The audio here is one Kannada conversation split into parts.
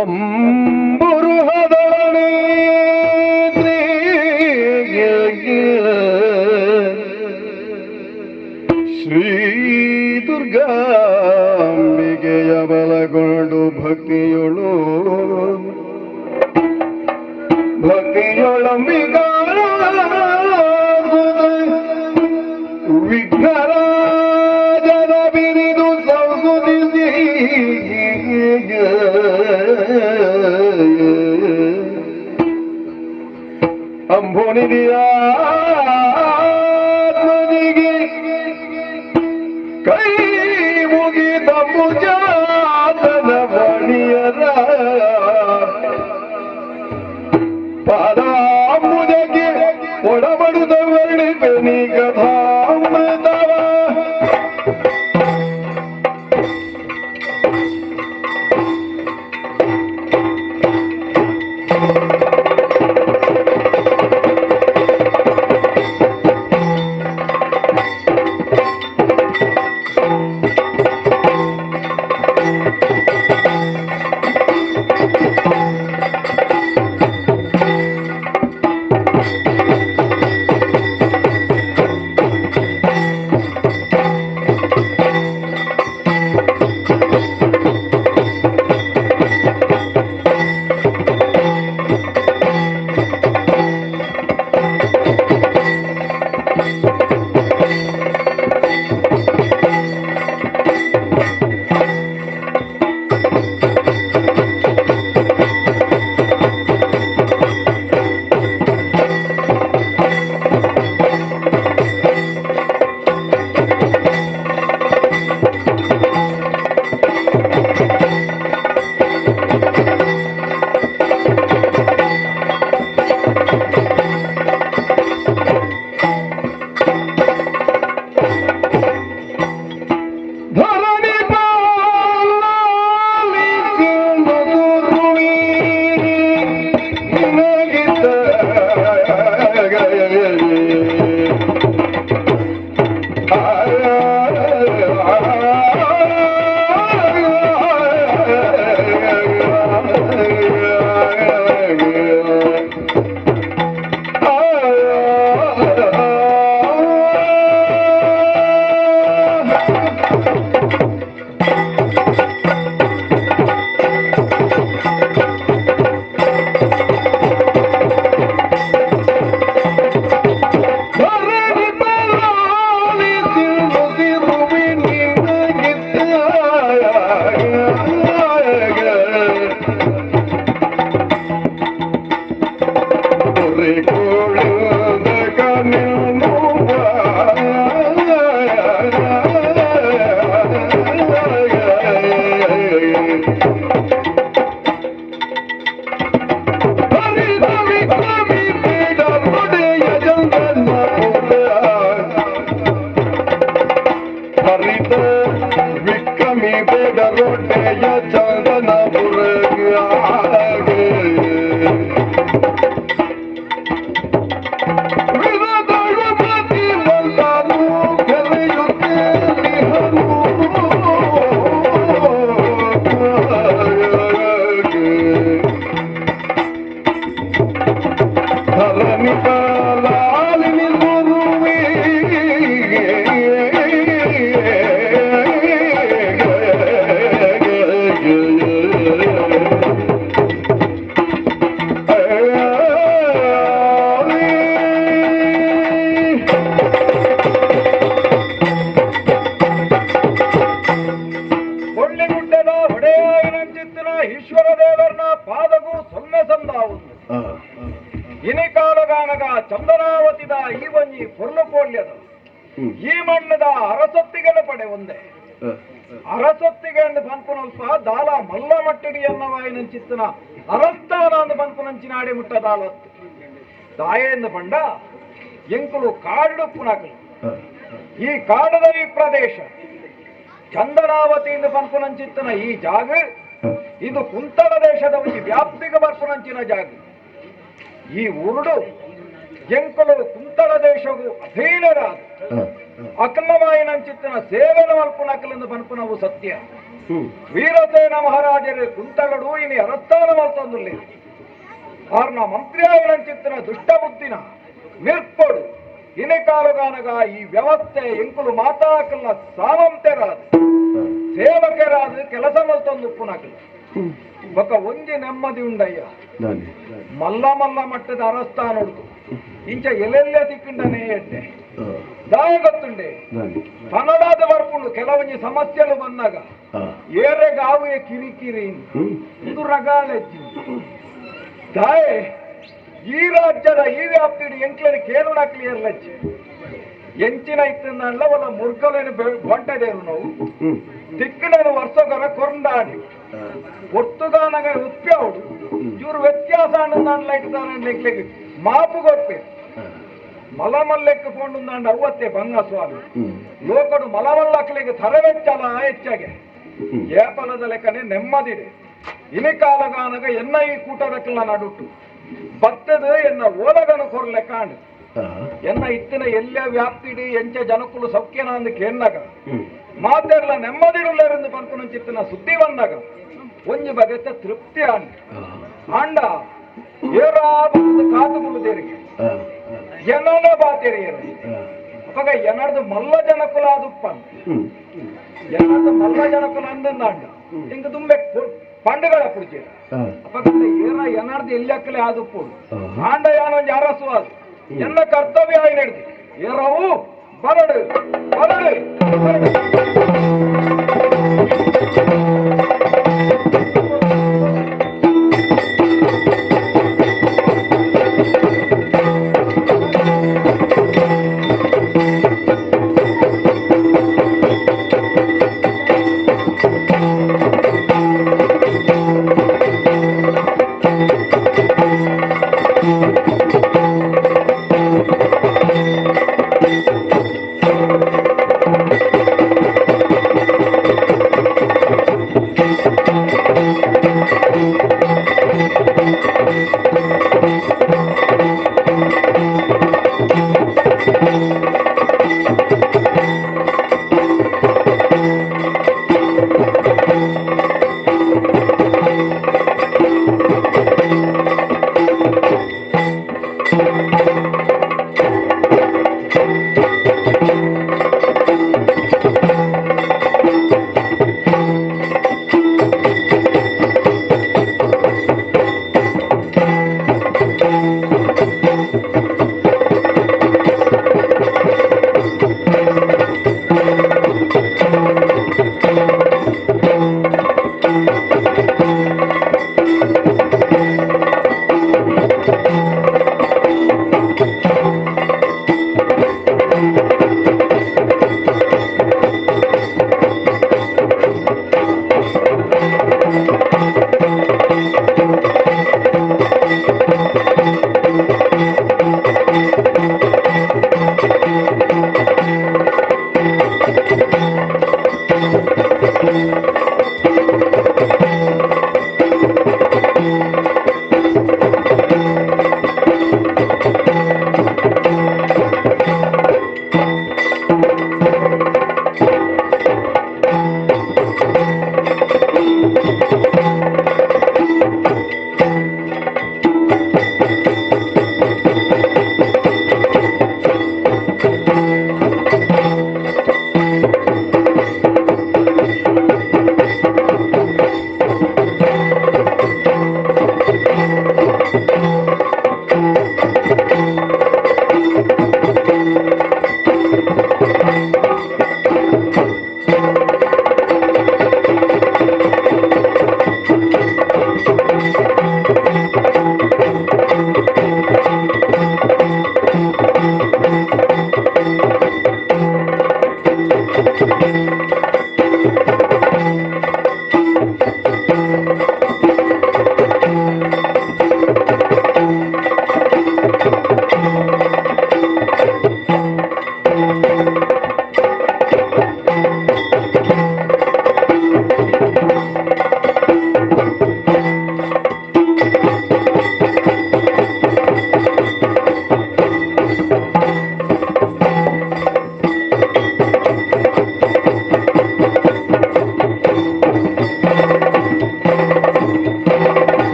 ಅಂಬುರುಹದೊಳನೆ ಶ್ರೀ ದುರ್ಗಾಂಬಿಗೆಯ ಬಲಗೊಂಡು ಭಕ್ತಿಯೊಳಂಬಿಗಾಳ ವಿಘ್ನರಾಜನ ಬಿರಿದು ಸಂಸುದಿಸಿ ಅಂಬುನಿದಿಯಾತ್ಮನಿಗೆ ಕೈ ಮುಗಿದ ಮುಜಾತನ ವಾಣಿಯರ ಪಾದಾಂಬುಜಕ್ಕೆ ಒಡಬಡುದ ವರ್ಣಿಪೆನಿ ಕಥಾಮೃತವ ಚಂದನಾವತಿದ ಈ ಒಂಜಿ ಪೊರ್ಲು ಪೋಲ್ಯದ ಈ ಮಣ್ಣದ ಅರಸೊತ್ತಿಗೆನ ಪಡೆ ಒಂದೇ ಅರಸೊತ್ತಿಗೆ ಬಂಪುನಲ್ಪ ದಾಲ ಮಲ್ಲ ಮಟ್ಟಡಿ ಎನ್ನವಾಯಿನಂಚಿತ್ತನ ಅರಸ್ಥಾನ ಅಂದು ಬಂಪುನಂಚಿನಾಡಿ ಮುಟ್ಟ ದಾಲತ್ತು ದಾಯೆಂದು ಬಂಡ ಎಂಕುಲು ಕಾಡು ಪುನಕಲು ಈ ಕಾಡದ ಈ ಪ್ರದೇಶ ಚಂದನಾವತಿಯಿಂದ ಬಂಪುನಂಚಿತ್ತನ ಈ ಜಾಗ ಇದು ಕುಂತಳ ದೇಶದ ಒಂದು ವ್ಯಾಪ್ತಿಗೆ ಬರ್ಪುನಂಚಿನ ಜಾಗ ಈ ಉರುಡು ಎಂಕುಲು ಕುಂತಳ ದೇಶವು ಅಧೀನರಾದ ಅಕಲವಾಯಿನಂಚಿತ್ತನ ಸೇವನ ಮಲ್ಪುನ ಅಕಲಿಂದ ಬಂಪುನವು ಸತ್ಯ ವೀರಸೇನ ಮಹಾರಾಜರು ಕುಂತಗಡು ಇನಿ ಅರಸ್ಥಾನ ಮಲ್ತೊಂದುಲ್ಲೆ ಕಾರಣ ಮಂತ್ರಿ ಆಗಿನ ದುಷ್ಟ ಬುದ್ಧಿನ ನಿರ್ಪೊಡು ಇನಿ ಕಾಲಗಾನಗ ಈ ವ್ಯವಸ್ಥೆ ಎಂಕುಲು ಮಾತಾಕಲ್ಲ ಸಾಮಂತೆರಾದು ಸೇವಕರಾದು ಕೆಲಸ ಮಲ್ತೊಂದು ಪುನಕಲ್ಲ ఒక ಒಂಜಿ ನೆಮ್ಮದಿ ಉಂಡಯ್ಯ ಮಲ್ಲ ಮಲ್ಲ ಮಟ್ಟದ ಅರಸ್ಥಾನ ಉಂಟು ಇಂಚ ಎಲ್ಲೆಲ್ಲೇ ದಿಕ್ಕಂಡನೆ ಎಡ್ಡೆ ದಾಯ ಗೊತ್ತುಂಡೆ ಕನ್ನಡದ ಬರ್ಪುಂಡು ಕೆಲವೊಂಜಿ ಸಮಸ್ಯೆಗಳು ಬಂದಾಗ ಏರೆಗಾವುಯ ಕಿರಿಕಿರಿ ಇದು ರಗಾಲೆಜ್ಜಿ ದಾಯೆ ಈ ರಾಜ್ಯದ ಈ ವ್ಯಾಪ್ತಿಡು ಎಂಕ್ಲನಿ ಕೇರಳ ಕ್ಲಿಯರ್ ಲಜ್ಜಿ ಎಂಚಿನ ಇತ್ತಂದಲ್ಲ ಒಲ್ಲ ಮುರ್ಗಲೇನು ಬಂಟದೇರು ನಾವು ದಿಕ್ಕನೇನು ವರ್ಷಗರ ಕೊಂಡಾಡಿ ಒತ್ತುಗಾನಗ ಉತ್ಪ್ಯಾವುಡು ಇವರು ವ್ಯತ್ಯಾಸ ಅನ್ನೋದಾಡ್ಲೈಟ್ದಾನೆ ಮಾಪು ಕೊಡ್ಪೇರು ಮಲಮಲ್ಲೆಕ್ಕೆ ಪೋಂಡುಂದಾಂಡ ಅವತ್ತೇ ಬಂಗ ಸ್ವಾಮಿ ಲೋಕಡು ಮಲಮಲ್ಲಕ್ಕಲಿಗೆ ತರವೆಚ್ಚಲ ಹೆಚ್ಚಾಗೆ ಏಪಲದ ಲೆಕ್ಕನೆ ನೆಮ್ಮದಿಡೆ ಇನಿ ಕಾಲಗಾನಗ ಎನ್ನ ಈ ಕೂಟದಕ್ಕೆಲ್ಲ ನಡುಟ್ಟು ಬತ್ತದ ಎನ್ನ ಓಲಗನು ಕೊರ್ಲೆ ಕಾಂಡು ಎನ್ನ ಇತ್ತಿನ ಎಲ್ಲೇ ವ್ಯಾಪ್ತಿಡಿ ಎಂಚ ಜನಕ್ಕುಲು ಸೌಖ್ಯನ ಅಂದಕ್ಕೆ ಎನ್ನಗ ಮಾತೆಲ್ಲ ನೆಮ್ಮದಿಡುಲ್ಲೆರೆಂದು ಪಂಪುನ ಚಿತ್ತನ ಸುದ್ದಿ ಬಂದಾಗ ಒಂಜಿ ಬಗೆತ ತೃಪ್ತಿ ಆಂಡ ಏರಾ ಬಂದು ಕಾತುಗುಳು ದೇರಿಗೆ ಎನ್ನ ಬಾತೆರಿಯರು ಅವಾಗ ಎನ್ನರ್ದು ಮಲ್ಲ ಜನಕುಲ ಆದುಪ್ಪ ಎನ್ನರ್ದು ಮಲ್ಲ ಜನಕುಲ ಅಂದಂದಾಂಡ ಹಿಂಗ ತುಂಬೆ ಪಂಡುಗಳ ಕುಡಿಚಿ ಅವಾಗ ಏರ ಎನ್ನರ್ದು ಎಲ್ಲಕ್ಕಲೆ ಆದುಪ್ಪುಡು ಆಂಡ ಯಾನೊಂದು ಅರಸು ಅದು ಎನ್ನ ಕರ್ತವ್ಯ ಆಗಿ ನಡೆದಿ ಏರವು ಬರಡು ಬರಡು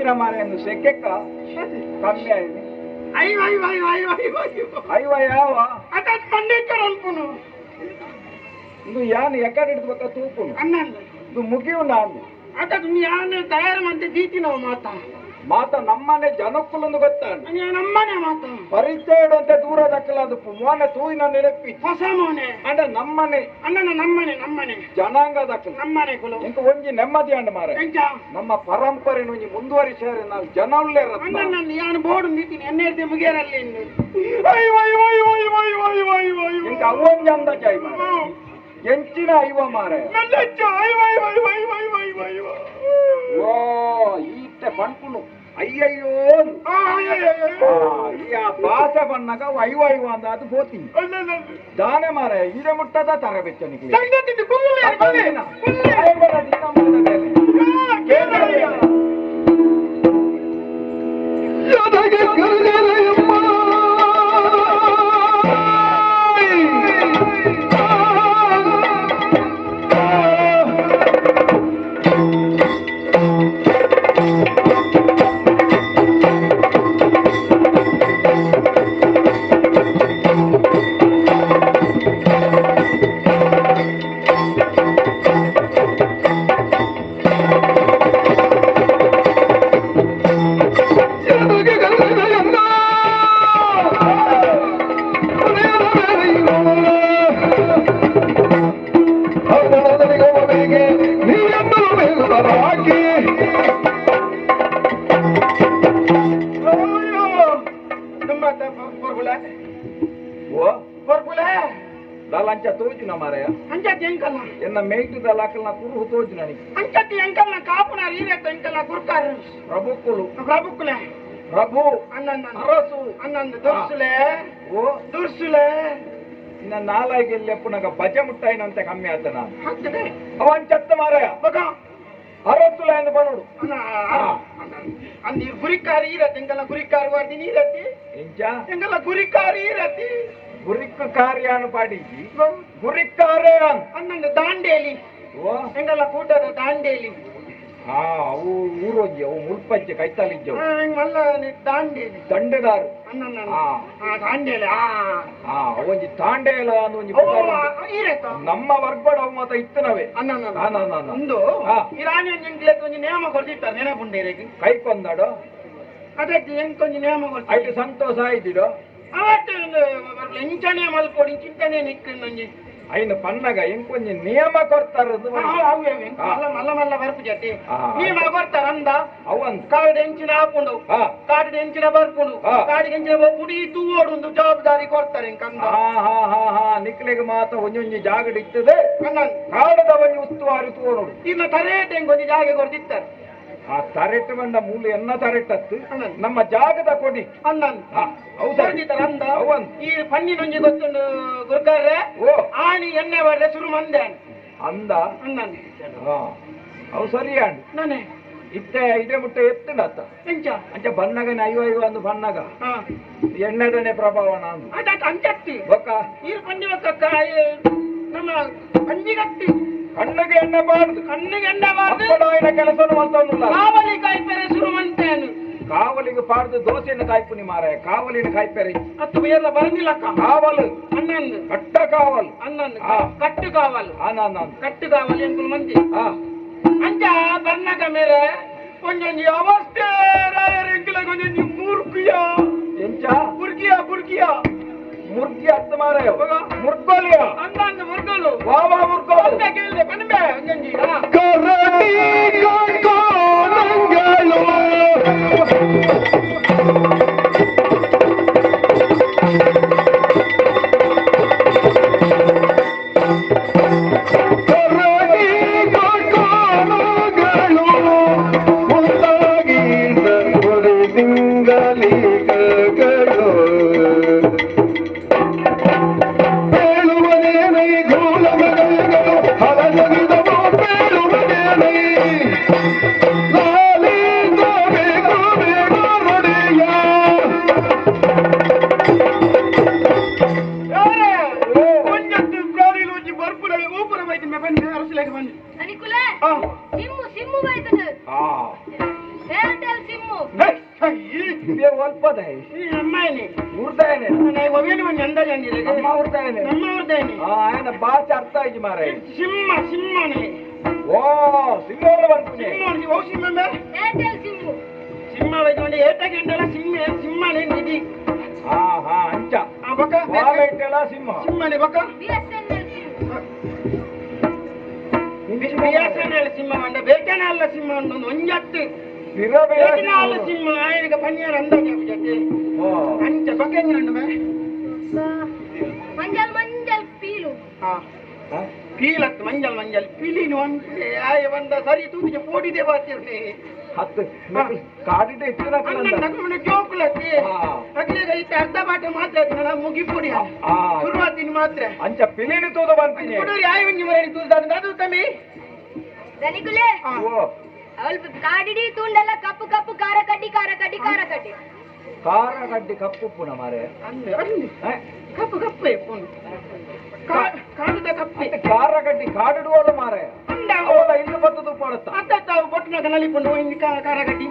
ಎಂಚಿನ ಮಾರೆಯನ್ನು ಸೆಕ್ಕೆಕ್ಕ ಕಮ್ಮಿ ಆಯ್ತು ಅಯ್ಯೋ ಯಾವ ಇದು ಯಾನು ಎಕಡೆ ಇಡ್ಬೇಕ ತೂಪುನು ಇದು ಮುಗಿಯು ನಾನು ತಯಾರು ಮತ್ತೆ ದೀತಿನವ ಮಾತ ನಮ್ಮನೆ ಜನಕ್ಕುಲೊಂದು ಗೊತ್ತಾಣ ನಮ್ಮನೆ ಮಾತ ಪರಿಚಯ ಇಡುವಂತೆ ದೂರ ದಕ್ಕಲ್ಲ ಅದು ಮೋನೆ ತೂಯಿನ ನೆನಪಿ ಹೊಸ ಮೋನೆ ಅಂದ್ರೆ ನಮ್ಮನೆ ಅಣ್ಣನ ನಮ್ಮನೆ ಜನಾಂಗ ದಕ್ಕಲ ನಮ್ಮನೆ ಕುಲು ಇಂಕ ಒಂಜಿ ನೆಮ್ಮದಿ ಅಂಡ ಮಾರ ನಮ್ಮ ಪರಂಪರೆ ಒಂಜಿ ಮುಂದುವರಿಸಾರೆ ನಾವು ಜನಲ್ಲೇ ಅಣ್ಣ ಯಾನು ಬೋರ್ಡು ನಿಂತೀನಿ ಎನ್ನೆಡ್ದೆ ಮುಗಿಯರಲ್ಲಿ ಇಂಕ ಅವೊಂಜಿ ಅಂದಾಜ ಆಯ್ ಮಾರ ಎಂಚಿನ ಐವ ಮಾರೆ ಓ ಈತೆ ಪಂಪುನು ಅಯ್ಯಯ್ಯೋ ಈ ಭಾಷೆ ಬಣ್ಣಗ ಐವ ಐವ ಅಂದ ಅದು ಬೋತೀನಿ ದಾನೆ ಮಾರೆ ಇಡೆ ಮುಟ್ಟದ ತರ ಬೆಚ್ಚನಿಗೆ ದಾಲಂಚ ತೋಜುನ ಮಾರಯ ಅಂಚತಿ ಎಂಕಲ್ಲ ಎನ್ನ ಮೇಯ್ಟು ದಾಲಕಲ್ನ ಕುರು ತೋಜುನ ನಿ ಅಂಚತಿ ಎಂಕಲ್ನ ಕಾಪುನ ರೀರೆತ್ತ ಎಂಕಲ್ನ ಕುರ್ಕಾರ ಪ್ರಭುಕ್ಕುಲು ಪ್ರಭುಕ್ಕುಲೆ ಪ್ರಭು ಅಣ್ಣನ ಅರಸು ಅಣ್ಣನ ದುರ್ಸುಲೆ ಓ ದುರ್ಸುಲೆ ಇನ್ನ ನಾಲಾಗಿ ಲೆಪ್ಪುನಗ ಬಜ ಮುಟ್ಟಾಯಿನಂತೆ ಕಮ್ಮಿ ಆತ ನಾನು ಆಗ್ತದೆ ಅವನ್ ಚತ್ತ ಮಾರಯ ಬಗ ಅರಸುಲ ಎಂದು ಬನೋಡು ಅಂದಿ ಗುರಿಕಾರಿ ಇರತ್ತೆ ಎಂಕಲ್ನ ಗುರಿಕಾರಿ ವಾರ್ದಿ ನೀರತ್ತಿ ಎಂಚ ಎಂಕಲ್ನ ಗುರಿಕಾರಿ ಇರತ್ತಿ ಗುರಿಕ್ಕು ಕಾರ್ಯಾನು ಪಾಡಿಜಿ ಗುರಿಕಾರ್ಯಾನ್ ಅಣ್ಣನ ದಾಂಡೇಲಿ ಓ ಎಂಕಲ್ನ ಕೂಟದ ದಾಂಡೇಲಿ ಹಾ ಅವು ಊರೊಂಜಿ ಅವು ಮುಲ್ಪಂಚೆ ಕೈತಾಲಿಜ್ಜವು ಮಲ್ಲ ದಾಂಡೇಲಿ ದಂಡೆದಾರು ಅಣ್ಣನ ಹಾ ದಾಂಡೇಲಿ ಹಾ ಅವೊಂಜಿ ತಾಂಡೇಲ ಅನ್ನೋ ಒಂಜಿ ಇರತ್ತ ನಮ್ಮ ವರ್ಗಡ ಅವು ಮಾತ ಇತ್ತನವೆ ಅಣ್ಣ ಒಂದು ಈ ರಾಣಿ ಒಂಜಿ ನೇಮ ಕೊಡ್ತಿರ್ತಾರೆ ನೆನಪುಂಡೇರಿಗೆ ಕೈಕೊಂದಾಡು ಅದಕ್ಕೆ ಎಂಕೊಂಜಿ ನೇಮ ಕೊಡ್ತಾರೆ ಐಟು ಸಂತೋಷ ಆಯ್ತಿಡು ಅವತ್ತು ಎಂಚನೆ ಮಲ್ಕೊಡಿ ಚಿಂತನೆ ನಿಕ್ಕಂದೊಂಜಿ ಐನ ಪನ್ನಗ ಎಂಕೊಂಜಿ ನಿಯಮ ಕೊಡ್ತಾರದು ಮಲ್ಲ ಮಲ್ಲ ಬರ್ಪು ಜೊತೆ ನಿಯಮ ಕೊಡ್ತಾರ ಅಂದ ಅವನ್ ಕಾಡು ಎಂಚಿನ ಹಾಕೊಂಡು ಕಾಡು ಎಂಚಿನ ಬರ್ಕೊಂಡು ಕಾಡು ಎಂಚಿನ ಪುಡಿ ತೂವೊಂದು ಜವಾಬ್ದಾರಿ ಕೊಡ್ತಾರೆ ಕಂದ ನಿಕ್ಲಿಗೆ ಮಾತ ಒಂಜೊಂಜಿ ಜಾಗಡ್ ಇರ್ತದೆ ಅಣ್ಣ ಕಾಡದ ಒಂಜಿ ಉಸ್ತುವಾರಿ ತೂವೋಡು ಇನ್ನು ತರೇಟ್ ಹೆಂಗೊಂದು ಜಾಗ ಕೊಡ್ತಿರ್ತಾರೆ ಆ ತರೆಟ್ಟು ಬಂದ ಮೂಲ ಎನ್ನ ತರೆಟ್ಟತ್ತು ನಮ್ಮ ಜಾಗದ ಕೊಡಿ ಅಂದ ಈ ಪನ್ನಿನೊಂಜಿ ಗೊತ್ತುಂಡು ಗುರ್ಕಾರ್ರೆ ಓ ಆಣಿ ಎಣ್ಣೆ ಬರ್ರೆ ಶುರು ಮಂದೆ ಅಂದ ಅವು ಸರಿ ಅಂಡ್ ನಾನೇ ಇತ್ತೆ ಇಡೆ ಮುಟ್ಟೆ ಎತ್ತುಂಡತ್ತ ಎಂಚ ಅಂಚ ಬನ್ನಗನೆ ಐವ ಅಂದು ಬನ್ನಗ ಎಣ್ಣೆದನೆ ಪ್ರಭಾವನ ಅಂದು ಅದಕ್ಕೆ ಅಂಚತ್ತಿ ಬೊಕ್ಕ ಈ ಪಂಡಿ ಬೊಕ್ಕ ನಮ್ಮ ಅಂಜಿಗತ್ತಿ ಕಣ್ಣಿಗೆ ಎಣ್ಣೆ ಬಾರ್ದು ಕಣ್ಣಿಗೆ ಎಣ್ಣೆ ಬಾರ್ದು ಕೆಲಸ ಮಾಡ್ತಾನಿಲ್ಲ ಕಾವಲಿ ಕಾಯ್ಪೆರೆ ಶುರು ಮಂತೇನು ಕಾವಲಿಗೆ ಪಾಡ್ದು ದೋಸೆಯನ್ನು ಕಾಯ್ಪುನಿ ಮಾರಾಯ ಕಾವಲಿನ ಕಾಯ್ಪೆರೆ ಹತ್ತು ಬೇರೆ ಬರಂಗಿಲ್ಲ ಕಾವಲು ಅನ್ನೊಂದು ಕಟ್ಟ ಕಾವಲು ಅನ್ನೊಂದು ಕಟ್ಟು ಕಾವಲು ಕಟ್ಟು ಕಾವಲು ಎಂಕುಲು ಮಂದಿ ಅಂಚ ಬನ್ನಗ ಮೇರೆ ಒಂಜೊಂಜಿ ಅವಸ್ಥೆ ಎಂಕಲ ಒಂಜೊಂಜಿ ಮೂರ್ಖಿಯ ಎಂಚ ಬುರ್ಗಿಯ ಮುರ್ಗಿ ಅರ್ಥ ಮಾರಾಯ ಮುರ್ಗೋಲಿಯ ಅಂದಂದ ಮುರ್ಗಲು ವಾವಾ ಮುರ್ಗೋಲು ಕೇಳಿದೆ ಬನ್ಬೆ ಒಂಜೊಂಜಿ ಹೇಳುವನೇನೈ ಗೋಲ ಮಗಳು ಹಲಸಗಿದವೋ ಬೇಡುವ ಧನಿಕುಲೆ ಆ. ಸಿಮ್ಮು ಬೈತದೆ ಆ ಏರ್ಟೆಲ್ ಸಿಮ್ಮು ಇದೇ ಒಲ್ಪದೆ ಈ ಅಮ್ಮಾಯಿನಿ ಉರ್ದಾಯನೆ ನನಗೆ ಒವೇನು ಒಂದು ಅಂದಾಜು ಅಂದಿದೆ ನಮ್ಮ ಉರ್ದಾಯನೆ ನಮ್ಮ ಅವ್ರದ್ದೇನಿ ఆయన భాష అర్థ అయ్యి మారే ಸಿಮ್ಮನೆ ఓ సింగోలు పడుతుంది ಸಿಮ್ಮನೆ ಓ ಸಿಮ್ಮೆ ಏರ್ಟೆಲ್ ಸಿಮ್ಮು ಸಿಮ್ಮ ಬೈಕೊಂಡು ಏಟಗೆಂಡಲ ಸಿಮ್ಮನೆ ನಿಧಿ ఆహా అంచ ಬಕ వాలెట్టెలా సింహ ಸಿಮ್ಮನೆ ಬಕ ಬಿಎಸ್ಎನ್ಎಲ್ ಸಿಮ್ಮು ಬಿಎಸ್ಎನ್ಎಲ್ ಸಿಮ್ಮ ಅಂಡ ಬೇಕನಲ್ಲ ಸಿಮ್ಮ ಒಂದು ಒಂಜತ್ತು విరవేల ಬೇಕನಲ್ಲ ಸಿಮ್ಮ ಆಯನಿಗೆ ಪನ್ಯಾರ ಅಂದಾಜು ಜೊತೆ ఓ ಅಂಚ ಬಕೆಂಗಿನ ಮೇ ಮಂಜಲ್ ಪೀಲು ಪೀಲತ್ತು ಮಂಜಲ್ ಪೀಲಿನು ಅಂದ್ರೆ ಆಯ ಬಂದ ಸರಿ ತೂತಿಗೆ ಪೋಡಿದೆ ಬಾತಿರ್ನೆ ಹತ್ತು ಕಾಡಿದೆ ಇತ್ತಿನ ಅಣ್ಣ ನಗಮನೆ ಜೋಕುಲಕ್ಕೆ ಅಗ್ಲಿಗೆ ಐತೆ ಅರ್ಧ ಬಾಟ ಮಾತ್ರ ನಾನು ಮುಗಿಪುಡಿ ಶುರುವಾತಿನ ಮಾತ್ರ ಅಂಚ ಪಿಲಿನಿ ತೂದ ಬಂತೀನಿ ಕೊಡೋರಿ ಆಯ ಒಂಜಿ ಮರೆ ತೂದಾದ ಅದು ತಮ್ಮಿ ಧನಿಕುಲೆ ಓ ಅವಳು ಕಾಡಿಡಿ ತುಂಡಲ್ಲ ಕಪ್ಪು ಕಪ್ಪು ಕಾರ ಕಡ್ಡಿ ಕಾರ ಗಡ್ಡಿ ಕಪ್ಪು ಪುಣ ಮಾರೆ ಅಲ್ಲಿ ಕಪ್ಪು ಕಪ್ಪೆ ಪೋನು ಕಾಡುದ ಕಪ್ಪೆ ಕಾರ ಗಡ್ಡಿ ಕಾಡಿಡುವಲ್ಲ ಮಾರೆ ಅಂದ ಅವಲ್ಲ ಇಲ್ಲಿ ಬತ್ತದು ಪಡುತ್ತ ಅತ್ತಾವು ಕೊಟ್ಟನಾಗ ನಲಿಕೊಂಡು ಹೋಗಿ ಕಾರಗಟ್ಟಿ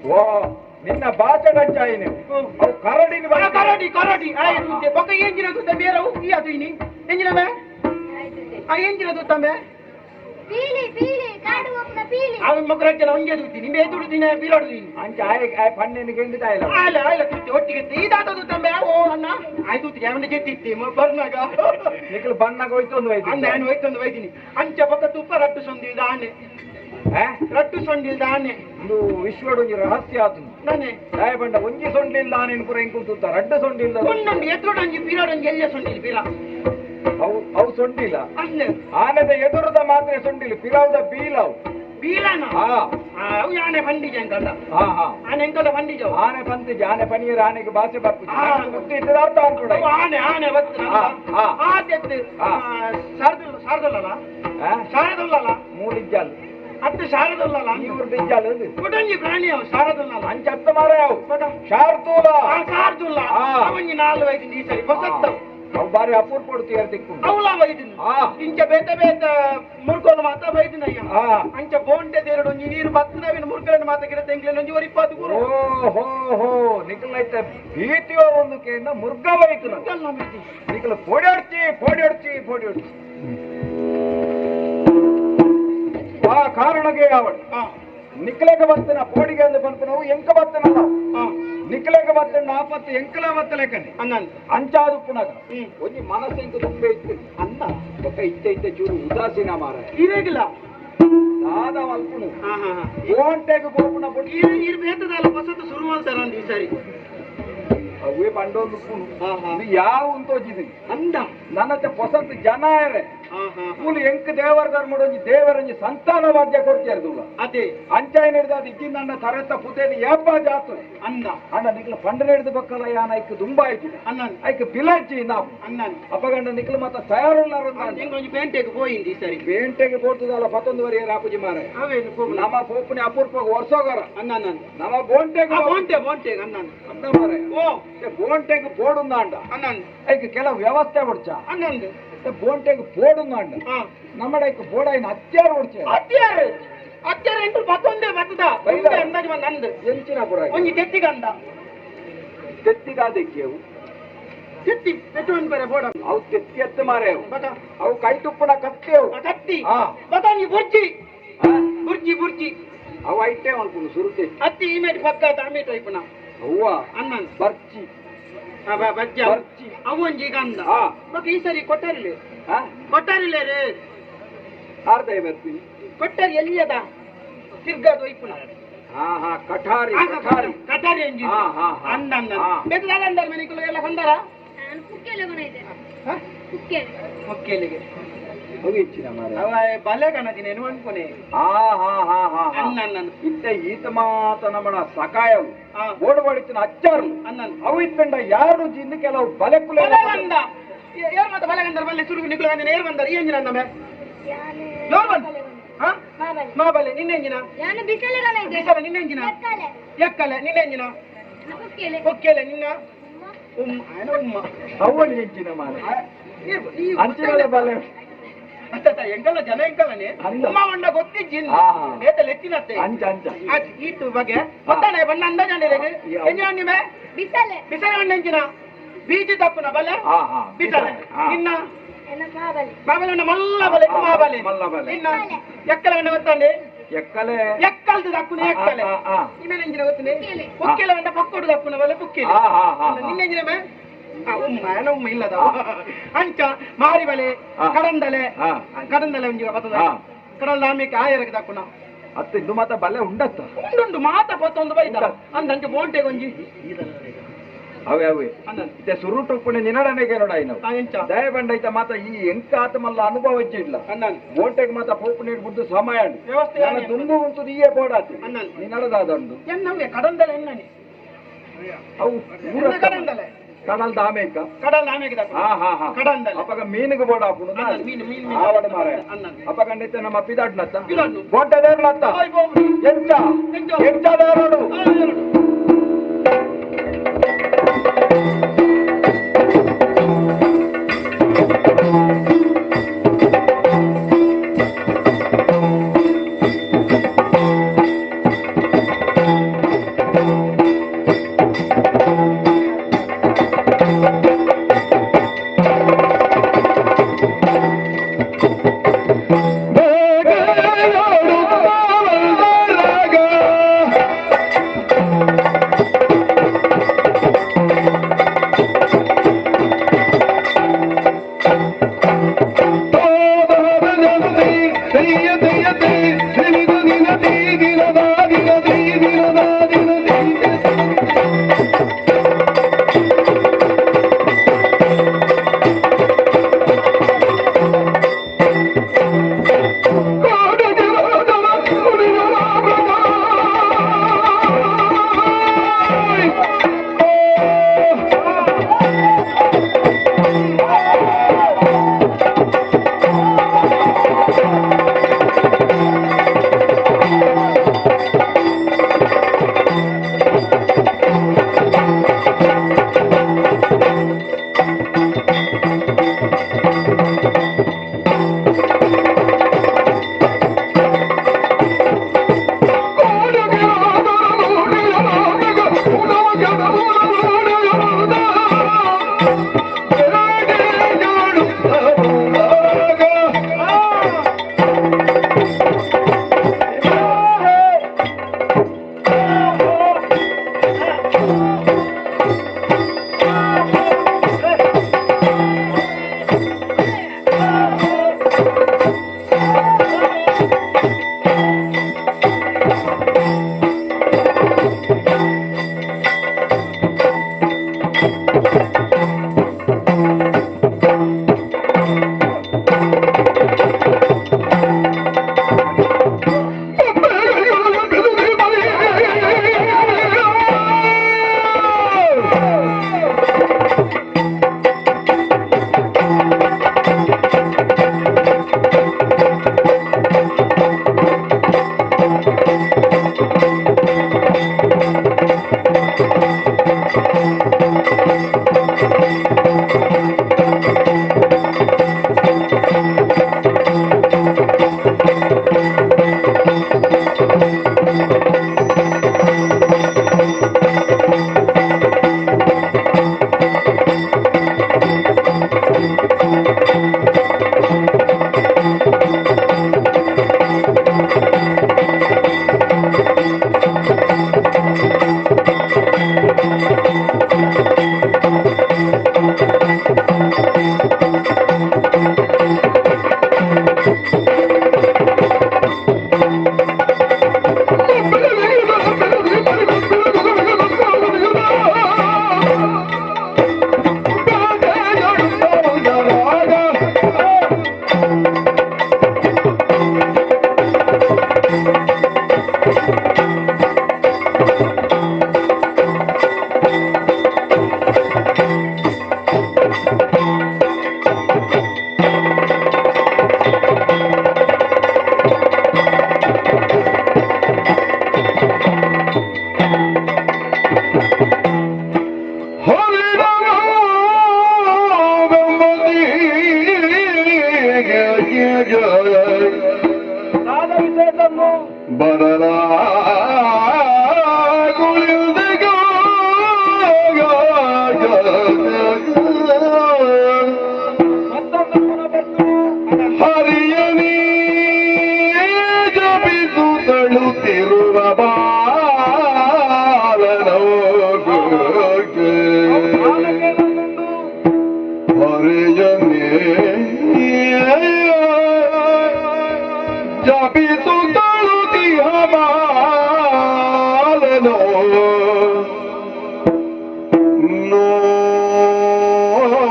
ಓ ನಿನ್ನ ಭಾಷೆ ಗಂಚಾಯಿನಿ ಅವು ಕರಡಿನ ಕರಡಿ ಆಯ್ತು ಬೊಕ್ಕ ಎಂಜಿನ ತುತ್ತ ಬೇರೆ ಈ ಅದು ಇನಿ ಎಂಜಿನ ಬೇ ಆ ಎಂಜಿನ ತುತ್ತಂಬೆ ಪೀಲಿ ಕಾಡು ಹೋಗ್ನ ಪೀಲಿ ಅವನ ಮಕ್ಕಳಕ್ಕೆಲ್ಲ ಒಂದೇ ದುಡ್ತೀನಿ ಬೇದುಡ್ತೀನಿ ಬೀರಾಡುದೀನಿ ಅಂಚ ಆಯ ಪಣ್ಣೆನಿಗೆ ಹಿಂಡಿದ ಇಲ್ಲ ಆಯ್ಲ ತುತ್ತಿ ಒಟ್ಟಿಗೆ ಇದಾದದು ತಂಬೆ ಓ ಅಣ್ಣ ಆಯ್ತು ತುತ್ತಿಗೆ ಅವನ ಜೆತ್ತಿತ್ತಿ ಬರ್ನಾಗ ನಿಖಲ್ ಬಣ್ಣಗೆ ಹೋಯ್ತು ಒಂದು ಹೋಯ್ತು ಅಂದ ನಾನು ಹೋಯ್ತೊಂದು ಹೋಯ್ತೀನಿ ಅಂಚ ಬೊಕ್ಕ ತುಪ್ಪ ರಟ್ಟು ಸೊಂದಿಲ್ದ ಆನೆ ರಟ್ಟು ಸೊಂಡಿಲ್ದ ಆನೆ ಇದು ವಿಶ್ವಡು ಒಂಜಿ ರಹಸ್ಯ ಆತು ನಾನೇ ದಯ ಬಂಡ ಒಂಜಿ ಸೊಂಡಿಲ್ದ ಆನೆನ್ ಪುರ ಹೆಂಗ್ ಕೂತ ರಡ್ಡು ಸೊಂಡಿಲ್ದ ಒಂದೊಂದು ಎತ್ತೊಡಂಜಿ ಬೀರಾಡಂಜಿ ಎಲ್ಲ ಸೊಂಡಿಲ್ ಬೀರ ಅವು ಸೊಂಡಿಲ್ಲ ಅಲ್ಲ ಆನೆದ ಎದುರದ ಮಾತ್ರ ಸೊಂಡಿಲ್ಲ ಪಿರಾವ್ದ ಬೀಲವು ಬೀಲನ ಹಾ ಅವು ಆನೆ ಬಂಡಿಜ ಅಂಕಲ್ಲ ಹಾ ಹಾ ಆನೆ ಅಂಕಲ್ಲ ಬಂಡಿಜ ಆನೆ ಬಂತಿಜ ಆನೆ ಪನಿಯರ ಆನೆಗೆ ಭಾಷೆ ಬರ್ತಿದೆ ಹಾ. ಗೊತ್ತು ಇದ್ದದ ಅರ್ಥ ಅನ್ಕೊಡ ಆನೆ ಬತ್ತ ಹಾ. ಆದೆತ್ತು ಶಾರದಲ್ಲ ಶಾರದಲ್ಲ ಮೂಲಿಜ್ಜಲ್ ಅತ್ತು ಶಾರದಲ್ಲ ಇವ್ರದ್ದು ಇಜ್ಜಲ್ ಕೊಡಂಜಿ ಪ್ರಾಣಿ ಅವು ಶಾರದಲ್ಲ ಅಂಚ ಅರ್ಥ ಮಾರ ಅವು ಶಾರ್ತೂಲ ಶಾರದುಲ್ಲ ಹಾ. ಅವನಿಗೆ 4-5 ಈ ಸರಿ ಹೊಸತ್ತವು ಅವು ಬಾರಿ ಅಪೂರ್ವ ಪಡ್ತೀಯ ತಿಕ್ಕೊಂಡು ಅವಳ ವೈದಿನ ಹಾ. ಇಂಚ ಬೇತ ಮುರ್ಕೋಲು ಮಾತ ವೈದಿನಯ್ಯ ಹಾ. ಅಂಚ ಬೋಂಟೆ ದೇರಡು ಒಂಜಿ ನೀರು ಬತ್ತನವಿನ ಮುರ್ಕಲನ್ನು ಮಾತ ಗಿಡ ತೆಂಗ್ಲಿನ ಒಂಜಿ 20 ಗುರು ಓಹೋ ಹೋ ನಿಖಲೈತೆ ಭೀತಿಯೋ ಒಂದು ಕೇಂದ್ರ ಮುರ್ಗವಾಯ್ತು ನಿಖಲ ಪೋಡಿಯಡ್ಚಿ ಆ ಕಾರಣಗೆ ಅವಳು ನಿಖಲೆಗೆ ಬರ್ತನ ಪೋಡಿಗೆ ಅಂದು ಬಂತು ನಾವು ಎಂಕ ಬರ್ತನಲ್ಲ ನಿಖಲೆಗೆ ಬರ್ತನ ನಾಪತ್ತು ಎಂಕಲ ಬತ್ತಲೆಕನೆ ಅಂಚಾದು ಪುನಗ ಒಂಜಿ ಮನಸ್ಸು ಎಂಕ ತುಂಬೆ ಇತ್ತು ಅಂತ ಬೊಕ್ಕ ಇತ್ತೆ ಚೂರು ಉದಾಸೀನ ಮಾರ ಇರೇಗಿಲ್ಲ ದಾದ ಮಲ್ಪುನು ಓಂಟೆಗೆ ಗೋಪುನ ಬುಟ್ಟಿ ಇರು ಬೇತದಲ್ಲ ಹೊಸತು ಶುರು ಮಾಡ್ತಾರ ಈ ಸರಿ ಅವೇ ಬಂಡೋದು ಇದು ಯಾವ ಉಂತೋಜಿದಿ ಅಂದ ನನ್ನತ್ತೆ ಹೊಸತು ಜನ ಇರೆ ಕೂಲಿ ಎಂಕ್ ದೇವರ ಧರ್ಮಡೊಂಜಿ ದೇವರಂಜಿ ಸಂತಾನ ಭಾಗ್ಯ ಕೊಡ್ತಿರ್ದುಲ್ಲ ಅದೇ ಅಂಚಾಯನ ಹಿಡ್ದು ಅದು ಇಜ್ಜಿನ ನನ್ನ ತರತ್ತ ಪುತೇನಿ ಏಪ ಜಾತು ಅಂದ ಅಣ್ಣ ನಿಕ್ಲ ಪಂಡನ ಹಿಡ್ದು ಬಕ್ಕಲ್ಲ ಯಾನ ಐಕ್ ದುಂಬ ಆಯ್ತು ಅಣ್ಣನ್ ಐಕ್ ಬಿಲಜ್ಜಿ ನಾವು ಅಣ್ಣನ್ ಅಪ್ಪಗಂಡ ನಿಕ್ಲ ಮತ್ತ ತಯಾರುಳ್ಳಾರ ಒಂಜಿ ಪೇಂಟೆಗೆ ಹೋಯಿಂది ಈ ಸರಿ ಬೇಂಟೆಗೆ ಬೋರ್ತದಲ್ಲ 11 ವರೆ ರಾಪುಜಿ ಮಾರೆ ಅವೇನು ನಮ್ಮ ಪೋಪುನಿ ಅಪೂರ್ವ ವರ್ಷೋಗರ ಅಣ್ಣನ್ ನಮ್ಮ ಬೋಂಟೆಗೆ ಬೋಂಟೆ ಅಣ್ಣನ್ ಅಂದ ಮಾರೆ ಓ ಬೋಂಟೆಗೆ ಬೋಡುಂದ ಅಂಡ ಅಣ್ಣನ್ ಐಕ್ ಕೆಲವು ವ್ಯವಸ್ಥೆ ಹೊಡ್ಚ ಅಣ್ಣಂದು ಬೋಂಟೆಗೆ ಬೋಡುಂದ ಅಂಡ നമ്മുടെ ಬೋಡಾಯಿನ ಅತ್ಯಾರು ಹೊಡ್ಚೆ ಅತ್ಯಾರ ಎಂಟು ಮತ್ತೊಂದೇ ಬರ್ತದ ಒಂದೇ ಅಂದಾಜು ಬಂದ ಅಂದು ಎಂಚಿನ ಬುಡ ಒಂಜಿ ತೆತ್ತಿಗಂದ ತೆತ್ತಿಗಾದಕ್ಕೆವು ತೆತ್ತಿ ಪೆಟ್ರೋಲ್ ಬೇರೆ ಬೋಡ ಅವು ತೆತ್ತಿ ಎತ್ತು ಮಾರೆ ಬಟ ಅವು ಕೈ ತುಪ್ಪನ ಕತ್ತೆವು ಕತ್ತಿ ಹಾ. ಬಟ ನೀ ಬುರ್ಜಿ ಅವು ಐಟೆ ಅನ್ಕೊಂಡು ಸುರುತೆ ಅತ್ತಿ ಇಮೇಟ್ ಪಕ್ಕ ಟಮೇಟೊ ಇಪ್ಪನ ಅವ್ವ ಅಣ್ಣನ್ ಬರ್ಚಿ ಬಜ್ಜ ಬರ್ಚಿ ಅವೊಂಜಿ ಗಂಧ ಹಾ. ಮತ್ತೆ ಈ ಸರಿ ಕೊಟ್ಟಾರಿಲ್ಲ ರೇ ಅರ್ಧ ಬರ್ತೀನಿ ಕೊಟ್ಟಾರಿ ಎಲ್ಲಿಯದ ತಿರ್ಗದು ಇಪ್ಪನ ಹಾ ಕಠಾರಿ ಕಟಾರಿ ಅಂಜಿ ಹಾ, ಹಾ, ಹಾ. ಅಣ್ಣ ಹಾ. ಬೆತ್ತಲಾಗಂದರ ಮನೆಗಳು ಎಲ್ಲ ಬಂದಾರ ನಾನು ಕುಕ್ಕೆಲೆ ಬಂದಿದ್ದೆ ಕುಕ್ಕೆಲೆ ಮಕ್ಕಳಿಗೆ ಅವು ಹೆಚ್ಚಿನ ಮಾರೆ ಅವ ಬಲೆ ಕಣದಿನೇನು ಅನ್ಕೊನೆ ಹಾ ಅಣ್ಣನ್ ಇತ್ತ ಈತ ಮಾತ ನಮ್ಮನ ಸಕಾಯವು ಹಾ. ಓಡಬಡಿತಿನ ಅಚ್ಚಾರು ಅಣ್ಣನ್ ಅವು ಇತ್ತಂಡ ಯಾರು ಜಿಂದ ಕೆಲವು ಬಲೆಕುಲ ಬಲಗಂದ ಏರ್ ಮತ್ತೆ ಬಲಗಂದರ ಬಲ್ಲೆ ಸುರುಗು ನಿಕ್ಳು ಬಂದ ಏರ್ ಬಂದಾರ ಈ ಎಂಜಿನ ನಮ್ಮೆ ಯೋರ್ ಬಂದ ಮಾಬಲೆ ನಿನ್ನ ಎಂಜಿನ ನಾನು ಬಿಸಲೆಗನ ಇದ್ದೆ ಬಿಸಲ ನಿನ್ನ ಎಂಜಿನ ಎಕ್ಕಲೆ ಎಕ್ಕಲೆ ನಿನ್ನ ಎಂಜಿನ ಕುಕ್ಕೆಲೆ ಕೊಕ್ಕೆಲೆ ನಿನ್ನ ಉಮ್ಮ ಅವನಿಗೆ ಹೆಚ್ಚಿನ ಮಾರೆ ಅಂಚಿನ ಬಲೆ ಎಂಕಲ್ಲ ಜನ ಎಂಕಲ್ಲನೆ ಅಂದ. ಉಮ್ಮ ಮಂಡ ಗೊತ್ತಿಜ್ಜಿನ್ ಆ. ಬೇತಲ್ ಎತ್ತಿನತ್ತೆ ಅಂಚ ಅಂಚ ಈತು ಬಗೆ ಗೊತ್ತಾನೆ ಬಣ್ಣ ಅಂದ ಜಾನಿರೆಗೆ ಎಂಜಿನ ನಿಮೆ ಬಿಸಲೆ ಬಿಸಲ ಬಣ್ಣ ಎಂಜಿನ ಬೀಜಿ ತಪ್ಪುನ ಬಲೆ ಹಾ ಹಾ ಬಿಸಲೆ ಇನ್ನ ಎನ್ನ ಮಾವಲಿ ಬಾಬಲಣ್ಣ ಮಲ್ಲ ಬಲೆ ಮಾಬಲೆ ಮಲ್ಲ ಬಲೆ. ಇನ್ನ ಎಕ್ಕಲ ಬಣ್ಣ ಗೊತ್ತಾಂಡೆ ಎಕ್ಕಲೆ ಎಕ್ಕಲ್ದು ದಕ್ಕುನ ಎಕ್ಕಲೆ ಆ. ಇನ್ನೇನು ಎಂಜಿನ ಗೊತ್ತಿನಿ ಬುಕ್ಕಿಲೆ. ಬುಕ್ಕಿಲೆ ಬಣ್ಣ ಪಕ್ಕೋಡು ದಕ್ಕುನ ಬಲೆ ಬುಕ್ಕಿಲೆ ಹಾ ಹಾ ಹಾ ನಿನ್ನ ಎಂಜಿನ ಮೇ ಉಮ್ಮ ಇಲ್ಲದ ಅಂಚ ಮಾರಿ ಬಲೆ ಆ. ಕಡಂದಲೆ ಆ. ಕಡಂದಲೆ ಒಂಜಿಗ ಬತ್ತದ ಆ. ಕಡಂದ ಆಮೇಲೆ ಆಯರಕ್ಕೆ ದಕ್ಕುನ ಅತ್ತ ಇದು ಮಾತ ಬಲ್ಲೆ ಉಂಡತ್ತ ಉಂಡುಂಡು ಮಾತ ಪತ್ತೊಂದು ಬೈದ ಅಂದಂಚ ಬೋಂಟೆ ಗೊಂಜಿ ಅವೇ ಅವೇ ಅಂದಂತ ಇತ್ತೆ ಸುರುಟು ಪುಣೆ ನಿನ್ನಡನೆಗೆ ನೋಡ ಇನ್ನು ಎಂಚ ದಯ ಬಂಡೈತ ಮಾತ ಈ ಎಂಕ ಆತ ಮಲ್ಲ ಅನುಭವ ಇಚ್ಚಿಡ್ಲ ಅಣ್ಣನ್ ಬೋಟೆಗೆ ಮಾತ ಪೋಪು ನೀರು ಬುದ್ದು ಸಮಯ ಉಂಟು. ವ್ಯವಸ್ಥೆ ನನ್ನ ಆಗಿ ದುಂಬು ಉಂಟು ಈಯೇ ಬೋಡಾತಿ ಅಣ್ಣನ್ ನಿನ್ನಡದಾದಂಡು ಎನ್ನವೆ ಕಡಂದಲೆ ಎನ್ನನೆ ಅವು ಎನ್ನ ಕಡಂದಲೆ ಕಡಲ್ ದಾಮೇಕ ಕಡಲ್ ಆಮೇಲೆ ದಕ್ಕುನ ಹಾ ಹಾ ಹಾ ಕಡಂದಲೆ ಅಪ್ಪಗ ಮೀನಿಗೆ ಬೋಡ ಹಾಕುನು ಅಣ್ಣನ್ ಮೀನು ಮೀನು ಆವಡ ಮಾರ ಅಣ್ಣನ್ ಅಪ್ಪಗಂಡೈತೆ ನಮ್ಮ ಪಿದಾಡ್ನತ್ತ ಪಿದಾಡ್ನು. ಬೋಟದೇರ್ಲತ್ತ ಓಯ್ ಬೋಬ್ರಿ ಎಂಚ ಎಂಚ. ಎಂಚದಾರೋಡು ಬೇಗೇಯೋಡು ಕಾವಲ್ದರಾಗ ಬರಲೇದನ್ನು ಬರಲಾಗುಳಿದೆಗೋ ಮತ್ತೊಂದು ಪುನಃ ಬರ್ತು ಹರಿಯನೇ ಜಪಿಸುತ್ತಳುತ್ತಿರುವ ಬಾಲನೋಗು ಹರಿಯನೇ ಜಪಿಸುತ್ತಳುತ್ತಿಹ ಬಾಲನೋ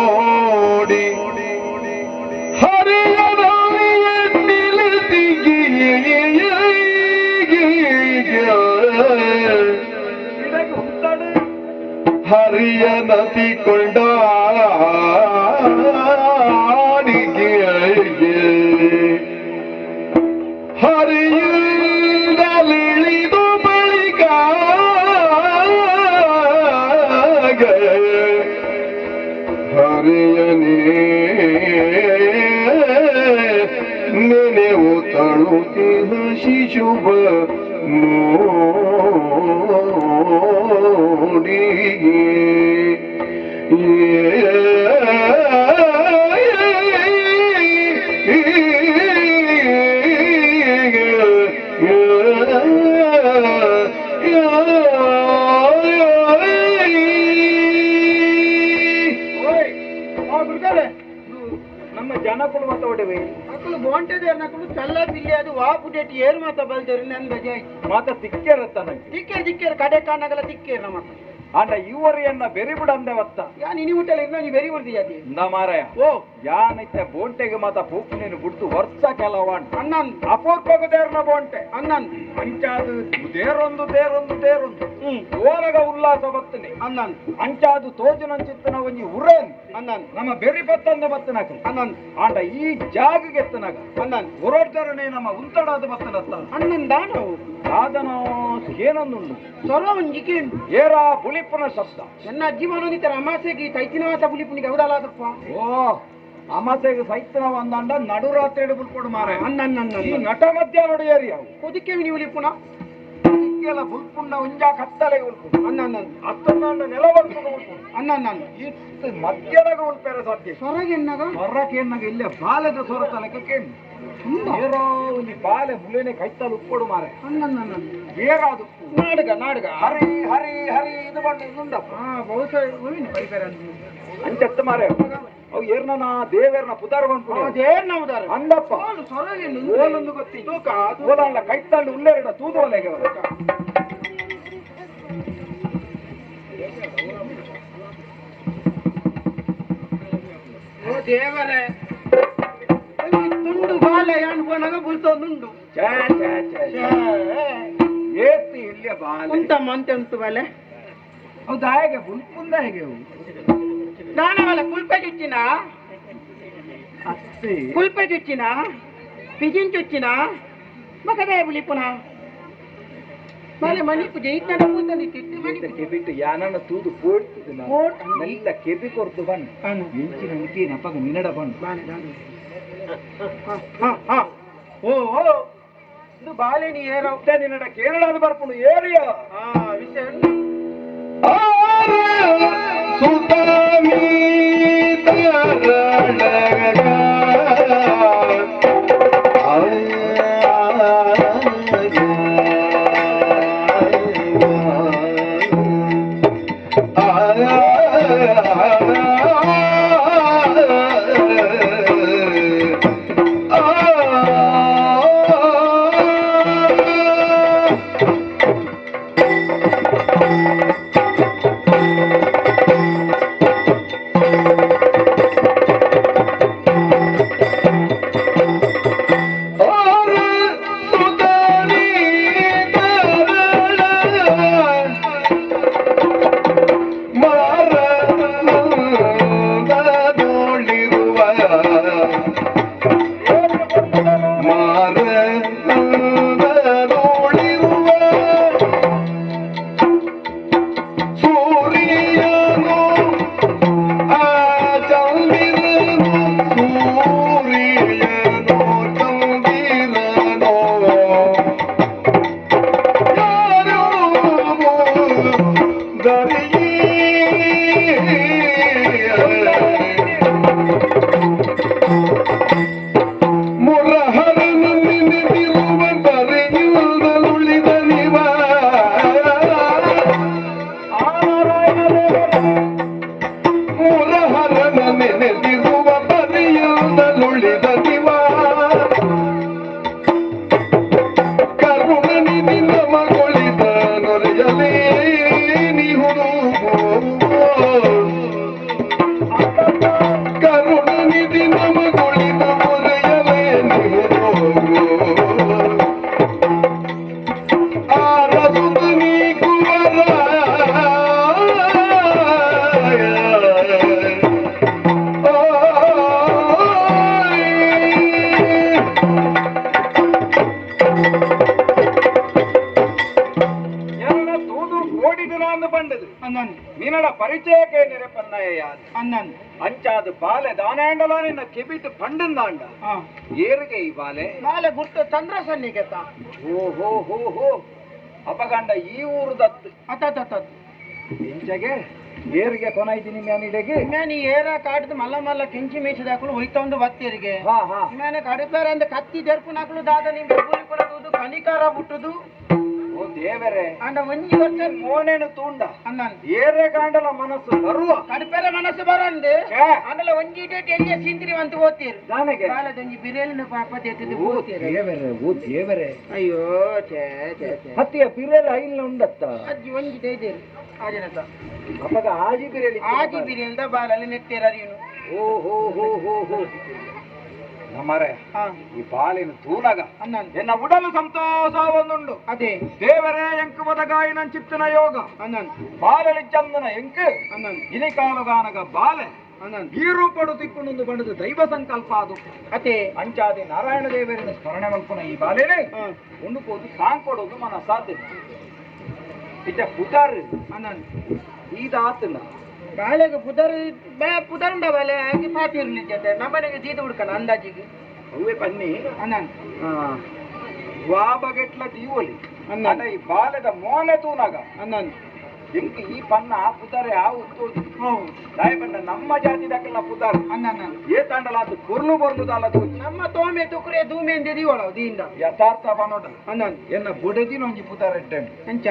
ನೋಡಿ ಹರಿಯ ನದಿ ಕೊಂಡಾಡಿಗೆ ಹರಿಯಿಳಿದು ಬಳಿಕ ಹರಿಯನೇ ನೆನೆವು ತಳುತ್ತಿದ ಶಿಶುಭ ನೋಡಿ ನಮ್ಮ ಜನಕುಲು ಮತ ಹೊಡೆವೆ ಅಕ್ಕಲು ಬೋಂಟದೆ ಅನ್ನಕಲು ಚಲ್ಲ ಬಿಲ್ಲಿ ಅದು ವಾ ಪುಟೇಟಿ ಏರು ಮಾತ ಬಲ್ದೇರು ನನ್ ಬಜೆ ಮಾತ ತಿಕ್ಕೇರತ್ತ ನಂಗೆ ದಿಕ್ಕೇರ್ ಕಡೆ ಕಾಣಗಲ ದಿಕ್ಕೇರ್ ನಮ್ಮ ಆಂಡ ಇವರಿಯನ್ನ ಬೆರಿ ಬಿಡಂದವತ್ತ ಯಾ ನೀನು ಊಟಲ್ಲ ಇನ್ನ ನೀ ಬೆರಿ ಬರ್ದಿ ಜಾತಿ ಇಂದ ಮಾರಾಯ ಓ ಯಾನೈತೆ ಬೋಂಟೆಗೆ ಮಾತ ಪೂಕು ನೀನು ಬಿಡ್ತು ವರ್ಷ ಕೆಲವಾಂಡ ಅಣ್ಣನ್ ಅಪೂರ್ವಕ ದೇರ್ನ ಬೋಂಟೆ ಅಣ್ಣನ್ ಅಂಚಾದು ದೇರೊಂದು ಓರಗ ಉಲ್ಲಾಸ ಬತ್ತನೆ ಅಣ್ಣನ್ ಅಂಚಾದು ತೋಜನಂಚಿತ್ತನ ಒಂಜಿ ಉರೇನ್ ಅಣ್ಣನ್ ನಮ್ಮ ಬೆರಿ ಬತ್ತಂದ ಬತ್ತನಾಕ ಅಣ್ಣನ್ ಆಂಡ ಈ ಜಾಗಗೆ ಎತ್ತನಾಗ ಅಣ್ಣನ್ ಹೊರಡ್ತಾರನೆ ನಮ್ಮ ಉಂತಡಾದ ಬತ್ತನತ್ತ ಅಣ್ಣನ್ ದಾನವು ಸಾಧನ ಏನೊಂದುಂಡು ಸೊರ ಒಂಜಿಕೆ ಏರ ಬುಳಿಪುನ ಶಬ್ದ ನನ್ನ ಅಜ್ಜಿ ಮನೋನಿತರ ಅಮಾಸೆಗೆ ತೈತಿನವಾತ ಬುಲಿಪುನಿಗೆ ಹೌದಲ್ಲಾದಪ್ಪ ಓ ಅಮಾಸೆಗೆ ಸೈತನವ ಅಂದಾಂಡ ನಡುರಾತ್ರಿ ಹಿಡಿಬಿಡ್ಕೊಡು ಮಾರ ಅಣ್ಣನ್ ಈ ನಟ ಮಧ್ಯ ನೋಡಿಯರಿ ಅವು ಕೊದಿಕೆ ನೀವು ಉಲಿಪುನ ಇಕ್ಕೆಲ್ಲ ಬುಲ್ಪುಂಡ ಉಂಜಾ ಕತ್ತಲೆಗೆ ಉಳ್ಕೊಂಡು ಅಣ್ಣನ್ ಹತ್ತೊಂದು ನೆಲ ಬರ್ಕೊಂಡು ಉಳ್ಕೊಂಡು ಅಣ್ಣನ್ ಇತ್ತು ಮಧ್ಯದಾಗ ಉಳ್ಪೇರೆ ಸಾಧ್ಯ ಸೊರಗೆನ್ನಗ ಹೊರಕೇನಾಗ ಇಲ್ಲೇ ಬಾಲೆದ ಸ್ವರ ತಲಕ್ಕೆ ಕೇಳಿ ಏರೋ ಒಂದು ಬಾಲೆ ಮುಲೇನೆ ಕೈತಲು ಉಕ್ಕೊಡು ಮಾರೆ ಅಣ್ಣನ್ ಏರಾದು ನಾಡುಗ ಹರಿ ಹರಿ ಹರಿ ಇದು ಬಂದು ಇನ್ನೊಂದಪ್ಪ ಬಹುಶಃ ಪರಿಪೇರ ಅಂಚೆತ್ತ ಮಾರೆ ಅವು ಏರ್ನ ದೇವೇರ್ನ ಪುದಾರ ಬಂದ್ಬಿಡು ಅದೇನ್ ಹೌದಾರ ಅಂದಪ್ಪ ಸೊರಗೆನ್ನು ಓಲೊಂದು ಗೊತ್ತಿದ್ದು ಓಲಲ್ಲ ಕೈತಂಡು ಉಲ್ಲೇರಿಡ ತೂದು ಒಲೆಗೆ ಓ ದೇವರೇ ತುಂಡು ಬಾಲೆ ಅನ್ಕೊಂಡಾಗ ಬುಲ್ತೊಂದುಂಡು ಏತ್ತು ಇಲ್ಲೇ ಬಾಲೆ ಉಂಟ ಮಂತೆ ಉಂಟು ಬಾಲೆ ಹೌದಾ ಹೇಗೆ ಬುಲ್ಪುಂದ ಹೇಗೆ ಅವು ನಾನವಲ್ಲ ಕುಲ್ಪೆ ಚುಚ್ಚಿನ ಅಷ್ಟೇ ಕುಲ್ಪೆ ಚುಚ್ಚಿನ ಪಿಜಿನ್ ಚುಚ್ಚಿನ ಮಕದೇ ಬುಲಿ ಪುನಃ ಬಾಲೆ ಮನಿ ಪೂಜೆ ಇತ್ತ ಕೂತಂದಿ ತಿಟ್ಟು ಮನಿ ಕೆಬಿಟ್ಟು ಯಾನನ್ನ ತೂದು ಪೋಡ್ತಿದ್ದು ನೆಲ್ಲ ಕೆಬಿ ಕೊರ್ದು ಬಣ್ಣ ಇಂಚಿನ ಮುಖಿ ನಪಗ ಮಿನಡ ಬಣ್ಣ ಓ ಇದು ಬಾಲೆ ನೀ ಏರೋ ನಿನ್ನಡ ಕೇರಳದ ಬರ್ಕೊಂಡು ಏರಿಯಾ ವಿಷಯ ಸುತ ಅನ್ನನ್ ನಿನ್ನಡ ಪರಿಚಯಕ್ಕೆ ನೆರೆಪನ್ನಯ್ಯ ಅನ್ನನ್ ಅಂಚಾದ ಬಾಲೆ ದಾನಾಂಡಲ ನಿನ್ನ ಕೆಬಿಟ್ಟು ಪಂಡಂದಾಂಡ ಏರಿಗೆ ಈ ಬಾಲೆ ನಾಳೆ ಗುರ್ತು ಚಂದ್ರ ಸನ್ನಿಗೆತ ಓ ಹೋ ಹೋ ಹೋ ಅಪಗಂಡ ಈ ಊರು ದತ್ತು ಅತ್ತ ಇಂಚಗೆ ಏರಿಗೆ ಕೊನಾಯ್ತೀನಿ ಮ್ಯಾನಿಡೆಗೆ ಇಮ್ಯಾನಿ ಏರ ಕಾಡಿದ ಮಲ್ಲ ಮಲ್ಲ ಕೆಂಚಿ ಮೇಯಿಸಿದಾಕಲು ಹೋಯ್ತಾ ಒಂದು ಬತ್ತೇರಿಗೆ ಹಾ ಹಾ ಇಮ್ಯಾನೆ ಕಡಿಪೇರ ಅಂದ ಕತ್ತಿ ಜರ್ಪುನಾಕಲು ದಾದ ನಿಮ್ಗೆ ಕೂಲಿ ಕೊಡೋದು ಕನಿಕಾರ ಬಿಟ್ಟುದು ಓ ದೇವರೇ ಅಂಡ ಒಂಜಿ ವರ್ಷ ಮೋನೇನು ತೂಂಡ ಅನ್ನನ್ ಏರೆ ಕಾಂಡಲ ಮನಸ್ಸು ಬರುವ ಕಡಿಪೇರ ಮನಸ್ಸು ಬರಂದು ಛೇ. ಆಮೇಲೆ ಒಂಜಿ ಡೇಟ್ ಎಲ್ಲಿಯ ಸಿಂದ್ರಿ ಅಂತ ಓದ್ತೀರಿ ನನಗೆ ಬಾಲದೊಂಜಿ ಬಿರೇಲಿನ ಪಾಪ ತೆತ್ತಿದ್ದು ಓ ಓದ್ತೀರಿ ದೇವರೇ ಓ ದೇವರೇ ಅಯ್ಯೋ ಛೇ ಛೇ ಛೇ ಹತ್ತಿಯ ಪಿರೆಲ್ಲ ಐಲ್ ಉಂಡತ್ತ ಅಜ್ಜಿ ಒಂಜಿ ಡೇದೇರಿ ಆಜನತ ಅಪ್ಪಗ ಆಜಿ ಪಿರೆಲಿ ಆಜಿ ಬಿರಿಯಲ್ದ ಬಾಲಲ್ಲಿ ನೆತ್ತೇರ ಅರಿಯುನು ಓ ಹೋ ಹೋ ಹೋ ಹೋ ನಮ್ಮರೆ ಹಾ ಈ ಬಾಲಿನ ತೂನಗ ಅನ್ನನ್ ಎನ್ನ ಉಡಲು ಸಂತೋಷ ಒಂದುಂಡು ಅದೇ ದೇವರೇ ಎಂಕು ಬದಗಾಯಿನ ಚಿತ್ತನ ಯೋಗ ಅನ್ನನ್ ಬಾಲಲಿ ಚಂದನ ಎಂಕು ಅನ್ನನ್ ಇನಿ ಕಾಲಗಾನಗ ಬಾಲೆ ಅನ್ನನ್ ಈ ರೂಪಡು ತಿಕ್ಕುಂಡು ಬಂಡದು ದೈವ ಸಂಕಲ್ಪ ಅದು ಅದೇ ಅಂಚಾದಿ ನಾರಾಯಣ ದೇವರಿನ ಸ್ಮರಣೆ ಮಲ್ಪುನ ಈ ಬಾಲೇನೆ ಹಾ ಉಂಡುಕೋದು ಸಾಂಗ್ ಕೊಡೋದು ಮನ ಸಾಧ್ಯ ಇತ ಪುತಾರ್ ಅನ್ನನ್ ಈದಾತನ ಬಾಳೆಗೆ ಪುದರುಂಡ ಬಾಲೆ ಹಾಗೆ ಪಾತಿರ್ಲಿಕ್ಕೆ ನಮ್ಮನೆಗೆ ಜೀತ ಹುಡ್ಕಣ ಅಂದಾಜಿಗೆ ಅವೇ ಬನ್ನಿ ಅನ್ನನ್ ವಾಬಗೆಟ್ಲ ತೀವಲಿ ಅನ್ನ. ಅದ ಈ ಬಾಲದ ಮೋನೆ ತೂನಾಗ ಅನ್ನನ್ ಎಂಕ ಈ ಪನ್ನ ಪುತಾರೆ ಆ ಉತ್ತೋದು ಹೌದು ದಾಯ ಬಂಡ ನಮ್ಮ ಜಾತಿ ದಕ್ಕಲ್ಲ ಪುತಾರ್ ಅನ್ನನ್ ಏ ತಾಂಡಲ ಅದು ಕುರ್ಲು ಬರ್ಲುದಲ್ಲ ನಮ್ಮ ತೋಮೆ ತುಕ್ರೆ ಧೂಮೆ ಎಂದಿದೀವಳ ದೀಂಡ ಯಥಾರ್ಥ ಬನೋಡ ಅನ್ನನ್ ಎನ್ನ ಬುಡದಿನ ಒಂಜಿ ಪುತಾರ ಇಟ್ಟಂಡು ಎಂಚ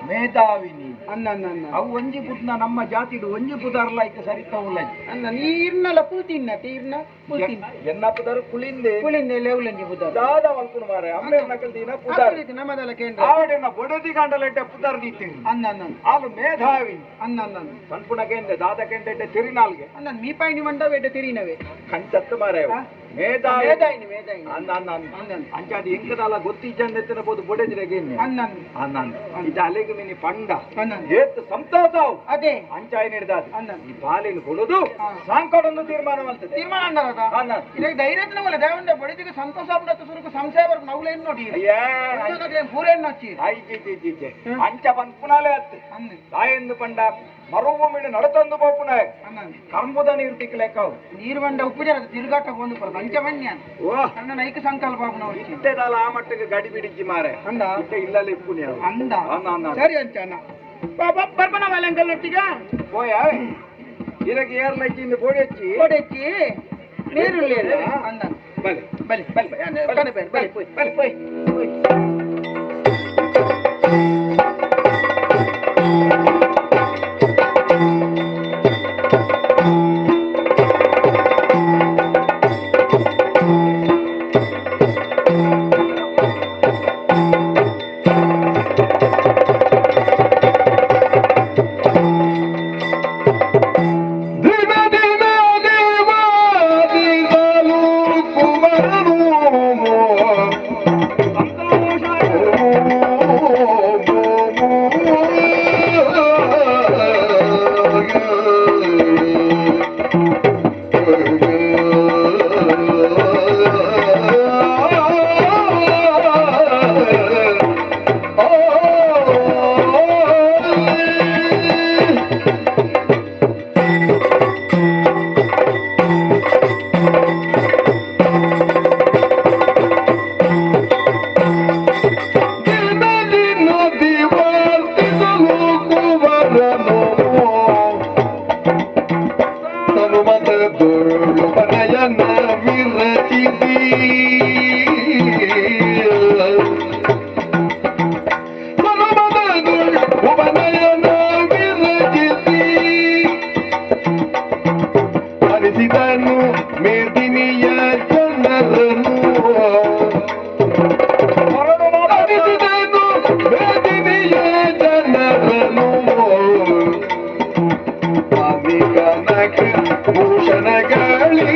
ಮೇಧಾವಿನಿ ಅನ್ನನ್ ಅವು ಒಂಜಿ ಪುಟ್ನ ನಮ್ಮ ಜಾತಿಡು ಒಂಜಿ ಪುತಾರ್ಲ ಇಕ್ಕ ಸರಿತ ಉಲ್ಲ ಅನ್ನ ನೀರ್ನಲ್ಲ ಪುಲ್ತಿನ್ನ ತೀರ್ನ ಪುಲ್ತಿನ್ನ ಎನ್ನ ಪುತಾರು ಕುಳಿಂದೆ ಪುಳಿಂದ ಲೆವ್ಲಂಜಿ ಬುದ್ಧ ದಾದ ಮಲ್ಪುನು ಮಾರೆ ಅಮ್ಮೆ ನಕಲ್ ದಿನ ಪುತಾರ್ ನಮ್ಮದಲ್ಲ ಕೇಂದ್ರ ಆವಡೆನ್ನ ಬುಡದಿ ಗಂಡಲೆಟ್ಟೆ ಪುತಾರ್ ದೀತೀನಿ ಅನ್ನನ್ ಆಲು ಮೇಧಾವಿನಿ ಅನ್ನನ್ ಸಣ್ಪುಣ ಕೇಂದ್ರ ದಾದ ಕೇಂದ್ರ ತಿರಿನಾಲ್ಗೆ ಅನ್ನನ್ ಮೀಪಾಯಿನಿ ಮಂಡ ಬೇಡ ತಿರಿನವೆ ಕಂಚತ್ತು ಮಾರೆ ಹಾ? ಮೇಧಾವಿ ಮೇದಾಯಿನಿ ಮೇದಾಯಿನಿ ಅನ್ನ ಅಂಚಾದ ಎಂಕದಲ್ಲ ಗೊತ್ತಿಜ್ಜಂದೆತ್ತಿನ ಬೋದು ಬುಡದಿರಗೇನೆ ಅನ್ನನ್ ಅನ್ನ ಇದು ಅಲೆಗೆ ಮಿನಿ ಪಂಡ ಅನ್ನನ್ ಏತ್ ಸಂತೋಷವು ಅದೇ ಅಂಚಾಯಿ ನೀಡಿದಾದ ಅನ್ನನ್ ಈ ಬಾಲಿನ ಕೊಡುದು ಹಾ. ಸಾಂಕೊಡೊಂದು ತೀರ್ಮಾನವಂತದೆ ತೀರ್ಮಾನ ಅಂದರದ ಅನ್ನ ಇದಕ್ಕೆ ಧೈರ್ಯದ ನಮ್ಮಲ್ಲ ದೇವಂಡ ಬಡಿದಿಗೆ ಸಂತೋಷ ಆಗ್ಬಿಡತ್ತೆ ಸುರುಕು ಸಂಶಯ ಬರ್ಬೇಕು ನವ್ಲೇನು ನೋಡಿ ಅಯ್ಯೇ ಪೂರೇನು ಹಚ್ಚಿ ಐಜಿ ಅಂಚ ಬಂದ್ ಪುನಾಲೆ ಅತ್ತೆ ಅನ್ನ ತಾಯಂದು ಪಂಡ ಮರುಭೂಮಿನ ನಡತಂದು ಬೋಪುನ ಅನ್ನನ್ ಕಂಬುದ ನೀರು ತಿಕ್ಕಲೆಕ್ಕವು ನೀರು ಬಂಡ ಉಪ್ಪು ಜನ ತಿರುಗಾಟ ಬಂದು ಪಡ ಪಂಚಮನ್ಯ ಓ ಅನ್ನ ನೈಕ ಸಂಕಲ್ಪ ಅವನು ಇಟ್ಟೆದಲ್ಲ ಆ ಮಟ್ಟಿಗೆ ಗಡಿ ಬಿಡಿಜ್ಜಿ ಮಾರೆ ಅಂದ ಇಟ್ಟೆ ಇಲ್ಲಲ್ಲಿ ಇಪ್ಪುನಿ ಅವು. ಅಂದ ಅನ್ನ ಸರಿ ಅಂಚನ ಬರ್ಬನ ವಾಲಂಕಲ್ ಒಟ್ಟಿಗೆ போய ಇದಕ್ಕೆ ಏರ್ಲ ಇಚ್ಚಿಂದ ಬೋಡಿ ಹಚ್ಚಿ ಕೊಡೆಚ್ಚಿ ನೀರು ಅಂದ ಬಲೆ ಬಲಿ ಬಲಿ ಬಲಿ ಬಲಿ ಬಲಿ போய் ಬಲಿ போய் ದಿನ ದಿನ ದೇವಾದಿಗಳು ಕುಮರನು ದಿನ ದಿನ ದಿವಾದಿಗಳು ಕುಮರನು ಹನುಮಂತದೊಳು ಮನೆಯನ್ನ ವಿರಚಿಸಿ ಹನುಮಂತದೊಳು ಮನೆಯನ್ನ ವಿರಚಿಸಿ ಅನಿಸಿದನು ಮೇದಿನಿಯ ಜನರನ್ನು ಅನಿಸಿದನು ಮೇದಿನಿಯ ಜನರನ್ನು ಮಾನಿಕನಕ ಭೂಷಣಗಳಿ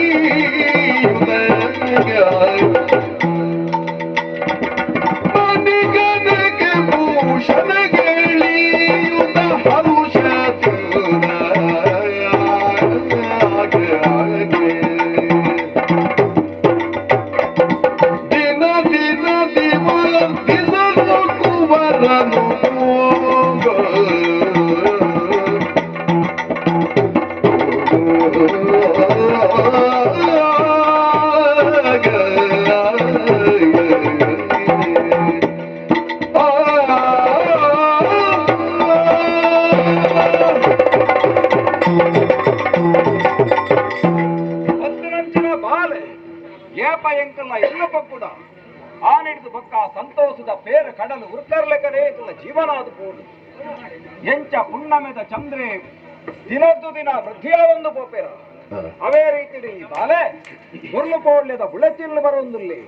ಮಾನಿಕನಕ ಭೂಷಣಗಳಿ ಹರುಷ ದಿನ ದಿನ ದಿವಸಿಸಲು ಕುವರನು ಬೇರೆ ಕಡಲು ಉರ್ಕರ್ಲೆಕರೇ ಜೀವನ ಅದು ಪೋಡು ಎಂಚ ಪುಣ್ಣಮೆದ ಚಂದ್ರೆ ದಿನದ್ದು ದಿನ ವೃದ್ಧಿಯ ಒಂದು ಪೋಪೆರ ಅವೇ ರೀತಿ ಈ ಬಾಲೆ ಮುರ್ಲು ಕೋಡ್ಲೆದ ಬುಳಚಿಲ್ಲು ಬರೊಂದುಲ್ಲಿ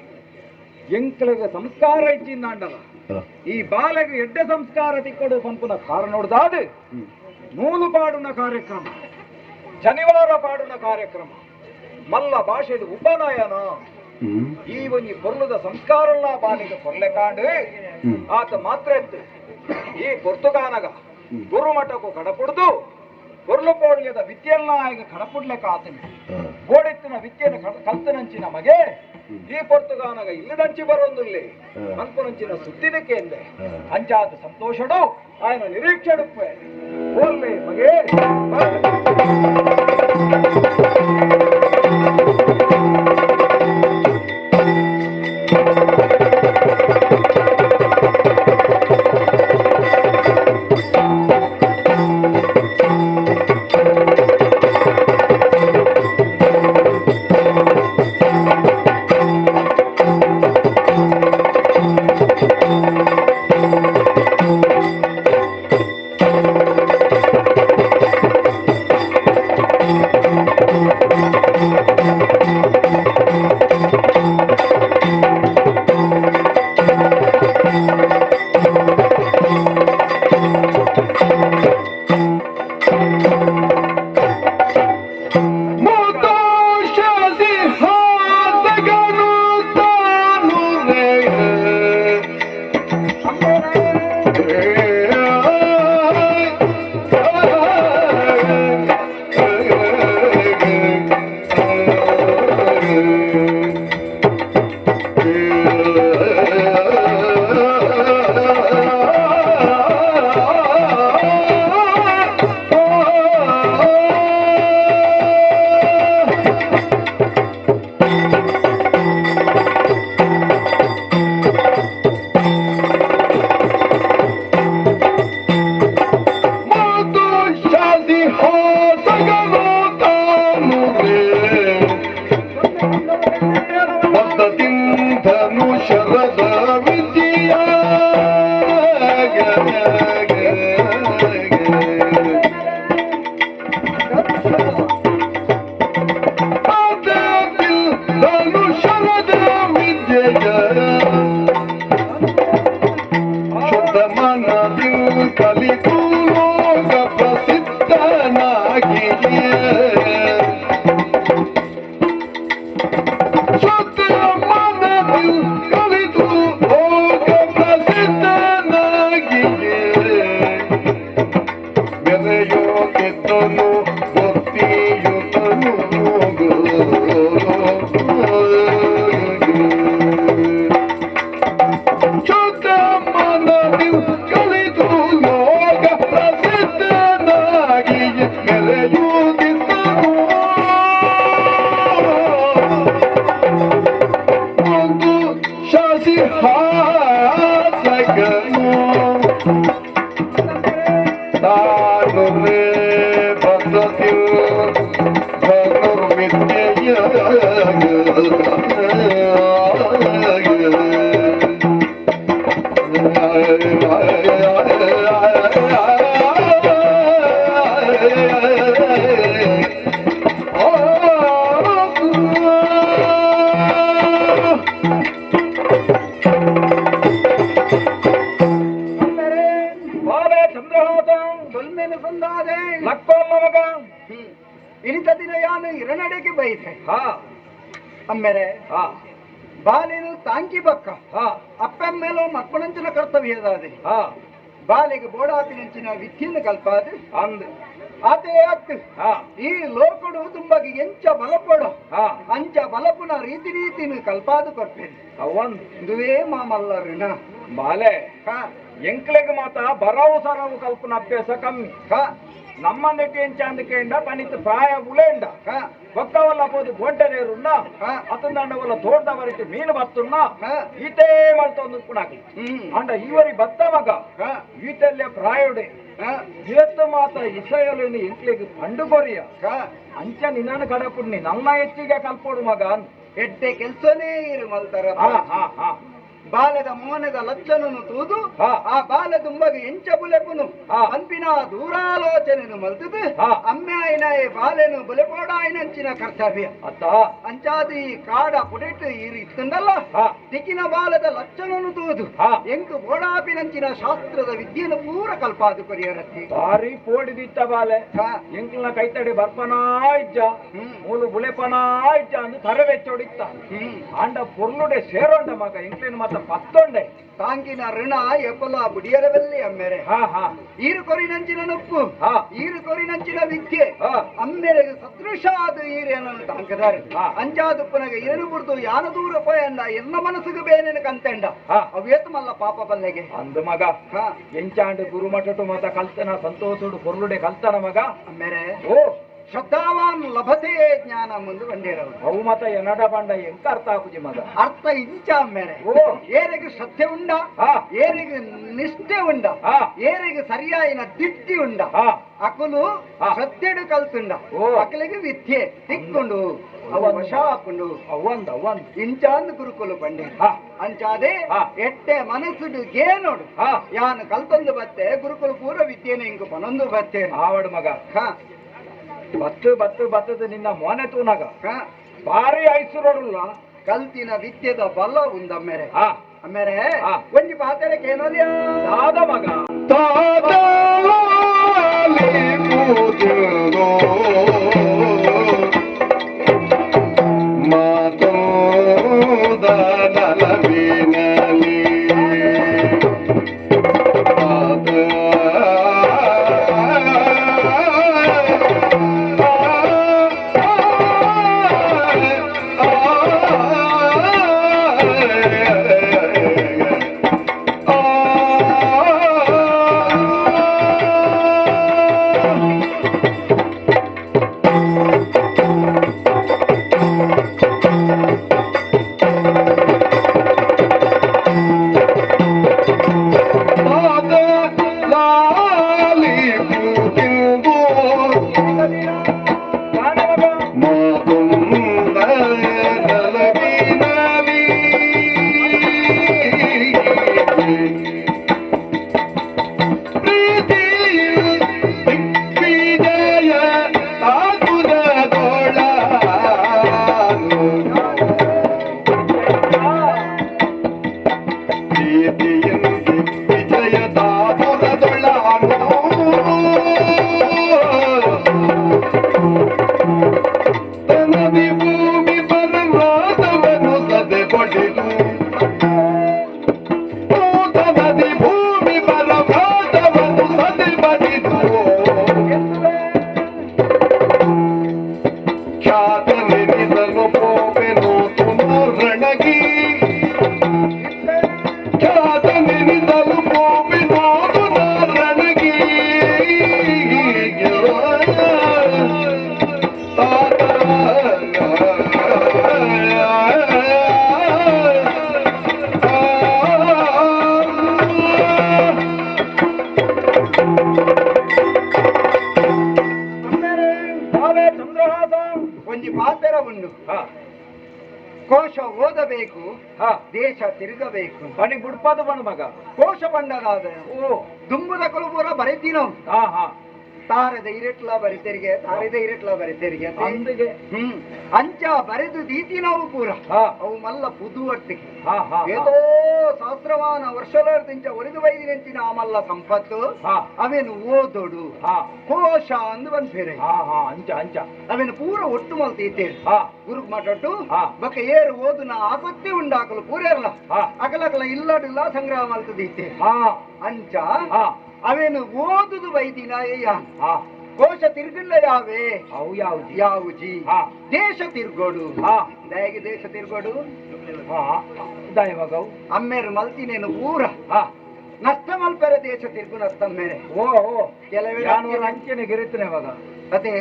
ಎಂಕ್ಲೆಗೆ ಸಂಸ್ಕಾರ ಇಚ್ಚಿಂದಾಂಡಲ ಈ ಬಾಲೆಗೆ ಎಡ್ಡೆ ಸಂಸ್ಕಾರ ತಿಕ್ಕೊಡು ಪಂಪುನ ಕಾರಣೋಡ್ದಾದು ನೂಲು ಪಾಡುನ ಕಾರ್ಯಕ್ರಮ ಶನಿವಾರ ಪಾಡುನ ಕಾರ್ಯಕ್ರಮ ಮಲ್ಲ ಭಾಷೆದು ಉಪನಯನ ಈ ಒಂದು ಪೊರ್ಲುದ ಸಂಸ್ಕಾರಲ್ಲ ಬಾಲಿಗೆ ಕೊರ್ಲೆ ಕಾಂಡು ಆತ ಮಾತ್ರ ಎತ್ತು ಈ ಪೊರ್ತುಗಾನಗ ಗುರುಮಠಕ್ಕೂ ಕಡಪುಡ್ದು ಪೊರ್ಲು ಪೋಡ್ಯದ ವಿದ್ಯೆಲ್ಲ ಈಗ ಕಡಪುಡ್ಲೆಕ್ಕ ಆತನಿ ಗೋಡೆತ್ತಿನ ವಿದ್ಯೆನ ಕಲ್ತನಂಚಿನ ಮಗೆ ಈ ಪೊರ್ತುಗಾನಗ ಇಲ್ಲದಂಚಿ ಬರೊಂದುಲ್ಲಿ ಅನ್ಪುನಂಚಿನ ಸುತ್ತಿದಕ್ಕೆ ಎಂದೆ ಅಂಚಾದ ಸಂತೋಷಡು ఆయన ನಿರೀಕ್ಷೆಡುಪ್ಪೆ ಓರ್ಲೆ ಮಗೆ ಇಳಿತ ದಿನ ಯಾನು ಇರನಡೆಗೆ ಬೈತೆ ಅಮ್ಮೆರೆ ಬಾಲಿನು ತಾಂಕಿ ಬಕ್ಕ ಅಪ್ಪೆಮ್ಮೇಲೋ ಮಕ್ಕಳಂಚಿನ ಕರ್ತವ್ಯದಾದೆ ಬಾಲಿಗೆ ಬೋಡಾಪಿನಂಚಿನ ವಿದ್ಯೆಯನ್ನು ಕಲ್ಪಾದೆ ಅಂದ್ ಅದೇ ಅತ್ತು ಈ ಲೋಕಡು ತುಂಬಗೆ ಎಂಚ ಬಲಪಡು ಅಂಚ ಬಲಪುನ ರೀತಿ ರೀತಿನ ಕಲ್ಪಾದು ಕೊಡ್ತೇನೆ ಅವಂದ್ ಇದುವೇ ಮಾಮಲ್ಲರಿನ ಬಾಲೆ ಎಂಕ್ಲೆಗೆ ಮಾತ ಬರವು ಸರವು ಕಲ್ಪನ ಅಭ್ಯಾಸ ಕಮ್ಮಿ ನಮ್ಮ ನೆಟ್ಟಿ ಎಂಚ ಅಂದಕೆಂಡ ಪನಿತ ಪ್ರಾಯ ಬುಳೆಂಡ ಒಕ್ಕವಲ್ಲ పోదు గొంటనేరున్నా అతనండ వల్ల తోడ్దవరికి మీను బతున్నా ఈతే మల్తొందు కునాకి అండ ఈవరి బత్తమగ ఈతెల్లె ప్రాయుడే ఈత మాత ఇసయలేని ఇంట్లోకి పండుకొరిಯ ಅಂಚ ನಿನ್ನ ಕಡಪುಡ್ನಿ ನನ್ನ ಹೆಚ್ಚಿಗೆ ಕಲ್ಪೋಡು ಮಗ ಎಡ್ಡೆ ಕೆಲ್ಸನೇ ಇರು ಮಲ್ತಾರ ಬಾಲದ ಮೋನದ ಲಚ್ಚನನು ತೂದು ಆ ಬಾಲ ದುಂಬಗೆ ಎಂಚ ಬುಲೆಪುನು ಅಂಪಿನ ದೂರಾಲೋಚನೆನು ಮಲ್ತದು ಅಮ್ಮೆ ಆಯ್ನ ಬಾಲೆನು ಬುಲೆಪೋಡಾಯ್ನಂಚಿನ ಕರ್ತವ್ಯ ಅತ್ತ ಅಂಚಾದಿ ಕಾಡ ಪುಡೆಟ್ಟು ಈರು ಇತ್ತಂದಲ್ಲ ದಿಕ್ಕಿನ ಬಾಲದ ಲಚ್ಚನನು ತೂದು ಎಂಕು ಬೋಡಾಪಿನಂಚಿನ ಶಾಸ್ತ್ರದ ವಿದ್ಯೆಯನ್ನು ಪೂರ ಕಲ್ಪಾದು ಪರಿಹರತ್ತಿ ಭಾರಿ ಪೋಡಿದಿತ್ತ ಬಾಲೆ ಎಂಕ್ಲನ ಕೈತಡಿ ಬರ್ಪನಾ ಇಜ್ಜ ಮೂಲು ಬುಲೆಪನಾ ಇಜ್ಜ ಅಂದು ತರವೆಚ್ಚೊಡಿತ್ತ ಆಂಡ ಪೊರ್ಲುಡೆ ಸೇರೋಂಡ ಮಗ ಎಂಕ್ಲಿನ ಮತ್ತ ಪತ್ತೊಂಡೆ ತಾಂಗಿನ ಋಣ ಎಪ್ಪಲ ಬುಡಿಯರವೆಲ್ಲಿ ಅಮ್ಮೆರೆ ಈರು ಕೊರಿನಂಚಿನ ನೊಪ್ಪು ಈರು ಕೊರಿನಂಚಿನ ವಿದ್ಯೆ ಅಮ್ಮೆರೆಗೆ ಸದೃಶಾದ ಈರೇನ ತಾಂಕದಾರೆ ಅಂಚಾದುಪ್ಪನಗೆ ಏನು ಬಿಡ್ದು ಯಾನ ದೂರ ಪಯಂಡ ಎಲ್ಲ ಮನಸ್ಸಿಗೆ ಬೇನೇನು ಕಂತೆಂಡ ಅವೇತು ಮಲ್ಲ ಪಾಪ ಬಲ್ಲೆಗೆ ಅಂದು ಮಗ ಎಂಚಾಂಡು ಗುರುಮಠಟು ಮತ ಕಲ್ತನ ಸಂತೋಷುಡು ಪೊರ್ಲುಡೆ ಕಲ್ತನ ಮಗ ಅಮ್ಮೆರೆ ಓ ಶ್ರದ್ಧಾವಾನ್ ಲಭತೆ ಜ್ಞಾನ ಮುಂದೆ ಬಂದಿರವು ಅವು ಮತ ಎನಡ ಬಂಡ ಎಂಕ ಅರ್ಥ ಆಗುಜಿ ಮಗ ಅರ್ಥ ಇಂಚ ಮೇರೆ ಓ ಏರಿಗೆ ಶ್ರದ್ಧೆ ಉಂಡ ಏರಿಗೆ ನಿಷ್ಠೆ ಉಂಡ ಏರಿಗೆ ಸರಿಯಾಯಿನ ದಿಟ್ಟಿ ಉಂಡ ಅಕುಲು ಶ್ರದ್ಧೆಡು ಕಲ್ತುಂಡ ಅಕಲಿಗೆ ವಿದ್ಯೆ ತಿಕ್ಕೊಂಡು ಅವ ವಶ ಹಾಕೊಂಡು ಅವಂದ ಇಂಚಾಂದು ಗುರುಕುಲು ಬಂಡಿ ಅಂಚಾದೆ ಎಟ್ಟೆ ಮನಸ್ಸುಡು ಗೇನೋಡು ಯಾನು ಕಲ್ತೊಂದು ಬತ್ತೆ ಗುರುಕುಲು ಪೂರ ವಿದ್ಯೆನ ಇಂಕು ಪನೊಂದು ಬತ್ತೆ ಆವಡು ಮಗ ಬತ್ತದ ನಿನ್ನ ಮೋನೆ ತೂನಾಗ ಭಾರಿ ಐಸುರೋಡುಲ್ಲ ಕಲ್ತಿನ ವಿದ್ಯೆದ ಬಲ ಉಂದಮ್ಮೆರೆ ಅಮ್ಮೆರೆ ಒಂಜಿ ಪಾತ್ರೆಗೆ ಏನೋದ್ಯ ಆದ ಮಗ ಒಂಜಿ ಪಾತ್ರ ಉಂಡು ಕೋಶ ಓದಬೇಕು ದೇಶ ತಿರುಗಬೇಕು ಬನಿ ಬುಡ್ಪಾದ ಬಣ್ಣ ಮಗ ಕೋಶ ಬಂಡದಾದ ದುಂಬುದ ಕುಲಪುರ ಬರೀತೀನೋ ತಾರದ ಇರೆಟ್ಲ ಬರಿತೆರಿಗೆ ತಾರದ ಇರೆಟ್ಲ ಬರಿತೆರಿಗೆ ಅಂಚ ಬರೆದು ದೀತಿ ನಾವು ಪೂರ ಅವು ಮಲ್ಲ ಪುದುವಟ್ಟಿಗೆ ಏತೋ ಸಹಸ್ರವಾನ ವರ್ಷದಿಂಚ ಒಲಿದು ಬೈದಿನೆಂಚಿನ ಆ ಮಲ್ಲ ಸಂಪತ್ತು ಅವೇನು ಓದೋಡು ಕೋಶ ಅಂದು ಬಂದ್ಬೇರೆ ಅಂಚ ಅಂಚ ಅವೇನು ಪೂರ ಒಟ್ಟು ಮಲ್ತೀತೇವೆ ಗುರುಕ್ ಮಾತಾಟ್ಟು ಬಕ ಏರು ಓದುನ ಆಸಕ್ತಿ ಉಂಡಾಕಲು ಪೂರೇರ್ಲ ಅಕಲಕಲ ಇಲ್ಲಡಿಲ್ಲ ಸಂಗ್ರಹ ಮಲ್ತದೀತೆ ಅಂಚ ಅವೇನು ಓದುದು ಬೈದಿನ ಕೋಶ ತಿರ್ಗಿಲ್ಲ ಯಾವೇ ಅವು ಯಾವ್ದು ಯಾವುಜಿ ದೇಶ ತಿರ್ಗೋಡು ದಯಗೆ ದೇಶ ತಿರ್ಗೋಡು ದಯವಾಗವು ಅಮ್ಮೇರು ಮಲ್ತಿನೇನು ಪೂರ ನಷ್ಟ ಮಲ್ಪೆರೆ ದೇಶ ತಿರ್ಗು ನಷ್ಟಮ್ಮೇರೆ ಕೆಲವೇ ಅಂಚನೆ ಗಿರಿತನೆ ಇವಾಗ ಅದೇ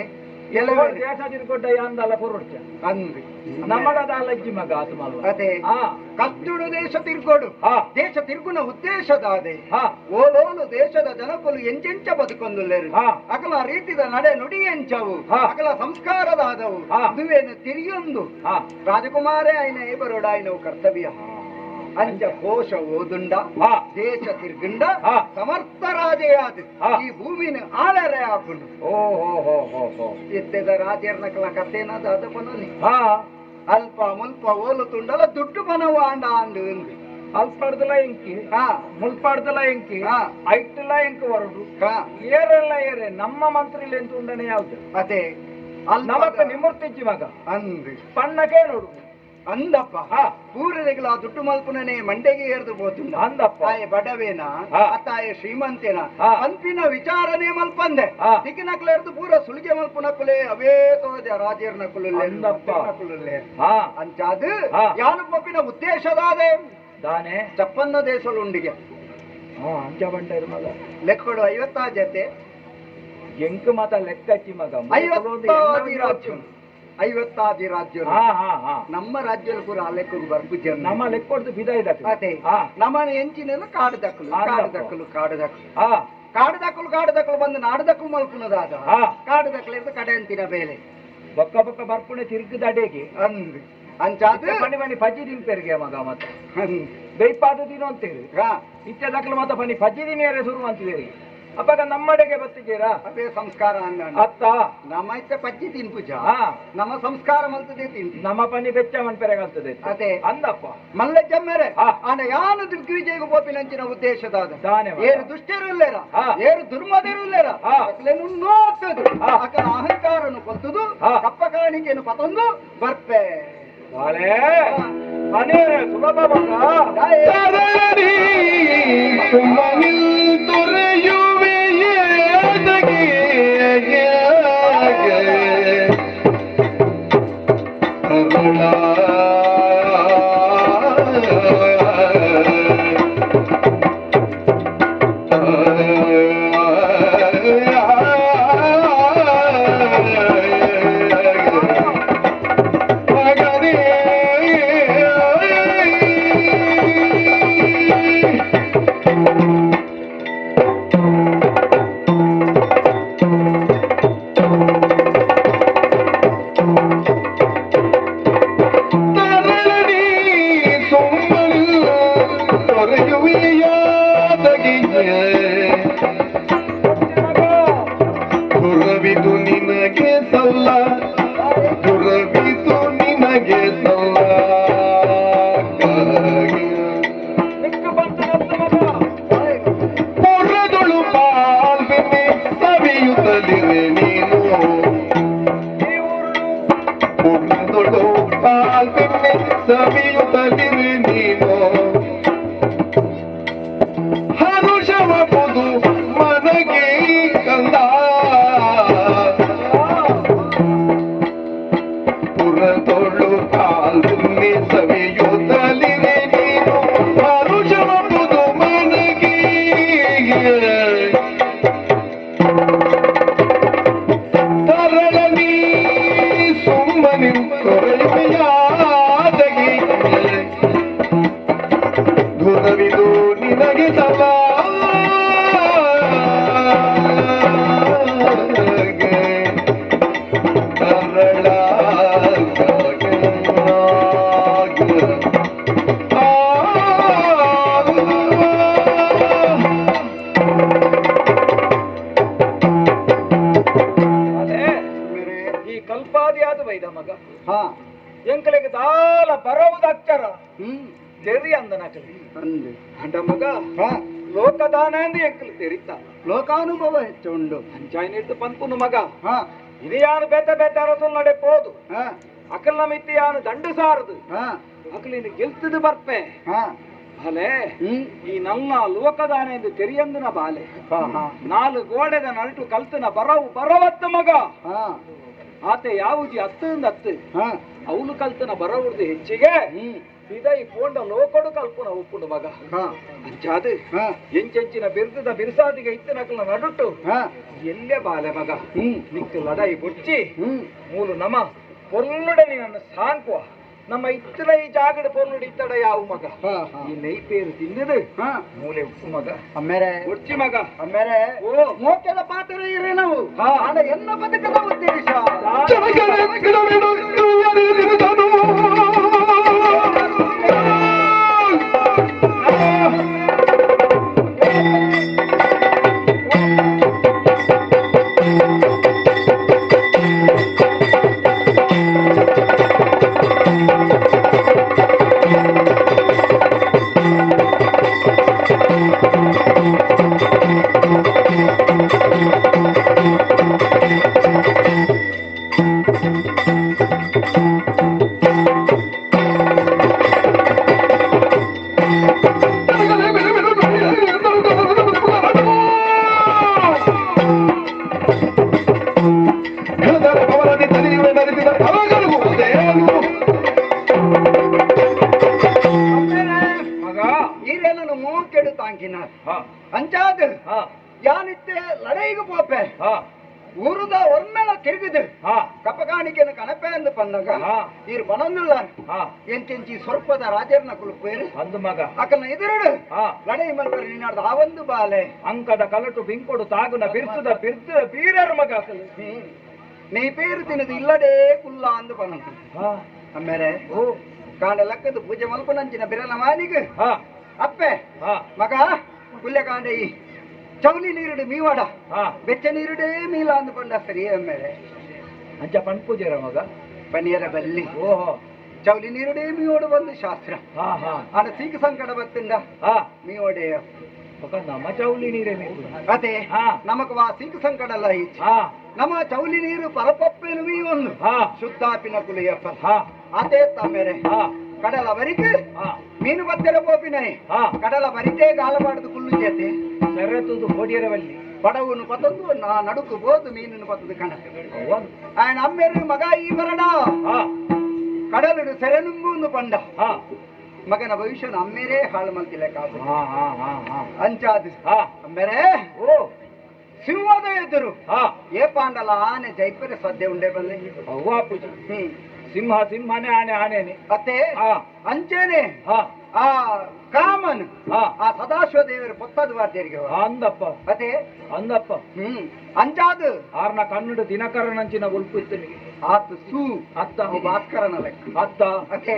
ಕೆಲವರು ದೇಶ ತಿರ್ಗೊಡ್ಡ ಯಾಂದಲ್ಲ ಪುರುಡ್ಚ ಅಂದ್ರಿ ನಮ್ಮಡದ ಅಲ್ಲಜ್ಜಿ ಮಗ ಆತ್ಮಲ್ವ ಅದೇ ಕತ್ತುಡು ದೇಶ ತಿರ್ಗೋಡು ದೇಶ ತಿರ್ಗುನ ಉದ್ದೇಶದಾದೆ ಓಲೋಲು ದೇಶದ ಜನಕುಲು ಎಂಚೆಂಚ ಬದುಕೊಂದುಲ್ಲೇರು ಅಕಲ ರೀತಿದ ನಡೆ ನುಡಿ ಎಂಚವು ಅಕಲ ಸಂಸ್ಕಾರದಾದವು ದುವೇನು ತಿರಿಯೊಂದು ರಾಜಕುಮಾರೇ ಆಯ್ನ ಏಬರೋಡ ಆಯ್ನವು ಕರ್ತವ್ಯ ಅಂಚ ಕೋಶ ಓದುಂಡ ಹಾ. ದೇಶ ತಿರ್ಗುಂಡ ಹಾ. ಸಮರ್ಥ ರಾಜೆಯಾದ ಹಾ. ಈ ಭೂಮಿನ ಆಳರೆ ಹಾಕೊಂಡು ಓ ಹೋ ಹೋ ಹೋ ಹೋ ಎದ್ದದ ರಾಜರ್ನಕಲ ಕಥೆನದ ಅದ ಪನಲ್ಲಿ ಹಾ ಅಲ್ಪ ಮುಲ್ಪ ಓಲು ತುಂಡಲ ದುಡ್ಡು ಮನವ ಅಂಡ ಅಂಡು ಅಲ್ಪಡ್ದಲ ಎಂಕಿ ಹಾ ಮುಲ್ಪಡ್ದಲ ಎಂಕಿ ಹಾ. ಐಟ್ಲ ಎಂಕ ಹೊರಡು ಹಾ ಏರೆಲ್ಲ ಏರೆ ನಮ್ಮ ಮಂತ್ರಿಲಿ ಎಂತ ಉಂಡನೆ ಯಾವ್ದು ಅದೇ ನಮಕ್ಕ ನಿಮರ್ತಿಜ್ಜಿ ಮಗ ಅಂದು ಪಣ್ಣಕ್ಕೆ ನೋಡು ಅಂದಪ್ಪ ಹಾ. ಪೂರರೆಗಳ ದುಡ್ಡು ಮಲ್ಪುನನೆ ಮಂಡೆಗೆ ಏರ್ದು ಹೋತುಂಡ ಅಂದಪ್ಪ ತಾಯ ಬಡವೇನ ಹಾ. ಅತ್ತಾಯ ಶ್ರೀಮಂತೇನ ಹಾ. ಅಂತಿನ ವಿಚಾರನೆ ಮಲ್ಪಂದೆ ಹಾ. ದಿಕ್ಕಿನಕ್ಲೆ ಎರ್ದು ಪೂರ ಸುಲಿಗೆ ಮಲ್ಪುನಕುಲೆ ಅವೇ ತೋಜ ರಾಜೇರ್ ನಕುಲುಲ್ಲೆ ಅಂದಪ್ಪ. ನಕುಲುಲ್ಲೆ ಹಾ ಅಂಚಾದು ಹಾ. ಯಾನು ಪಪ್ಪಿನ ಉದ್ದೇಶದಾದೆ ದಾನೆ ಚಪ್ಪನ್ನ ದೇಶಲುಂಡಿಗೆ ಹಾ ಅಂಚ ಬಂಟರು ಮಗ ಲೆಕ್ಕಗಳು 50 ಜೊತೆ ಎಂಕ ಮಾತ ಲೆಕ್ಕ ಹಚ್ಚಿ ಮಗ 50 ರಾಜ್ಯ 50 ರಾಜ್ಯ ಹಾ ಹಾ ಹಾ ನಮ್ಮ ರಾಜ್ಯದಲ್ಲಿ ಪೂರ ಲೆಕ್ಕಗಳು ಬರ್ಪು ಜನ ನಮ್ಮ ಲೆಕ್ಕ ಕೊಡ್ದು ಬಿದ ಇದ್ದಕ್ಕೆ ಅದೇ ಹಾ ನಮ್ಮನೆ ಎಂಚಿನ ಕಾಡು ದಕ್ಕಲು ಕಾಡು ದಕ್ಕಲು ಕಾಡು ದಕ್ಕಲು ಹಾ ಕಾಡು ದಕ್ಕಲು ಬಂದು ನಾಡು ದಕ್ಕಲು ಮಲ್ಪುನದಾದ ಹಾ. ಕಾಡು ದಕ್ಕಲಿಂದ ಕಡೆ ಅಂತಿನ ಬೇಲೆ ಬೊಕ್ಕ ಬೊಕ್ಕ ಬರ್ಪುಣೆ ತಿರುಗಿದ ಅಡೆಗೆ ಅಂದ್ ಅಂಚಾದು ಬನ್ನಿ ಬನ್ನಿ ಪಜ್ಜಿ ದಿನಪೇರಿಗೆ ಮಗ ಮತ್ತೆ ಅಂದ್. ಬೈಪಾದ ದಿನ ಅಂತೇಳಿ ಹಾ, ಇತ್ತೆ ದಕ್ಕಲು ಮತ್ತೆ ಬನ್ನಿ ಪಜ್ಜಿ ದಿನ ಶುರು ಅಂತಿದ್ದೀರಿ ಅಪ್ಪಾಗ ನಮ್ಮಡೆಗೆ ಬರ್ತಿದ್ದೀರಾ ಅದೇ ಸಂಸ್ಕಾರ ಅಂದ ಅತ್ತ ನಮ್ಮ ಇತ್ತ ಪಜ್ಜಿ ತಿನ್ ಪೂಜ ಹಾ ನಮ್ಮ ಸಂಸ್ಕಾರ ಮಲ್ತದೆ ತಿಂತಿ ನಮ್ಮ ಪನ್ನಿ ಬೆಚ್ಚ ಮನ್ಪೆರೆಗಾಗ್ತದೆ ಅದೇ ಅಂದಪ್ಪ ಮಲ್ಲ ಜಮ್ಮೆರೆ ಹಾ. ಆನ ಯಾನು ದಿಗ್ವಿಜಯಗ ಬೋಪಿನಂಚಿನ ಉದ್ದೇಶದಾದ ದಾನೆ ಮಗ. ಏರು ದುಷ್ಟರಿಲ್ಲೇರ ಹಾ. ಏರು ದುರ್ಮದಿರುಲ್ಲೇರ ಹಾ. ಅಕ್ಲೇನು ನೋಡ್ತದು ಹಾ. ಅಕಲ ಅಹಂಕಾರನು ಕೊತ್ತದು ಹಾ. ಕಪ್ಪ ಕಾಣಿಕೆಯನ್ನು ಪತಂದು ಬರ್ಪೆ ಬಾಳೆ ಮನೆ ಸುಲಭ ಮಗ ತರಣಿ ಸುಮ್ಮನಿಲ್ ತೊರೆಯುವೆಯೇದಗೆ ಅರುಳ ತರಣಿ ಸುಮ್ಮನಿಲ್ ತೊರೆಯುವೆಯಾದಗೆ ದುರವಿದು ನಿನಗೆ ಸಲ್ಲ ದುರವಿದು ನಿನಗೆ ಸಲ್ಲ ಮಿಕ್ಕ ಬಂತು ಮಗ ಪುರದೊಳು ಪಾಲ್ಬೆನೆ ಸವಿಯುತ್ತಲಿರೆ ನೀನು ಪುರದೊಳು ಪಾಲ್ಬೆನೆ ಸವಿಯುತ್ತಲಿರೆ ನೀನು ಹರುಷವ ಪುದು ಮನಗೆ ಕಂದ ಪುರದೊಳು ಪಾಲ್ಬೆನೆ ಸವಿಯುತ್ತಲಿರೆ ನೀನು ಹರುಷವ ಪುದು ಮನಗೆ ತರಣಿ ಸುಮ್ಮನೆ ತೊರೆಯುವೆಯಾದಗಿ ಧುರವಿದು ನಿನಗೆ ಸಲ ತರಳ ಅದೇ ಈ ಕಲ್ಪಾದಿಯಾದ ವೈದ ಮಗ ಹಾ ಎಂಕಲಿಗೆ ದಾಲ ಬರುವುದು ಅಕ್ಷರ ಹ್ಮ್ ತೆರಿ ಅಂದ ನಕಲಿ ಅಂದು ಅಂಡ ಮಗ ಹಾ ಲೋಕದಾನ ಎಂದು ಎಂಕಲಿ ತೆರಿತ ಲೋಕಾನುಭವ ಹೆಚ್ಚು ಉಂಡು ಪಂಚಾಯತ್ ಇಟ್ಟು ಪಂಪುನು ಮಗ ಹಾ ಇದು ಯಾನು ಬೇತ ಬೇತ ಅರಸಲ್ ನಡೆ ಪೋದು ಹಾ ಅಕಲ್ನ ಮಿತ್ತಿ ಯಾನು ದಂಡು ಸಾರದು ಹಾ ಅಕಲಿನ ಗೆಲ್ತದು ಬರ್ಪೆ ಹಾ ಬಾಲೆ ಹ್ಮ್ ಈ ನನ್ನ ಲೋಕದಾನ ಎಂದು ತೆರಿಯಂದುನ ಬಾಲೆ ಹಾ ಹಾ ನಾಲು ಗೋಡೆದ ನಲ್ಟು ಕಲ್ತನ ಬರವತ್ತು ಮಗ ಹಾ ಆತೆ ಯಾವುಜಿ ಹತ್ತಂದ ಹತ್ತು ಹಾ ಅವನು ಕಲ್ತನ ಬರವುಡ್ದು ಹೆಚ್ಚಿಗೆ ಹ್ಮ್ ಇದೈ ಪೋಂಡ ಲೋಕಡು ಕಲ್ಪನ ಒಪ್ಪುಡು ಮಗ ಹಾ ಅಂಚಾದು ಹಾ ಎಂಚೆಂಚಿನ ಬಿರುದದ ಬಿರುಸಾದಿಗೆ ಇತ್ತನಕಲ ನಡುಟ್ಟು ಹಾ ಎಲ್ಲೇ ಬಾಲೆ ಮಗ ಹ್ಮ್ ನಿಕ್ಕು ಲಡೈ ಬುಚ್ಚಿ ಹ್ಮ್ ಮೂಲು ನಮ ಪೊರ್ಲುಡನಿ ನನ್ನ ಸಾಂಕುವ ನಮ್ಮ ಇತ್ತಲ ಈ ಜಾಗದ ಪೊರ್ಲುಡು ಇತ್ತಡ ಯಾವ ಮಗ ಹಾ ಹಾ ಈ ನೈಪೇರು ತಿನ್ನದು ಹಾ ಮೂಲೆ ಉಪ್ಪು ಮಗ ಅಮ್ಮೇರೆ ಉಚ್ಚಿ ಮಗ ಅಮ್ಮೇರೆ ಓ ಮೋಕ್ಷದ ಪಾತ್ರ ಇರಿ ನಾವು ಹಾ. ಆಡ ಎನ್ನ ಬದುಕದ ಉದ್ದೇಶ ಜನಗಣಗಣವೆನು ಅಂಚಿನ ಹಾ ಅಂಚಾದ ಹಾ ಯಾನಿತ್ತೆ ಲಡೈಗು ಪೋಪೆ ಹಾ ಊರುದ ಒಮ್ಮೆಲ ತಿರುಗಿದು ಹಾ ಕಪಗಾಣಿಕೆನ ಕಣಪೆ ಅಂದು ಪನ್ನಗ ಹಾ ಈರು ಬನೊಂದುಲ್ಲ ಹಾ ಎಂಚೆಂಚಿ ಸ್ವಲ್ಪದ ರಾಜರ್ನ ಕುಲುಪೇರು ಅಂದು ಮಗ ಅಕ್ಕನ ಎದುರುಡು ಹಾ ಲಡೈ ಮಲ್ಪರಿ ನಿನ್ನಾಡ್ದ ಆ ಒಂದು ಬಾಲೆ ಅಂಕದ ಕಲಟು ಬಿಂಕೊಡು ತಾಗುನ ಬಿರ್ಸುದ ಬಿರ್ದ ಬೀರರ್ ಮಗ ನೀ ಪೇರು ತಿನ್ನದು ಇಲ್ಲಡೇ ಕುಲ್ಲ ಅಂದು ಪನ್ನಂತ ಹಾ ಅಮ್ಮೇರೆ ಓ ಕಾಂಡ ಲಕ್ಕದ ಪೂಜೆ ಮಲ್ಪನಂಚಿನ ಬಿರಲ ಮಾನಿಗೆ ಹಾ ಅಪ್ಪೆ ಹಾ ಮಗ ಕುಲ್ಯ ಕಾಂಡ ಈ ಚೌಲಿ ನೀರುಡು ಮೀವಾಡ ಹಾ ಬೆಚ್ಚ ನೀರುಡೇ ಮೀಲ ಅಂದುಕೊಂಡ ಸರಿ ಅಮ್ಮೇಲೆ ಅಂಚ ಪಂಪೂಜರ ಮಗ ಪನಿಯರ ಬಲ್ಲಿ ಓಹೋ ಚೌಲಿ ನೀರುಡೇ ಮೀವೋಡು ಬಂದು ಶಾಸ್ತ್ರ ಹಾ ಹಾ ಆಡ ಸೀಕ ಸಂಕಟ ಬತ್ತಿಂದ ಹಾ ಮೀವೋಡೆ ನಮ್ಮ ಚೌಲಿ ನೀರೇ ನೀರು ಅದೇ ಹಾ ನಮಗ ವಾ ಸೀಕ ಸಂಕಟಲ್ಲ ಈಚೆ ಹಾ ನಮ್ಮ ಚೌಲಿ ನೀರು ಪರಪಪ್ಪೇನು ಮೀ ಒಂದು ಹಾ ಶುದ್ಧಾಪಿನ ಕುಲಿಯಪ್ಪ ಹಾ ಅದೇ ತಮ್ಮೆರೆ ಹಾ ಕಡಲ ವರಿಕೆ ಹಾ ಮೀನು ಬತ್ತೆರ ಪೋಪಿನೈ ಹಾ ಕಡಲ ವರಿಕೆ ಗಾಲಬಾರ್ದು ಕುಲ್ಲು ಜೇತೆ ಸೆರೆತುದು ಕೋಡಿಯರ ಬಲ್ಲಿ ಪಡವನು ಪತ್ತೊಂದು ನಡುಕು ಬೋದು ಮೀನನ್ನು ಪತ್ತದು ಕಣ ಅವನು ఆయన అమ్మేరు మగ ఈ మరణ ಹಾ కడలుడు సెరనుంగు పండ ಹಾ ಮಗನ ಭವಿಷ್ಯನ ಅಮ್ಮೇರೇ ಹಾಳು ಮಲ್ತಿಲ್ಲ ಕಾಸು ಹಾ ಹಾ ಹಾ ಹಾ ಅಂಚಾದು ಹಾ ಅಮ್ಮೇರೆ ಓ ಸಿಂಹದ ಎದುರು ಹಾ ఏ పాండల ఆనే జైపర సద్దే ఉండే బల్లే ಅವ್ವ ಪೂಜೆ ಸಿಂಹ ಸಿಂಹನೇ ಆನೆ ಆನೆನೆ ಅತ್ತೆ ಹಾ ಅಂಚೇನೆ ಹಾ ಆ ಕಾಮನ್ ಹಾ ಆ ಸದಾಶಿವ ದೇವರು ಪೊತ್ತದ ವಾರ್ತೆರಿಗೆ ಅಂದಪ್ಪ ಅತ್ತೆ ಅಂದಪ್ಪ ಅಂಚಾದು ಆರ್ನ ಕನ್ನಡ ದಿನಕರನಂಚಿನ ಉಲ್ಪು ಇತ್ತನಿಗೆ ಆತ ಸೂ ಅತ್ತ ಭಾಸ್ಕರನ ಲೆಕ್ಕ ಅತ್ತ ಅತ್ತೆ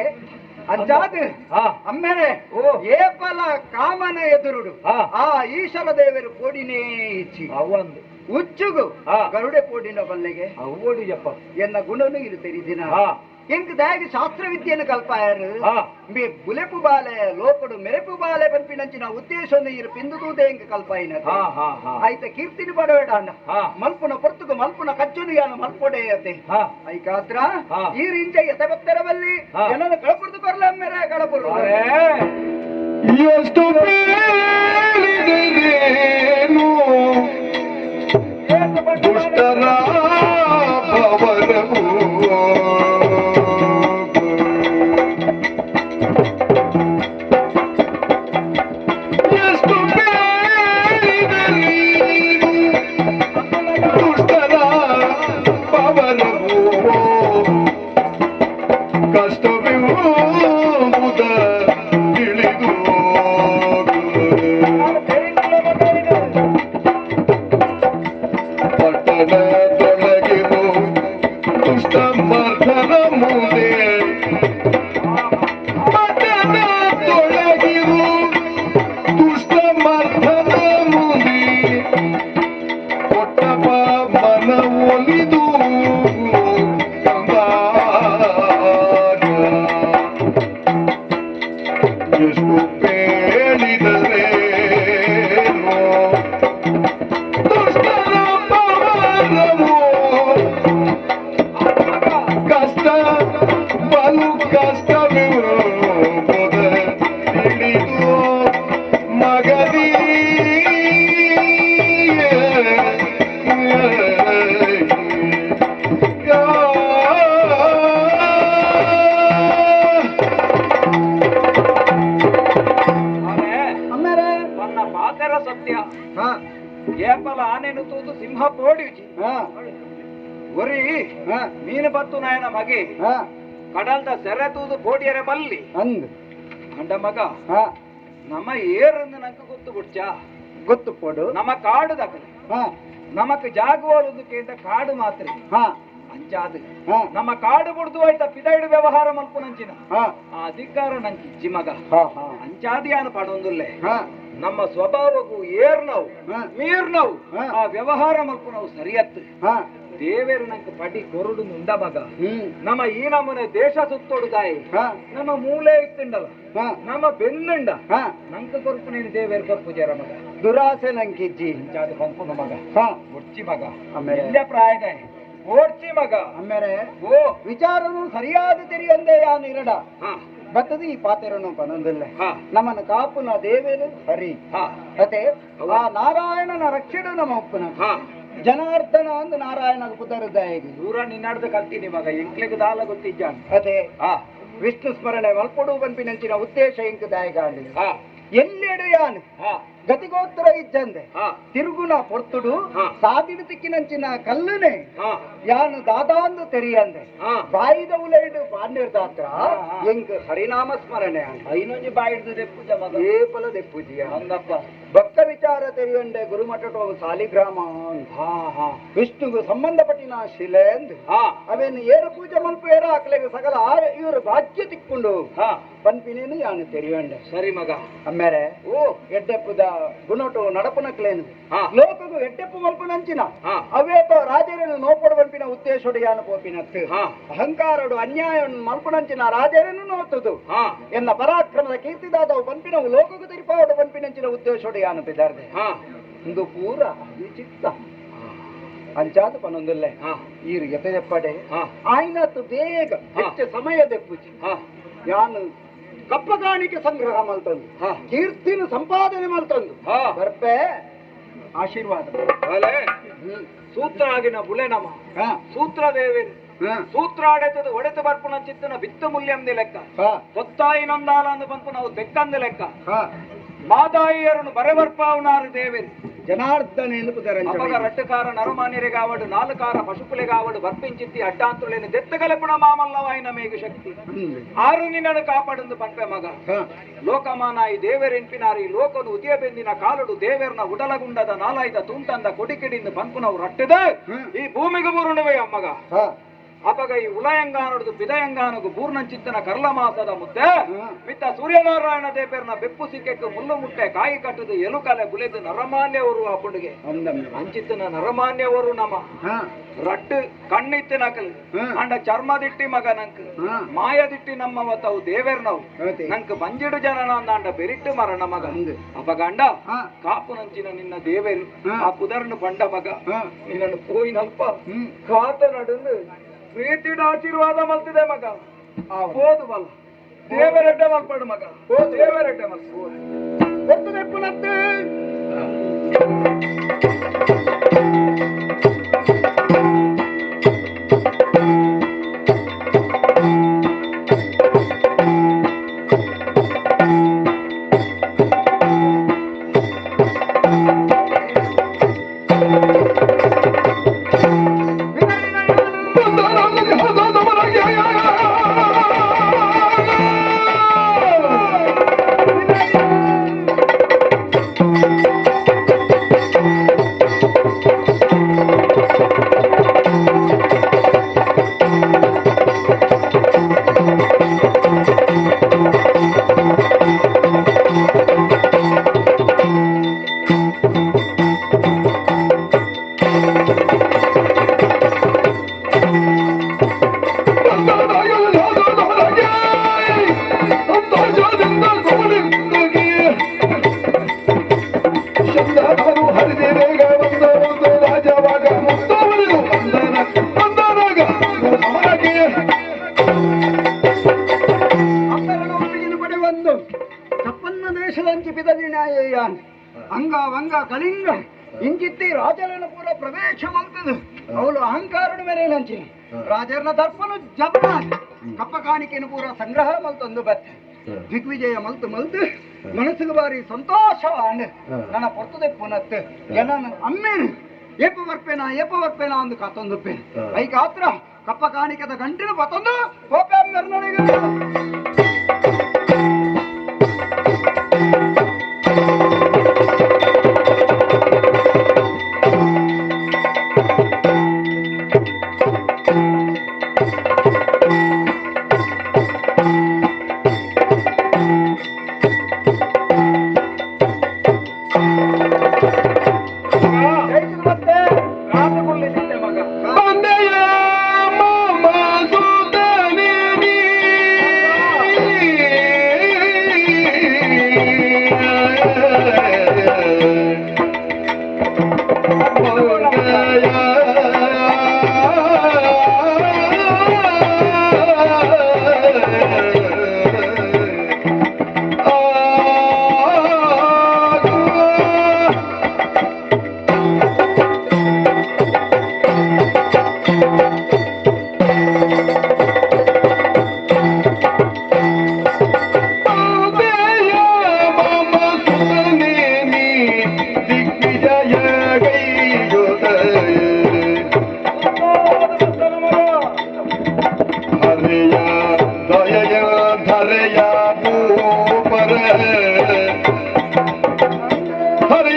ಅಂಚಾದು ಹಾ ಅಮ್ಮೇರೆ ಓ ಏಪಲ ಕಾಮನ ಎದುರುಡು ಹಾ ಆ ಈಶ್ವರ ದೇವರು ಕೋಡಿನೇ ಇಚ್ಚಿ ಅವಂದು ಉಚ್ಚುಗು ಹಾ ಗರುಡೆ ಕೋಡಿನ ಬಲ್ಲೆಗೆ ಅವ್ವಡಿಯಪ್ಪ ಎನ್ನ ಗುಣನು ಇದು ತೆರಿದಿನ ಹಾ ಎಂಕ್ ದಾಗಿ ಶಾಸ್ತ್ರ ವಿದ್ಯೆಯನ್ನು ಕಲ್ಪಾಯರು ಹಾ ಮೇ ಬುಲೆಪು ಬಾಲೆ ಲೋಕಡು ಮೆರೆಪು ಬಾಲೆ ಪಂಪಿನಂಚಿನ ಉದ್ದೇಶವನ್ನು ಇರು ಪಿಂದುದೂದೆ ಎಂಕ್ ಕಲ್ಪಾಯಿನ ಹಾ ಹಾ ಹಾ ಆಯ್ತ ಕೀರ್ತಿನಿ ಪಡಬೇಡ ಅಣ್ಣ ಹಾ ಮಲ್ಪುನ ಪೊರ್ತುಗು ಮಲ್ಪುನ ಕಚ್ಚುನು ಯಾನು ಮಲ್ಪೊಡೆಯತೆ ಹಾ ಐಕಾತ್ರ ಹಾ ಈ ರಿಂಚ ಎತೆ ಬತ್ತರ ಬಲ್ಲಿ ಹಾ ಜನನ ಕಳಪುರ್ದು ಕೊರ್ಲ ಮೇರೆ ಕಳಪುರ್ದು ಎಷ್ಟು ಬೇಡಿದರೇನು ದುಷ್ಟರ ಭವನವು ಎಷ್ಟು ಬೇಡಿದರೇನು ದುಷ್ಟರ ಭವನವು ಕಷ್ಟವೆಂಬುದ ತಿಳಿದು ಪಟ್ಟಣದೊಳಗಿರು ದುಷ್ಟ ಮರ್ಧನ ಮುಂದೆ ಪಟ್ಟಣದೊಳಗಿರು ದುಷ್ಟ ಮರ್ಧನ ಮುಂದೆ ಕೊಟ್ಟಪ ಮನ ಒಲಿದು ಎಷ್ಟು ಬೇಡಿದರೇನು ದುಷ್ಟರ ಪವನವು ಕಷ್ಟ ಬಲು ಕಷ್ಟವೆಂಬುದ ತಿಳಿದು ಮಗದಿ ಅಮ್ಮೇರೆ ನನ್ನ ಪಾತರ ಸತ್ಯ ಹಾ ಏಪಲ ಆನೆನು ತೂದು ಸಿಂಹ ಪೋಡಿಜಿ ಹಾ ಒರಿ ಹಾ ಮೀನು ಬತ್ತು ನಾಯನ ಮಗೆ ಹಾ ಕಡಲ್ದ ಸೆರೆ ತೂದು ಬೋಡಿಯರೆ ಬಲ್ಲಿ ಅಂದ್ ಅಂಡ ಮಗ ಹಾ ನಮ್ಮ ಏರನ್ನು ನಂಗೆ ಗೊತ್ತು ಬಿಡ್ಚ ಗೊತ್ತು ಕೊಡು ನಮ್ಮ ಕಾಡು ದಕ್ಕಲೆ ಹಾ ನಮಕ್ ಜಾಗುವಲುದಕ್ಕಿಂತ ಕಾಡು ಮಾತ್ರ ಹಾ ಅಂಚಾದು ಹಾ ನಮ್ಮ ಕಾಡು ಬಿಡ್ದು ಆಯ್ತ ಪಿದೈಡು ವ್ಯವಹಾರ ಮಲ್ಪುನಂಚಿನ ಹಾ ಆ ಅಧಿಕಾರ ನಂಗೆ ಇಜ್ಜಿ ಮಗ ಹಾ ಹಾ ಅಂಚಾದಿಯಾನ ಪಡೊಂದುಲ್ಲೆ ಹಾ ನಮ್ಮ ಸ್ವಭಾವಗೂ ಏರ್ನವು ಹಾ ಮೀರ್ನವು ಹಾ. ಆ ವ್ಯವಹಾರ ಮಲ್ಪುನವು ಸರಿಯತ್ತು ಹಾ ದೇವೇರು ನಂಗೆ ಪಡಿ ಕೊರುಡು ಮುಂದ ಮಗ ಹ್ಮ್ ನಮ್ಮ ಈ ನಮ್ಮನೆ ದೇಶ ಸುತ್ತೊಡುದಾಯಿ ಹಾ ನಮ್ಮ ಮೂಲೆ ಇತ್ತುಂಡಲ್ಲ ಹಾ ನಮ್ಮ ಬೆನ್ನುಂಡ ಹಾ ನಂಕ ಕೊರ್ಪು ನೀನು ದೇವೇರು ಕೊರ್ಪು ಜರ ಮಗ ದುರಾಸೆ ನಂಕಿಜ್ಜಿ ಅಂಚಾದ ಪಂಪುನ ಮಗ ಹಾ ಒಡ್ಚಿ ಮಗ ಆಮೇಲೆ? ಎಲ್ಲ ಪ್ರಾಯದ ಓಡ್ಚಿ ಮಗ ಅಮ್ಮೇರೆ ಓ ವಿಚಾರನು ಸರಿಯಾದ ತೆರಿಯೊಂದೇ ಯಾನು ಇರಡ ಹಾ ಬತ್ತದು ಈ ಪಾತೆರನು ಪನೊಂದಿಲ್ಲ ಹಾ ನಮ್ಮನ್ನ ಕಾಪುನ ದೇವೇರು ಹರಿ ಹಾ ಅತೆ ಆ ನಾರಾಯಣನ ರಕ್ಷಣೆ ನಮ್ಮ ಉಪ್ಪುನ ಹಾ ಜನಾರ್ದನ ಅಂದು ನಾರಾಯಣ ಕುದರದಾಯಿಗೆ ದೂರ ನಿನ್ನಾಡ್ದ ಕಲ್ತೀನಿ ಮಗ ಎಂಕ್ಲೆಗ್ ದಾಲ ಗೊತ್ತಿಜ್ಜಾನ ಅತೆ ಹಾ ವಿಷ್ಣು ಸ್ಮರಣೆ ಮಲ್ಪಡು ಬಂಪಿನಂಚಿನ ಉದ್ದೇಶ ಇಂಕ ದಾಯಗಾಂಡಿ ಹಾ ಎಲ್ಲೆಡು ಯಾನು ಹಾ ಗತಿಗೋತ್ರ ಇಜ್ಜಂದೆ ತಿರುಗುನ ಪೊರ್ತುಡು ಸಾದಿಡು ತಿಕ್ಕಿನಂಚಿನ ಕಲ್ಲುನೆ ಯಾನು ದಾದಾಂದು ತೆರಿಯಂದೆ ಬಾಯಿದ ಉಲೈಡು ಪಾಂಡಿರ್ದಾತ್ರ ಎಂಕ್ ಹರಿನಾಮ ಸ್ಮರಣೆ ಐನೊಂಜಿ ಬಾಯಿಡ್ದು ದೆಪ್ಪುಜ ಮಗ ಏಪಲ ದೆಪ್ಪುಜಿಯ ಅಂದಪ್ಪ ಭಕ್ತ ವಿಚಾರ ತೆರಿಯಂಡೆ ಗುರುಮಠಟೋ ಸಾಲಿಗ್ರಾಮ ವಿಷ್ಣುಗೂ ಸಂಬಂಧಪಟ್ಟಿನ ಶಿಲೆ ಅಂದು ಅವೇನು ಏರು ಪೂಜೆ ಮಲ್ಪ ಏರ ಹಾಕ್ಲೆಗೆ ಸಕಲ ಇವರು ಭಾಗ್ಯ ತಿಕ್ಕೊಂಡು ಪನ್ಪಿನೇನು ಯಾನು ತೆರಿಯಂಡೆ ಸರಿ ಮಗ ಅಮ್ಮೇರೆ ಓ ಎಡ್ಡೆಪ್ಪುದ ಗುಣಟು ನಡಪನಕ್ಲೇನು ಲೋಕಗೂ ಎಡ್ಡೆಪ್ಪು ಮಲ್ಪನಂಚಿನ ಅವೇತೋ ರಾಜರನ್ನು ನೋಪಡು ಪಂಪಿನ ಉದ್ದೇಶೋಡು ಯಾನು ಪೋಪಿನತ್ತು ಅಹಂಕಾರಡು ಅನ್ಯಾಯವನ್ನು ಮಲ್ಪನಂಚಿನ ರಾಜರನ್ನು ನೋತದು ಎನ್ನ ಪರಾಕ್ರಮದ ಕೀರ್ತಿದಾದವು ಪಂಪಿನವು ಲೋಕಗೂ ತಿರುಪಾವಡು ಪಂಪಿನಂಚಿನ ಉದ್ದೇಶೋಡು ಯಾನು ಪಿದಾರ್ದೆ ಇಂದು ಪೂರ ವಿಚಿತ್ತ ಅಂಚಾದ ಪನೊಂದುಲ್ಲೆ ಈರು ಎತೆ ಎಪ್ಪಡೆ ಆಯ್ನತ್ತು ಬೇಗ ಹೆಚ್ಚು ಸಮಯ ದೆಪ್ಪುಜಿ ಯಾನು ಕಪ್ಪಗಾಣಿಕೆ ಸಂಗ್ರಹ ಮಲ್ತಂದು ಕೀರ್ತಿನ ಸಂಪಾದನೆ ಮಲ್ತಂದು ಬರ್ಪೆ ಆಶೀರ್ವಾದ ಸೂತ್ರ ಆಗಿನ ಬುಲೆ ನಮ ಸೂತ್ರ ದೇವೇರು ಸೂತ್ರ ಆಡೆತದ ಒಡೆತ ಬರ್ಪುನ ಚಿತ್ತನ ಬಿತ್ತ ಮೂಲ್ಯಂದೆ ಲೆಕ್ಕ ಹೊತ್ತಾಯಿನೊಂದಾಲ ಅಂದು ಬಂತು ನಾವು ತೆಕ್ಕಂದೆ ಲೆಕ್ಕ ಮಾದಾಯಿಯರನ್ನು ಬರೆಬರ್ಪಾವನಾರು ದೇವೇರು ಜನಾರ್ದನ ಅಪಗ ರಟ್ಟಕಾರ ನರಮಾನ್ಯರಿಗಾವಡು ನಾಲ್ಕಾರ ಪಶುಪುಲೆಗಾವಡು ಬರ್ಪಿಂಚಿತ್ತಿ ಅಡ್ಡಾಂತುಳೇನು ದೆತ್ತಗಲೆಪುಣ ಮಾಮಲ್ಲವಾಯಿನ ಮೇಘ ಶಕ್ತಿ ಆರು ನಿನ್ನನ್ನು ಕಾಪಾಡೊಂದು ಪಂಪೆ ಮಗ ಲೋಕಮಾನಾಯಿ ದೇವರೆಂಪಿನಾರಿ ಲೋಕನು ಉದಿಯ ಬೆಂದಿನ ಕಾಲುಡು ದೇವೇರ್ನ ಉಡಲಗುಂಡದ ನಾಲಾಯ್ದ ತುಂಟಂದ ಕೊಡಿಕಿಡಿಂದ ಪಂಪುನವು ರಟ್ಟದ ಈ ಭೂಮಿಗೆ ಬೂರುಣವೇ ಅಮ್ಮಗ ಅಪಗ ಈ ಉಲಯಂಗಾನದು ಪಿದಯಂಗಾನಗು ಪೂರ್ಣಂಚಿತ್ತನ ಕರ್ಲಮಾಸದ ಮುದ್ದೆ ಪಿತ್ತ ಸೂರ್ಯನಾರಾಯಣ ದೇಪೇರ್ನ ಬೆಪ್ಪು ಸಿಕ್ಕೆಕ್ಕು ಮುಳ್ಳು ಮುಟ್ಟೆ ಕಾಯಿ ಕಟ್ಟದು ಎಲುಕಲೆ ಬುಲೆದು ನರಮಾನ್ಯವರು ಆ ಪುಂಡಿಗೆ ಅಂಚಿತ್ತನ ನರಮಾನ್ಯವರು ನಮ ರಟ್ಟು ಕಣ್ಣಿತ್ತಿನ ಕಲ್ ಅಂಡ ಚರ್ಮದಿಟ್ಟಿ ಮಗ ನಂಕ್ ಮಾಯದಿಟ್ಟಿ ನಮ್ಮವ ತಾವು ದೇವೇರ್ನವು ನಂಕ್ ಬಂಜಿಡು ಜನನ ಅಂದ ಬೆರಿಟ್ಟು ಮರಣ ಮಗ ಅಪಗಂಡ ಕಾಪು ನಂಚಿನ ನಿನ್ನ ದೇವೇರು ಆ ಪುದರ್ನು ಬಂಡ ಮಗ ನಿನ್ನನ್ನು ಪೋಯಿನಲ್ಪ ಕಾತ ನಡುಂದು ಪ್ರೀತಿಡ ಆಶೀರ್ವಾದ ಮಲ್ತಿದೆ ಮಗ ಹೋದು ಬಲ್ಲ ದೇವರೆಡ್ಡೆ ಮಲ್ಪಡು ಮಗ ದೇವರೆಡ್ಡೆ ಮಲ್ಪು ಅಂಗ ವಂಗ ಕಳಿಂಗ ಇಂಚಿತ್ತಿ ರಾಜರನ ಪೂರ ಪ್ರವೇಶ ಮಾಡ್ತದೆ ಅವಳು ಅಹಂಕಾರನ ಮೇಲೆ ನಂಚಿನ ರಾಜರನ ದರ್ಪನು ಜಪ ಕಪ್ಪ ಕಾಣಿಕೆಯನ್ನು ಪೂರ ಸಂಗ್ರಹ ಮಲ್ತೊಂದು ಬತ್ತೆ ದಿಗ್ವಿಜಯ ಮಲ್ತು ಮಲ್ತು ಮನಸ್ಸಿಗೆ ಬಾರಿ ಸಂತೋಷ ನನ್ನ ಪೊರ್ತದೆ ಪುನತ್ ಜನನ ಅಮ್ಮೇನು ಏಪ ಬರ್ಪೇನಾ ಅಂದು ಕತ್ತೊಂದುಪ್ಪೇನು ಐಕ ಆತ್ರ ಕಪ್ಪ ಕಾಣಿಕೆದ ಗಂಟಿನ ಪತ್ತೊಂದು ಕೋಪೆ ಅಮ್ಮೆರ್ನೊಳಗೆ ಮಗ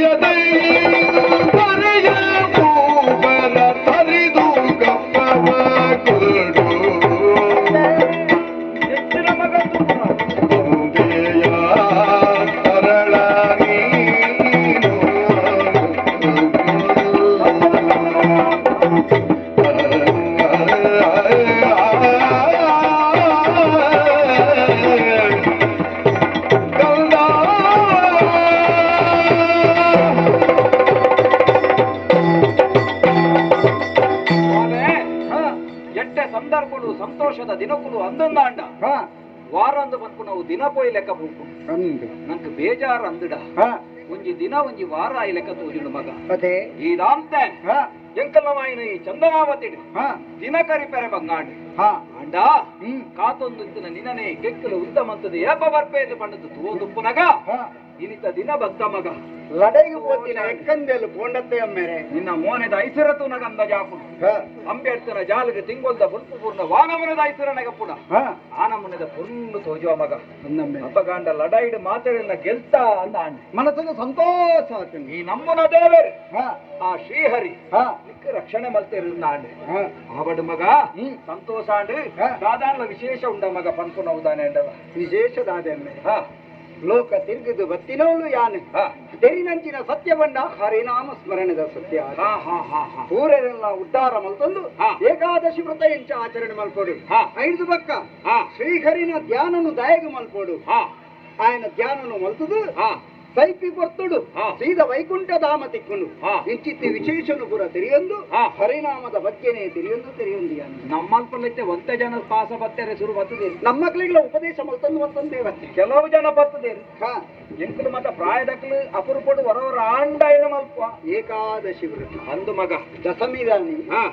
ತರೆಯದೆ ತರೆಯ ಮೂವರ ತರಿದು ಕಪ್ಪವ ಕೊಡು ಹೆಚ್ಚಿನ ಮಗ ಒಂದೆಯ ತರಳ ನೀನು ಎಟ್ಟೆ ಸಂದರ್ಭಗಳು ಸಂತೋಷದ ದಿನಕ್ಕೂ ಅಂದೊಂದಾಂಡ ಹಾ ವಾರಂದು ಬಂದು ನಾವು ದಿನ ಪೋಯ್ ಲೆಕ್ಕ ಬೇಕು ಅಂದು ನಂಗೆ ಬೇಜಾರು ಅಂದಡ ಹಾ ಒಂಜಿ ದಿನ ಒಂಜಿ ವಾರ ಈ ಲೆಕ್ಕ ತೋಜಿಡು ಮಗ ಅದೇ ಈ ದಾಂತೆ ಹಾ ಎಂಕಲ್ಲವಾಯಿನ ಈ ಚಂದನಾವತಿಡು ಹಾ ದಿನಕರಿ ಪೆರೆ ಬಂಗಾಂಡು ಹಾ ಅಂಡ ಹ್ಮ್ ಕಾತೊಂದು ಇತ್ತಿನ ನಿನನೆ ಕೆಕ್ಕಲು ಉತ್ತಮಂತದ ಏಪ ಬರ್ಪೇದು ಪಂಡದು ತೋದುಪ್ಪುನಗ ಹಾ ಇನಿತ ದಿನ ಬದ್ದ ಮಗ ಲಡೆಗೆ ಪೋತಿನ ಎಕ್ಕಂದೆಲು ಪೋಂಡತ್ತೆ ಅಮ್ಮೇರೆ ನಿನ್ನ ಮೋನೆದ ಐಸಿರತುನಗ ಅಂದ ಜಾಪುಡು ಹಾ ಅಂಬೇಡ್ಕರ ಜಾಲಿಗೆ ತಿಂಗೊಲ್ದ ಬುಲ್ಪು ಪೂರ್ಣ ವಾನಮನದ ಐಸಿರನಗ ಪುಡ ಹಾ ಆನಮನದ ಪುಲ್ಲು ತೋಜುವ ಮಗ ಅಂದಮ್ಮೆ ಅಪ್ಪಗಾಂಡ ಲಡಾಯಿಡ್ ಮಾತಾಡಿನ ಗೆಲ್ತಾ ಅಂದ ಆಂಡ ಮನಸ್ಸಿಗೆ ಸಂತೋಷ ಆತನು ಈ ನಮ್ಮನ ದೇವರು ಹಾ ಆ ಶ್ರೀಹರಿ ಹಾ ನಿಕ್ಕ ರಕ್ಷಣೆ ಮಲ್ತಿರುಂದ ಆಂಡೆ ಹಾ ಆವಡು ಮಗ ಹ್ಮ್ ಸಂತೋಷ ಆಂಡು ಹಾ. ಸಾಧಾರಣ ವಿಶೇಷ ಉಂಡ ಮಗ ಪನ್ಪುನ ಉದಾನೆ ಅಂಡವ ವಿಶೇಷದಾದೆಮ್ಮೆ ಹಾ ಲೋಕ ತಿರುಗಿದು ಬತ್ತಿನವಳು ಯಾನೆ ಹಾ ತೆರಿನಂಚಿನ ಸತ್ಯ ಬಂಡ ಹರಿನಾಮ ಸ್ಮರಣದ ಸತ್ಯ ಹಾ ಹಾ ಹಾ ಹಾ ಊರೆಲ್ಲ ಉದ್ಧಾರ ಮಲ್ತಂದು ಹಾ. ಏಕಾದಶಿ ವ್ರತ ಎಂಚ ಆಚರಣೆ ಮಲ್ಪೋಡು ಹಾ. ಐದು ಬಕ್ಕ ಹಾ ಶ್ರೀಹರಿನ ಧ್ಯಾನನು ದಯಗ ಮಲ್ಪೋಡು ಹಾ ఆయన ధ్యానను మలుతుదు ಹಾ ಸೈಪಿ ಬರ್ತುಡು ಹಾ. ಸೀದ ವೈಕುಂಠ ಧಾಮ ತಿಕ್ಕುನು ಹಾ. ಇಂಚಿತ್ತಿ ವಿಶೇಷನು ಪುರ ತಿಳಿಯೊಂದು ಹಾ. ಹರಿನಾಮದ ಬಗ್ಗೆನೇ ತಿಳಿಯೊಂದು ಯಾನು ನಮ್ಮಲ್ಪಲ್ಲೈತೆ ಒಂದೇ ಜನ ಪಾಸ ಬತ್ತೇರೆ ಶುರು ಬರ್ತದೆ ನಮ್ಮ ಮಕ್ಕಳಿಗೆಲ್ಲ ಉಪದೇಶ ಮಲ್ತಂದು ಮತ್ತೊಂದೇವತ್ತೆ ಕೆಲವು ಜನ ಬರ್ತದೇರಿ ಹಾ ಎಂಕಲು ಮತ ಪ್ರಾಯದಕ್ಲು ಅಪರೂಪಡು ಹೊರವರ ಆಂಡ ಏನು ಮಲ್ಪ ಏಕಾದಶಿ ವ್ರತ ಅಂದು ಮಗ ದಶಮಿ ದಾನಿ ಹಾ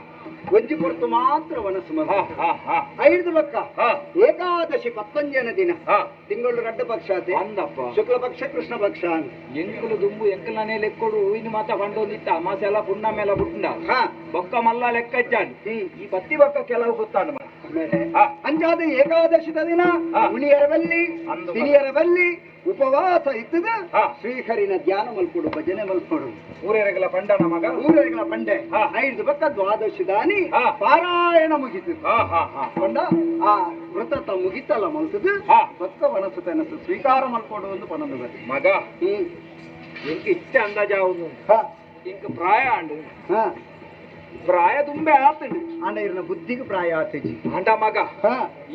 ಒಂಜಿ ಪುರ್ತು ಮಾತ್ರ ವನಸ್ಸು ಮಗ ಹಾ ಹಾ ಹಾ ಐದು ಬಕ್ಕ ಹಾ ಏಕಾದಶಿ 11ನೇ ದಿನ ಹಾ ತಿಂಗಳು ರಡ್ಡ ಪಕ್ಷ ಆತೆ ಅಂದಪ್ಪ ಶುಕ್ಲ ಪಕ್ಷ ಕೃಷ್ಣ ಪಕ್ಷ ಅಂತ. ಎಂಕಲು ದುಂಬು ಎಂಕಲನೇ ಲೆಕ್ಕೊಡು ಇನ್ನು ಮಾತ ಬಂಡೊಂದಿತ್ತ ಅಮಾಸೆ ಎಲ್ಲ ಪುಣ್ಣ ಮೇಲೆ ಬುಟ್ಟ ಹಾ ಬೊಕ್ಕ ಮಲ್ಲ ಲೆಕ್ಕಜ್ಜಾಡಿ ಹ್ಮ್ ಈ ಬತ್ತಿ ಬೊಕ್ಕ ಕೆಲವು ಗೊತ್ತಾಂಡು ಮಗ ಆಮೇಲೆ ಹಾ ಅಂಜಾದ ಏಕಾದಶಿದ ದಿನ ಹಾ. ಉಣಿಯರ ಬಲ್ಲಿ ಅಂದು ಸಿರಿಯರ ಬಲ್ಲಿ ಉಪವಾಸ ಇತ್ತದ ಹಾ. ಶ್ರೀಹರಿನ ಧ್ಯಾನ ಮಲ್ಪಡು ಭಜನೆ ಮಲ್ಪಡು ಊರೇರೆಗಳ ಪಂಡನ ಮಗ ಊರಗಳ ಬಂಡೆ ಹಾ. ಐದು ಬಕ್ಕ ದ್ವಾದಶಿ ದಾನಿ ಹಾ. ಪಾರಾಯಣ ಮುಗಿತು ಹಾ ಹಾ ಹಾ ಕೊಂಡ ಆ ವ್ರತ ಮುಗಿತಲ್ಲ ಮಲ್ತದು ಹಾ. ಬಕ್ಕ ವನಸ್ಸು ತನಸು ಸ್ವೀಕಾರ ಮಲ್ಪಡು ಒಂದು ಪನದು ಬರಿ ಮಗ ಹ್ಮ್ ಎಂಕ ಇಷ್ಟ ಅಂದಾಜಾವುದು ಹಾ ಇಂಕ ಪ್ರಾಯ ಆಂಡು ಹಾ ಪ್ರಾಯ ತುಂಬೆ ಆತಂಡು ಅಂಡ ಇರ್ನ ಬುದ್ಧಿಗೆ ಪ್ರಾಯ ಆತಜಿ ಅಂಡ ಮಗ ಹಾ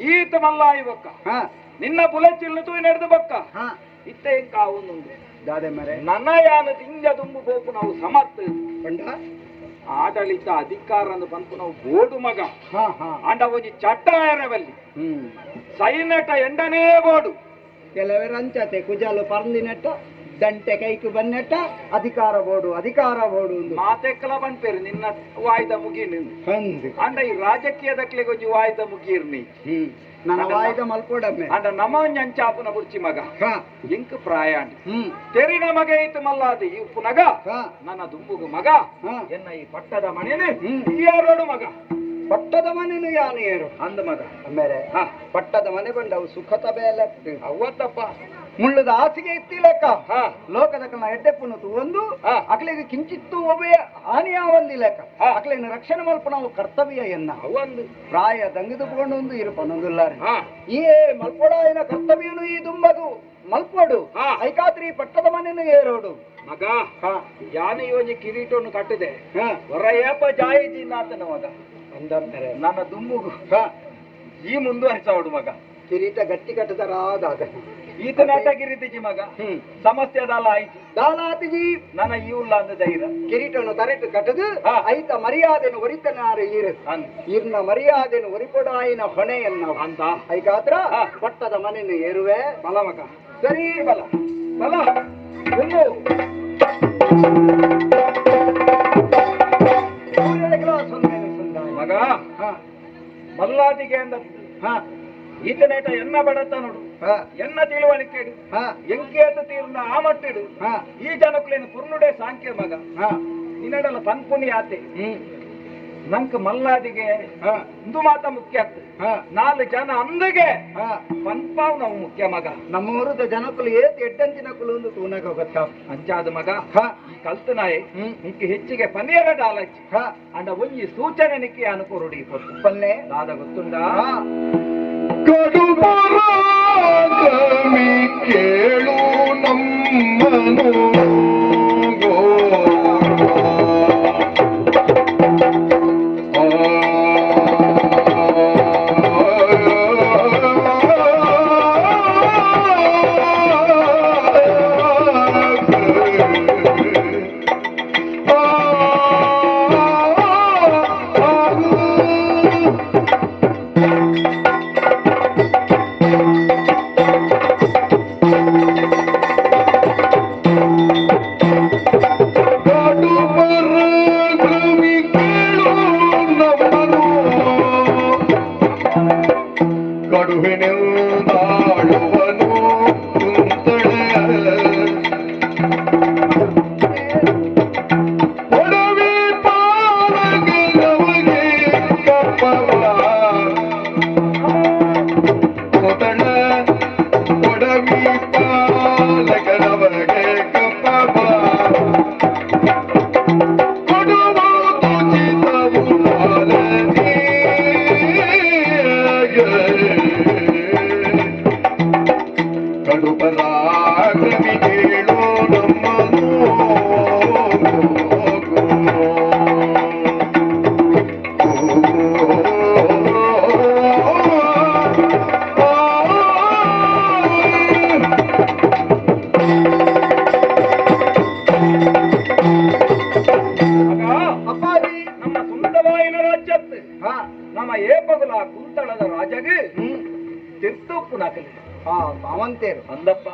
ಈತ ಮಲ್ಲ ಇವಕ್ಕ ಹಾ ನಿನ್ನ ಬುಲೆಚಿಲ್ಲು ತೂಯಿ ನಡೆದು ಬಕ್ಕ ಹಾ ಇತ್ತ ಎಂಕ ಆವುಂದುಂಡು ದಾದೆ ಮರೆ ನನ್ನ ಯಾನ ತಿಂಜ ದುಂಬು ಬೋಪು ನಾವು ಸಮರ್ಥ ಕೊಂಡ ಆಡಳಿತ ಅಧಿಕಾರನ್ನು ಬಂತು ನಾವು ಬೋಡು ಮಗ ಹಾ ಹಾ ಅಂಡ ಒಂಜಿ ಚಟ್ಟ ಎರವಲ್ಲಿ ಹ್ಮ್ ಸೈನಟ ಎಂಡನೇ ಬೋಡು ಕೆಲವರ ಅಂಚತೆ ಕುಜಾಲು ಪರ್ಂದಿನೆಟ್ಟ ದಂಟೆ ಕೈಕು ಬನ್ನೆಟ್ಟ ಅಧಿಕಾರ ಬೋಡು ಒಂದು ಮಾತೆಕ್ಕಲ ಬಂದ್ಪೇರು ನಿನ್ನ ವಾಯ್ದ ಮುಗಿನು ಹಂದು ಅಂಡ ಈ ರಾಜಕೀಯದಕ್ಲೆ ಒಂಜಿ ವಾಯ್ದ ಮುಗಿರ್ನಿ ಹ್ಮ್ ನನ್ನ ವಾಯ್ದ ಮಲ್ಪೋಡಮ್ಮೆ ಅಂಡ ನಮ ಅಂಚಾಪುನ ಬುರ್ಚಿ ಮಗ ಹಾ ಎಂಕ್ ಪ್ರಾಯ ಹ್ಮ್ ತೆರಿನ ಮಗ ಐತು ಮಲ್ಲಾದಿ ಈ ಪುನಗ ಹಾ ನನ್ನ ದುಂಬುಗು ಮಗ ಹಾ ಎನ್ನ ಈ ಪಟ್ಟದ ಮನೇನೆ ಹ್ಮ್. ಯಾರೋಡು ಮಗ ಪಟ್ಟದ ಮನೆನು ಯಾನೇರು ಅಂದ ಮಗ ಅಮ್ಮೇರೆ ಹಾ ಪಟ್ಟದ ಮನೆ ಬಂದವು ಸುಖತ ಬೇಲೆ ಅವತ್ತಪ್ಪ ಮುಳ್ಳದ ಹಾಸಿಗೆ ಇತ್ತಿಲೆಕ್ಕ ಹಾ ಲೋಕದ ಕಲ ಎಡ್ಡೆಪ್ಪುನು ಒಂದು ಹಾ. ಅಕ್ಲಿಗೆ ಕಿಂಚಿತ್ತು ಒಬ್ಬೆ ಹಾನಿಯಾವಲ್ಲಿ ಲೆಕ್ಕ ಹಾ. ಅಕ್ಲಿನ ರಕ್ಷಣೆ ಮಲ್ಪ ನಾವು ಕರ್ತವ್ಯ ಎನ್ನ ಅವಂದು ಪ್ರಾಯ ದಂಗದು ಒಂದು ಇರುಪನೊಂದುಲ್ಲಾರೆ ಹಾ ಈ ಮಲ್ಪೊಡಾಯಿನ ಕರ್ತವ್ಯನು ಈ ದುಂಬದು ಮಲ್ಪೋಡು ಹಾ. ಐಕಾತ್ರಿ ಪಟ್ಟದ ಮನೆನು ಏರೋಡು ಮಗ ಹಾ ಯಾನ ಯೋಜಿ ಕಿರೀಟವನ್ನು ಕಟ್ಟಿದೆ ಹಾ ಹೊರ ಏಪ ಜಾಯಿಜಿ ನಾತನ ಮಗ ಅಂದರ್ತಾರೆ ನನ್ನ ದುಂಬುಗು ಹಾ ಈ ಮುಂದುವರಿಸೋಡು ಮಗ ಕಿರೀಟ ಗಟ್ಟಿ ಕಟ್ಟದರಾದಾಗ ಈತ ನಾಟಗಿರಿತಿಜಿ ಮಗ ಹ್ಮ್ ಸಮಸ್ಯೆ ಅದಲ್ಲ ಆಯ್ತು ದಾಲಾತಿಜಿ ನನ್ನ ಈ ಉಲ್ಲ ಅಂದ ಧೈರ್ಯ ಕಿರೀಟನು ತರೆಟ್ಟು ಕಟ್ಟದು ಹಾ. ಐತ ಮರ್ಯಾದೆನು ಒರಿತನಾರು ಅಂದ ಇರ್ನ ಮರ್ಯಾದೆನು ಒರಿಕೊಡಾಯಿನ ಹೊಣೆಯನ್ನ ಅಂತ ಐಗಾತ್ರ ಹಾ. ಪಟ್ಟದ ಮನೆಯನ್ನು ಏರುವೆ ಬಲ ಮಗ ಸರಿ ಬಲ ಬಲ ಒಂದು ಮಗ ಹಾ ಮಲ್ಲಾದಿಗೆ ಅಂದ ಹಾ ಈತನೇಟ ಎನ್ನ ಬಡತ ನೋಡು ಹಾ ಎನ್ನ ತಿಳುವಳಿಕೆ ಇಡು ಹಾ ಎಂಕೇತ ತೀರ್ನ ಆ ಮಟ್ಟಿಡು ಹಾ ಈ ಜನಕ್ಕೇನು ಪುರ್ನುಡೆ ಸಾಂಖ್ಯ ಮಗ ಹಾ ನಿನ್ನಡಲ್ಲ ಪನ್ಪುಣಿ ಆತೆ ಹ್ಮ್ ನಂಕ್ ಮಲ್ಲಾದಿಗೆ ಇಂದು ಮಾತ ಮುಖ್ಯ ಆತ್ 4 ಜನ ಅಂದಿಗೆ ಪನ್ಪಾವ್ ನಾವು ಮುಖ್ಯ ಮಗ ನಮ್ಮ ಊರದ ಜನಕ್ಕಲು ಏತ್ ಎಡ್ಡಂಚಿನ ಕುಲು ಒಂದು ತೂನಾಗ ಗೊತ್ತಾ ಅಂಚಾದ ಮಗ ಈ ಕಲ್ತು ನಾಯಿ ನಿಕ್ಕೆ ಹೆಚ್ಚಿಗೆ ಪನ್ನೀರ ದಾಲಚ್ಚಿ ಅಂಡ ಒಂಜಿ ಸೂಚನೆ ನಿಕ್ಕೆ ಅನುಕೂರುಡಿ ಕೊಟ್ಟು ಪಲ್ಲೆ ದಾದ ಗೊತ್ತುಂಡಾ ಕಡುಬರಾಗಮಿ ಕೇಳು ನಮ್ಮನು ಕಡುಹಿನಿಂದಾಳುವನು ಕುಂತಳೆ ಒಡವಿ ಪಾಲಗನವಗೆ ಕಪ್ಪವ ಕುತಳ ಒಡವಿ ಪಾಲಗನವಗೆ ಕಪ್ಪವ ಕೊಡುವ ತುಚಿತವು ಪಾಲನೆ ಕಡುಪರಾಗಮಿ ಕೇಳೋ ನಮ್ಮನು ಅಪ್ಪಾಜಿ ನಮ್ಮ ಸುಂದರವಾಯಿನ ರಾಜ್ಯತ್ ನಮ್ಮ ಏಪಗುಲ ಕುಂತಳದ ರಾಜಗೆ ತಿರ್ತುಪ್ಪು ನಾಕಲಿ ಸಾವಂತೇರು ಅಂದಪ್ಪ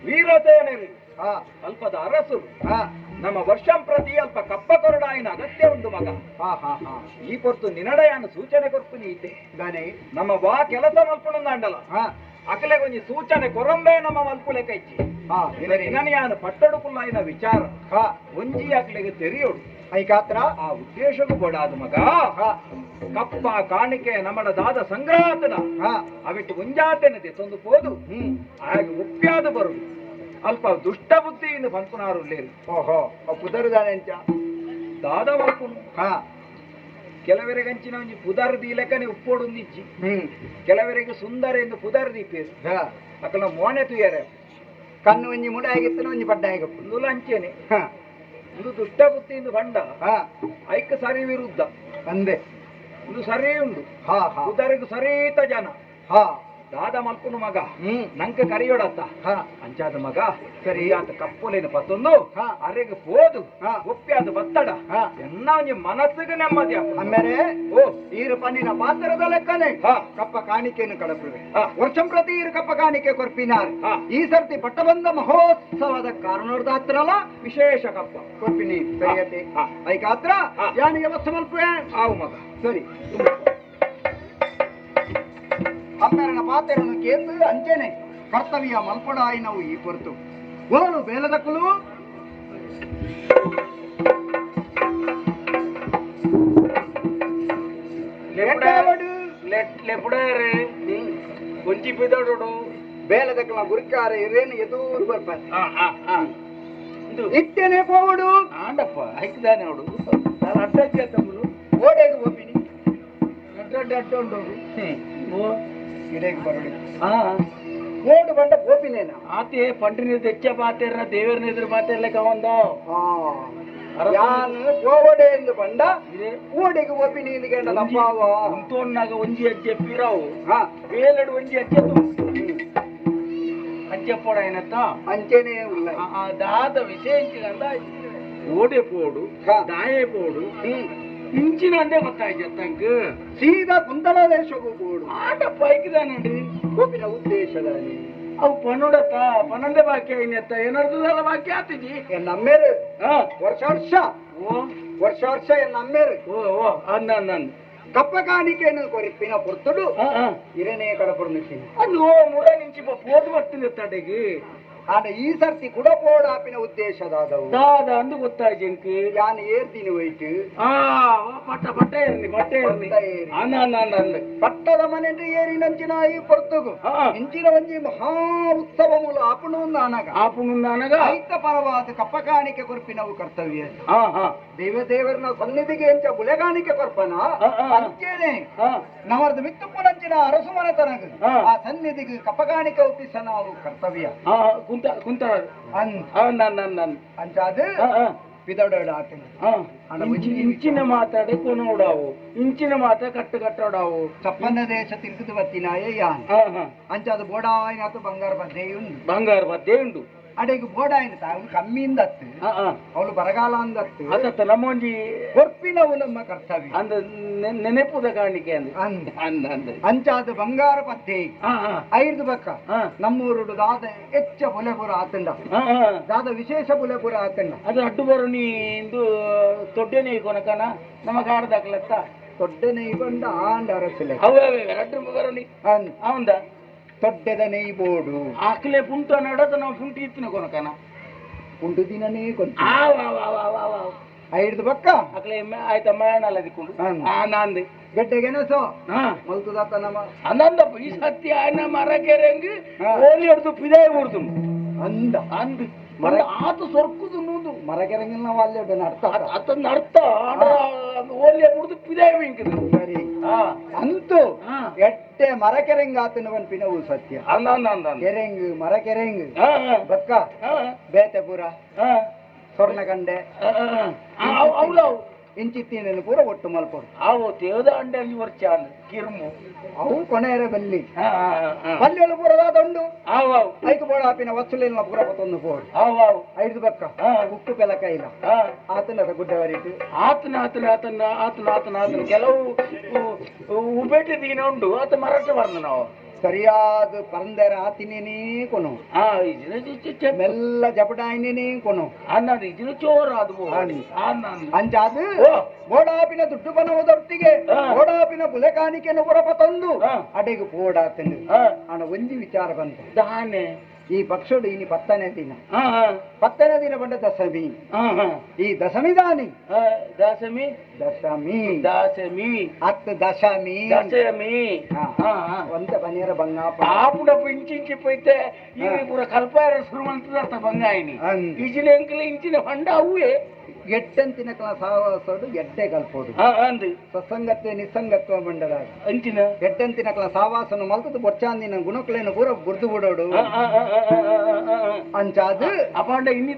ವೀರಸೇನೆರು ಹಾ ಅಲ್ಪದ ಅರಸರು ಹಾ ನಮ್ಮ ವರ್ಷಂ ಪ್ರತಿ ಅಲ್ಪ ಕಪ್ಪ ಕೊರಡಾಯಿನ ಅಗತ್ಯ ಉಂಟು ಮಗ ಹಾ ಹಾ ಹಾ ಈ ಪೊರ್ತು ನಿನಡೆಯನ್ನು ಸೂಚನೆ ಕೊರ್ಪುನಿ ಇತ್ತೆ ದಾನೆ ನಮ್ಮ ವಾ ಕೆಲಸ ಮಲ್ಪುಣಂದ ಅಂಡಲ ಹಾ ಅಕಲೆ ಒಂಜಿ ಸೂಚನೆ ಕೊರಂಬೆ ನಮ್ಮ ಮಲ್ಪುಲೆ ಕೈಚಿ ಹಾ ನಿನಯಾನ ಪಟ್ಟಡುಕುಲ್ಲಾಯಿನ ವಿಚಾರ ಹಾ ಒಂಜಿ ಅಕಲೆಗೆ ತೆರೆಯೋಡು ಐಕಾತ್ರ ಆ ಉದ್ದೇಶಕ್ಕೂ ಬೋಡಾದ ಮಗ ಹಾ ಕಪ್ಪ ಕಾಣಿಕೆ ನಮ್ಮಡ ದಾದ ಸಂಗ್ರಹಾತನ ಹಾ ಅವಿಟ್ಟು ಮುಂಜಾತೆನದೆ ತಂದು ಹೋದು ಹಾಗೆ ಉಪ್ಪ್ಯಾದ ಬರುದು ಅಲ್ಪ ದುಷ್ಟ ಬುದ್ಧಿಯಿಂದ ಪಂಪುನಾರು ಲೇರು ಓಹೋ ಪುದರುದಾನೆ ಅಂಚ ದಾದ ಮಲ್ಪುನು ಹಾ ಕೆಲವರಿಗಂಚಿನ ಒಂಜಿ ಪುದರ್ ದೀಲೆಕ್ಕನೆ ಉಪ್ಪೋಡು ನಿಜ್ಜಿ ಕೆಲವರಿಗೆ ಸುಂದರ ಎಂದು ಪುದರ್ ದೀಪೇರು ಹಾ ಅಕಲ ಮೋನೆ ತುಯರೆ ಕಣ್ಣು ಒಂಜಿ ಮುಡ ಆಗಿತ್ತು ಒಂಜಿ ಬಡ್ಡ ಆಗಪ್ಪು ಒಂದು ಲಂಚೆನೆ ಹಾ ಒಂದು ದುಷ್ಟ ಬುದ್ಧಿಯಿಂದ ಬಂಡ ಹಾ ಐಕ ಸರಿ ವಿರುದ್ಧ ಅಂದೆ ಒಂದು ಸರಿ ಉಂಡು ಹಾ ಹಾ ಪುದರಿಗೂ ಸರೀತ ಜನ ಹಾ ದಾದ ಮಲ್ಪುನು ಮಗ ನಂಗೆ ಕರಿಯೋಡತ್ತ ಹಾ ಅಂಚಾದ ಮಗ ಸರಿ ಆತ ಕಪ್ಪುಲೇನು ಪತ್ತೊಂದು ಹಾ. ಅರೆಗೆ ಪೋದು ಹಾ. ಒಪ್ಪಿ ಅದು ಬತ್ತಡ ಹಾ. ಎನ್ನ ಒಂಜಿ ಮನಸ್ಸಿಗೆ ನೆಮ್ಮದಿ ಆಮೇಲೆ ಓ ಈರು ಪನ್ನಿನ ಪಾತ್ರದ ಲೆಕ್ಕನೆ ಹಾ. ಕಪ್ಪ ಕಾಣಿಕೆಯನ್ನು ಕಳಪುವೆ ಹಾ. ವರ್ಷಂ ಪ್ರತಿ ಈರು ಕಪ್ಪ ಕಾಣಿಕೆ ಕೊರ್ಪಿನಾರ್ ಹಾ. ಈ ಸರ್ತಿ ಪಟ್ಟಬಂಧ ಮಹೋತ್ಸವದ ಕಾರಣದ ಹತ್ರಲ್ಲ ವಿಶೇಷ ಕಪ್ಪ ಕೊರ್ಪಿನಿ ಸರಿಯತೆ ಹಾ. ಐಕಾತ್ರ ಹಾ. ಯಾನಿಗೆ ವಸ್ತು ಮಲ್ಪುವೆ ಆವು ಮಗ ಸರಿ ಅಮ್ಮೆರನ ಪಾತೆರನ್ನು ಕೇಂದ್ರ ಅಂಚೆನೆ ಕರ್ತವ್ಯ ಮಲ್ಪಡಾಯಿ ನಾವು ಈ ಹೊರತು ಓಳು ಬೇಲದಕ್ಕಲು ಲೆಪುಡಾರೆ ಕೊಂಚಿ ಬಿದೋಡು ಬೇಲದಕ್ಕಲ ಗುರಿಕಾರ ಇರೇನು ಎದೂರು ಬರ್ಬಾರ್ದು ಇಟ್ಟೇನೆ ಪೋವಡು ಆಂಡಪ್ಪ ಹಾಕಿದಾನೆ ಅವಡು ನಾನು ಅಡ್ಡಜ್ಜಿ ತಮ್ಮಲು ಓಡೆಗೆ ಒಪ್ಪಿನಿ ಅಡ್ಡ ಉಂಟು ಇಡೆಗೆ ಬರಡಿ ಹಾ ಓಡು ಬಂಡ ಗೋಪಿನೇನ ಆತೆ ಪಂಡ್ರಿನ ತೆಚ್ಚ ಪಾತೆರ್ನ ದೇವರನ ಎದುರು ಪಾತೆರ್ಲೆಕ್ಕ ಒಂದ ಯಾನು ಗೋವಡೆ ಎಂದು ಬಂಡ ಓಡೆಗೆ ಒಪ್ಪಿನಿ ಇಂದ ಲಂಬಾವ ಉಂತೋಣ್ಣಾಗ ಒಂಜಿ ಅಜ್ಜೆ ಪಿರಾವು ಹಾ ಬೇಲಡು ಒಂಜಿ ಅಜ್ಜೆ ಅಜ್ಜೆ ಪೋಡ ಏನತ್ತ ಅಂಚೆನೆ ಉಲ್ಲ ದಾದ ವಿಶೇಷ ಓಡೆ ಪೋಡು ದಾಯೆ ಪೋಡು ಇಂಚಿನ ಅಂದೇ ಗೊತ್ತಾಯ್ತು ತಂಕ ಸೀದಾ ಕುಂತಲ ದೇಶಕ್ಕೂ ಕೂಡು ಆಟ ಪೈಕಿದಾನಡಿ ಗೋಪಿನ ಉದ್ದೇಶದಲ್ಲಿ ಅವು ಪನ್ನೊಡತ್ತ ಪನ್ನೊಂದೇ ಬಾಕಿ ಐನತ್ತ ಏನರ್ಧದಲ್ಲ ಬಾಕಿ ಆತಿಜಿ ನಮ್ಮೇರು ಹಾ ವರ್ಷ ವರ್ಷ ಓ ವರ್ಷ ವರ್ಷ ನಮ್ಮೇರು ಓ ಓ ಅಂದ ಕಪ್ಪ ಕಾಣಿಕೆಯನ್ನು ಕೊರಿಪಿನ ಪುರ್ತುಡು ಇರನೇ ಕಡಪಡು ಮಿಷಿನ್ ಅದು ಮುರ ನಿಂಚಿ ಪೋದು ಬರ್ತೀನಿ ತಡೆಗೆ ಆಡ ಈ ಸರ್ತಿ ಕುಡಪೋಡಾಪಿನ ಉದ್ದೇಶದಾದವು ದಾದ ಅಂದು ಗೊತ್ತಾಯ್ತು ಎಂಕಿ ಯಾನ್ ಏರ್ತೀನಿ ಹೋಯ್ತು ಪಟ್ಟ ಏರ್ನಿ ಪಟ್ಟದ ಮನೆ ಏರಿನಂಚಿನ ಈ ಪೊರ್ತುಗು ಇಂಚಿನ ಒಂಜಿ ಮಹಾ ಉತ್ಸವ ಮೂಲ ಆಪುನುಂದಾನಗ ಐತ ಪರವಾದ ಕಪ್ಪ ಕಾಣಿಕೆ ಕೊರ್ಪಿನವು ಕರ್ತವ್ಯ ದೇವದೇವರನ ಸನ್ನಿಧಿಗೆ ಎಂಚ ಬುಲೆಗಾಣಿಕೆ ಕೊರ್ಪನ ಅಂಚೇನೆ ನಮರ್ದು ಮಿತ್ತು ಪುನಂಚಿನ ಅರಸು ಮನೆತನಗ ಆ ಸನ್ನಿಧಿಗೆ ಕಪ್ಪ ಕಾಣಿಕೆ ಒಪ್ಪಿಸ ನಾವು ಕರ್ತವ್ಯ ಅಂಚಾದ ಇಂಚಿನ ಮಾತಾಡಿ ಕೊನೋಡಾವು ಇಂಚಿನ ಮಾತ ಕಟ್ಟೋಡಾವು ಚಪ್ಪನ ದೇಶ ತಿರುಗುದು ಬತ್ತಿನಾಯ ಯಾನ್ ಅಂಚಾದ ಬೋಡಾಯಿನ ಬಂಗಾರ ಬದ್ದೆ ಉಂಡು ಅಡೆಗೆ ಬೋಡಾಯಿನ ಅವಳು ಕಮ್ಮಿಯಿಂದ ಅವಳು ಬರಗಾಲ ಅಂದತ್ತು ನಮ್ಮೊಂಜಿ ಕೊರ್ಪಿನವು ನಮ್ಮ ಕರ್ತವ್ಯ ಅಂದ ನೆನಪುದ ಕಾಣಿಕೆ ಅಂಚಾದ ಬಂಗಾರ ಪದ್ದೆ ಐದು ಬಕ್ಕ ನಮ್ಮೂರು ದಾದ ಹೆಚ್ಚ ಬುಲೆಪುರ ಆತಂಡ ದಾದ ವಿಶೇಷ ಬುಲೆಪುರ ಆತಂಡ ಅದು ಅಡ್ಡು ಬರು ನೀಂದು ತೊಡ್ಡೆನೇ ಕೊನಕನ ನಮ್ಮ ಕಾಡ್ದಾಕ್ಲತ್ತ ತೊಡ್ಡೆನೇ ಬಂಡ ಆಂಡ ಅರಸಲೆ ಅವೇ ಅಡ್ಡು ಬರೋನಿ ಅವಂದ ತೊಡ್ಡೆದ ನೇಯ್ಬೋಡು ಆಕ್ಲೆ ಪುಂಟ ನಡದ ನಾವು ಪುಂಟಿ ಇತ್ತಿನ ಕೊನಕನ ಪುಂಟು ದಿನನೇ ಕೊಂಚ ಐದು ಬಕ್ಕ ಅಕ್ಲೆ ಆಯ್ತಾ ಮಯಾಣಲ್ಲ ದಿಕ್ಕೊಂಡು ನಾಂದೆ ಗೆಡ್ಡೆಗೆನಸೋ ಮಲ್ತುದಾತ ನಮ್ಮ ಅಂದಪ್ಪ ಈ ಸತ್ಯ ಆಯ್ನ ಮರ ಕೆರೆಂಗ್ ಓಲಿ ಹೊಡೆದು ಪಿದಾಯ ಬಿಡ್ತು ಅಂದ ಅಂದ್ ಆತ ಸೊರ್ಕುದು ನೂದು ಮರಗೆರಂಗಿಲ್ಲ ನಾವು ಅಲ್ಲೇ ನಡ್ತ ಅತಂದು ಅರ್ಥ ಓಲಿ ಬಿಡ್ದು ಪಿದಾಯ ಬಿಂಕಿದ್ರು ಸರಿ ಅಂತೂ ಎಟ್ಟೆ ಮರಕೆರೆಂಗ್ ಆತನ ಪಿನವು ಸತ್ಯ ಕೆರೆಂಗ್ ಮರಕೆರೆಂಗ್ ಬಕ್ಕ ಬೇತೆಪುರ ಸ್ವರ್ಣಗಂಡೆ ಇಂಚಿತ್ತಿನ ಪೂರ ಒಟ್ಟು ಮಲ್ಪಡು ಅವು ತೇವದ ಅಂಡೆ ಅಲ್ಲಿ ವರ್ಷ ಕಿರ್ಮು ಅವು ಕೊನೆಯರ ಬಲ್ಲಿ ಪಲ್ಯಲು ಪೂರದಾದ ಉಂಡು ಐದು ಬೋಡ ಆಪಿನ ವಸುಲಿನ ಪೂರ ಪತ್ತೊಂದು ಬೋಡು ಐದು ಬಕ್ಕ ಉಕ್ಕು ಬೆಲಕ ಇಲ್ಲ ಆತನ ಗುಡ್ಡವರಿಟ್ಟು ಆತನ ಕೆಲವು ಉಬೇಟಿ ದಿನ ಉಂಡು ಆತ ಮರಾಠ ಬರ್ನ ನಾವು ಸರಿಯಾದ ಪರಂದರ ಆತಿನೇ ಕೊನು ಮೆಲ್ಲ ಜಪಡಾಯಿನೇ ಕೊನು ಅನ್ನದು ಇದನ್ನು ಚೋರ ಅದು ಅಂಚಾದು ಬೋಡಾಪಿನ ದುಡ್ಡು ಬನವುದೊಟ್ಟಿಗೆ ಬೋಡಾಪಿನ ಬುಲೆಕಾಣಿಕೆಯನ್ನು ಪುರಪ ತಂದು ಅಡೆಗೆ ಬೋಡಾತನು ಅಣ್ಣ ಒಂಜಿ ವಿಚಾರ ಬಂತು ದಾನೆ ಈ ಪಕ್ಷುಡು ಇನಿ ಪತ್ತನೇ ದಿನ ಬಂದ ದಶಮಿ ಈ ದಶಮಿ ದಾನಿ ದಶಮಿ ಹತ್ತು ದಶಮಿ ಒಂದ ಬನಿಯರ ಬಂಗಾಪ ಆಪುಡಪ್ಪ ಇಂಚಿಂಚಿ ಪೈತೆ ಈಗ ಪೂರ ಕಲ್ಪಾಯರ ಸುರುವಂತದ ಬಂಗಾಯಿನಿ ಇಜಿನ ಎಂಕಲ ಇಂಚಿನ ಹೊಂಡ ಅವೇ ಎಟ್ಟಂತಿನ ಸಾವಾಸೋಡು ಎಡ್ಡೆ ಕಲ್ಪೋಡು ಸತ್ಸಂಗತ್ವ ನಿಸ್ಸಂಗತ್ವ ಬಂಡದ ಅಂಚಿನ ಎಟ್ಟಂತಿನ ಸಾವಾಸನು ಮಲ್ತದ ಬೊಚ್ಚಾಂದಿನ ಗುಣಕ್ಲೇನು ಪೂರ ಬುರ್ದು ಬಿಡೋಡು ಅಂಚಾದು ಅಪಾಂಡ ಇನ್ನಿ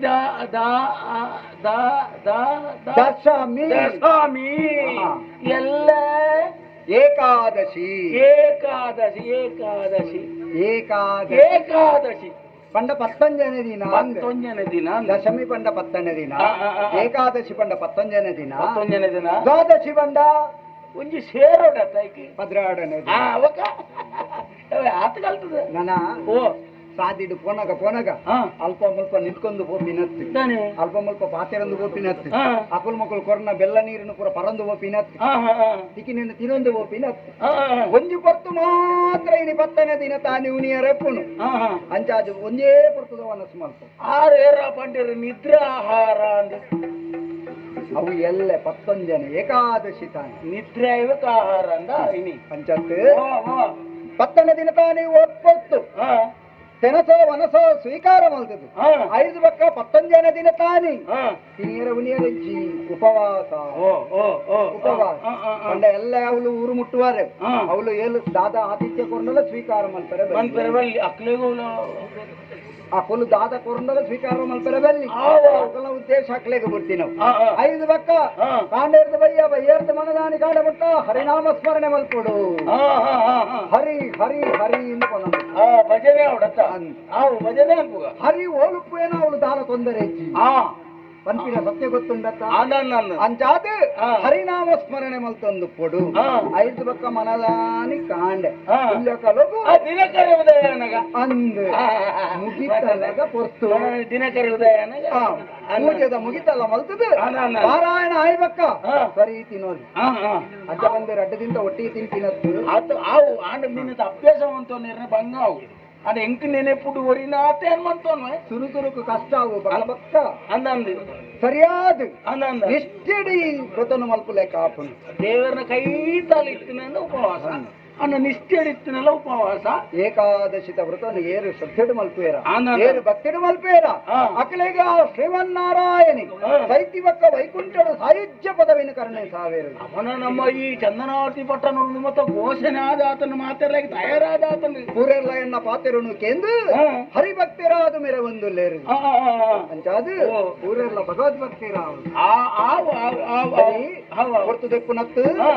ದಶಮಿ ಎಲ್ಲ ಏಕಾದಶಿ ಪಂಡ ಪತ್ತೊಂಜನೆ ದಿನ ದಶಮಿ ಪಂಡ ಪತ್ತನೇ ದಿನ ಏಕಾದಶಿ ಪಂಡ ಪತ್ತೊಂಜನೆ ದಿನ ದ್ವಾದಶಿ ಪಂಡ ಒಂಜಿ ಸೇರೋಡ ಪದ್ರಾಡನೆ ಆತ ಕಲ್ತದ ನನ ಸಾದಿಡು ಪೋನಗ ಅಲ್ಪ ಮುಲ್ಪ ನಿಂತ್ಕೊಂಡು ಬೋಪಿನತ್ತು ಅಲ್ಪ ಮುಲ್ಪ ಪಾತೆರಂದು ಬೋಪಿನತ್ತು ಅಕುಲ್ ಮಕ್ಕಳು ಕೊರನ ಬೆಲ್ಲ ನೀರನ್ನು ಪೂರ ಪರಂದು ಬೋಪಿನತ್ತು ತಿಕ್ಕಿನಿಂದ ತಿನ್ನೊಂದು ಬೋಪಿನತ್ತು ಒಂಜಿ ಪತ್ತು ಮಾತ್ರ ಇನಿ ಪತ್ತನೇ ದಿನ ತಾನಿ ಉನಿಯರಪ್ಪುನು ಅಂಚಾಜು ಒಂಜೇ ಪರ್ತದ ಮನಸ್ಸು ಮಲ್ಪ ಆರೇರ ಪಂಡಿರ ನಿದ್ರಾಹಾರ ಅಂದ ಅವು ಎಲ್ಲ ಪತ್ತೊಂಜನೆ ಏಕಾದಶಿ ತಾನೆ ನಿದ್ರೆ ಆಹಾರ ಅಂದ ಇನಿ ಪಂಚತ್ತು ಪತ್ತನೇ ದಿನ ತಾನೇ ಒಪ್ಪತ್ತು ತೆನಸೋ ವನಸೋ ಸ್ವೀಕಾರ ಮಲ್ತದ್ದು ಐದು ಬಕ್ಕ ಪತ್ತೊಂಜನೆ ದಿನ ತಾನಿ ತಿನಿಯರ ಉನಿಯರಜ್ಜಿ ಉಪವಾಸ ಪಂಡ ಎಲ್ಲ ಅವಳು ಊರು ಮುಟ್ಟುವಾರೆ ಅವಳು ಏಳು ದಾದ ಆತಿಥ್ಯ ಕೊರನಲ್ಲ ಸ್ವೀಕಾರ ಮಲ್ಪರೆ ಅಕುಲು ದಾದ ಕೊರನಲ್ಲ ಸ್ವೀಕಾರ ಮಲ್ಪರೆ ಬಲ್ಲಿ ಅಕಲ ಉದ್ದೇಶ ಹಾಕ್ಲೇಗೆ ಬಿಡ್ತೀವಿ ನಾವು ಐದು ಬಕ್ಕ ಕಾಂಡೇರ್ದ ಬಯ್ಯರ್ದ ಮನದಾನಿ ಕಾಡಬಿಟ್ಟ ಹರಿನಾಮ ಸ್ಮರಣೆ ಮಲ್ಪಡು ಹರಿ ಹರಿ ಹರಿ ಇಂದು ಭಜನೆ ಭಜನೆ ಹರಿ ಓಲುಪ್ಪು ಏನೋ ಅವಳು ದಾನ ತೊಂದರೆ ಪಂಪಿನ ಸತ್ಯ ಗೊತ್ತುಂಡತ್ತ ಅಂಚಾದ ಹರಿನಾಮ ಸ್ಮರಣೆ ಮಲ್ತೊಂದು ಪೊಡು ಐದು ಬಕ್ಕ ಮನದಾನಿ ಕಾಂಡೆ ದಿನಕರಿ ಉದಯನಗ ಅಂದು ಮುಗಿತಲಗ ಪೊರ್ತು ದಿನಕರಿ ಉದಯನಗ ಪೂಜೆದ ಮುಗಿತಲ್ಲ ಮಲ್ತದು ನಾರಾಯಣ ಆಯ್ಬಕ್ಕ ಸರಿ ತಿನ್ನೋದು ಅಜ್ಜ ಬಂದು ರಡ್ಡದಿಂದ ಒಟ್ಟಿಗೆ ತಿಂತಿನತ್ತು ಅದು ಆವು ಆಂಡ ನಿನ್ನದ ಅಭ್ಯಾಸವಂತ ನಿರ್ಣ ಬಂಗಾವು ಅದು ಎಂಕ್ ನೆನೆಪುಡು ಒರಿನಾತೆ ಅನ್ಮಂತೋನು ಸುರುಕುರುಕು ಕಷ್ಟ ಆಗು ಬಕ್ಕ ಅಂದಂದು ಸರಿಯಾದ ಅಂದಂದ ಎಷ್ಟಡಿ ವ್ರತನು ಮಲ್ಪಲೆ ಕಾಪನು ದೇವರನ್ನ ಕೈ ತಾಲು ಇತ್ತಿನಂದ ಉಪವಾಸ ಅನ್ನ ನಿಷ್ಠೆ ಇತ್ತಿನಲ್ಲ ಉಪವಾಸ ಏಕಾದಶಿತ ವ್ರತನು ಏರು ಶ್ರದ್ಧೆಡು ಮಲ್ಪೇರ ಆನಂದ. ಏರು ಭಕ್ತಿಡು ಮಲ್ಪೇರ ಹಾ. ಅಕಲೆಗ ಶ್ರೀಮನ್ನಾರಾಯಣಿ ಹಾ. ಸೈತಿವಕ್ಕ ವೈಕುಂಠಡು ಸಾಯುಜ್ಯ ಪದವಿನ ಕರ್ಣೆ ಸಾವೇರು ಅವನ ನಮ್ಮ ಈ ಚಂದನಾವತಿ ಪಟ್ಟಣ ಮತ್ತೆ ಘೋಷಣೆ ಆದ ಆತನ ಮಾತೆಲ್ಲ ತಯಾರಾದ ಆತನ ಪೂರೆಲ್ಲ ಎನ್ನ ಪಾತೆರುನು ಕೇಂದು ಹಾ. ಹರಿಭಕ್ತಿರಾದು ಮೇರೆ ಒಂದು ಲೇರು ಆ, ಆ, ಆ, ಆ. ಅಂಚಾದು ಓ. ಪೂರೆಲ್ಲ ಭಗವದ್ಭಕ್ತಿರಾವು ಹೊರತು ದೆಪ್ಪು ನತ್ತು ಆ.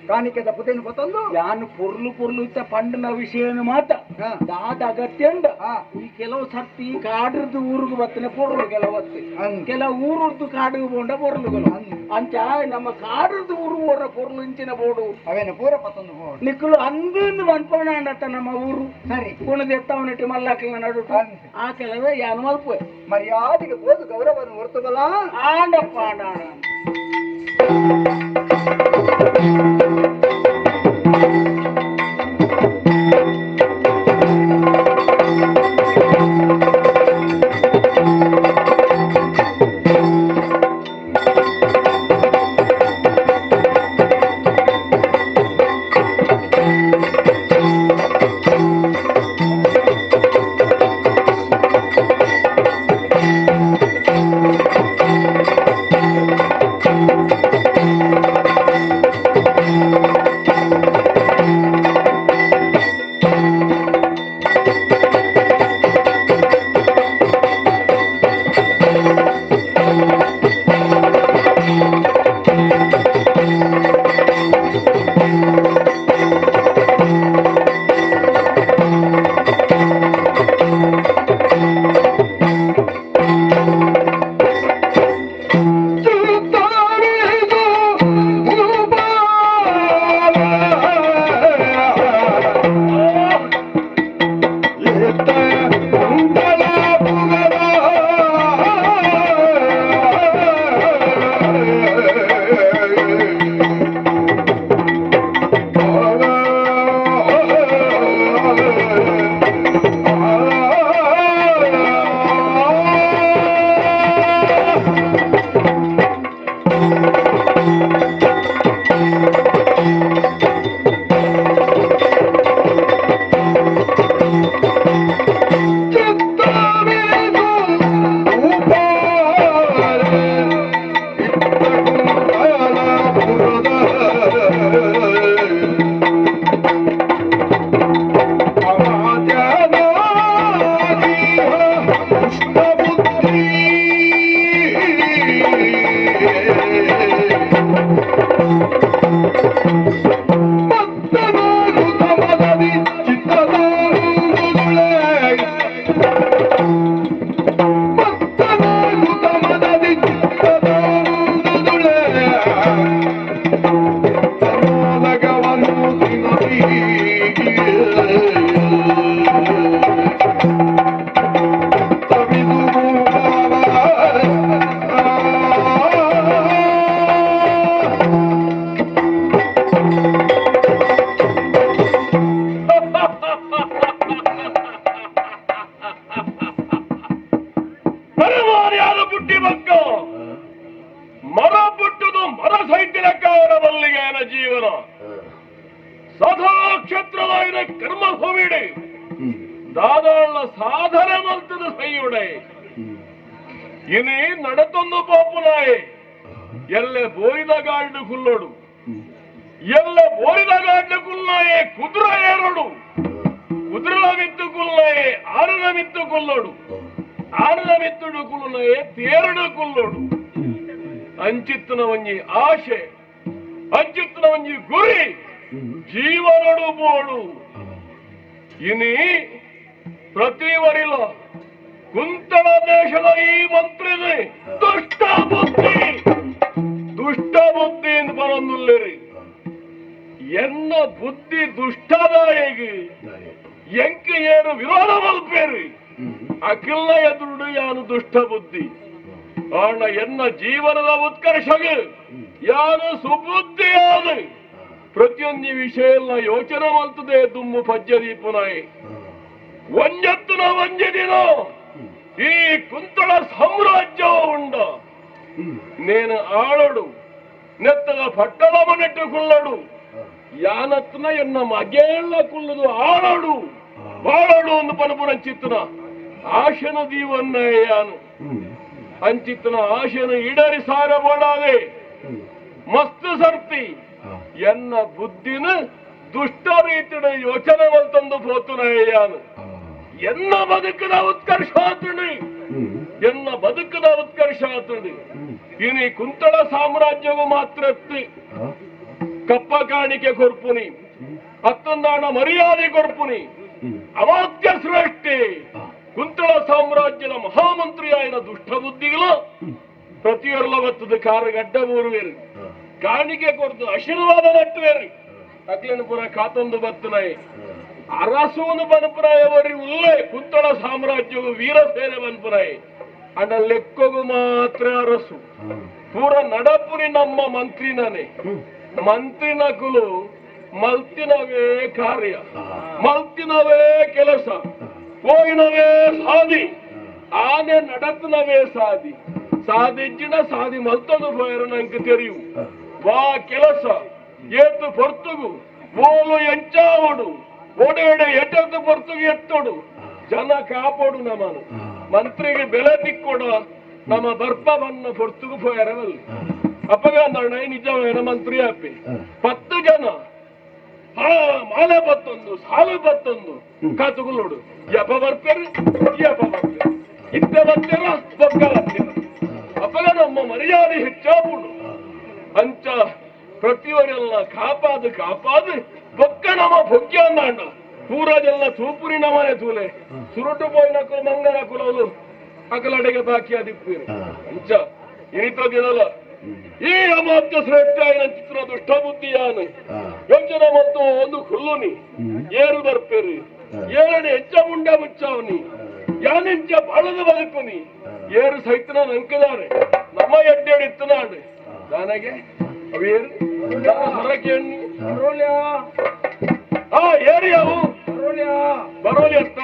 ಕಾಣಿಕೆದ ಪುತೇನು ಗೊತ್ತೊಂದು ಯಾನು ಪೊರ್ಲು ಇತ್ತ ಪಂಡನ ವಿಷಯನ ಮಾತ ಹಾ. ದಾದ ಅಗತ್ಯ ಉಂಡ ಹಾ. ಈ ಕೆಲವು ಸರ್ತಿ ಕಾಡ್ರದ್ದು ಊರಿಗೆ ಬರ್ತನೆ ಪೊರ್ಲು ಕೆಲವತ್ತು ಹಂಗ್. ಕೆಲವು ಊರದ್ದು ಕಾಡಿಗೆ ಬೋಂಡ ಪೊರ್ಲುಗಳು ಅಂಚ ನಮ್ಮ ಕಾಡ್ರದ್ದು ಊರು ಓರ ಪೊರ್ಲು ಇಂಚಿನ ಬೋಡು ಅವೇನು ಪೂರ ಪತ್ತೊಂದು ಹೋಡು ನಿಕ್ಕಲು ಅಂದು ಮನ್ಪೋಣ ಅಂಡತ್ತ ನಮ್ಮ ಊರು ಸರಿ ಕುಣದೆತ್ತವನಿಟ್ಟು ಮಲ್ಲಾಕಿನ ನಡು ಹಂಗ್. ಆ ಕೆಲವೇ ಯಾನು ಮಲ್ಪುವೆ ಮರ್ಯಾದೆಗೆ ಹೋದು ಗೌರವವನ್ನು ಹೊರತುಬಲ್ಲ ಆಂಡಪ್ಪ ಆಂಡ ದಾದಾಳ ಸಾಧನೆ ಮಲ್ತದ ಸೈಯುಡೆ ಇನಿ ನಡತೊಂದು ಪಾಪುನಾಯೆ ಎಲ್ಲೆ ಬೋರಿದ ಗಾಡ್ಡು ಕುಲ್ಲೋಡು ಎಲ್ಲೆ ಬೋರಿದ ಗಾಡ್ಡು ಕುಲ್ಲಾಯೆ ಕುದುರ ಏರೋಡು ಕುದುರಲ ಮಿತ್ತು ಕುಲ್ಲಾಯೆ ಆಡದ ಮಿತ್ತು ಕುಲ್ಲೋಡು ಆಡದ ಮಿತ್ತುಡು ಕುಲ್ಲಾಯೆ ತೇರಡು ಕುಲ್ಲೋಡು ಅಂಚಿತ್ತನ ಒಂಜಿ ಆಶೆ ಅಂಚಿತ್ತನ ಒಂಜಿ ಗುರಿ ಜೀವನಡು ಬೋಡು ಇನಿ ಪ್ರತಿ ವರಿಲ ಕುಂತಳ ದೇಶದ ಈ ಮಂತ್ರಿದೆ ದುಷ್ಟ ಬುದ್ಧಿ ಎಂದು ಬರೊಂದುಲ್ಲೇರಿ ಎನ್ನ ಬುದ್ಧಿ ದುಷ್ಟದಾಯಗಿ ಎಂಕ ಏನು ವಿರೋಧ ಮಲ್ಪೇರಿ ಅಖಿಲ ಎದುರುಡು ಯಾನು ದುಷ್ಟ ಬುದ್ಧಿ ಕಾರಣ ಎನ್ನ ಜೀವನದ ಉತ್ಕರ್ಷಗೆ ಯಾನು ಸುಬುದ್ಧಿಯಾದ ಪ್ರತಿಯೊಂದು ವಿಷಯ ಎಲ್ಲ ಯೋಚನೆ ಮಲ್ತದೆ ದುಮ್ಮು ಪಜ್ಜದೀಪನಾಯಿ ಒಂಜೆತ್ತುನ ಒಂಜೆ ಈ ಕುಂತಳ ಸಾಮ್ರಾಜ್ಯ ಉಂಡ ನೇನು ಆಳಡು ನೆತ್ತದ ಪಟ್ಟದ ಮನೆಟ್ಟು ಕುಳ್ಳಡು ಯಾನತ್ನ ಎನ್ನ ಮಗೆಲ್ಲ ಕುಳ್ಳದು ಆಳಡು ಬಾಳಡು ಒಂದು ಪನಪುರ ಚಿತ್ತನ ಆಶನ ದೀವನ್ನ ಯಾನು ಅಂಚಿತ್ತನ ಆಶನ ಇಡರಿ ಸಾರ ಬೋಡಾದೆ ಮಸ್ತ್ ಸರ್ತಿ ಎನ್ನ ಬುದ್ಧಿನ ದುಷ್ಟ ರೀತಿಯ ಯೋಚನೆಗಳು ತಂದು ಪೋತುನ ಯಾನು ಎನ್ನ ಬದುಕದ ಉತ್ಕರ್ಷ ಆತುಂಡು ಎನ್ನ ಬದುಕದ ಉತ್ಕರ್ಷ ಆತುಂಡು ಇನಿ ಕುಂತಳ ಸಾಮ್ರಾಜ್ಯವು ಮಾತ್ರ ಕಪ್ಪ ಕಾಣಿಕೆ ಕೊರ್ಪುನಿ ಹತ್ತೊಂದಾಣ ಮರ್ಯಾದೆ ಕೊರ್ಪುನಿ ಅಮಾತ್ಯ ಶ್ರೇಷ್ಠೆ ಕುಂತಳ ಸಾಮ್ರಾಜ್ಯದ ಮಹಾಮಂತ್ರಿ ಆಯ್ನ ದುಷ್ಟ ಬುದ್ಧಿಗಳು ಪ್ರತಿಯೊರ್ಲ ಬತ್ತದ ಕಾರಗಡ್ಡ ಊರುವೇರು ಕಾಣಿಕೆ ಕೊಡ್ತು ಆಶೀರ್ವಾದ ನಟ್ಟುವೇರು ಅಗ್ಲಿನ ಪುರ ಕಾತೊಂದು ಬತ್ತನಾಯಿ ಅರಸೂನು ಬನ್ಪುರಾಯವರಿ ಉಲ್ಲೇ ಕುಂತಳ ಸಾಮ್ರಾಜ್ಯವು ವೀರಸೇನೆ ಬನ್ಪುರಾಯಿ ಅಂಡ ಲೆಕ್ಕೊಗು ಮಾತ್ರ ಅರಸು ಪೂರ ನಡಪುರಿ ನಮ್ಮ ಮಂತ್ರಿನೇ ಮಂತ್ರಿನಕುಲು ಮಲ್ತಿನವೇ ಕಾರ್ಯ ಮಲ್ತಿನವೇ ಕೆಲಸ ಹೋಗಿನವೇ ಸಾದಿ ಆನೆ ನಡತ್ನವೇ ಸಾದಿ ಸಾದಿಜ್ಜಿನ ಸಾದಿ ಮಲ್ತದು ಹೋಯರು ನಂಗೆ ತೆರಿಯು ವಾ ಕೆಲಸ ಏತು ಪೊರ್ತುಗು ಓಲು ಎಂಚಾವಡು ಓಡೆಡೆ ಎಟ್ಟದ್ದು ಪೊರ್ತುಗು ಎತ್ತೋಡು ಜನ ಕಾಪಾಡು ನಮ್ಮನು ಮಂತ್ರಿಗೆ ಬೆಲೆ ತಿಕ್ಕೊಡ ನಮ್ಮ ಬರ್ಪವನ್ನ ಪೊರ್ತುಗು ಹೋಯರವಲ್ಲಿ ಅಪ್ಪಗಂದಣ್ಣ ನಿಜವೇನ ಮಂತ್ರಿ ಅಪ್ಪಿ 10 ಜನ ಮಾಲೆ ಬತ್ತೊಂದು ಸಾಲು ಬತ್ತೊಂದು ಕಾತುಗುಲೋಡು ಯಪ ಬರ್ತಾರೆ ಇದ್ದ ಬರ್ತೀರ ಬೊಕ್ಕ ಬರ್ತೀರ ಅಪ್ಪಗ ನಮ್ಮ ಮರ್ಯಾದೆ ಹೆಚ್ಚಾಪುಡು ಅಂಚ ಪ್ರತಿಯೊರೆಲ್ಲ ಕಾಪಾದು ಬೊಕ್ಕ ನಮ್ಮ ಬೊಕ್ಕ ಅಂದಾಂಡ ಪೂರದೆಲ್ಲ ತೂಪುರಿ ನಮನೆ ತೂಲೆ ಸುರುಟು ಪೋಯಿನ ಕುಲ ಮಂಗನ ಕುಲವು ಅಕಲಡೆಗೆ ಬಾಕಿ ಆದಿಪ್ಪೀರು ಅಂಚ ಇನಿತ ದಿನಲ್ಲ ಈ ಅಮಾತ್ಯ ಶ್ರೇಷ್ಠ ಚಿತ್ರ ದುಷ್ಟ ಬುದ್ಧಿಯಾನು ಯೋಚನೆ ಮತ್ತು ಒಂದು ಹುಲ್ಲುನಿ ಏರು ಬರ್ಪೇರಿ ಏರನೆ ಹೆಚ್ಚ ಮುಂಡ ಮುಚ್ಚಾವನಿ ಯಾನೆಂಚ ಬಾಳದ ಬದುಕುನಿ ಏರು ಸೈತನ ನಂಕದಾನೆ ನಮ್ಮ ಎಡ್ಡೆಡಿತ್ತು ನಾಡು ನನಗೆ ಅವೇರು ಹೊರಕ್ಕೆ ಎಣ್ಣಿ ಏರಿ ಅವು ಬರೋಲಿ ಅಂತ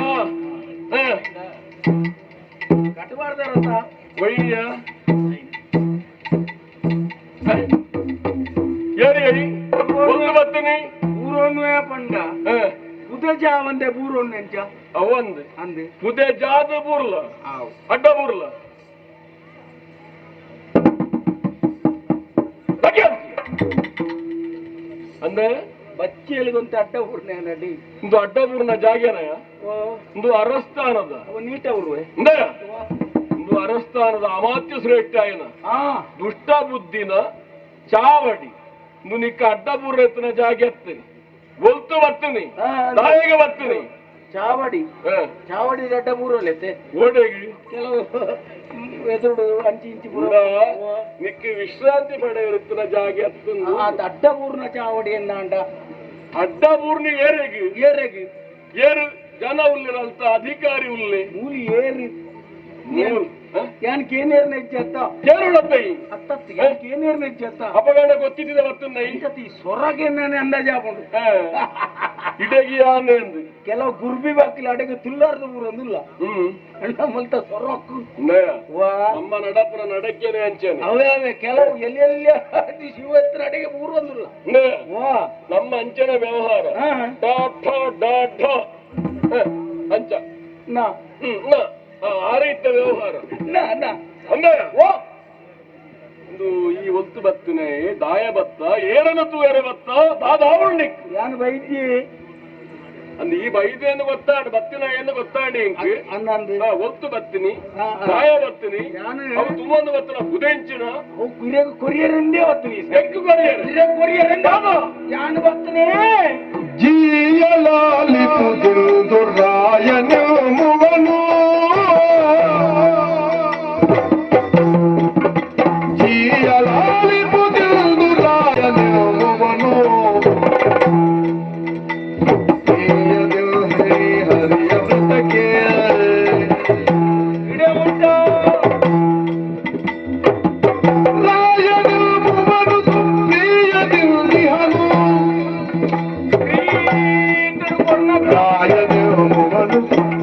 ಕಟ್ಟಬಾರ್ದಾರಂತ ಒಯ್ಯ ಏರಿ ಒಂದು ಬತ್ತನಿ ಊರೊನ್ನುವೆ ಪಂಡ ಪುದೆ ಜಾವಂದೆ ಬೂರೊನ್ನು ಎಂಚ ಅವಂದು ಅಂದೆ ಪುದೆ ಜಾದ ಬೂರ್ಲ ಅಡ್ಡ ಬೂರ್ಲ ಅಂದ್ರೆ ಬಚ್ಚೆಲಿಗೊಂದು ಅಡ್ಡ ಊರ್ನೆ ನಡಿ ಒಂದು ಅಡ್ಡ ಬೂರ್ನ ಜಾಗೇನಯ ಒಂದು ಅರಸ್ಥಾನದ ನೀಟ ಊರುವೆ ಒಂದು ಅರಸ್ಥಾನದ ಅಮಾತ್ಯ ಶ್ರೇಷ್ಠ ಆಯನ ದುಷ್ಟ ಬುದ್ಧಿನ ಚಾವಡಿ ನಿಕ್ಕ ಅಡ್ಡ ಬೂರ್ನ ಎತ್ತಿನ ಜಾಗ ಎತ್ತನಿ ಒಲ್ತು ಬರ್ತೀನಿ ನಾಯಿಗೆ ಬರ್ತೀನಿ ಚಾವಡಿ ಅಡ್ಡ ಬೂರಲ್ಲೈತೆ ಓಡೆಗಿ ಕೆಲವು ಎದುರು ಅಂಚಿ ಇಂಚಿ ನಿಕ್ಕೆ ವಿಶ್ರಾಂತಿ ಪಡೆಯುತ್ತಿನ ಜಾಗ ಎತ್ತುಂದು ಅಡ್ಡ ಊರ್ನ ಚಾವಡಿ ಎನ್ನಾಂಡ ಅಡ್ಡ ಊರ್ನಿ ಏರೆಗಿ ಏರು ಜನ ಉಳ್ಳಿರಂತ ಅಧಿಕಾರಿ ಉಳ್ಳಿ ಮೂಲಿ ಏರಿ ಏನೇರ್ನ ಇಜ್ಜತ್ತ ಕೇರುಳತ್ತೈ ಹತ್ತತ್ತು ಏನೇರ್ನ ಇಜ್ಜತ್ತ ಅಪಗಂಡ ಗೊತ್ತಿದ್ದ ಬರ್ತುಂದೈ ಸೊರಗೆ ಅಂದಾಜ ಹಾಕೊಂಡು ಇಡಗಿಯಾನೆ ಎಂದು ಕೆಲವು ಗುರ್ಬಿ ಬಾಕಿಲ ಅಡೆಗೆ ತುಲ್ಲಾರ್ದ ಊರೊಂದಿಲ್ಲ ಅಣ್ಣ ಮಲ್ತ ಸೊರಕ್ಕು ನಮ್ಮ ನಡಪನ ನಡಕ್ಕೇನೆ ಅಂಚೇನೆ ಅವೇ ಕೆಲವು ಎಲ್ಲೆಲ್ಲ ಶಿವತ್ರ ಅಡೆಗೆ ಊರೊಂದಿಲ್ಲ ನಮ್ಮ ಅಂಚನೆ ವ್ಯವಹಾರ ಡಾಠ ಅಂಚ ಆ ರೀತಿಯ ವ್ಯವಹಾರ ಒಂದು ಈ ಒತ್ತು ಬತ್ತನೆ ದಾಯ ಬತ್ತ ಏಳನ ತೂಯರೆ ಬತ್ತ ದಾದಾವಳ್ಳಿಕ್ ಯಾನು ಬೈದಿ ಅಂದ್ ಈ ಬೈದೇನು ಗೊತ್ತಾಡು ಬತ್ತಿನ ಏನು ಗೊತ್ತಾಡಿ ಒತ್ತು ಬತ್ತಿನಿ ದಾಯ ಬತ್ತಿನಿ ಅವು ತುಂಬೊಂದು ಬತ್ತನ ಬುದೆಂಚಿನ ಕೊರಿಯರಿಂದೇ ಬತ್ತೀನಿ ಎಕ್ಕು ಕೊರಿಯರಿಂದ ಯಾನು ಬತ್ತನೆ ಜೀಯಲಾಲಿಪುದು ರಾಯನ ಮುವನು ಜೀಯಲಾಲಿಪುದು ರಾಯನ ಮುವನು ಹರಿಯ ವ್ರತಕ್ಕೆ ರಾಯನ ಮುವನು ಪ್ರಿಯದಿಹನು ರಾಯನ ಮುವನು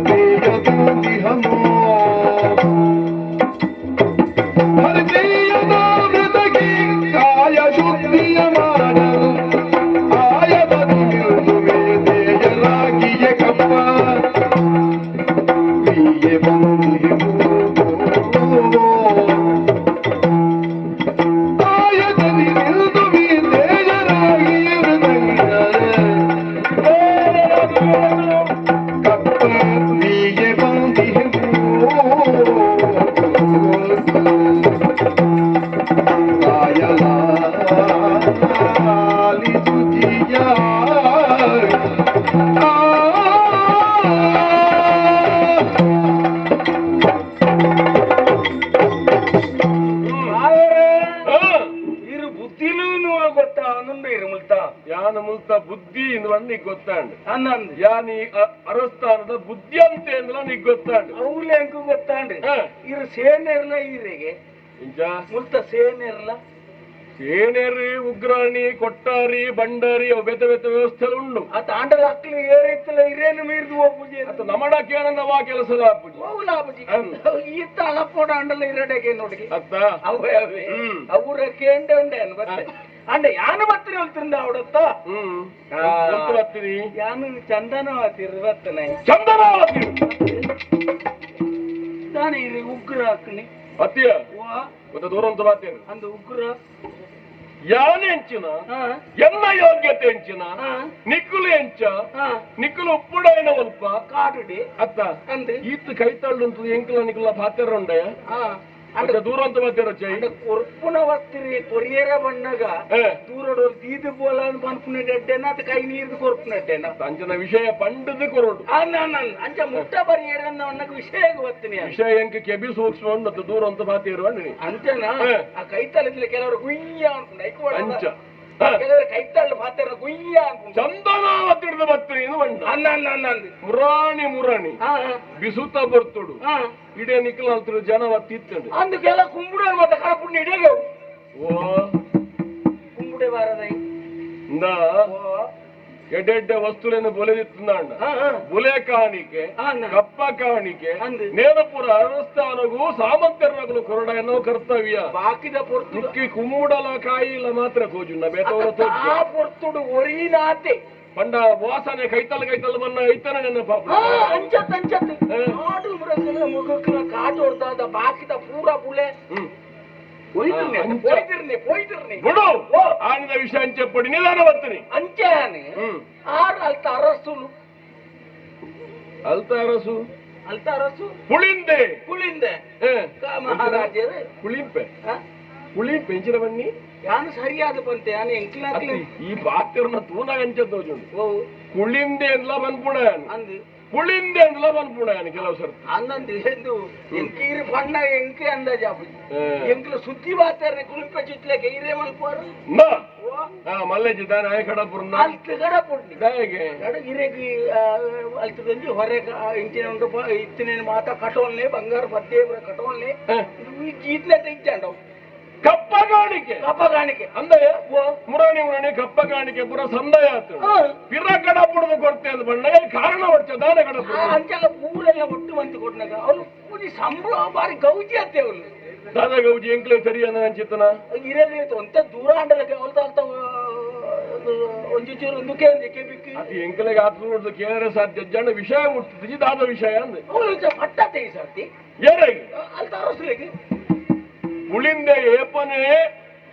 ಯಾನುಂಡು ಇರು ಮುಲ್ತ ಯಾನ ಮುಲ್ತ ಬುದ್ಧಿ ಇಂದ್ರ ನೀಗ್ ಗೊತ್ತಾಂಡು ಅನ್ನಂದು ಯಾನ್ ಈ ಅರಸ್ಥಾನದ ಬುದ್ಧಿ ಅಂತ ಅಂದ್ರ ನೀಗ್ ಗೊತ್ತಾಂಡು ಅವ್ಲೆ ಹೆಂಗು ಗೊತ್ತಾಂಡ್ರಿ ಹ. ಇರು ಸೇನೆರ್ಲ ಈರೆಗೆ ಇಂಚ ಮುಲ್ತ ಸೇನೆರ್ಲ ಸೇನೇರಿ ಉಗ್ರಾಣಿ ಕೊಟ್ಟಾರಿ ಬಂಡಾರಿ ಅವು ಬೇತೆ ಬೇತೆ ವ್ಯವಸ್ಥೆ ಉಂಡು ಆ ತಾಂಡಲ ಅಕ್ಲಿ ಏರಿತ್ತಲ್ಲ ಇರೇನು ಮೀರ್ದು ಹೋಗ್ಬುಜಿ ಅತ್ತ ನಮಡಕ್ಕೆ ಏನಂದವ ಕೆಲಸದ ಆಪುಜಿ ಹೋಗ್ಲಾಬುಜಿ ಈತ ಅಳಪೋಡ ಅಂಡಲ ಇರಡೆಗೆ ನೋಡಿ ಅತ್ತ ಅವೇ ಅವೇ ಹ್ಮ್. ಅವ್ರ ಕೇಂಡೆ ಉಂಡೆ ಅನ್ಬತ್ತೆ ಅಂಡೆ ಯಾನು ಬತ್ತಿರಿ ಹೊಲ್ತಿಂದ ಅವಡತ್ತ ಗೊತ್ತು ಬರ್ತೀನಿ ಯಾನು ಚಂದನವಾತಿ ಇರುವತ್ತನ ಚಂದನಾವತಿ ತಾನೇ ಇರಿ ಉಗ್ರ ಹಾಕ್ನಿ ಅತ್ತಿಯ ವಾ ಮತ್ತೆ ದೂರ ಅಂತ ಬಾತೇನು ಅಂದ ಉಗ್ರ ಯಾನೆ ಹೆಂಚಿನ ಹಾ ಎಲ್ಲ ಯೋಗ್ಯತೆ ಹೆಂಚಿನ ಹಾ ನಿಕ್ಕುಲು ಹೆಂಚ ಹಾ ನಿಕ್ಕುಲು ಉಪ್ಪುಡೈನ ಸ್ವಲ್ಪ ಕಾಡುಡಿ ಅತ್ತ ಅಂದೆ ಈತ್ ಕೈತಳ್ಳುಂಟು ಎಂಕಲ ನಿಕ್ಕಲ ಪಾತೆರ ಉಂಡೆ ಹಾ ಅತ್ತ ದೂರ ಅಂತ ಬಾತೇರ ಚೈ ಅಂಡ ಕೊರ್ಪುನ ವತ್ತಿರಿ ಕೊರಿಯರ ಬಣ್ಣಗ ದೂರಡು ದೀದು ಬೋಲ ಬನ್ಪುನ ಡೆಡ್ಡೆನ ಅದ ಕೈ ನೀರ್ದು ಕೊರ್ಪುನ ಡೆಡ್ಡೆನ ಅಂಚನ ವಿಷಯ ಪಂಡದು ಕೊರಡು ಅಂಚ ಮುಟ್ಟ ಬರಿಯರನ್ನ ಅನ್ನಕ ವಿಷಯ ಗೊತ್ತಿನಿ ವಿಷಯ ಎಂಕ ಕೆಬಿ ಸೂಕ್ಷ್ಮ ಉಂಡು ದೂರ ಅಂತ ಬಾತೇರು ಅಂಡಿ ಅಂಚನ ಆ ಕೈತಳದಲ್ಲಿ ಕೆಲವರು ಗುಯ್ಯ ಅನ್ಕೊಂಡು ಅಂಚ ಕೆಲವರು ಕೈತಳ್ಳು ಮಾತಾಡ ಗುಯ್ಯ ಅನ್ಕೊಂಡು ಚಂದನಾವತಿ ಹಿಡಿದು ಬರ್ತೀನಿ ಬಂಡ ಅನ್ನಂದು ಮುರಾಣಿ ಬಿಸುತ್ತ ಬರ್ತುಡು ಇಡೇ ನಿಕ್ಕಲ ಅಂತರ ಜನ ತಿತ್ತಂಡು అందుకెలా ಕುಂಬುಡೆ ಮತ್ತೆ ಕರಪುಣ್ಣ ಇಡೇಗೆ ಓ ಕುಂಬುಡೆ ಬಾರದೈ ಇಂದ ಎಡ್ಡೆಡ್ಡೆ ವಸ್ತುಗಳನ್ನು ಬೊಲೆದಿತ್ತಂಡ ಬುಲೆ ಕಾಣಿಕೆ ಕಪ್ಪ ಕಾಣಿಕೆ ನೇರಪುರ ಅರಸ್ಥಾನಗೂ ಸಾಮಂತರಗಳು ಕೊರಡ ಎನ್ನೋ ಕರ್ತವ್ಯ ಬಾಕಿದ ಪೊರ್ತು ಮುಕ್ಕಿ ಕುಮ್ಮುಡಲ ಕಾಯಿಲ್ಲ ಮಾತ್ರ ಕೋಜುನ್ನ ಬೇತವರ ಆ ಪೊರ್ತುಡು ಒರಿನಾತೆ ಪಂಡ ವಾಸನೆ ಕೈತಲ್ ಬನ್ನ ಐತನ ನನ್ನ ಪಾಪ ಅಂಚತ್ ಕಾಡು ಮೃಗಗಳ ಮುಗಕ್ಕಲ ಕಾಟು ಹೊಡ್ದಾದ ಬಾಕಿದ ಪೂರ ಬುಲೆ పోయిదిర్ని ಬಿಡು ಆನಿದ ವಿಷಯ ಅಂಚೆಪ್ಪಡಿ ನಿಧಾನ ಬರ್ತೀನಿ ಅಂಚೆ ಆರು ಅಲ್ತಾರಸುಲು ಅಲ್ತಾರಸು పులిందే ಮಹಾರಾಜರೇ ಪುಳಿಂಪೆ ಪೆಂಚಿನ ಬನ್ನಿ ಯಾನು ಸರಿಯಾದ ಬಂತೆ ಯಾನು ಎಂಕ್ಲಾಕ್ಲಿ ಈ ಬಾಕ್ಯರ್ನ ತೂನಾಗ ಅಂಚದ್ದು ಕುಳಿಂದೆ ಅಂದ್ಲ ಬಂದ್ಪುಣ ಅಂದು ಪುಳಿಂದೆ ಅಂದ್ಲ ಬಂದ್ಪುಣ ಕೆಲವು ಸರ್ತಿ ಅನ್ನಂದು ಎಂದು ಎಂಕೀರಿ ಬಣ್ಣ ಎಂಕೆ ಅಂದಾಜ ಎಂಕ್ಲು ಸುದ್ದಿ ಬಾತಾರೆ ಕುಳಿಂಪೆ ಚಿಟ್ಲಕ್ಕೆ ಇರೇ ಮಲ್ಪಾರು ಮಲ್ಲೆಜಿ ದಾನ ಕಡಪುರ ಅಲ್ತು ಕಡಪುಡ್ನಿ ಹೇಗೆ ಇರೇಗಿ ಅಲ್ತು ಗಂಜಿ ಹೊರೆ ಇಂಚಿನ ಉಂಟು ಇತ್ತಿನ ಮಾತ ಕಟೋಲ್ನೆ ಬಂಗಾರ ಬದ್ದೇವ್ರ ಕಟೋಲ್ನೆ ಚೀತ್ಲೆ ತೆಗ್ಜಾಂಡವು ಕಪ್ಪ ಕಾಣಿಕೆ ಅಂದಯ ಮುರಾಣಿ ಕಪ್ಪ ಕಾಣಿಕೆ ಪುರ ಸಂದಯ ಆತು ಪಿರ ಕಡಪುಡದು ಕೊಡ್ತೆ ಅಂತ ಬಣ್ಣ ಕಾರಣ ಹೊಡ್ತ ದಾನ ಕಡಪುರ ಅಂಚೆಲ್ಲ ಊರೆಲ್ಲ ಒಟ್ಟು ಬಂತು ಕೊಟ್ನಾಗ ಅವ್ರು ಪೂಜಿ ಸಂಬಳ ಬಾರಿ ಗೌಜಿ ಅತ್ತೆ ಅವ್ರು ದಾದ ಗೌಜಿ ಎಂಕ್ಲೆ ಸರಿ ಅನ್ನ ಅಂಚಿತ್ತನ ಇರಲಿ ಅಂತ ದೂರ ಅಂಡಲಕ್ಕೆ ಅವ್ರದ್ದು ಒಂದು ಚೂರು ಒಂದು ಕೇಂದ್ರಕ್ಕೆ ಬಿಕ್ಕಿ ಅದು ಎಂಕ್ಲೆಗೆ ಆತು ಕೇಂದ್ರ ಸಾಧ್ಯ ಜನ ವಿಷಯ ಮುಟ್ಟಿ ದಾದ ವಿಷಯ ಅಂದೆ ಅವ್ರು ಪಟ್ಟತೆ ಈ ಸರ್ತಿ ಏನಾಗಿ ಅಲ್ಲಿ ತರಸ್ಲಿಕ್ಕೆ ಪುಳಿಂದೆ ಏಪನೆ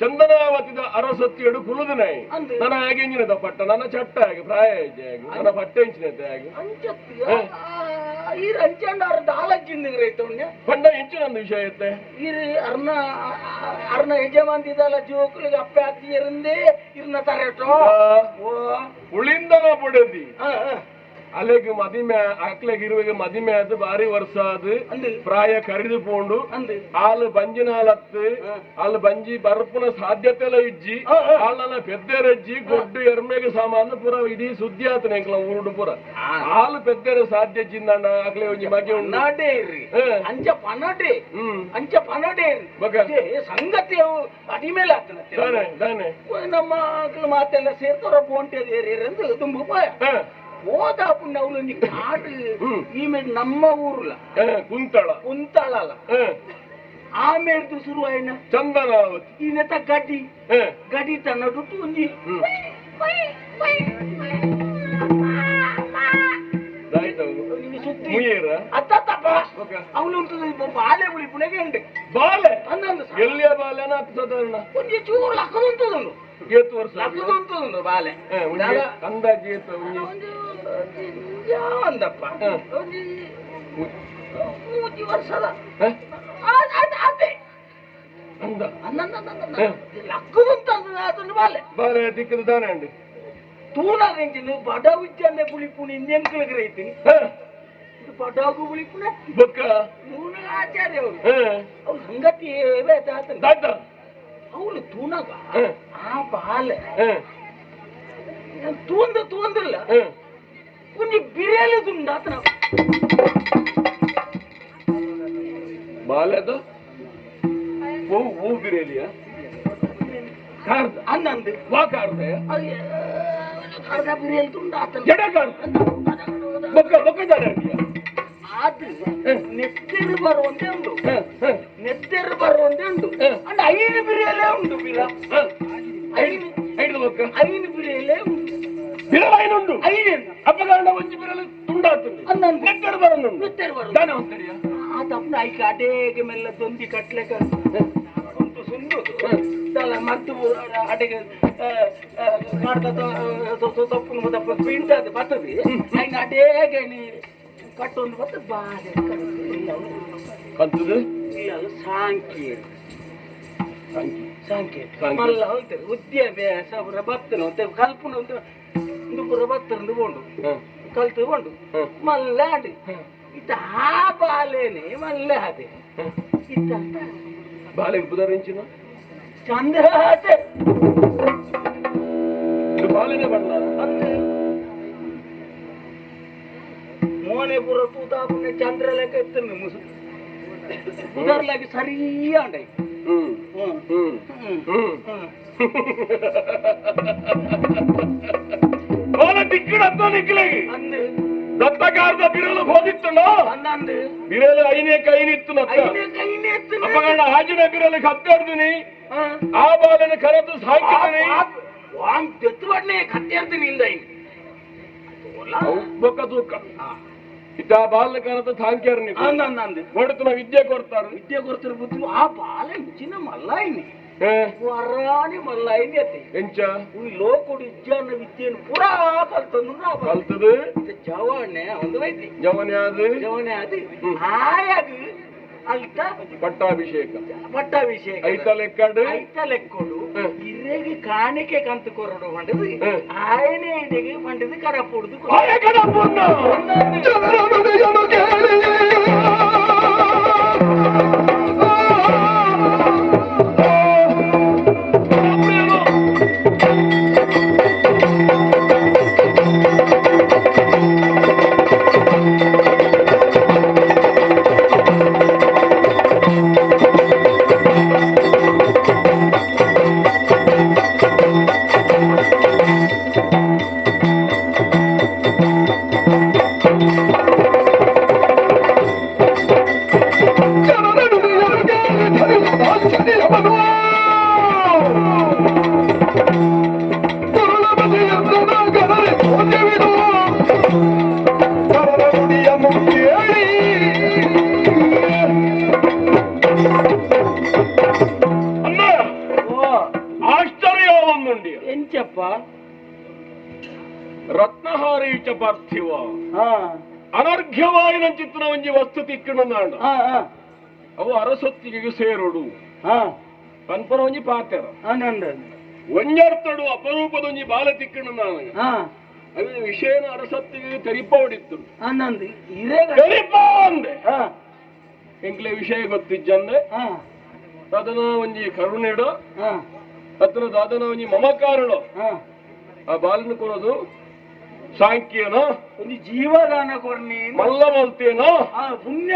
ಚಂದನಾವತಿದ ಅರಸತ್ತಿಯಡು ಕುಲುದನೈ ನನ್ನ ಹಾಗೆ ಇಂಜಿನದ ಪಟ್ಟ ನನ್ನ ಚಟ್ಟ ಹಾಗೆ ಪ್ರಾಯ ನನ್ನ ಪಟ್ಟೆ ಇಂಚಿನತೆ ಹಾಗೆ ಈ ರಂಚಂಡ ಅರ್ಧ ಆಲಜ್ಜಿಂದ ಪಂಡ ಇಂಚಿನೊಂದು ವಿಷಯ ಐತೆ ಈ ಅರ್ನ ಯಜಮಾನ್ತಿದಲ್ಲ ಜೋಕುಲಿಗೆ ಅಪ್ಪೆ ಹತ್ತಿಯರಿಂದೇ ಇರ್ನ ತರೇಟೋ ಪುಳಿಂದನ ಪೊಡದಿ ಅಲೆಗೆ ಮದಿಮೆ ಅಕ್ಲೆಗೆ ಇರುವಾಗ ಮದಿಮೆ ಅದು ಬಾರಿ ವರ್ಷ ಅದು ಪ್ರಾಯ ಕರಿದು ಪೋಂಡು ಹಾಲು ಬಂಜಿನ ಹಾಲತ್ತು ಹಾಲು ಬಂಜಿ ಬರ್ಪುನ ಸಾಧ್ಯತೆ ಎಲ್ಲ ಇಜ್ಜಿ ಹಾಲನ್ನ ಪೆದ್ದೆರಜ್ಜಿ ಗೊಡ್ಡು ಎರ್ಮೆಗೆ ಸಾಮಾನು ಪುರ ಇಡೀ ಸುದ್ದಿ ಆತನ ಎಂಕ್ಲ ಊರುಡು ಪುರ ಹಾಲು ಪೆದ್ದೆರ ಸಾಧ್ಯ ಜಿಂದಣ್ಣ ಅಕ್ಲೆ ಒಂಜಿ ಮಗೆ ಉಂಟು ಅಂಚ ಪನಡೆ ಸಂಗತಿ ಅಡಿಮೇಲೆ ಆಗ್ತಾನೆ ನಮ್ಮ ಮಾತೆಲ್ಲ ಸೇರ್ತಾರ ಬೋಂಟೆ ತುಂಬ ಹೋದ ಪುಣ್ಯ ಅವಳು ಕಾಡು ಈಮೇಲೆ ನಮ್ಮ ಊರ್ಲ ಕುಂತಳಲ್ಲ ಆಮೇಲೆ ಶುರು ಆಯ್ನ ಚಂದನಾವತಿ ಈನೆತ ಗಡಿ ತನ್ನ ದುಡ್ಡು ಒಂಜಿ ಅತ್ತಪ್ಪ ಅವನು ಬಾಲೆ ಉಳಿ ಪುಣೆಗೆ ಉಂಟೆ ಬಾಲೆ ಎಲ್ಲಿಯ ಬಾಲೆನ ಸಾಧಾರಣ ಒಂಜಿ ಚೂರು ಲಕ್ಕದಂತದನು ಗೇತು ವರ್ಷ ಲಕ್ಕದಂತದನು ಬಾಲೆ ಅಂದಾಜಿ ಅಂದಪ್ಪ ಮೂಜಿ ವರ್ಷದ ಅದೇ ಅಂದ ಲಕ್ಕದಂತ ಬಾಲೆ ಬಾಲೆ ದಿಕ್ಕದ ದಾನ ಅಂಡಿ ತೂನಾಗ ಬಡ ವಿದ್ಯೆ ಪುಳಿಪುಣಿ ಇನ್ನೆಂಕ್ಲಿಗೆ ರೈತೀನಿ ಪಟಾಕು ಪುಳಿಪುಣ ಬೊಕ್ಕ ಆಚಾರ್ಯ ಅವರು ಅವ್ರ ಸಂಗತಿ ಅವಳು ತೂನಗ ಆ ಬಾಲೆ ತೂಂದಿಲ್ಲ ಕುಂಜಿ ಬಿರಿಯಾಲಿ ತುಂಡಾತನ ಬಾಲೆದು ಹೂ ಬಿರೇಲಿಯ ಕಾರ್ದ ಅನ್ನಂದು ವಾ ಕಾರ್ದೆ ಅರ್ಧ ಬಿರಿಯಾಲಿ ತುಂಡಾತನ ಜಡ ಕಾರ್ದ ಬೊಕ್ಕ ಅದು ನೆತ್ತೆರು ಬರುವಂತೆ ಉಂಟು ನೆತ್ತೆರು ಬರುವಂತೆ ಉಂಟು ಅಂಡ್ ಐದು ಬಿರಿಯಲ್ಲೇ ಉಂಟು ಬಿರ ಐದು ಬೊಕ್ಕ ಐದು ಬಿರಿಯಲ್ಲೇ ಉಂಟು ಬಿರಲ ಐನುಂಡು ಐದೇನು ಅಪಕರಣ ಒಂಜಿ ಬಿರಲು ತುಂಡಾತುಂಡು ಅನ್ನಂದು ನೆತ್ತೆರು ಬರನುಂಡು ನೆತ್ತೆರು ಬರು ದಾನ ಹೊಂತರಿಯ ಆ ತಪ್ಪನ ಐಕ ಅಡೇಗೆ ಮೆಲ್ಲ ದೊಂದಿ ಕಟ್ಲೆಕ ಉಂಟು ಸುಂದುದು ದಲ ಮತ್ತು ಅಡೆಗೆ ಮಾಡ್ತಾ ತಪ್ಪು ತಪ್ಪು ಪಿಂಟದು ಬರ್ತದೆ ಐನ ಅಡೇಗೆ ನೀ ಕಟ್ಟೊಂದು ಬರ್ತದೆ ಬಾಳೆ ಕಂತದು ಇಲ್ಲ ಸಾಂಕೇತಿಕ ಮಲ್ಲ ಹೇಳ್ತಾರೆ ವಿದ್ಯಾಭ್ಯಾಸ ಅವರ ಬರ್ತನ ಅಂತ ಕಲ್ಪನೆ ಅಂತ ಒಂದು ಪುರ ಬತ್ತರಂದು ಕೊಂಡು ಕಲ್ತುಕೊಂಡು ಮಲ್ಲಾಡಿ ಇತ್ತ ಆ ಬಾಲೇನೆ ಮಲ್ಲೆ ಅದೇ ಇತ್ತ ಬಾಲೆ ಉಪದರಿಂಚಿನ ಚಂದ್ರ ಆಸೆ ಬಾಲೆನೆ ಬಣ್ಣ ಅಂದ್ರೆ ಮೋನೆ ಪುರ ತೂತಾಪುನೆ ಚಂದ್ರ ಲೆಕ್ಕ ಎತ್ತನೆ ಮುಸು ಉದರ್ಲಾಗಿ ಸರಿಯಾಡೈ ಬಾಲೆ ದಿಕ್ಕಿಡತ್ತ ನಿಕ್ಕಿಲೆಗಿ ಅಂದೆ ದತ್ತಕಾರದ ಬಿರಲು ಹೋದಿತ್ತಲ್ಲ ಅನ್ನಂದು ಬಿರಲು ಐನೇ ಕೈನಿತ್ತು ನತ್ತ ಕೈನೇ ಎತ್ತನೆ ಅಪಗಂಡ ಹಾಜಿನ ಬಿರಲು ಕತ್ತಾಡ್ದಿನಿ ಆ ಬಾಲನ ಕರೆದು ಸಾಕಿದ್ದೀನಿ ವಾಮ್ ತೆತ್ತುವಣ್ಣೆ ಕತ್ತೇರ್ತೀನಿ ಇಂದ ಬೊಕ್ಕ ತೂಕ ಇತ್ತ ಬಾಲ ಕರೆದು ಸಾಂಕ್ಯಾರ ನೀವು ಅನ್ನಂದು ಕೊಡ್ತು ವಿದ್ಯೆ ಕೊಡ್ತಾರ ವಿದ್ಯೆ ಕೊಡ್ತಾರೆ ಬುದ್ಧಿ ಆ ಬಾಲ ಇಂಚಿನ ಮಲ್ಲಾಯಿನಿ ವರಾನಿ ಮಲ್ಲಾಯಿನಿ ಅತ್ತೆ ಎಂಚ ಈ ಲೋಕುಡು ಇಜ್ಜಾನ ವಿದ್ಯೆಯನ್ನು ಪುರಾ ಕಲ್ತಂದು ಕಲ್ತದು ಜವಣ್ಣೆ ಒಂದು ವೈದ್ಯ ಜವನೆ ಅದು ಜವನೆ ಅದು ಆಯಾಗ ಅಲ್ತ ಪಟ್ಟಾಭಿಷೇಕ ಐತ ಲೆಕ್ಕೊಡು ಇರೆಗೆ ಕಾಣಿಕೆ ಕಂತು ಕೊರಡು ಬಂಡದು ಆಯನೆ ಇಡೆಗೆ ಬಂಡದು ಕಡಪುಡ್ದು ಎಂಚಪ್ಪ ರತ್ನಹಾರೀಚ ಪಾರ್ಥಿವ ಅನರ್ಘ್ಯವಾಯಿನ ಚಿತ್ರ ಒಂಜಿ ವಸ್ತು ತಿಕ್ಕಣ ನಾಡು ಅವು ಅರಸೊತ್ತಿಗೆ ಸೇರೋಡು ಪನ್ಪನ ಒಂಜಿ ಪಾತೆರ ಒಂಜರ್ತಡು ಅಪರೂಪದ ಒಂಜಿ ಬಾಲ ತಿಕ್ಕಣ ನಾನು ಅದು ವಿಷಯನ ಅರಸತ್ತಿಗೆ ತೆರಿಪ ಹೊಡಿತ್ತು ತೆರಿಪ ಅಂದೆ ಎಂಕ್ಲೆ ವಿಷಯ ಗೊತ್ತಿಜ್ಜಂದೆ ಅದನ್ನ ಒಂಜಿ ಕರುಣೆಡು ಅದ್ರ ದಾದನ ಒಂಜಿ ಮಮಕಾರಳು ಆ ಬಾಲನ ಕೊಡೋದು ಸಾಂಖ್ಯನೋ ಒಂದು ಜೀವದಾನ ಕೊರ್ನಿ ಮಲ್ಲ ಮಲ್ತೇನೋ ಪುಣ್ಯ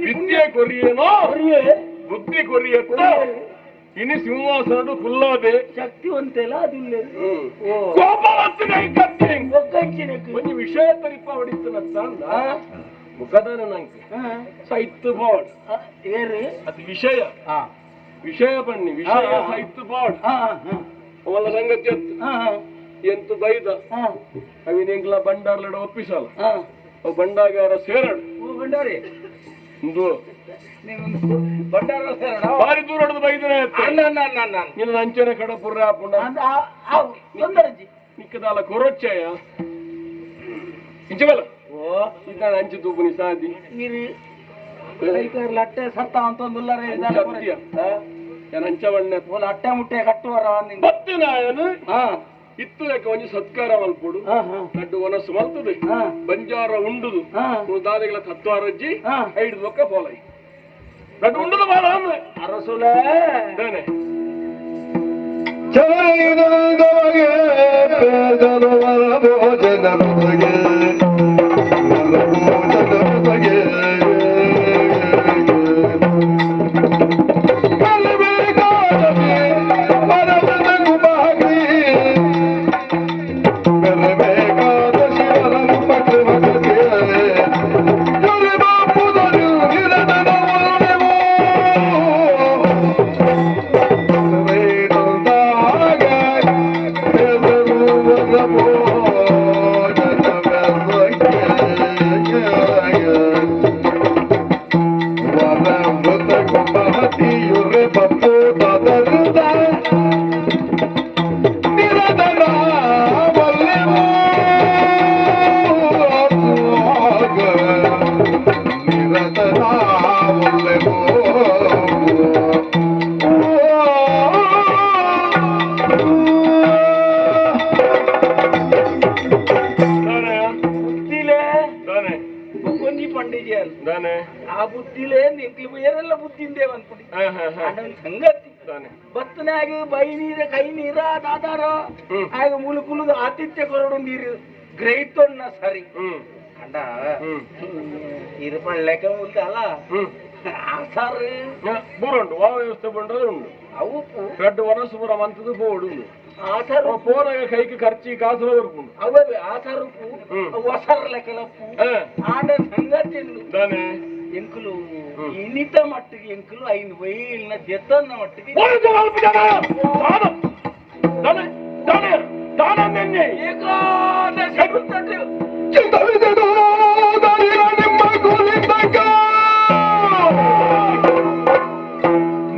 ವಿದ್ಯೆ ಕೊರಿಯೇನೋ ಬುದ್ಧಿ ಕೊರಿಯತ್ತ ಇನಿ ಸಿಂಹಾಸನಡು ಕುಲ್ಲಾದೆ ಶಕ್ತಿವಂತೆಲ್ಲ ಅದಿಲ್ಲ ಒಂದು ವಿಷಯ ತರಿಪ ಹೊಡಿತನತ್ತ ಅಂದ ಮುಖದಾನ ನಂಗೆ ಸಾಹಿತ್ಯ ಬೋರ್ಡ್ ಅದು ವಿಷಯ ವಿಷಯ ಬನ್ನಿ ವಿಷಯ ಸಾಹಿತ್ಯ ಬೋರ್ಡ್ ಅವಳ ಸಂಗತಿ ಎಂತ ಬೈದ ಅವಿನೆಂಗ್ಲ ಬಂಡಾರ್ಲಡ ಒಪ್ಪಿಸಲ್ಲ ಅವು ಬಂಡಾಗಾರ ಸೇರಡು ಬಂಡಾರಿ ಬಂಡಾರ ಬಾರಿ ದೂರ ಹೊಡೆದು ಬೈದನೆ ನಿನ್ನ ಅಂಚನ ಕಡ ಪುರ್ರ ಹಾಕೊಂಡ ನಿಕ್ಕದಾಲ ಕೊರೊಚ್ಚಯ ಇಂಚಬಲ್ಲ ಈಗ ಅಂಚೆ ತೂಪುನಿ ಸಾದಿ ಅಟ್ಟೆ ಸತ್ತ ಅಂತ ಅಂಚವಣ್ಣ ಅಟ್ಟೆ ಮುಟ್ಟೆ ಕಟ್ಟುವರ ಬತ್ತು ನಾಯನು ಇತ್ತು ಲೆಕ್ಕ ಒಂಜಿ ಸತ್ಕಾರ ಮಲ್ಪುಡು ನಡ್ಡು ಒನಸು ಮಲ್ತದೆ ಬಂಜಾರ ಉಂಡುದು ದಾದಿಗಳ ತತ್ವಾರಜ್ಜಿ ಐದು ಬೊಕ್ಕ ಪೋಲೈ ನಡ್ಡು ಉಂಡುದು ಬಾಳ ಅರಸುಲೇ ಚಲನದೊಳಗೆ ಪೇದಲು ವರಭೋಜನದೊಳಗೆ ವರಭೋಜನದೊಳಗೆ ಆ ಬುದ್ಧಿಲೇ ನಿಂಕ್ಲು ಬೇರೆಲ್ಲ ಬುದ್ಧಿಂದೇವ ಅನ್ಬಿಡಿ ಸಂಗತಿ ಬತ್ತನಾಗ ಬೈ ನೀರ ಕೈ ನೀರ ದಾದಾರ ಆಗ ಮುಳುಕುಲುದು ಆತಿಥ್ಯ ಕೊರಡು ನೀರು ಗ್ರಹಿತೊನ್ನ ಸರಿ ಅಂಡ ಇರುಪಳ್ಳೆಕ ಮುಲ್ದಲ್ಲ ಆಸಾರ ಬೂರುಂಡು ವಾ ವ್ಯವಸ್ಥೆ ಬಂಡದು ಉಂಡು ಅವು ರೆಡ್ ವನಸುಪುರ ಮಂತದ ಬೋರ್ಡು ಉಂಡು ಆಸಾರ ಪೋನಾಗ ಕೈಗೆ ಖರ್ಚಿ ಕಾಸು ಬರ್ಕೊಂಡು ಅವೇ ಆಸಾರಪ್ಪು ಹೊಸರ ಲೆಕ್ಕಲಪ್ಪು ಆಂಡ ಸಂಗತಿ ಎಂಕುಲು ಇನಿತ ಮಟ್ಟಿಗೆ ಎಂಕುಲು ಐದು ವೈಲ್ನ ಜೆತನ್ನ ಮಟ್ಟಿಗೆ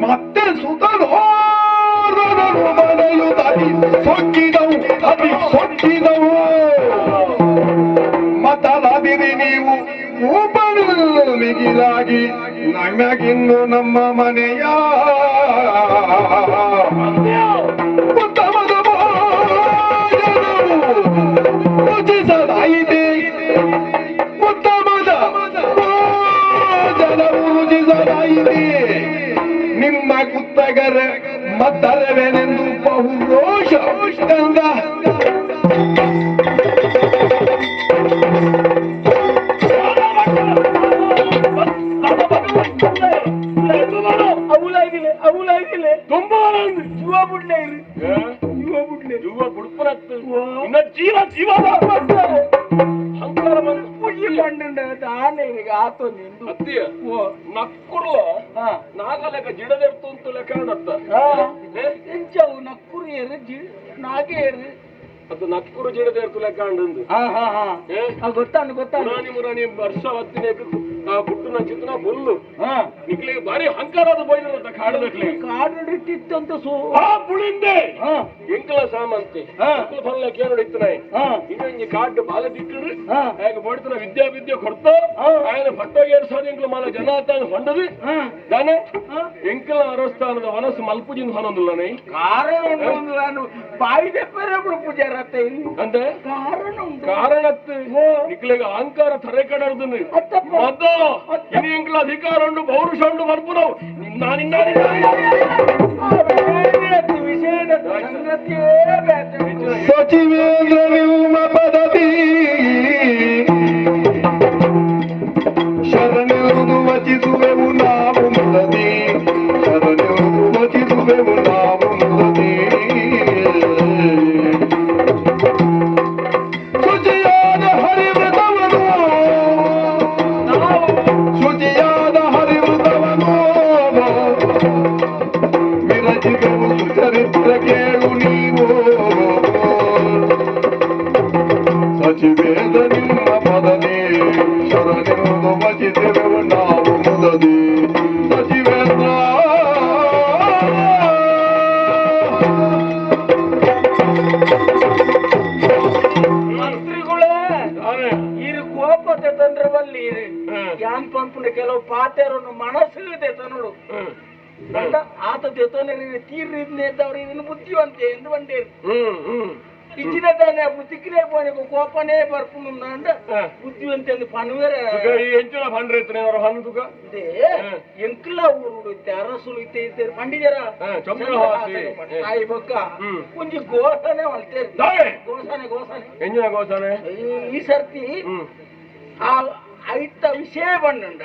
ಮತ್ತೆ ಸುತನು ಸೊಕ್ಕಿದವು ಅತಿ ಸೊಕ್ಕಿದವು ಮತಲಾದಿರಿ ನೀವು ಮಿಗಿಲಾಗಿ ನಮ್ಯಾಗಿನ್ನು ನಮ್ಮ ಮನೆಯ ಉತ್ತಮದ ರುಚಿಸದಾಯಿತೆ ಉತ್ತಮದ ಜನವು ರುಚಿಸದಾಯಿತೆ ನಿಮ್ಮ ಕುತ್ತಗರ ಮತ್ತರವೆನೆಂದು ಬಹು ರೋಷ ಕಂದ ಅವಲಾಗಿಲ್ಲ ತುಂಬಾ ಜೀವ ಬಿಡ್ಲೆ ಜೀವ ಬಿಡ್ಲೆ ಜೀವ ಬಿಡ್ಪುರತ್ತು ಇನ್ನ ಜೀವ ಜೀವ ಹಂಕಾರ ಬಂದು ಪುಯ್ಯಿ ಮಂಡ ಆನೆ ಆತೋ ನಿಂದು ಅತ್ತಿಯ ನಕ್ಕುರ್ಲ ನಾಗಲೆಕ್ಕ ಜಿಡದೆರ್ತು ಅಂತ ಲೆಕ್ಕ ನತ್ತ ಎಂಚವು ನಕ್ಕುರು ಏರು ನಾಗೇರು ಅದು ನಕ್ಕುರು ಜಿಡದೆರ್ತು ಲೆಕ್ಕ ಅಂಡು ಗೊತ್ತಾನು ಗೊತ್ತಾನು ಮುರಾನಿ ಮುರಾನಿ ವರ್ಷ ಹೊತ್ತಿನ ಪುಟ್ಟನ ಚಿತ್ತನ ಬುಲ್ಲು ನಿಕ್ಲಿಗೆ ಬಾರಿ ಹಂಕಾರದ ಬೈದ್ರಂತ ಕಾಡದಕ್ಲಿ ಕಾಡು ಹಿಡಿತಿತ್ತಂತ ಬುಳಿಂದೆ ಎಂಕಲ ಸಾಮಂತೆ ಎಂಕಲ ಫಲ ಕೇಳಿತ್ತನ ಇನ್ನೊಂದು ಕಾಡು ಬಾಲ ದಿಕ್ಕಡ್ರಿ ಆಗ ಬಡ್ತನ ವಿದ್ಯೆ ಕೊಡ್ತ ఆయన ಪಟ್ಟಗೇರ್ಸಾದ ಎಂಕಲ ಮಾಲ ಜನಾತಾನ ಹೊಂಡದು ದಾನೆ ಎಂಕಲ ಅರಸ್ಥಾನದ ವನಸ್ಸು ಮಲ್ಪುಜಿಂದ ಹೊನೊಂದಿಲ್ಲನೆ ಕಾರಣ ನಾನು ಬಾಯಿ ದೆಪ್ಪರೆ ಪೂಜಾರ ಅಂತೆ ಕಾರಣತ್ತು ನಿಕ್ಲಿಗೆ ಅಹಂಕಾರ ತರೆ ಕಡರ್ದು ಮದ ಇನಿ ಎಂಕಲ ಅಧಿಕಾರ ಉಂಡು ಪೌರುಷ ಉಂಡು ಬರ್ಪುನವು ಸಚಿವೇಂದ್ರ ನಿಮ್ಮ ಪದವಿ ಶರಣೆಂದು ವಚಿಸುವೆವು ನಾವು ಮುದದಿ ಶರಣೆಂದು ವಚಿಸುವೆವು ನಾವು ಮುದದಿ ಶುಚಿಯಾದ ಹರಿವೃತವನು ಶುಚಿಯಾದ ಹರಿವೃತವನು ವಿರಚಿದೆವು ಸುಚರಿತ್ರ ಕೇಳು ನೀವು ಸಚಿವೇದ ನಿಮ್ಮ ಪದವಿ ಶರಣೆಂದು ವಚಿಸುವೆವು ನಾವು ಮುದದಿ ಸಚಿವೇಂದ್ರ ಕೋಪತೆ ತಂದ್ರವಲ್ಲಿ ಯಾನ್ ಪಂಪುನ ಕೆಲವು ಪಾತೆರನ್ನು ಮನಸ್ಸಿದೆ ತನ್ನೋಡು ಆತ ಜೊತೆ ತೀರ್ರಿದ್ನೆ ಇದ್ದವ್ರು ಇದನ್ನು ಬುದ್ಧಿವಂತೆ ಎಂದು ಬಂದೇರು ಇಚ್ಚಿನ ತಾನೆ ಬುದ್ಧಿಕ್ಕಿನೇ ಪೋನಿಗೆ ಕೋಪನೇ ಬರ್ಕೊಂಡು ಅಂದ ಬುದ್ಧಿವಂತ ಒಂದು ಪನ್ವೇರ ಎಂಚಿನ ಫಂಡ್ ರೈತನೇ ಅವರ ಹಣ್ಣು ತುಕ ಎಂಕ್ಲ ಊರು ಅರಸುಲು ಇತ್ತೆ ಪಂಡಿಜರ ತಾಯಿ ಬೊಕ್ಕ ಒಂಜಿ ಗೋಸನೆ ಹೊಲ್ತೇರಿ ಗೋಸನೆ ಎಂಜಿನ ಗೋಸನೆ ಈ ಸರ್ತಿ ಆ ಐತ ವಿಷಯ ಬಂಡ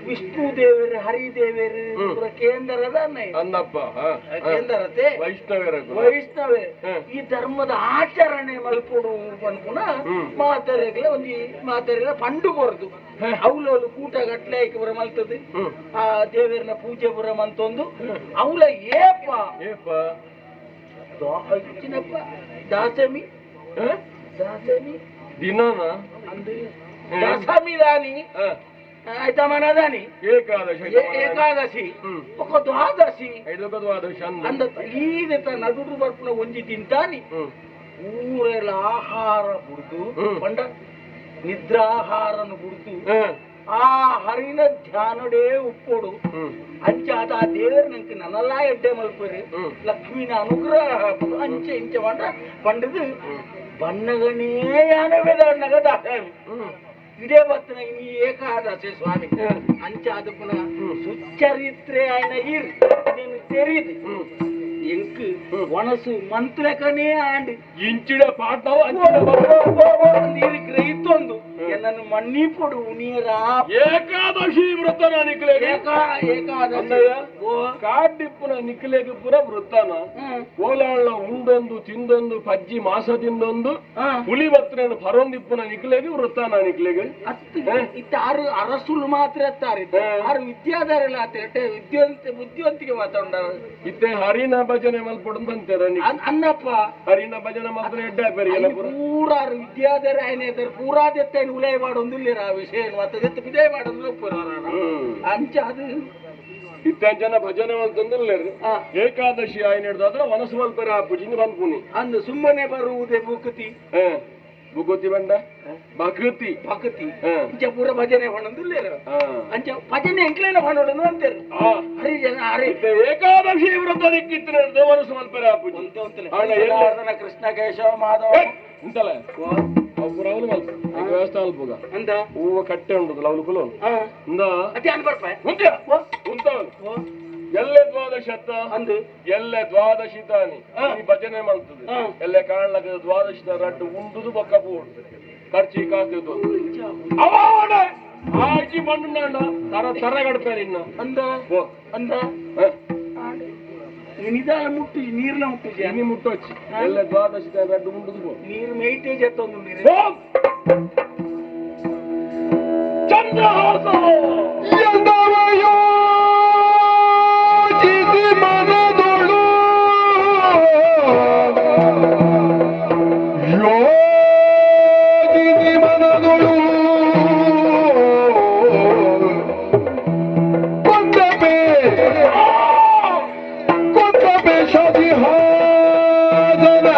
ವಿಷ್ಣು ದೇವರು ಹರಿದೇವರು ಕೇಂದ್ರದ ಅನ್ನಪ್ಪ ಕೇಂದ್ರತೆ ವೈಷ್ಣವೇ ಈ ಧರ್ಮದ ಆಚರಣೆ ಮಲ್ಪೊಡು ಅನ್ಪುನ ಮಾತರೆಗಳ ಒಂಜಿ ಮಾತರೆಗಳ ಪಂಡು ಕೊರದು ಅವಲೋಲು ಕೂಟ ಗಟ್ಲೆ ಬರ ಮಲ್ತದೆ ಆ ದೇವರನ ಪೂಜೆ ಬರ ಮಂತೊಂದು ಅವಳ ಏಪ ಚಿನ್ನಪ್ಪ ದಾಸಮಿ ದಿನಾನ ಅಂದ್ರೆ ದಶಮಿ ದಾನಿ ಆಯ್ತಾ ಮನದಾನಿ ಏಕಾದಶಿ ఒక ద్వాదశి ಅಂದ ಈದ ನಡುಡು ಬರ್ಪುನ ಒಂಜಿ ತಿಂತಾನಿ ಊರೆಲ್ಲ ಆಹಾರ ಬುಡ್ದು ಪಂಡ ನಿದ್ರಾಹಾರನು ಬುಡ್ದು ಆ ಹರಿನ ಧ್ಯಾನಡೇ ಉಪ್ಪೊಡು ಅಂಚಾದ ಆ ದೇವರು ನಂಗೆ ನನ್ನಲ್ಲ ಎಡ್ಡೆ ಮಲ್ಪರು ಲಕ್ಷ್ಮಿನ ಅನುಗ್ರಹ ಅಂಚೆ ಇಂಚೆ ಮಾಡ ಪಂಡದು ಬಣ್ಣಗನೇ ಯಾನವೇದ ನಗದ ಇದೇ ಬರ್ತನ ನೀ ಏಕಾದಶಿ ಸ್ವಾಮಿ ಅಂಚಾದ ಪುನಃ ಸುಚರಿತ್ರೆ ಆಯ್ನ ಇರ್ ನೀನು ತೆರೀದು ಎಂಕ್ ಒಣಸು ಮಂತ್ರಕನೇ ಆಂಡ್ ಇಂಚಿಡ ಪಾಠವ ನೀರು ಗ್ರಹಿತೊಂದು ಎನ್ನನ್ನು ಮಣ್ಣಿ ಕೊಡು ನೀರ ಏಕಾದಶಿ ವೃತ್ತನ ನಿಕ್ಲೆ ಏಕಾದಶಿ ಕಾಡಿಪ್ಪುನ ನಿಕ್ಲೆಗೆ ಪುರ ವೃತ್ತನ ಕೋಲಾಳ ಉಂಡೊಂದು ತಿಂದೊಂದು ಪಜ್ಜಿ ಮಾಸ ತಿಂದೊಂದು ಹುಲಿ ಬತ್ತನ ಪರೊಂದಿಪ್ಪುನ ನಿಕ್ಲೆಗೆ ವೃತ್ತನ ನಿಕ್ಲೆಗೆ ಇತ್ತ ಆರು ಅರಸುಲು ಮಾತ್ರ ಎತ್ತಾರೆ ಆರು ವಿದ್ಯಾಧಾರಲ್ಲ ಆತ ಬುದ್ಧಿವಂತಿಗೆ ಮಾತಾಡ ಇತ್ತೆ ಹರಿನ ಭಜನೆ ಮಲ್ಪೊಡಂತಾರೆ ಅನ್ನಪ್ಪ ಹರಿನ ಭಜನೆ ಮಾತ್ರ ಎಡ್ಡೆ ಬೇರೆ ಪೂರಾರು ವಿದ್ಯಾಧಾರ ಆಯ್ನ ಪೂರಾದೆತ್ತ ಉಲಯ ಮಾಡೋದಿಲ್ಲ ಆ ವಿಷಯ ಮತ್ತೆ ವಿದಯ ಮಾಡೋದು ಅಂಚ ಅದು ಇತ್ತಂಚನ ಭಜನೆ ಅಂತಂದ್ರೆ ಏಕಾದಶಿ ಆಯ್ನ ಹಿಡ್ದಾದ್ರೆ ಮನಸ್ಸು ಮಲ್ಪರ ಪೂಜಿಂಗ್ ಬಂದ್ಪುನಿ ಅಂದು ಸುಮ್ಮನೆ ಬರುವುದೇ ಮುಕುತಿ ಭೂಗತಿ ಬಂಡ ಭಕ್ತಿ ಅಂಚ ಪೂರ ಭಜನೆ ಹೊಣದಿಲ್ಲ ಅಂಚ ಭಜನೆ ಎಂಕ್ಲೇನ ಹೊಣೋಡನು ಅಂತಾರೆ ಹರಿ ಜನ ಹರಿ ಏಕಾದಶಿ ವೃತ್ತ ದಿಕ್ಕಿತ್ತು ಮನಸ್ಸು ಮಲ್ಪರ ಪೂಜಿ ಕೃಷ್ಣ ಕೇಶವ ಮಾಧವ ಅಂತಲ್ಲ ಪೂರ ಅವನು ಮಲ್ಪ ವ್ಯವಸ್ಥೆ ಅಲ್ಪಗ ಅಂತ ಹೂವ ಕಟ್ಟೆ ಉಂಟು ಲವಲು ಅತಿ ಅನ್ಬರ್ಪ ಉಂಟವನು ಎಲ್ಲೆ ದ್ವಾದಶತ್ತ ಅಂದು ಎಲ್ಲೆ ದ್ವಾದಶಿ ತಾನಿ ಈ ಭಜನೆ ಮಾಡ್ತದೆ ಎಲ್ಲೆ ಕಾಣ್ಲಕ್ಕ ದ್ವಾದಶಿತ ರಡ್ಡು ಉಂಡುದು ಬೊಕ್ಕ ಪೂಡ್ತದೆ ಖರ್ಚಿ ಕಾಸ್ತಿದ್ದು ಅವಾಡ ಆಜಿ ಮಣ್ಣು ತರ ತರ ಗಡ್ಪೆ ನಿನ್ನ ಅಂದ ನಿಧಾನ ಮುಟ್ಟು ನೀರ್ನ ಮುಟ್ಟು ನೀ ಮುಟ್ಟೊಚ್ಚಿ ಎಲ್ಲೆ ದ್ವಾದಶಿತ ರಡ್ಡು ಉಂಡುದು ನೀರು ಮೇಟೇಜ್ ಎತ್ತೊಂದು ನೀರು ಚಂದ್ರಹಾಸ ಮನದೊಳು ಯೋಜಿಸಿ ಮನದೊಳು ಕೊಂದಬೆ ಶದಿಹಾದನ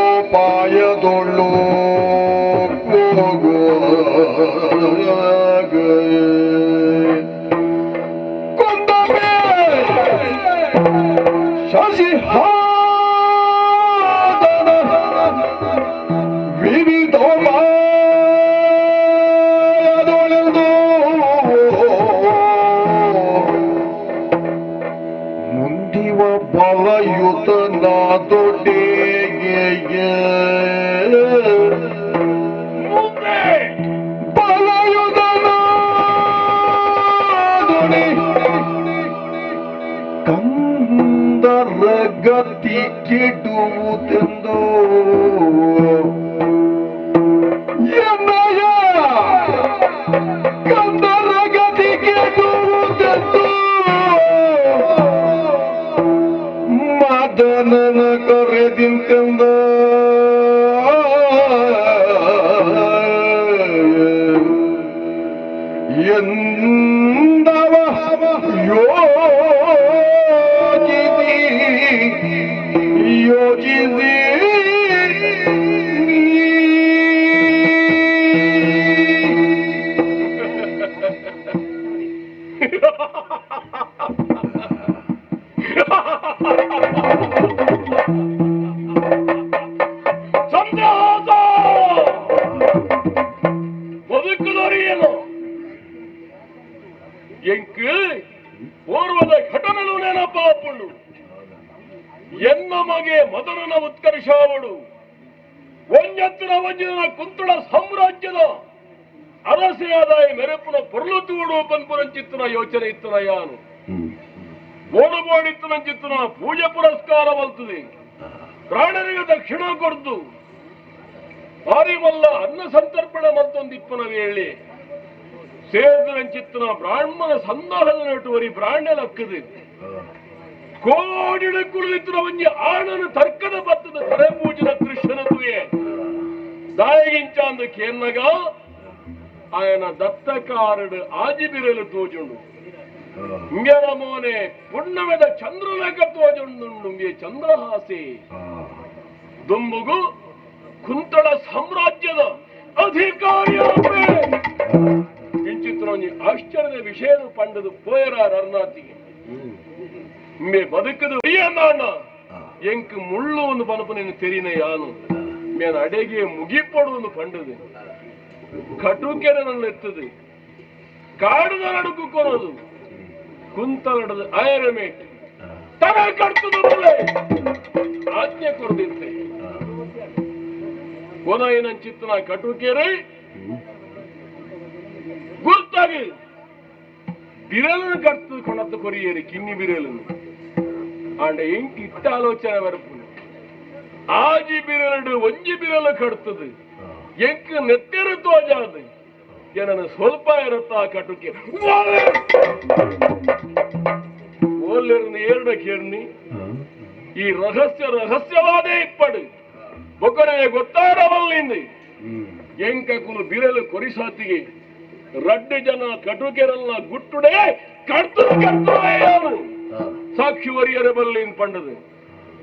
ವಿವಿಧೋಪಾಯದೊಳು ಮುಂದಿವ ಬಲಯುತನ ದೊಡ್ಡೆಗೆ ಬಲಯುತನ ದೊಡೆ ಕಂದರ ಗತಿ ಕೆಡುವುದೆಂದು ಎನ್ನಯ ಕಂದರ ಗತಿ ಕೆಡುವುದೆಂದು ಮದನನ ಕರೆದಿಂತೆಂದ ಎಂದವ ಯೋಜಿಸಿ ಚಂದ್ರಹಾಸ ಬದುಕುದರಿಯೇನು ಎಂಕು ಪೂರ್ವದ ಘಟನೆಗಳು ನೆನಪಾಪುಂಡು ಎನ್ನ ಮಗೆ ಮದನನ ಉತ್ಕರ್ಷಾವಡು ಒಂಜತ್ತಿನ ಒಂಜಿನ ಕುಂತುಳ ಸಾಮ್ರಾಜ್ಯದ ಅರಸೆಯಾದಾಯ ಮೆರೆಪುನ ಪೊರ್ಲು ತೂಡು ಪನ್ಪುರಂಚಿತ್ತನ ಯೋಚನೆ ಇತ್ತನ ಯಾನು ಓಡಬೋಡಿತ್ತನಂಚಿತ್ತನ ಪೂಜೆ ಪುರಸ್ಕಾರ ಬಲ್ತದೆ ಪ್ರಾಣರಿಗೆ ದಕ್ಷಿಣ ಕೊಡ್ದು ಪಾರಿಮಲ್ಲ ಅನ್ನ ಸಂತರ್ಪಣೆ ಮತ್ತೊಂದಿಪ್ಪನ ವೇಳೆ ಸೇರಿದಂಚಿತ್ತನ ಬ್ರಾಹ್ಮಣ ಸಂದಾಹದ ನಟುವರಿ ಬ್ರಾಹ್ಮಣಲಕ್ಕದೆ ಕೋಡಿಡ ಕುಳಿತಿನ ಒಂಜಿ ಆಣನ ತರ್ಕದ ಬತ್ತದ ತರೆ ಪೂಜದ ಕೃಷ್ಣನದುವೆ ದಾಯಗಿಂಚಾಂದು ಕೇನ್ನಗ ఆయన దత్తకారుడు ఆజిబిరలు తోజుండు ఇంగెర మోనే పుణ్యమెద చంద్రులేక తోజుండు చంద్రహాసి ದುಂಬುಗು ಕುಂತಳ ಸಾಮ್ರಾಜ್ಯದ ಅಧಿಕಾರಿಯಾಗ್ಬೇ ಇಂಚಿತ್ರೋನಿ ಆಶ್ಚರ್ಯದ ವಿಷಯ ಪಂಡದು ಪೋಯರಾರ ಅರ್ನಾತಿಗೆ ಮೇ ಬದುಕದು ಅಣ್ಣ ಎಂಕ್ ಮುಳ್ಳು ಒಂದು ಪನಪ ನೀನು ತೆರಿನ ಯಾನು ಮೇನ ಅಡೆಗೆ ಮುಗಿಪಡು ಒಂದು ಪಂಡದು ಕಟುಕೆರೆ ನನ್ನ ಎತ್ತದು ಕಾಡುದ ನಡುಕು ಕೊನದು ಕುಂತಲಡದು ಐರಮೇಟ್ ತನ ಕಡ್ತದ ಆಜ್ಞೆ ಕೊರದಿರ್ತೆ ಕೊನ ಏನಂಚಿತ್ತನ ಕಟುಕೆರೆ ಗುರ್ತಾಗಿ ಬಿರಲನ್ನು ಕಟ್ತದ ಕೊಣತ್ತು ಕೊರಿಯೇರಿ ಕಿನ್ನಿ ಬಿರಲನ್ನು ಆಂಡ ಎಂಕ್ ಇಟ್ಟ ಆಲೋಚನೆ ಬರಪು ಆಜಿ ಬಿರಲು ಒಂಜಿ ಬಿರಲು ಕಟ್ತದೆ ಎಂಕ್ ನೆತ್ತೆರು ತೋಜಾದು ಏನನ್ನು ಸ್ವಲ್ಪ ಇರುತ್ತ ಕಟುಕೆ ಓಲ್ಲೆರನ್ನ ಎರಡು ಕೇರ್ನಿ ಈ ರಹಸ್ಯವಾದೇ ಇಪ್ಪಡು ಬೊಕ್ಕರೆ ಗೊತ್ತಾಡವಲ್ಲಿಂದ ಎಂಕುಲು ಬಿರಲು ಕೊರಿಸಾತಿಗೆ ರಡ್ಡು ಜನ ಕಟುಕೆರಲ್ಲ ಗುಟ್ಟುಡೆ ಕಡ್ತು ಸಾಕ್ಷಿ ವರಿಯರೆ ಬಲ್ಲಿಂದ ಪಂಡದು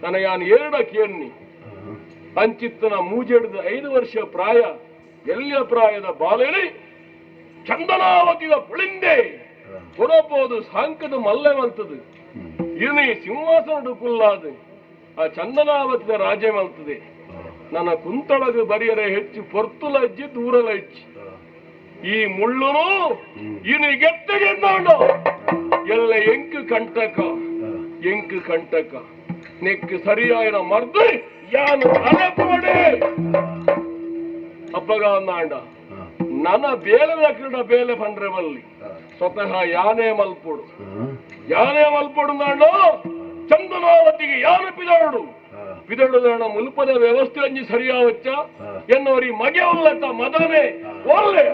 ನನ್ನ ಯಾನ್ ಎರಡ ಕೇರ್ನಿ ಅಂಚಿತ್ತನ ಮೂಜೆಡ್ದ 5 ವರ್ಷ ಪ್ರಾಯ ಎಲ್ಲಿಯ ಪ್ರಾಯದ ಬಾಲೆಲಿ ಚಂದನಾವತಿದ ಪುಳಿಂದೆ ಕೊನಪೋದು ಸಾಂಕದ ಮಲ್ಲೆವಂತದು ಇರ್ನಿ ಸಿಂಹಾಸನ ಕುಲ್ಲಾದು ಆ ಚಂದನಾವತಿದ ರಾಜ್ಯ ಮಲ್ತದೆ ನನ್ನ ಕುಂತಳಗ ಬರಿಯರೆ ಹೆಚ್ಚು ಪೊರ್ತುಲಜ್ಜಿ ದೂರಲಜ್ಜಿ ಈ ಮುಳ್ಳುನು ಇನಿ ಗೆಟ್ಟಗೆ ಎಲ್ಲ ಎಂಕು ಕಂಟಕ ನೆಕ್ ಸರಿಯಾಯಿನ ಮರ್ದು ಯಾನು ಅಲಪೋಡೆ ಅಪ್ಪಗ ಅಂದಾಂಡ ನನ್ನ ಬೇಲದ ಕ್ರೀಡ ಬೇಲೆ ಬಂದ್ರೆ ಬಲ್ಲಿ ಸ್ವತಃ ಯಾನೇ ಮಲ್ಪೊಡು ನಾಡು ಚಂದನಾವತಿಗೆ ಯಾನು ಪಿದಡು ನಾಡ ಮುಲ್ಪದ ವ್ಯವಸ್ಥೆ ಅಂಜಿ ಸರಿಯಾವಚ್ಚ ಎನ್ನುವರಿ ಮಗೆ ಉಲ್ಲತ ಮದನೆ ಒಳ್ಳೆ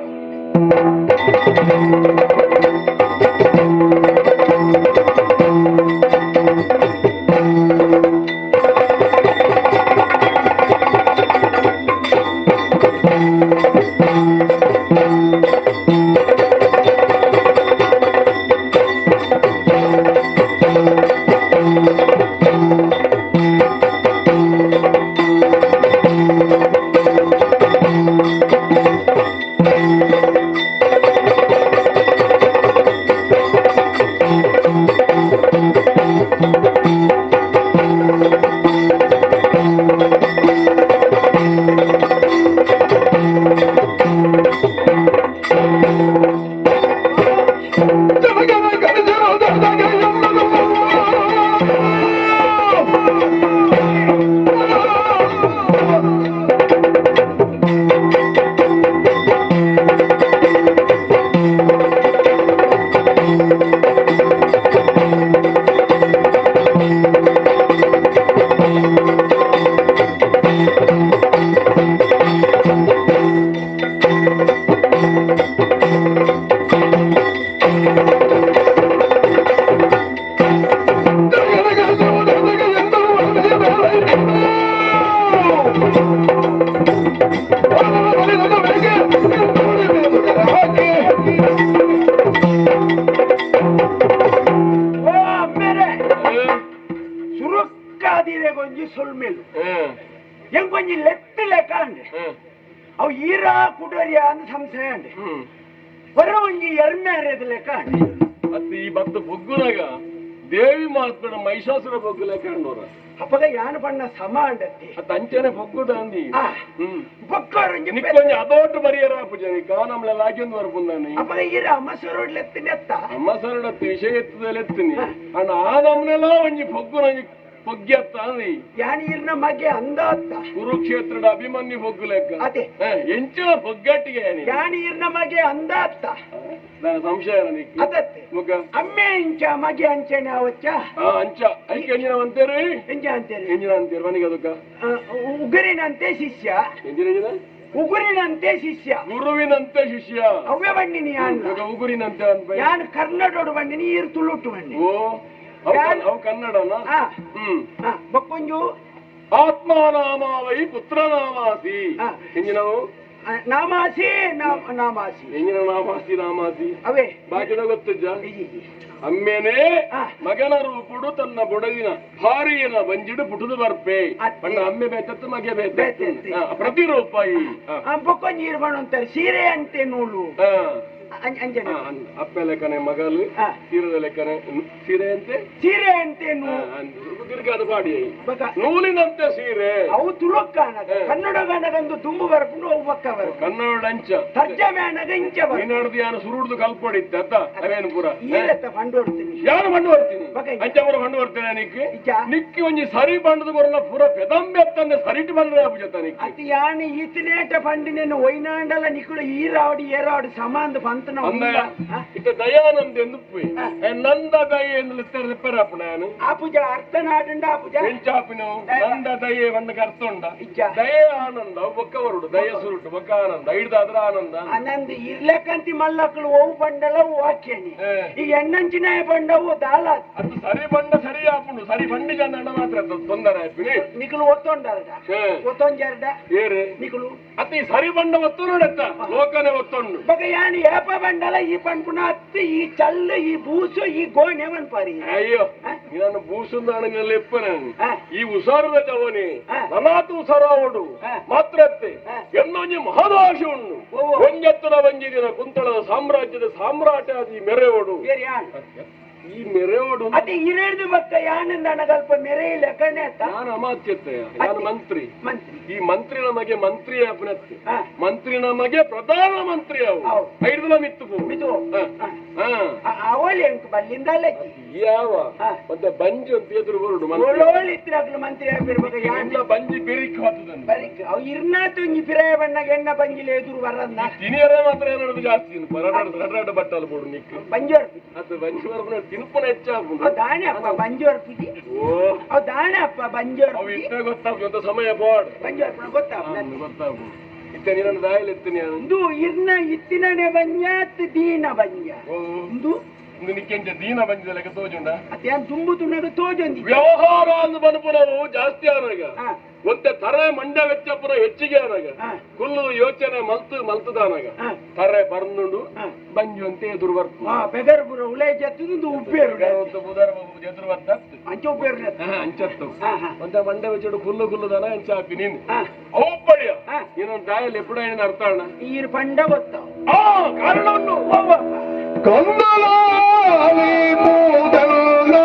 ಸುರುಕ್ಕಾದಿರೆ ಸುಳ್ಮೇಲು ಎಂಗೊಂಜಿ ಲೆತ್ತು ಲೆಕ್ಕ ಅಂಡೆ ಅವು ಈರಾ ಕುಡರಿಯ ಅಂತ ಸಂಶಯ ಅಂಡೆ ಬರೋ ಒಂಜಿ ಎರ್ಮೇರೆದ ಲೆಕ್ಕ ಅಂಡೆ ಮತ್ತೆ ಈ ಬತ್ತ ಬೊಗ್ಗುನಾಗ ದೇವಿ ಮಾತ್ರ ಮಹಿಷಾಸುರ ಬೊಗ್ಗುಲೆ ಕಂಡೋರ ಅಪ್ಪಗ ಯಾನ ಬಣ್ಣ ಸಮ ಅಂಡತ್ತಿ ಅತ್ ಅಂಚನೆ ಬೊಗ್ಗುದಾಂದಿ ಬೊಕ್ಕರಂಜಿ ನಿಕ್ಕೊಂಜಿ ಅದೋಟ್ಟು ಬರಿಯರ ಪೂಜೆ ಕಾನಮ್ಲೆಲ್ಲ ಹಾಕಿಂದು ಬರ್ಬಂದಾನಿ ಅಪ್ಪಗ ಇರ ಅಮ್ಮ ಸರೋಡ್ಲೆತ್ತಿನ ಎತ್ತ ಅಮ್ಮ ಸರಡತ್ತಿ ವಿಷಯ ಎತ್ತದಲ್ಲಿ ಎತ್ತೀನಿ ಅಣ್ಣ ಆ ನಮ್ನೆಲ್ಲ ಒಂಜಿ ಬೊಗ್ಗು ನಂಜಿ పొగ్గెత్త అని యాని ఇర్న ಮಗೆ ಅಂದ ಅತ್ತ ಕುರುಕ್ಷೇತ್ರದ ಅಭಿಮನ್ಯು ಬೊಗ್ಗು ಲೆಕ್ಕ ಅದೇ ಎಂಚಿನ ಬೊಗ್ಗಟ್ಟಿಗೆ ಯಾನಿ ಇರ್ನ ಮಗೆ ಅಂದ ಅತ್ತ ನನ್ನ ಸಂಶಯ ನನಗೆ ಅದತ್ತೆ ಮುಗ ಅಮ್ಮೆ ಇಂಚ ಮಗೆ ಅಂಚನೆ ಅವಚ್ಚ ಅಂಚ ಐಕೆ ಎಂಜಿನ ಅಂತೀರಿ ಎಂಜ ಅಂತೀರಿ ಎಂಜಿನ ಅಂತೀರಿ ಮನೆಗೆ ಅದಕ್ಕ ಉಗುರಿನಂತೆ ಶಿಷ್ಯ ಎಂಜಿನ ಎಂಜಿನ ಉಗುರಿನಂತೆ ಶಿಷ್ಯ ಗುರುವಿನಂತೆ ಶಿಷ್ಯ ಅವ್ಯ ಬಣ್ಣಿನಿ ಯಾನ್ ಉಗುರಿನಂತೆ ಅನ್ಪ ಯಾನ್ ಕನ್ನಡೋಡು ಬಣ್ಣಿನಿ ಈರ್ ತುಳುಟ್ಟು ಬಣ್ಣಿ ಓ ಅವು ಕನ್ನಡನ ಬಕ್ಕೊಂಜು ಆತ್ಮನಾಮಾವೈ ಪುತ್ರನಾಮಾಸಿ ಎಂಜಿನವು ನಾಮಾಸಿ ನಾಮಾಸಿ ಎಂಜಿನ ನಾಮಾಸಿ ನಾಮಾಸಿ ಅವೇ ಬಾಕಿದ ಗೊತ್ತಜ್ಜ ಅಮ್ಮೇನೆ ಮಗನ ರೂಪುಡು ತನ್ನ ಬೊಡಗಿನ ಭಾರಿಯನ ಬಂಜಿಡು ಪುಟುದು ಬರ್ಪೆ ಪಣ್ಣ ಅಮ್ಮೆ ಬೇತತ್ತು ಮಗೆ ಬೇತ ಪ್ರತಿರೂಪ ಈ ಬಕ್ಕೊಂಜಿ ಇರ್ಬಣ ಅಂತಾರೆ ಸೀರೆ ಅಂತೆ ನೂಲು ಅಪ್ಪೆ ಲೆಕ್ಕನೆ ಮಗಲು ಸೀರದ ಲೆಕ್ಕನೆ ಸೀರೆ ಅಂತೆ ಸೀರೆ ಅಂತೆ ತಿರ್ಗಾದ ಪಾಡಿ ನೂಲಿನಂತೆ ಸೀರೆ ಅವು ತುಳುಕ್ಕ ಕನ್ನಡ ಗಣಗಂದು ತುಂಬು ಬರ್ಕೊಂಡು ಅವು ಪಕ್ಕ ಬರ್ ಕನ್ನಡ ಅಂಚ ತರ್ಜಮೆ ಅನಗ ಇಂಚ ನೀನಾಡ್ದು ಯಾನು ಸುರುಡ್ದು ಕಲ್ಪಡಿತ್ತೆ ಅತ್ತ ಅವೇನು ಪೂರ ಈರತ್ತ ಫಂಡ್ ಹೊಡ್ತೀನಿ ಯಾರು ಬಂಡು ಬರ್ತೀನಿ ಅಂಚ ಪೂರ ಬಂಡು ಬರ್ತೇನೆ ನಿಕ್ಕಿ ಒಂಜಿ ಸರಿ ಬಂಡದ ಬರಲ್ಲ ಪೂರ ಪೆದಂಬೆ ಅತ್ತಂದೆ ಸರಿಟ್ ಬಂದ್ರೆ ಆಪುಜತ್ತ ನಿಕ್ಕಿ ಅತಿ ಯಾನಿ ಈತನೇಟ ಫಂಡಿನೇನು ಒಯ್ನಾಂಡಲ ನಿಕ್ಕಳು ಈರಾವಡಿ ಏರಾವಡಿ ಸಮಾಂದ ಪಂತನ ಇತ್ತ ದಯಾನಂದ ಎಂದು ನಂದ ದಯ ಎಂದು ಲಿಪ್ಪರಾಪು ನಾನು ಆಪುಜ ಅರ್ಥ ನಾಡಂಡ ಆಪುಜ ಎಂಚಾಪಿನು ನಂದ ದಯೆ ಒಂದಕ್ಕೆ ಅರ್ಥ ಉಂಡ ದಯೆ ಆನಂದ ಬೊಕ್ಕ ಬರುಡು ದಯ ಸುರುಟು ಬೊಕ್ಕ ಆನಂದ ಹಿಡ್ದಾದ್ರ ಆನಂದ ಆನಂದ ಇರ್ಲಕ್ಕಂತಿ ಮಲ್ಲಕ್ಕಳು ಓವು ಬಂಡಲ ವಾಕ್ಯನಿ ಈಗ ಎಣ್ಣಂಚಿನ ಬಂಡವು ದಾಲ ಅದು ಸರಿ ಬಂಡ ಸರಿ ಆಪುಂಡು ಸರಿ ಬಂಡಿ ಜನ ಮಾತ್ರ ತೊಂದರೆ ಆಪಿನಿ ನಿಕಲು ಒತ್ತೊಂಡಲ್ದ ಒತ್ತೊಂಜರ್ದ ಏರು ನಿಕಲು ಅತಿ ಸರಿ ಬಂಡ ಒತ್ತು ನೋಡತ್ತ ಲೋಕನೆ ಒತ್ತೊಂಡು ಬಗ ಯಾನಿ ಏಪ ಬಂಡಲ ಈ ಪಂಪುನ ಅತ್ತಿ ಈ ಚಲ್ಲು ಈ ಬೂಸು ಈ ಗೋಣೆವನ್ ಪಾರಿ ಅಯ್ಯೋ ನಾನು ಬೂಸುಂದಾಣಿನಲ್ಲಿ ಎಪ್ಪ ನಾನು ಈ ಉಸಾರದ ಚವನಿ ನನಾತು ಉಸರಾವಡು ಮಾತ್ರತ್ತೆ ಎನ್ನೊಂಜಿ ಮಹದಾಶ ಉಂಡು ಒಂಜೆತ್ತುನ ವಂಜಿದಿನ ಕುಂತಳದ ಸಾಮ್ರಾಜ್ಯದ ಸಾಮ್ರಾಟಾದಿ ಮೆರೆವಡು ಈ ಮೆರೆವಡು ಅದೇ ಇರೇಳ್ದು ಬಕ್ಕ ಯಾನಿಂದ ಅನಗಲ್ಪ ಮೆರೆ ಇಲ್ಲ ಕಣ್ಣೆ ನಾನು ಅಮಾತ್ಯತೆ ನಾನು ಮಂತ್ರಿ ಈ ಮಂತ್ರಿ ನಮಗೆ ಮಂತ್ರಿ ಅಪನತ್ತೆ ಮಂತ್ರಿ ನಮಗೆ ಪ್ರಧಾನ ಮಂತ್ರಿ ಅವು ಐದು ಮಿತ್ತು ಅವಳಿ ಅಂಕ ಬಲ್ಲಿಂದಲ್ಲ ಯಾವ ಮತ್ತೆ ಬಂಜು ಅಂತ ಎದುರು ಬರುಡು ಇತ್ರ ಮಂತ್ರಿ ಆಗಿರ್ಬೇಕು ಎಲ್ಲ ಬಂಜಿ ಬಿರಿಕ್ ಹೋಗ್ತದೆ ಬರಿಕ್ ಅವು ಇರ್ನಾ ತುಂಗಿ ಪಿರಾಯ ಬಣ್ಣಗ ಎಣ್ಣ ಬಂಜಿಲ ಎದುರು ಬರನ್ನ ತಿನಿಯರೇ ಮಾತ್ರ ಏನಾದ್ರು ಜಾಸ್ತಿ ರಡ್ರಾಡ ಬಟ್ಟಲು ಬೋಡು ನಿಕ್ಕು ಬಂಜೋರ್ ಅದು ಬಂಜಿ ಬರ್ಬ ತಿನ್ಪನ ಹೆಚ್ಚಾಗ್ಬೋದು ದಾಣೆ ಅಪ್ಪ ಬಂಜೋರ್ ಪಿಜಿ ಅವ್ ದಾಣೆ ಅಪ್ಪ ಬಂಜೋರ್ ಅವು ಇಷ್ಟ ಗೊತ್ತಾಗ್ತದೆ ಸಮಯ ಬೋರ್ಡ್ ಬಂಜೋರ್ ಗೊತ್ತಾಗ್ಬೋದು ಇತ್ತ ನೀನು ದಾಯಲ್ ಎತ್ತೀನಿ ಇದು ಇರ್ನ ಇತ್ತಿನನೆ ಬಂಜಾತ್ ದೀನ ಬಂಜ ಇದು ನಿಕ್ಕೆಂಚ ದೀನ ಬಂಜಿದ ಲೆಕ್ಕ ತೋಜುಂಡ ಅದೇನ್ ತುಂಬು ತುಣಗ ತೋಜೊಂದಿ ವ್ಯವಹಾರ ಅಂದು ಬನಪುರವು ಜಾಸ್ತಿ ಆನಾಗ ಒಂದೇ ತರೆ ಮಂಡ್ಯ ವೆಚ್ಚ ಪುರ ಹೆಚ್ಚಿಗೆ ಆನಾಗ ಕುಲ್ಲು ಯೋಚನೆ ಮಲ್ತದಾನಾಗ ತರೆ ಬರ್ನುಂಡು ಬಂಜು ಅಂತ ಎದುರು ಬರ್ತು ಬೆದರ್ ಪುರ ಉಳೆ ಜತ್ತದು ಉಪ್ಪೇರು ಬುಧರ ಎದುರು ಬರ್ತ ಅಂಚ ಉಪ್ಪೇರು ಅಂಚತ್ತು ಒಂದೇ ಮಂಡ್ಯ ವೆಚ್ಚಡು ಕುಲ್ಲು ಅಂಚ ಹಾಕಿ ನೀನು ಅವು ಪಡಿಯ ಇನ್ನೊಂದು ದಾಯಲ್ಲಿ ಎప్పుడు ಏನು ಅರ್ಥ ಅಣ್ಣ ಈರ್ ಪಂಡ ಗೊತ್ತ ಕಾರಣವನ್ನು ಕಂದಲಾಲಿ ಮೂದಲ್ಲ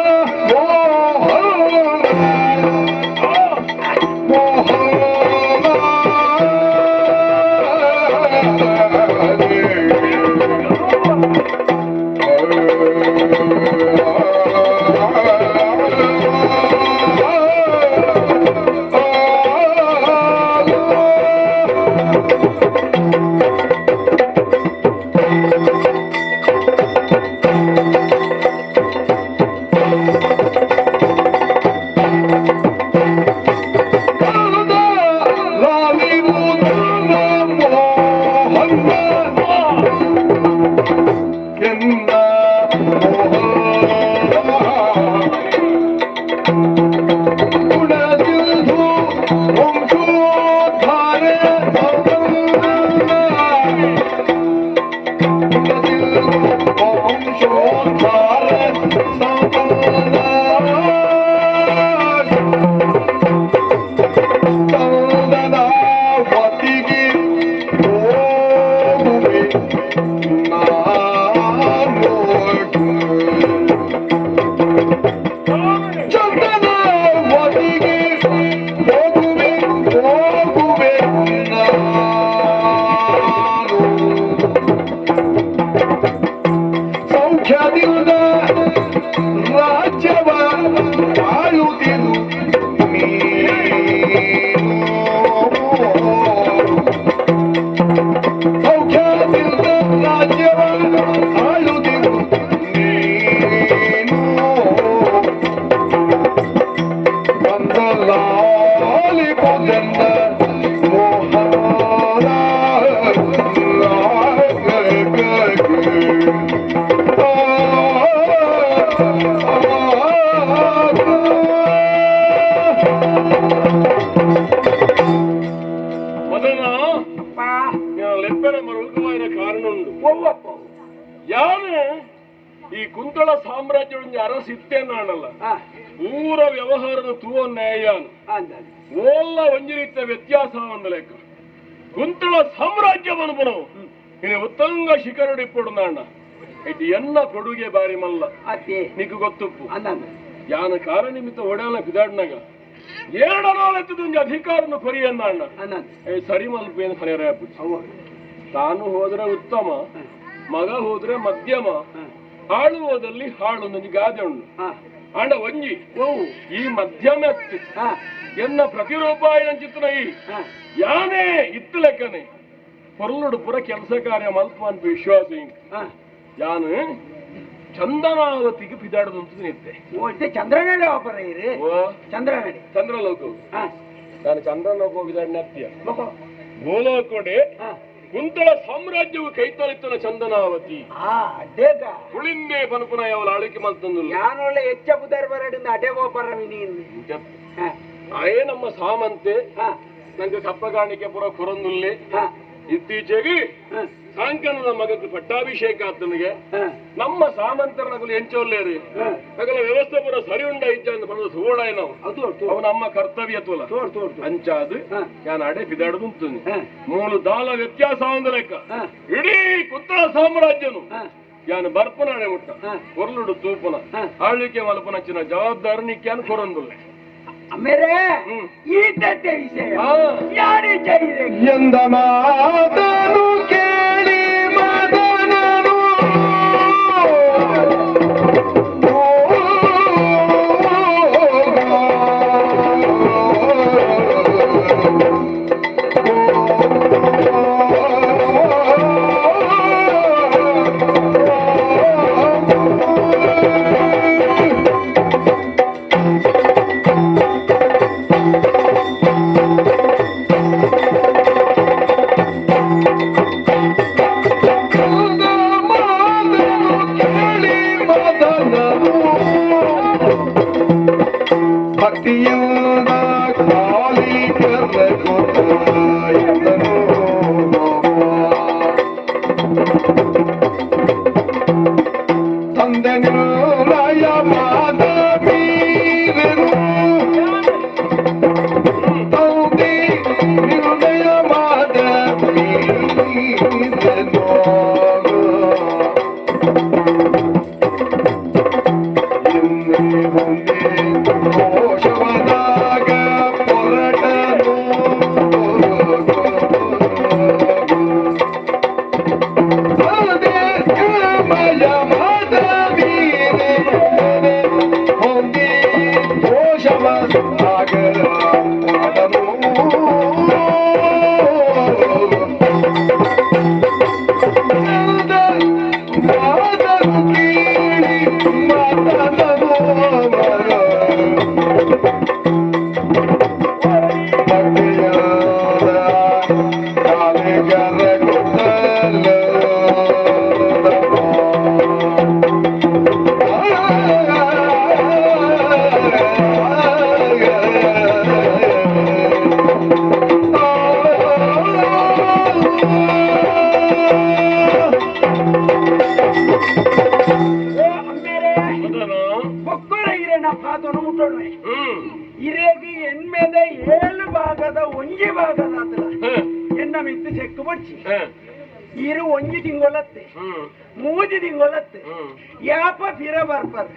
ಲೆಪ್ಪನ ಮರುಕುವಾಯಿನ ಕಾರಣ ಉಂಟು ಯಾನು ಈ ಕುಂತಳ ಸಾಮ್ರಾಜ್ಯ ಅರಸಿತ್ತೆ ನಾನಲ್ಲ ಪೂರ ವ್ಯವಹಾರದ ತೂವ ನ್ಯಾಯಾನು ಓಲ್ಲ ಒಂಜಿರಿತ ವ್ಯತ್ಯಾಸ ಒಂದು ಲೆಕ್ಕ ಕುಂತಳ ಸಾಮ್ರಾಜ್ಯವನ್ನು ಬನವು ಇನ್ನು ಉತ್ತಂಗ ಶಿಖರಡಿಪ್ಪಡು ನಾಣ ಇದು ಎನ್ನ ಕೊಡುಗೆ ಬಾರಿ ಮಲ್ಲ ನಿಕ್ ಗೊತ್ತುಪ್ಪು ಯಾನ ಕಾರ ನಿಮಿತ್ತ ಒಡಲ ಬಿದಾಡ್ನಾಗ ಎರಡನಾಲೆತ್ತದೊಂದು ಅಧಿಕಾರನ ಕೊರಿಯನ್ನ ಅಣ್ಣ ಸರಿ ಮಲ್ಪೇನು ಫಲೇರ ತಾನು ಹೋದ್ರೆ ಉತ್ತಮ ಮಗ ಹೋದ್ರೆ ಮಧ್ಯಮ ಆಳುವುದಲ್ಲಿ ಹಾಳು ನನಗೆ ಗಾದೆ ಉಂಡು ಅಂಡ ಒಂಜಿ ಈ ಮಧ್ಯಮ ಎನ್ನ ಪ್ರತಿರೂಪಾಯನ ಚಿತ್ರ ಈ ಯಾನೇ ಇತ್ತು ಲೆಕ್ಕನೆ ಹೊರಳುಡು ಪುರ ಕೆಲಸ ಕಾರ್ಯ ಮಲ್ಪ ಅಂತ ವಿಶ್ವಾಸ ಯಾನು ಚಂದನಾವತಿಗೆ ಬಿದಾಡದಂತ ನಿಂತೆ ಚಂದ್ರನಡಿ ವಾಪರ ಇರಿ ಚಂದ್ರನಡಿ ಚಂದ್ರಲೋಕ ನಾನು ಚಂದ್ರಲೋಕ ಬಿದಾಡಿನ ಹತ್ತಿಯ ಭೂಲೋಕೊಡೆ ಕುಂತಳ ಸಾಮ್ರಾಜ್ಯವು ಕೈತಲಿತ್ತನ ಚಂದನಾವತಿ ಹುಳಿಂದೆ ಪನಪುನ ಅವಳ ಆಳಿಕೆ ಮಲ್ತಂದು ಯಾನೊಳ್ಳೆ ಹೆಚ್ಚ ಬುಧರ್ ಬರಡಿಂದ ಅಟೆ ಗೋಪರ ಅಯೇ ನಮ್ಮ ಸಾಮಂತೆ ನಂಗೆ ಕಪ್ಪಗಾಣಿಕೆ ಪುರ ಕೊರಂದುಲ್ಲೆ ಇತ್ತೀಚೆಗೆ ಸಾಂಕನದ ಮಗದ್ದು ಪಟ್ಟಾಭಿಷೇಕ ಆತನಿಗೆ ನಮ್ಮ ಸಾಮಂತರ ನಗಲು ಎಂಚೊಲ್ಲೇರಿ ನಗಲ ವ್ಯವಸ್ಥೆ ಪುರ ಸರಿ ಉಂಡ ಇಜ್ಜ ಅಂತ ಬಂದು ಸುವರ್ಣ ನಾವು ಅವು ನಮ್ಮ ಕರ್ತವ್ಯ ತುಲ ಅಂಚಾದು ನಾನು ಅಡೆ ಬಿದಾಡದು ಮೂಲು ದಾಲ ವ್ಯತ್ಯಾಸ ಒಂದು ಲೆಕ್ಕ ಇಡೀ ಕುತ್ತಳ ಸಾಮ್ರಾಜ್ಯನು ಯಾನು ಬರ್ಪನಾಡೆ ಮುಟ್ಟ ಕೊರ್ಲುಡು ತೂಪುನ ಆಳ್ವಿಕೆ ಮಲ್ಪನಚ್ಚಿನ ಜವಾಬ್ದಾರಿ ನಿಕ್ಯಾನ್ ಕೊರಂದುಲ್ಲೆ ಮೇರೆ ಈ ವಿಷಯ ಯಾರಿ ಎಂದ ಮಾತನು ಕೇಳಿ ಮದನನು ಭಕ್ತಿಯಿಂದ ಕಾಲಿ ತಂದೆನು ರಾಯ ಮಾಧವೀರನು ತೌದಿ ನಿರ್ಣಯ ಮಾಧವೀರನು ಘೋಷವದಾಗ ಹೊರಟನು ಮಯ ಮಾಧವೀರ ಹೊಂದಿ ಘೋಷವದಾಗ ಹೊರಟನು ಇರೇಗಿ ಎಣ್ಮೆದ 7 ಭಾಗದ ಒಂಜಿ ಭಾಗದ ಎನ್ನ ಮಿತ್ತು ಚೆಕ್ಕು ಬಡ್ಚಿ ಇರು ಒಂಜಿ ತಿಂಗೊಳತ್ತೆ 3 ತಿಂಗೊಳತ್ತೆ ಯಾಪ ಫಿರ ಬರ್ಪರ್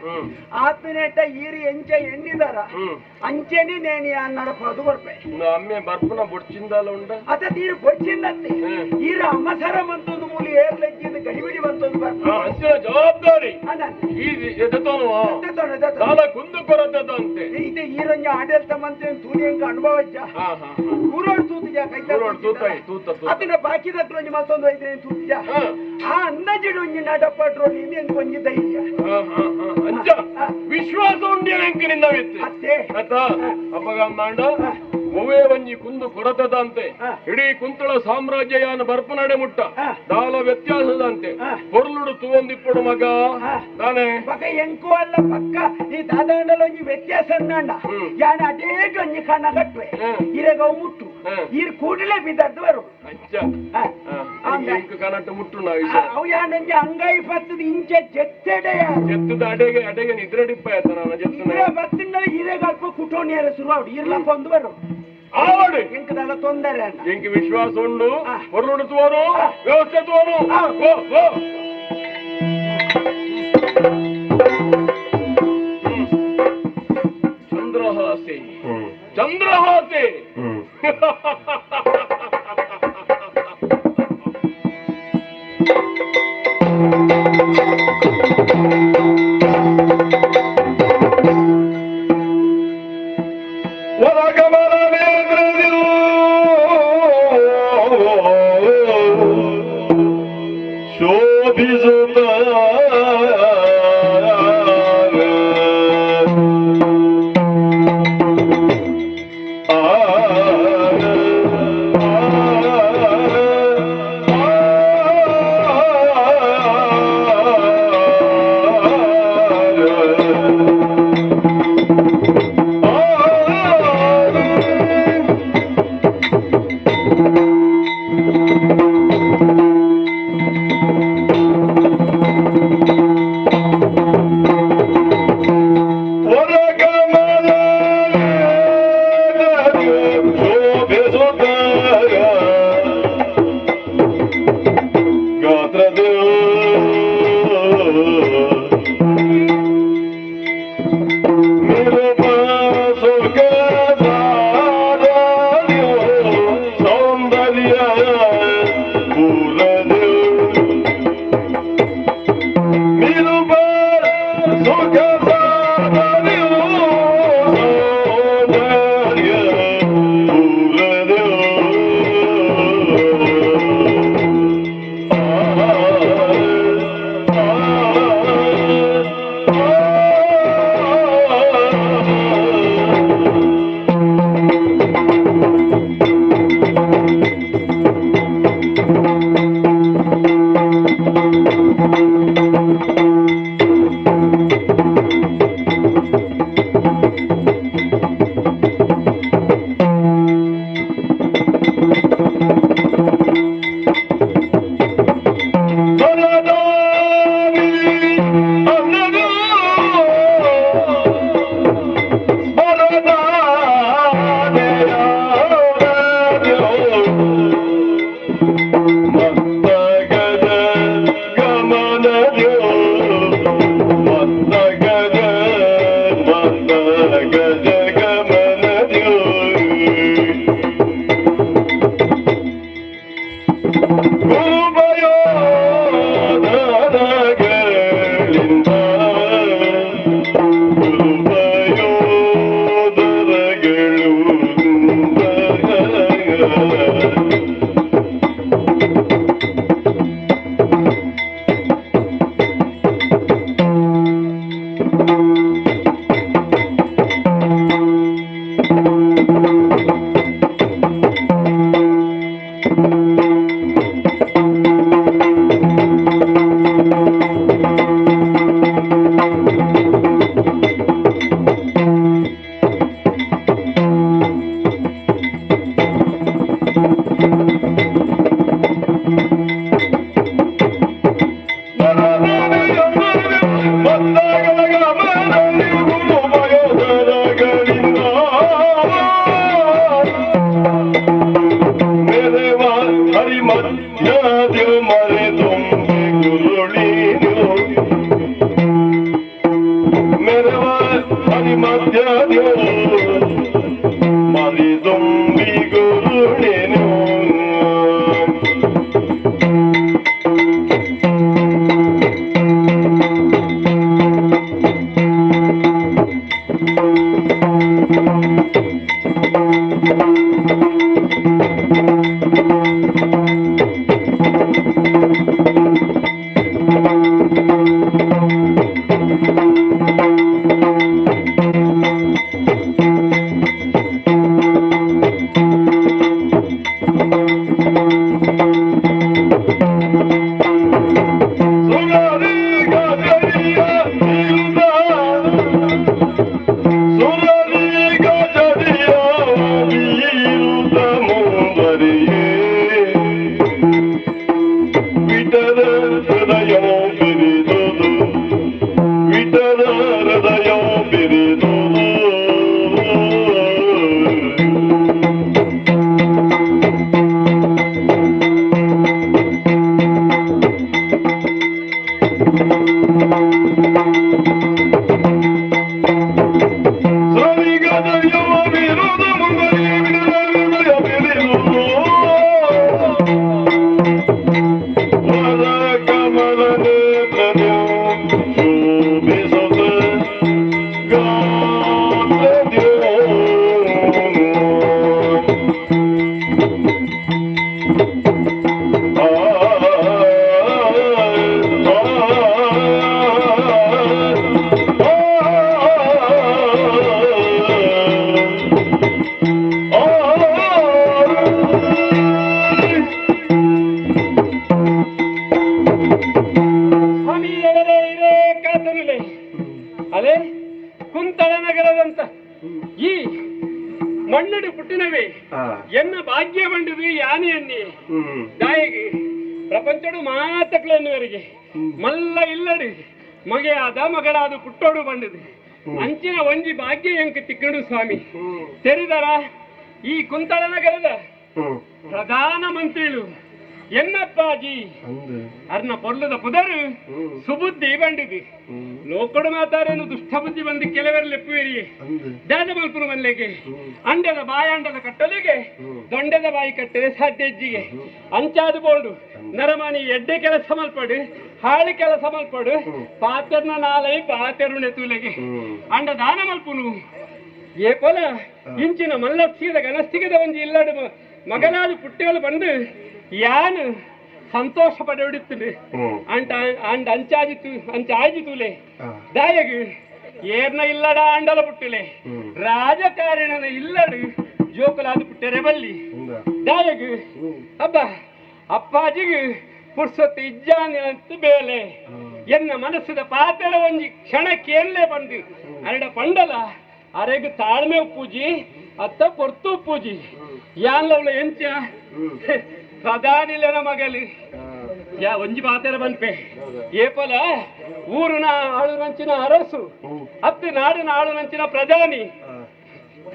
ಆತನೇಟ ಈರು ಎಂಚ ಎಣ್ಣಿದಾರ ಅಂಚೆನಿ ನೇಣಿ ಅನ್ನಡ ಪದು ಬರ್ಪೆ ಅಮ್ಮೆ ಬರ್ಪನ ಬೊಡ್ಚಿಂದಲ್ಲ ಉಂಡ ಅತ ತೀರು ಬೊಡ್ಚಿಂದತ್ತೆ ಈರು ಅಮ್ಮಸರ ಬಂತೊಂದು ಮೂಲಿ ಏರ್ಲೆಜ್ಜಿಂದ ಗಡಿಬಿಡಿ ಬಂತೊಂದು ಬರ್ಪ ಅಂಚಿನ ಜವಾಬ್ದಾರಿ ಈ ಎದತೋನು ದಾಲ ಕುಂದು ಕೊರದಂತೆ ಇದೆ ಈರಂಜ ಆಡಳಿತ ಮಂತ್ರಿ ತೂನಿಯಂಕ ಅನುಭವ ಇಜ್ಜ ಊರೋಡ್ ತೂತಿಜ ಅದನ್ನ ಬಾಕಿ ದಕ್ಕೊಂಜಿ ಮತ್ತೊಂದು ಐದ್ರೆ ತೂತಿಜ ಆ ಅಂದಾಜಿಡು ಒಂಜಿ ನಡಪಟ್ರೋಲ್ ಇದೆ ಅಂತ ಒಂಜಿ ಧೈರ್ಯ ಅಂಚ ವಿಶ್ವಾಸ ಉಂಡಿಯ ನಿಂದ ಅತ್ತೆ ಅಪ್ಪ ಮಾಂಡ ಒವೇ ಒಂಜಿ ಕುಂದು ಕೊರತದಂತೆ ಇಡೀ ಕುಂತಳ ಸಾಮ್ರಾಜ್ಯಯಾನ ಬರ್ಪು ನಡೆ ಮುಟ್ಟ ದಾಲ ವ್ಯತ್ಯಾಸದಂತೆ పొర్లుడు తూందిప్పుడు మగ దానే పక్క ఎంకు అల్ల పక్క ఈ దాదాండలో ఈ వ్యత్యాసం నండ యాన అదే గంజి కన్నగట్వే ఇరేగో ముట్టు ఈర్ కూడిలే బిదర్దు వరు అచ్చా ఇంక కనట్టు ముట్టున్నా అవు యానంజి అంగై పత్తది ఇంచె చెత్తెడయ చెత్తದ ಅಡೆಗೆ ಅಡೆಗೆ ನಿದ್ರೆ ಡಿಪ್ಪಾಯ್ತ ನಾನು చెప్తున్నా ಇರೆ ಬತ್ತಿನ ಇರೆ ಗಲ್ಪ ಕುಟೋಣಿಯರ ಶುರುವಾಡು ಇರ್ಲ ಕೊಂದುವರು ಆವಡು ಇಂಕದಲ್ಲ ತೊಂದರೆ ఇంక విశ్వాసం ఉండు పొర్లుడు తోను వ్యవస్థ తోను ఓ ఓ చంద్రహాసే చంద్రహాసే ಬಿರಿದುದು ಅದೇ ಕುಂತಳ ನಗರದಂತ ಈ ಮಣ್ಣಡು ಪುಟ್ಟಿನವೇ ಎನ್ನ ಭಾಗ್ಯ ಬಂಡುದು ಯಾನೆ ಅನ್ನಿ ದಾಯಿಗೆ ಪ್ರಪಂಚಡು ಮಾತಕ್ಳನ್ನುವರಿಗೆ ಮಲ್ಲ ಇಲ್ಲಡು ಮಗೆಯಾದ ಮಗಳಾದ ಪುಟ್ಟೋಡು ಬಂಡದು ಅಂಚಿನ ಒಂಜಿ ಭಾಗ್ಯ ಎಂಕ ತಿಕ್ಕಡು ಸ್ವಾಮಿ ತೆರಿದರ ಈ ಕುಂತಳ ನಗರದ ಪ್ರಧಾನ ಮಂತ್ರಿಗಳು ಎನ್ನಪ್ಪಾಜಿ ಅರ್ನ ಪೊರ್ಲದ ಪುದರು ಸುಬುದ್ಧಿ ಬಂಡಿದು ಲೋಕಡು ಮಾತಾರೇನು ದುಷ್ಟ ಬುದ್ಧಿ ಬಂದು ಕೆಲವರ ಲೆಪ್ಪುವಿರಿಯೇ ದಾದ ಮಲ್ಪುರು ಮಲ್ಲೆಗೆ ಅಂಡದ ಬಾಯಾಂಡದ ಕಟ್ಟಲಿಗೆ ದೊಂಡದ ಬಾಯಿ ಕಟ್ಟದೆ ಸಾಧ್ಯ ಹೆಜ್ಜಿಗೆ ಅಂಚಾದು ಬೋಲ್ಡು ನರಮಣಿ ಎಡ್ಡೆ ಕೆಲಸ ಮಲ್ಪಡು ಹಾಳಿ ಕೆಲಸ ಮಲ್ಪಡು ಪಾತೆರ್ನ ನಾಲೈ ಪಾತೆರುಣೆ ತೂಲೆಗೆ ಅಂಡ ದಾನ ಮಲ್ಪುನು ಏ ಪೊಲ ಇಂಚಿನ ಮಲ್ಲಸ್ಸಿದ ಗನಸ್ತಿಗದ ಒಂಜಿ ಇಲ್ಲಡು ಮಗನಾದ ಪುಟ್ಟಿಗಳು ಬಂದು ಯಾನು ಸಂತೋಷ ಪಡೆಯುತ್ತಿದೆ ಅಂಡ ಅಂಚಾಜಿ ತೂಲೆ ದಾಯಗು ಏರ್ನ ಇಲ್ಲಡ ಅಂಡಲ ಪುಟ್ಟಿಲೆ ರಾಜಕಾರಣನ ಇಲ್ಲಡು ಜೋಕಲಾದ ಪುಟ್ಟರೆ ಬಲ್ಲಿ ದಾಯಗು ಹಬ್ಬ ಅಪ್ಪಾಜಿಗೆ ಪುರ್ಸೊತ್ತು ಇಜ್ಜಾನಿನಂತ ಬೇಲೆ ಎನ್ನ ಮನಸ್ಸಿದ ಪಾತೆರ ಒಂಜಿ ಕ್ಷಣಕ್ಕೆ ಎಲ್ಲೇ ಬಂದು ಅರಡ ಪಂಡಲ ಅರೆಗು ತಾಳ್ಮೆ ಪೂಜಿ ಅತ್ತ ಪೊರ್ತು ಪೂಜಿ ಯಾನ್ಲವ್ಲ ಎಂಚ ಪ್ರಧಾನಿಲನ ಮಗಲಿ ಯಾ ಒಂಜಿ ಪಾತೆರ ಬಂದ್ಪೆ ಏಪಲ ಊರಿನ ಆಳುನಂಚಿನ ಅರಸು ಅತ್ತೆ ನಾಡಿನ ಆಳುನಂಚಿನ ಪ್ರಧಾನಿ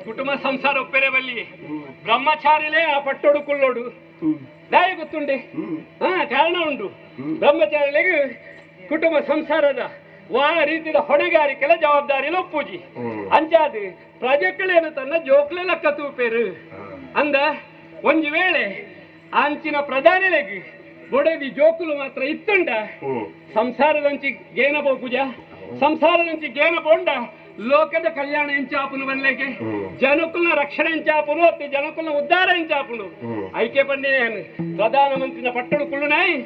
ಕುಟುಂಬ ಸಂಸಾರ ಒಪ್ಪೆರೆ ಬಲ್ಲಿ ಬ್ರಹ್ಮಚಾರಿಲೇ ಆ ಪಟ್ಟೋಡು ಕುಳ್ಳೋಡು ದಾಯ ಗೊತ್ತುಂಡೆ ಕಾರಣ ಉಂಟು ಬ್ರಹ್ಮಚಾರಿಗಳಿಗೆ ಕುಟುಂಬ ಸಂಸಾರದ ವಾ ರೀತಿಯ ಹೊಣೆಗಾರಿಕೆಲ ಜವಾಬ್ದಾರಿಲ ಒಪ್ಪುಜಿ ಅಂಚಾದು ಪ್ರಜೆಗಳೇನು ತನ್ನ ಜೋಕ್ಲೆ ಲೆಕ್ಕ ತೂಪೇರು ಅಂದ ಒಂಜಿ ವೇಳೆ ಅಂಚಿನ ಪ್ರಧಾನಿಲೆಗೆ ಬೊಡೆದಿ ಜೋಕುಲು ಮಾತ್ರ ಇತ್ತುಂಡ ಸಂಸಾರದಂಚಿ ಗೇನ ಬೋಪುಜ ಸಂಸಾರದಂಚಿ ಗೇನ ಬೋಂಡ ಲೋಕದ ಕಲ್ಯಾಣ ಎಂಚಾಪುನು ಬನ್ಲೆಗೆ ಜನಕುಲ್ನ ರಕ್ಷಣೆ ಎಂಚಾಪುನು ಅತ್ತೆ ಜನಕುಲ್ನ ಉದ್ಧಾರ ಎಂಚಾಪುನು ಐಕೆ ಪಂಡಿನ ಪ್ರಧಾನಮಂತ್ರಿನ ಪಟ್ಟಡು ಕುಳ್ಳುನಾಯಿ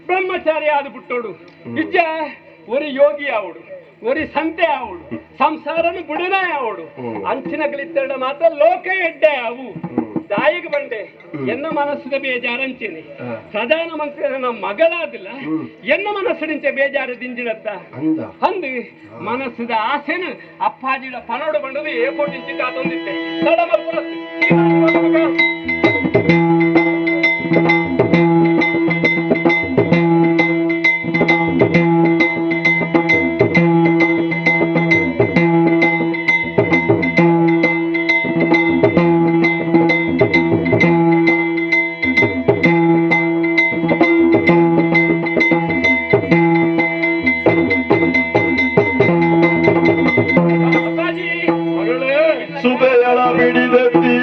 ಬ್ರಹ್ಮಚಾರಿ ಆದ ಪುಟ್ಟೋಡು ಇಜ್ಜ ಒರಿ ಯೋಗಿ ಆವಡು ಒರಿ ಸಂತೆ ಆವಡು ಸಂಸಾರನು ಬುಡಿನಾಯ ಆವಡು ಅಂಚಿನ ಗಳಿತ್ತಡ ಮಾತ್ರ ಲೋಕ ಎಡ್ಡೆ ಅವು ದಾಯಿಗೆ ಬಂಡೆ ಎನ್ನ ಮನಸ್ಸಿನ ಬೇಜಾರಂಚಿನಿ ಪ್ರಧಾನಮಂತ್ರಿ ನಮ್ಮ ಮಗಳಾದಿಲ್ಲ ಎನ್ನ ಮನಸ್ಸಿನಿಂಚ ಬೇಜಾರು ದಿಂಜಿನತ್ತ ಅಂದು ಮನಸ್ಸಿದ ಆಸೆನು ಅಪ್ಪಾಜಿಡ ಪನೋಡು ಬಂಡದು ಏಕೋಟಿಂಚಿ ಕಾತೊಂದಿತ್ತೆ ತಡ ಸುದಯಳ ಬಿಡಿದತ್ತಿ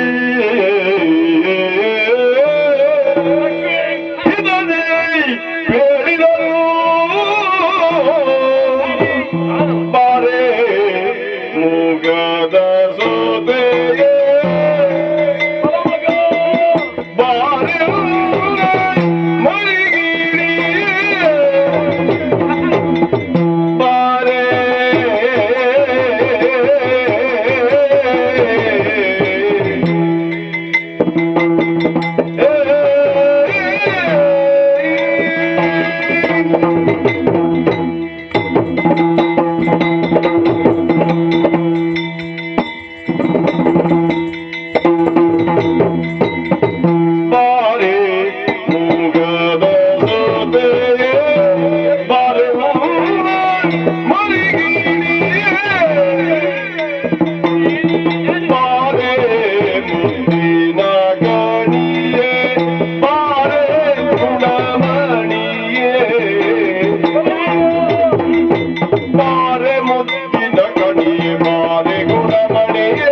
ಬಾಲಿದ ಕಣಿ ಬಾಲೆ ಗುಣಮಣಿಯೇ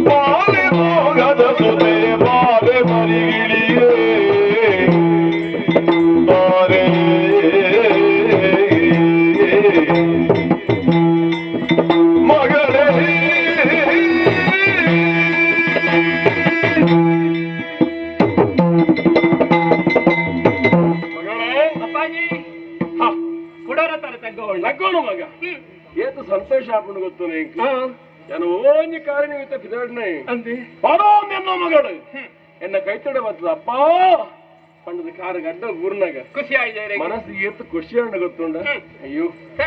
ಬಾಲೆ ಮೋಗದ ಸುದೆ ಬಾಲೆ ಮರಿಗಿಳಿಯೇ ಬಾರೆ ಮಗಳೇ ಅಪ್ಪಾಜಿ ಕೊಡೋರ ತರ ತಗೋಣ ನಕ್ಕೋಣ ಮಗ ಏತು ಸಂತೋಷ ಆಪುಂಡು ಗೊತ್ತು ನೀನು ನಾನು ಓಂಜಿ ಕಾರ್ಯ ನಿಮಿತ್ತ ಪಿದಾಡ್ನೆ ಅಂದೆ ಪಡೋ ನಿನ್ನ ಮಗಳು ಎನ್ನ ಕೈತೊಡೆ ಬರ್ತದ ಅಪ್ಪ ಪಂಡದ ಕಾರ ಗಡ್ಡ ಊರ್ನಾಗ ಖುಷಿ ಆಯ್ತು ಮನಸ್ಸಿಗೆ ಏತು ಖುಷಿ ಅಂಡ ಗೊತ್ತುಂಡ ಅಯ್ಯೋ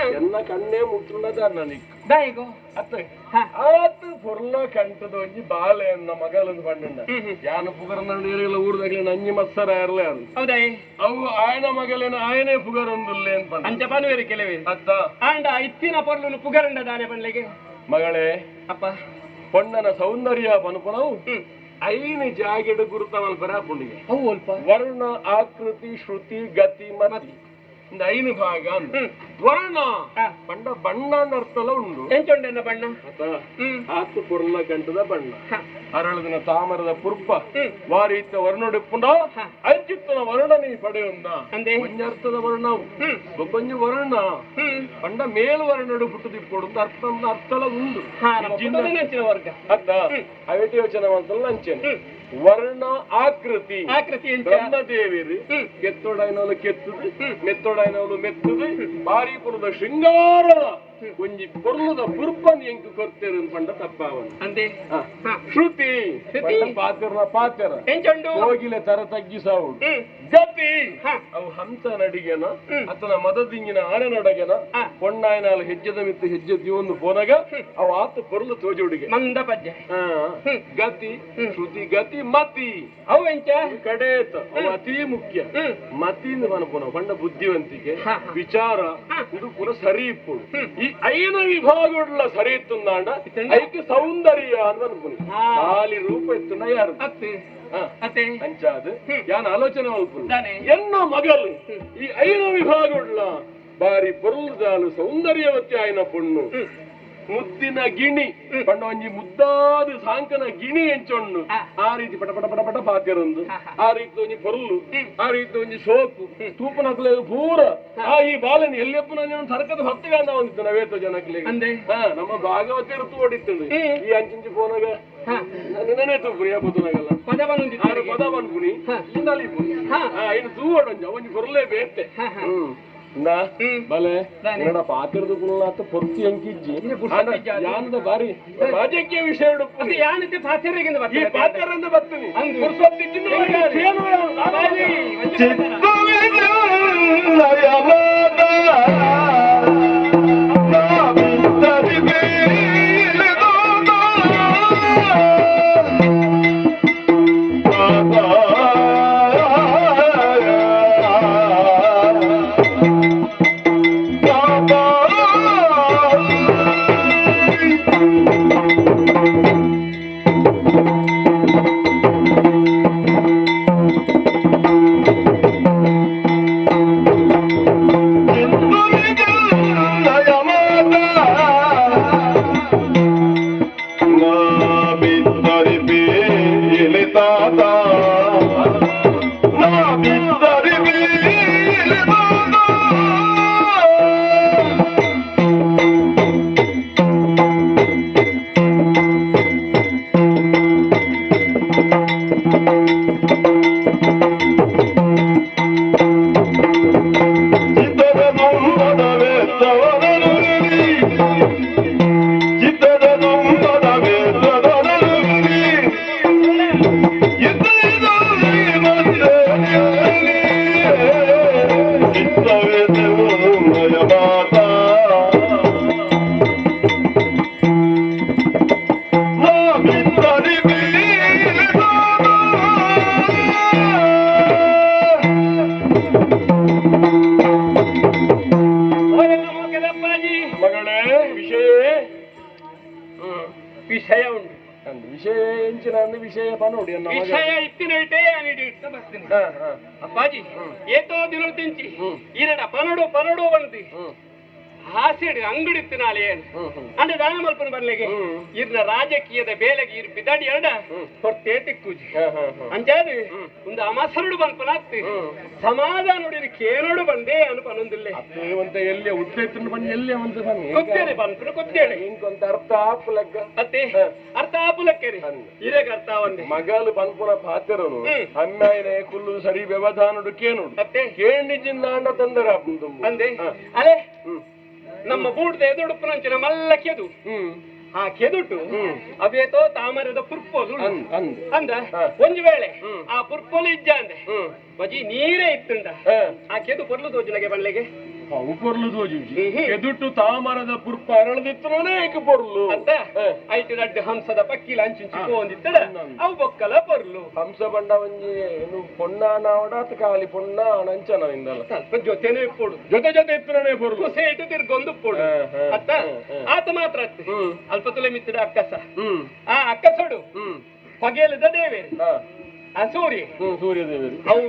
ಎನ್ನ ಕಣ್ಣೇ ಮುಟ್ಟುಂಡದ ನನಗೆ ದಾಯಿಗೋ ಅತ್ತ ಆತು ಪೊರ್ಲ ಕಂಟದ ಒಂಜಿ ಬಾಲೆ ಅನ್ನ ಮಗಳಂದು ಪಂಡ ಯಾನು ಪುಗರ ನೀರಿಗೆಲ್ಲ ಊರ್ದಾಗ್ಲಿ ನಂಜಿ ಮತ್ಸರ ಇರಲೇ ಅದು ಹೌದಾ ಅವು ಆಯನ ಮಗಳೇನ ಆಯನೇ ಪುಗರ್ ಒಂದುಲ್ಲೆ ಅಂತ ಪಂಡ ಅಂಚ ಪನುವೇರಿ ಕೆಲವೇ ಅತ್ತ ಆಂಡ ಇತ್ತಿನ ಪೊರ್ಲು ಪುಗರಂಡ ದಾನೆ ಪಂಡ್ಲೆಗೆ ಮಗಳೇ ಅಪ್ಪ ಪೊಣ್ಣನ ಸೌಂದರ್ಯ ಪನುಪಣವು ಐನು ಜಾಗೆಡು ಗುರುತ ಮಲ್ಪರಾಪುಂಡಿಗೆ ಅವು ಅಲ್ಪ ವರ್ಣ ಆಕೃತಿ ಶ್ರುತಿ ಗತಿ ಮತಿ ಇಂದ ಐನು ಭಾಗ ಅಂದ ವರ್ಣ ಪಂಡ ಬಣ್ಣ ಅರ್ಥಲ ಉಂಡು ಎಂಚೊಂಡೆನ್ನ ಬಣ್ಣ ಆತು ಪುರ್ಲ ಗಂಟದ ಬಣ್ಣ ಅರಳದಿನ ತಾಮರದ ಪುರ್ಪ ವಾರೀತ ವರ್ಣೊಡುಪ್ಪುಂಡ ಅಂಚಿತ್ತನ ವರ್ಣ ನೀ ಪಡೆಯುಂದ ಅಂದೆ ಒಂಜರ್ಥದ ವರ್ಣವು ಒಬ್ಬಂಜು ವರ್ಣ ಪಂಡ ಮೇಲ್ವರ್ಣಡು ಪುಟ್ಟದಿಪ್ಪೊಡು ಅರ್ಥಲ ಉಂಡು ವರ್ಗ ಅತ್ತ ಅವೇಟಿ ಯೋಚನೆ ಮಾಡ್ತಲ್ಲ ಅಂಚೆನೆ ವರ್ಣ ಆಕೃತಿ ಆಕೃತಿ ಬ್ರಹ್ಮದೇವಿರು ಕೆತ್ತೊಡೈನವಳು ಕೆತ್ತುದು ಮೆತ್ತೊಡೈನವಳು ಮೆತ್ತುದು ಬಾರಿ ಪುರದ ಶೃಂಗಾರದ ಒಂಜಿ ಪೊರ್ಲದ ಪುರ್ಪನ್ ಎಂಕು ಕೊರ್ತೇರು ಪಂಡ ತಪ್ಪಾವನು ಅಂದೆ ಶ್ರುತಿ ಪಾತ್ರ ಪಾತ್ರ ಎಂಚೊಂಡು ಹೋಗಿಲೆ ತರ ತಗ್ಗಿಸಾವುಡು ಗತಿ ಅವು ಹಂಸ ನಡಿಗೆನ ಅತನ ಮದದಿಂಗಿನ ಆನೆ ನಡಗೆನ ಪೊಣ್ಣಾಯನಾಲ ಹೆಜ್ಜೆದ ಮಿತ್ತು ಹೆಜ್ಜೆ ದಿವೊಂದು ಪೋನಗ ಅವು ಆತ ಪೊರ್ಲು ತೋಜುಡಿಗೆ ಮಂದ ಪದ್ಯ ಗತಿ ಶ್ರುತಿ ಗತಿ ಮತಿ ಅವು ಎಂಚ ಕಡೇತ ಅವು ಅತಿ ಮುಖ್ಯ ಮತಿಯಿಂದ ಮನಪುನ ಪಂಡ ಬುದ್ಧಿವಂತಿಕೆ ವಿಚಾರ ಇದು ಪುರ ಸರಿ ಇಪ್ಪುಡು ಈ ಐನ ವಿಭಾಗಗಳ ಸರಿ ಇತ್ತುಂದಾಂಡ ಐಕೆ ಸೌಂದರ್ಯ ಅಂತ ಅನ್ಪುನಿ ಖಾಲಿ ರೂಪ ಇತ್ತುಂಡ ಯಾರು ಅತ್ತೆ ಅಂಚಾದ ಯಾನ್ ಆಲೋಚನೆ ಮಲ್ಪುನಿ ಎನ್ನ ಮಗಲು ಈ ಐನ ವಿಭಾಗಗಳ ಬಾರಿ ಪೊರ್ಲದಾಲು ಸೌಂದರ್ಯವತಿ ಆಯ್ನ ಪೊಣ್ಣು ಮುದ್ದಿನ ಗಿಣಿ ಪಂಡ ಒಂಜಿ ಮುದ್ದಾದ ಸಾಂಕನ ಗಿಣಿ ಎಂಚೊಣ್ಣು ಆ ರೀತಿ ಪಟ ಪಟ ಪಟ ಪಟ ಪಾತ್ಯರೊಂದು ಆ ರೀತಿ ಒಂಜಿ ಪೊರ್ಲು ಆ ರೀತಿ ಒಂಜಿ ಸೋಕು ತೂಪನಕ್ಲೆ ಪೂರ ಈ ಬಾಲನ್ ಎಲ್ಲಿಯಪ್ಪ ನಾನು ಸರ್ಕದ ಭಕ್ತಿಗಾಂಧ ಒಂದಿತ್ತು ನವೇತ ಜನಕ್ಲೆ ನಮ್ಮ ಭಾಗವತ ಋತು ಓಡಿತ್ತು ಈ ಅಂಚಿಂಚಿ ಫೋನಾಗ ನಿನ್ನೆ ತೂಪುನಿ ಯಾಪುನಾಗಲ್ಲ ಪದ ಬನ್ಪುನಿ ಇನ್ನಲ್ಲಿ ಇನ್ನು ತೂವಡೊಂಜ ಒಂಜಿ ಪೊರ್ಲೆ ಬೇತೆ ಬಲೆ ಕನ್ನಡ ಪಾತ್ರದ ಗುಣಾತ ಪೊರ್ತಿ ಅಂಕಿಜ್ಜಿ ಯಾನದ ಬಾರಿ ರಾಜಕೀಯ ವಿಷಯ ಯಾನತೆ ಪಾತ್ರೆಗಿಂದ ಈ ಪಾತ್ರೆಯಿಂದ ಬರ್ತೀನಿ ವಿಷಯ ಉಂಟು ವಿಷಯ ಎಂಚಿನ ಅಂದ್ರೆ ವಿಷಯ ಪನೋಡಿ ಅನ್ನ ಮಗ. ವಿಷಯ ಇತ್ತಿನ ಇಟ್ಟೆ ಅಂಗಡಿ ಇಟ್ಟ ಬರ್ತೀನಿ ಅಪ್ಪಾಜಿ ಏತೋ ದಿನ ತಿಂಚಿ ಇರಡ ಪನಡು ಬಂದಿ ಹಾಸಿಡ್ ಅಂಗಡಿ ಇತ್ತಿನಾಲೆ ಅಂದ್ರೆ ದಾನ ಮಲ್ಪನ ಬರ್ಲಿಗೆ ಇರ್ನ ರಾಜಕೀಯದ ಬೇಲೆಗೆ ಇರ್ ಬಿದ್ದಾಡಿ ಎರಡ ಹೊರ್ತೇ ತಿಕ್ಕೂಜಿ ಅಂಚಾದು ಒಂದು ಅಮಸರುಡು ಬಂದ್ಪನಾಗ್ತಿ ಸಮಾಧಾನ ನೋಡಿ ಕೇನೋಡು ಬಂದೆ ಅನುಪನೊಂದಿಲ್ಲ ಅಂತ ಎಲ್ಲಿ ಉತ್ತೇತನ ಬಂದು ಎಲ್ಲಿ ಅಂತ ಗೊತ್ತೇನೆ ಬಂದ್ಪನ ಗೊತ್ತೇನೆ ಇಂಕೊಂತ ಅರ್ಥ ಆಪುಲಕ್ಕ ಮತ್ತೆ ಅರ್ಥ ಆಪುಲಕ್ಕೇನೆ ಇರೇಗ ಅರ್ಥ ಒಂದೇ ಮಗಲು ಪನ್ಪುನ ಪಾತ್ರನು ಅಮ್ಮಾಯಿನ ಕುಲ್ಲು ಸರಿ ವ್ಯವಧಾನುಡು ಕೇನುಡು ಮತ್ತೆ ಕೇಣಿಜಿಂದ ಅಂಡ ತೊಂದರೆ ಅಂದೆ ಅಲೆ ನಮ್ಮ ಬೂಡ್ದ ಎದುಡುಪ್ಪನಂಚಿನ ಮಲ್ಲ ಕೆದು ಆ ಕೆದುಟು ಅವೇತೋ ತಾಮರದ ಪುರ್ಪೋಲು ಅಂದ ಒಂದು ವೇಳೆ ಆ ಪುರ್ಪೋಲು ಇಜ್ಜ ಅಂದೆ ಬಜಿ ನೀರೇ ಇತ್ತುಂಡ ಆ ಕೆದು ಪೊರ್ಲು ತೋಜನಗೆ ಬಳ್ಳಿಗೆ ಅವು ಪೊರ್ಲು ತೋಜಿ ಎದುಟ್ಟು ತಾಮರದ ಪುರ್ಪ ಅರಳದಿತ್ತನೇ ಏಕೆ ಪೊರ್ಲು ಅಂತ ಐಟು ರಡ್ಡು ಹಂಸದ ಪಕ್ಕಿಲ ಅಂಚಿಂಚು ಹೋಂದಿತ್ತಡ ಅವು ಬೊಕ್ಕಲ ಪೊರ್ಲು ಹಂಸ ಬಂಡ ಒಂಜಿ ಏನು ಪೊಣ್ಣ ನಾವಡ ಅತ್ತ ಕಾಲಿ ಪೊಣ್ಣ ನಂಚನ ಇಂದಲ್ಲ ಸ್ವಲ್ಪ ಜೊತೆನೇ ಇಪ್ಪೋಡು ಜೊತೆ ಇತ್ತನೇ ಪೊರ್ಲು ಸೇಟು ತಿರ್ಗೊಂದು ಪೋಡು ಅತ್ತ ಆತ ಮಾತ್ರ ಅತ್ತೆ ಅಲ್ಪ ತುಲೆ ಮಿತ್ತಿಡ ಅಕ್ಕಸ ಆ ಅಕ್ಕಸೋಡು ಪಗೇಲದ ದೇವೆ ಆ ಸೂರ್ಯ ಸೂರ್ಯದೇವರು ಅವು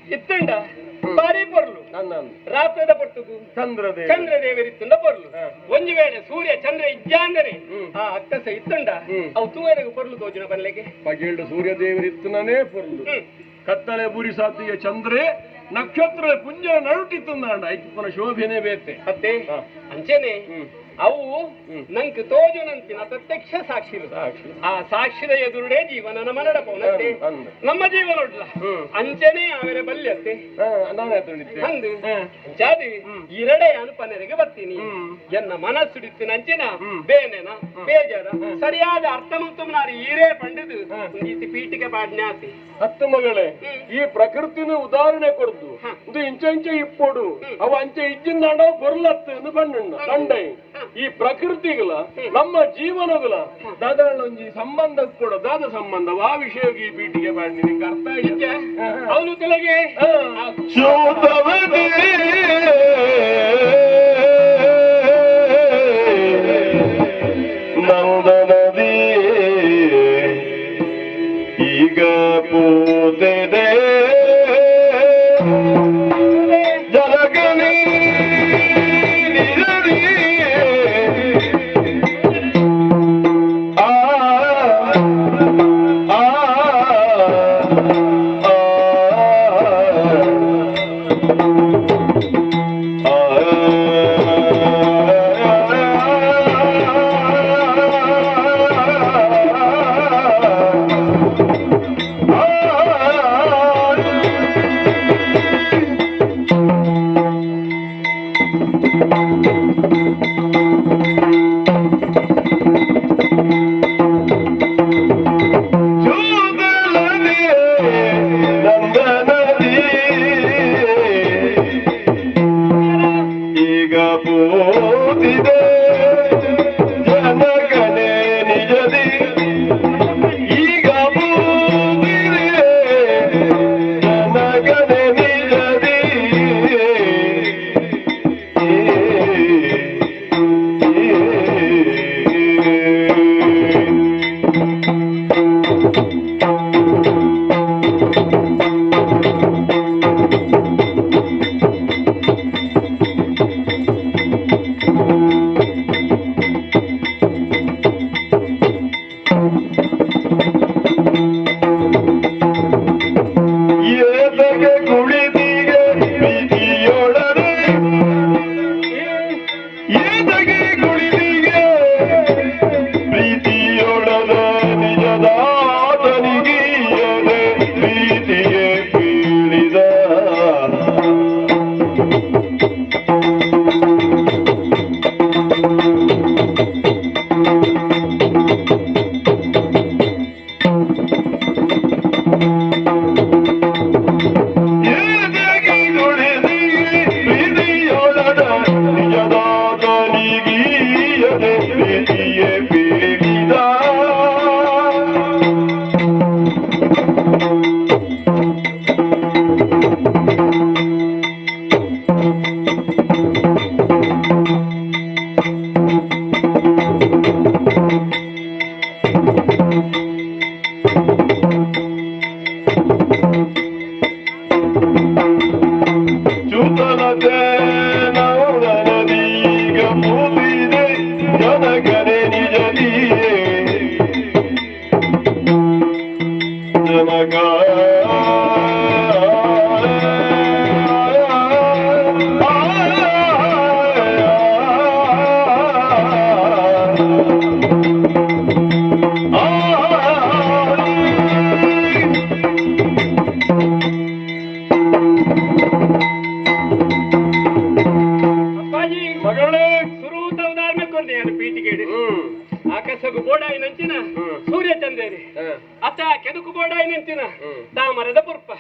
ಇತ್ತುಂಡ ಬಾರಿ ಪೊರ್ಲು ರಾತ್ರದ ಪೊಟ್ಟುಗು ಚಂದ್ರದೇವರಿತ್ತುಂಡ ಪೊರ್ಲು ಒಂದು ವೇಳೆ ಸೂರ್ಯ ಚಂದ್ರ ಇಜ್ಜ ಅಂದರೆ ಆ ಅಕ್ಕಸ ಇತ್ತುಂಡ ಅವು ತೂವರೆಗೂ ಪೊರ್ಲು ತೋಜನ ಬಲ್ಲೆಗೆ ಪಗೇಲ್ಡು ಸೂರ್ಯದೇವರಿತ್ತನೇ ಪೊರ್ಲು ಕತ್ತಲೆ ಬುರಿ ಸಾತಿಗೆ ಚಂದ್ರೆ ನಕ್ಷತ್ರ ಪುಂಜನ ನಡುಟಿತ್ತುಂದಾಂಡ ಐಕ್ಯಪನ ಶೋಭೆನೆ ಬೇತೆ ಮತ್ತೆ ಅಂಚೆನೆ ಅವು ನಂಕ್ ತೋಜುನಂತಿನ ಪ್ರತ್ಯಕ್ಷ ಸಾಕ್ಷಿರು ಆ ಸಾಕ್ಷಿದ ಎದುರುಡೆ ಜೀವನನ ಮನಡಪವನತ್ತೆ ನಮ್ಮ ಜೀವನ ಉಡ್ಲ ಅಂಚನೆ ಅವರ ಬಲ್ಯತ್ತೆ ಅಂದು ಅಂಚಾದಿ ಇರಡೆ ಅನುಪನೆರೆಗೆ ಬರ್ತೀನಿ ಎನ್ನ ಮನಸ್ಸುಡಿತ್ತಿನ ಅಂಚಿನ ಬೇನೆನ ಬೇಜಾರ ಸರಿಯಾದ ಅರ್ಥ ಮತ್ತು ನಾರಿ ಈರೇ ಪಂಡಿದು ನೀತಿ ಪೀಠಿಗೆ ಪಾಡ್ನಾತಿ ಹತ್ತು ಮಗಳೇ ಈ ಪ್ರಕೃತಿನ ಉದಾಹರಣೆ ಕೊಡ್ದು ಇದು ಇಂಚೆ ಇಪ್ಪೋಡು ಅವ ಅಂಚೆ ಇಜ್ಜಿಂದಾಂಡ ಬೊರ್ಲತ್ತು ಬಣ್ಣ ಕಂಡೈ ಈ ಪ್ರಕೃತಿಗಳ ನಮ್ಮ ಜೀವನಗಳ ದಾದಾಳ ಒಂಜಿ ಸಂಬಂಧ ಕೂಡ ದಾದ ಸಂಬಂಧ ಆ ವಿಷಯಕ್ಕೆ ಈ ಪೀಠಿಗೆ ಮಾಡಿ ನಿಂಗೆ ಅರ್ಥ ಆಗಿದ್ಯಾ ಅವನು ಕೆಳಗೆ ನಂದನದಿ ಈಗ ಪೂತಿದೆ ಜಲಗನಿ ಜನಗರೆ ನಿಜದಿ ಜನಗ ಆಕಾಶకు బోడాయినంచిన సూర్య చందేరి ಅತ್ತ ಕೆದಕು ಬೋಡಾಯಿನಂಚಿನ ತಾಮರದ ಪುರ್ಪ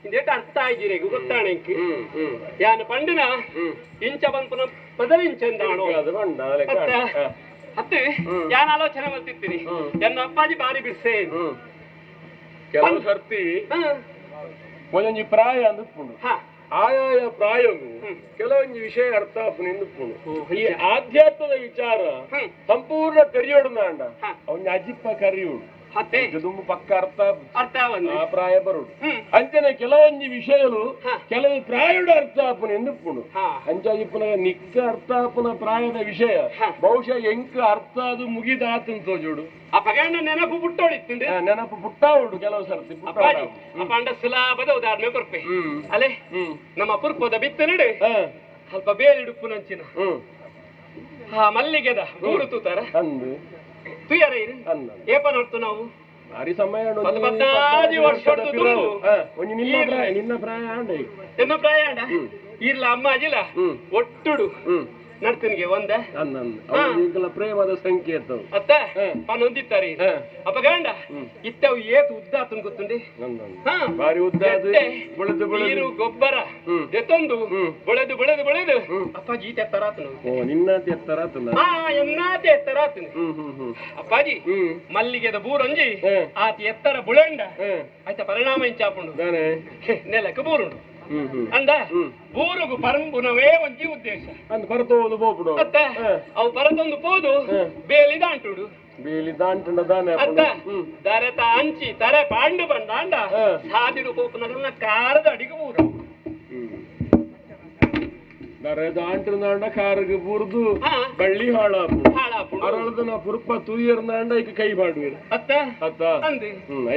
ಇದೇಟ ಅರ್ಥ ಆಗಿರೇಗು ಗೊತ್ತಾಣಂಕಿ ಯಾನ ಪಂಡಿನ ಇಂಚ ಬಂಪುನ ಪದವಿಂಚಂದಾಣು ಅತ್ತೆ ಯಾನ ಆಲೋಚನೆ ಮಾಡ್ತಿರ್ತೀನಿ ಎನ್ನ ಅಪ್ಪಾಜಿ ಬಾರಿ ಬಿಡ್ಸೇ ಕೆಲವು ಸರ್ತಿ ಒಂದೊಂದು ಪ್ರಾಯ ಅಂದುಕೊಂಡು ಆಯಾಯ ಪ್ರಾಯವು ಕೆಲವೊಂದು ವಿಷಯ ಅರ್ಥ ನಿಂದುಕೊಂಡು ಈ ಆಧ್ಯಾತ್ಮದ ವಿಚಾರ ಸಂಪೂರ್ಣ ಕರಿಯೋಡು ನಾಂಡ ಅವನ ಅಜ್ಜಿಪ್ಪ ಕರಿಯೋಡು ದುಮ್ಮು ಪಕ್ಕ ಅರ್ಥ ಆ ಪ್ರಾಯ ಬರುಡು ಅಂಚನೆ ಕೆಲವೊಂದು ವಿಷಯಗಳು ಕೆಲವು ಪ್ರಾಯದ ಅರ್ಥ ಆಪನ ಎಂದುಕೊಂಡು ಅಂಚಾಜಿಪ್ಪನ ನಿಕ್ಕ ಅರ್ಥ ಆಪನ ಪ್ರಾಯದ ವಿಷಯ ಬಹುಶಃ ಎಂಕ ಅರ್ಥ ಅದು ಮುಗಿದಾತಂತ ಜೋಡು ಅಪಗಂಡ ನೆನಪು ಪುಟ್ಟೋಳಿತ್ತು ನೆನಪು ಪುಟ್ಟಾವುಡು ಕೆಲವು ಸರ್ತಿ ಅಪಂಡ ಸುಲಭದ ಉದಾಹರಣೆ ಕೊರ್ಪೆ ಅಲೆ ನಮ್ಮ ಪುರ್ಪದ ಬಿತ್ತು ನಡೆ ಸ್ವಲ್ಪ ಬೇಲಿಡುಪ್ಪು ನಂಚಿನ ಮಲ್ಲಿಗೆದ ಮೂರು ತೂತಾರ ತುಯರ ಏಪ ನೋಡ್ತು ನಾವು ಭಾರಿ ಸಮಯ ನಿನ್ನ ಪ್ರಾಯ ಎನ್ನ ಪ್ರಾಯ ಇಲ್ಲ ಅಮ್ಮ ಅಜಿಲ್ಲ ಒಟ್ಟುಡು ನಡ್ತನಿಗೆ ಒಂದ ಪ್ರೇಮದ ಸಂಕೇತ ಅತ್ತ ಹೊಂದಿತ್ತಾರೆ ಅಪಗಂಡ ಇತ್ತವು ಏತು ಉದ್ದಾತನ್ ಗೊತ್ತುಂಡಿ ಬಾರಿ ಉದ್ದ ನೀರು ಗೊಬ್ಬರ ಎತ್ತೊಂದು ಬೆಳೆದು ಬೆಳೆದು ಬೆಳೆದು ಅಪ್ಪಾಜಿ ತೆತ್ತರಾತನು ನಿನ್ನ ತೆತ್ತರಾತನ ಎನ್ನ ತೆತ್ತರಾತನು ಅಪ್ಪಾಜಿ ಮಲ್ಲಿಗೆದ ಬೂರಂಜಿ ಆತ ಎತ್ತರ ಬುಳಂಡ ಆಯ್ತಾ ಪರಿಣಾಮ ಇಂಚಾಪುಂಡು ನೆಲಕ್ಕೆ ಬೂರುಂಡು ಅಂದ ಬೂರುಗು ಪರಂಬುನವೇ ಒಂಜಿ ಉದ್ದೇಶ ಅಂದ್ ಬರತೋದು ಬೋಪುಡು ಅತ್ತ ಅವು ಬರತೊಂದು ಪೋದು ಬೇಲಿ ದಾಂಟುಡು ಬೇಲಿ ದಾಂಟುಂಡ ದಾನೆ ಅತ್ತ ದರೆತ ಅಂಚಿ ತರೆ ಪಾಂಡು ಬಂದಾಂಡ ಸಾದಿಡು ಪೋಪುನ ಕಾರದ ಅಡಿಗೆ ಊರು ದರೆದ ಅಂಟುಂದಾಂಡ ಕಾರಿಗೆ ಬುರ್ದು ಬಳ್ಳಿ ಹಾಳಾಪು ಅರಳದನ ಪುರ್ಪ ತೂಯರ್ನಾಂಡ ಐಕ ಕೈ ಮಾಡುವಿರು ಅತ್ತ ಅತ್ತ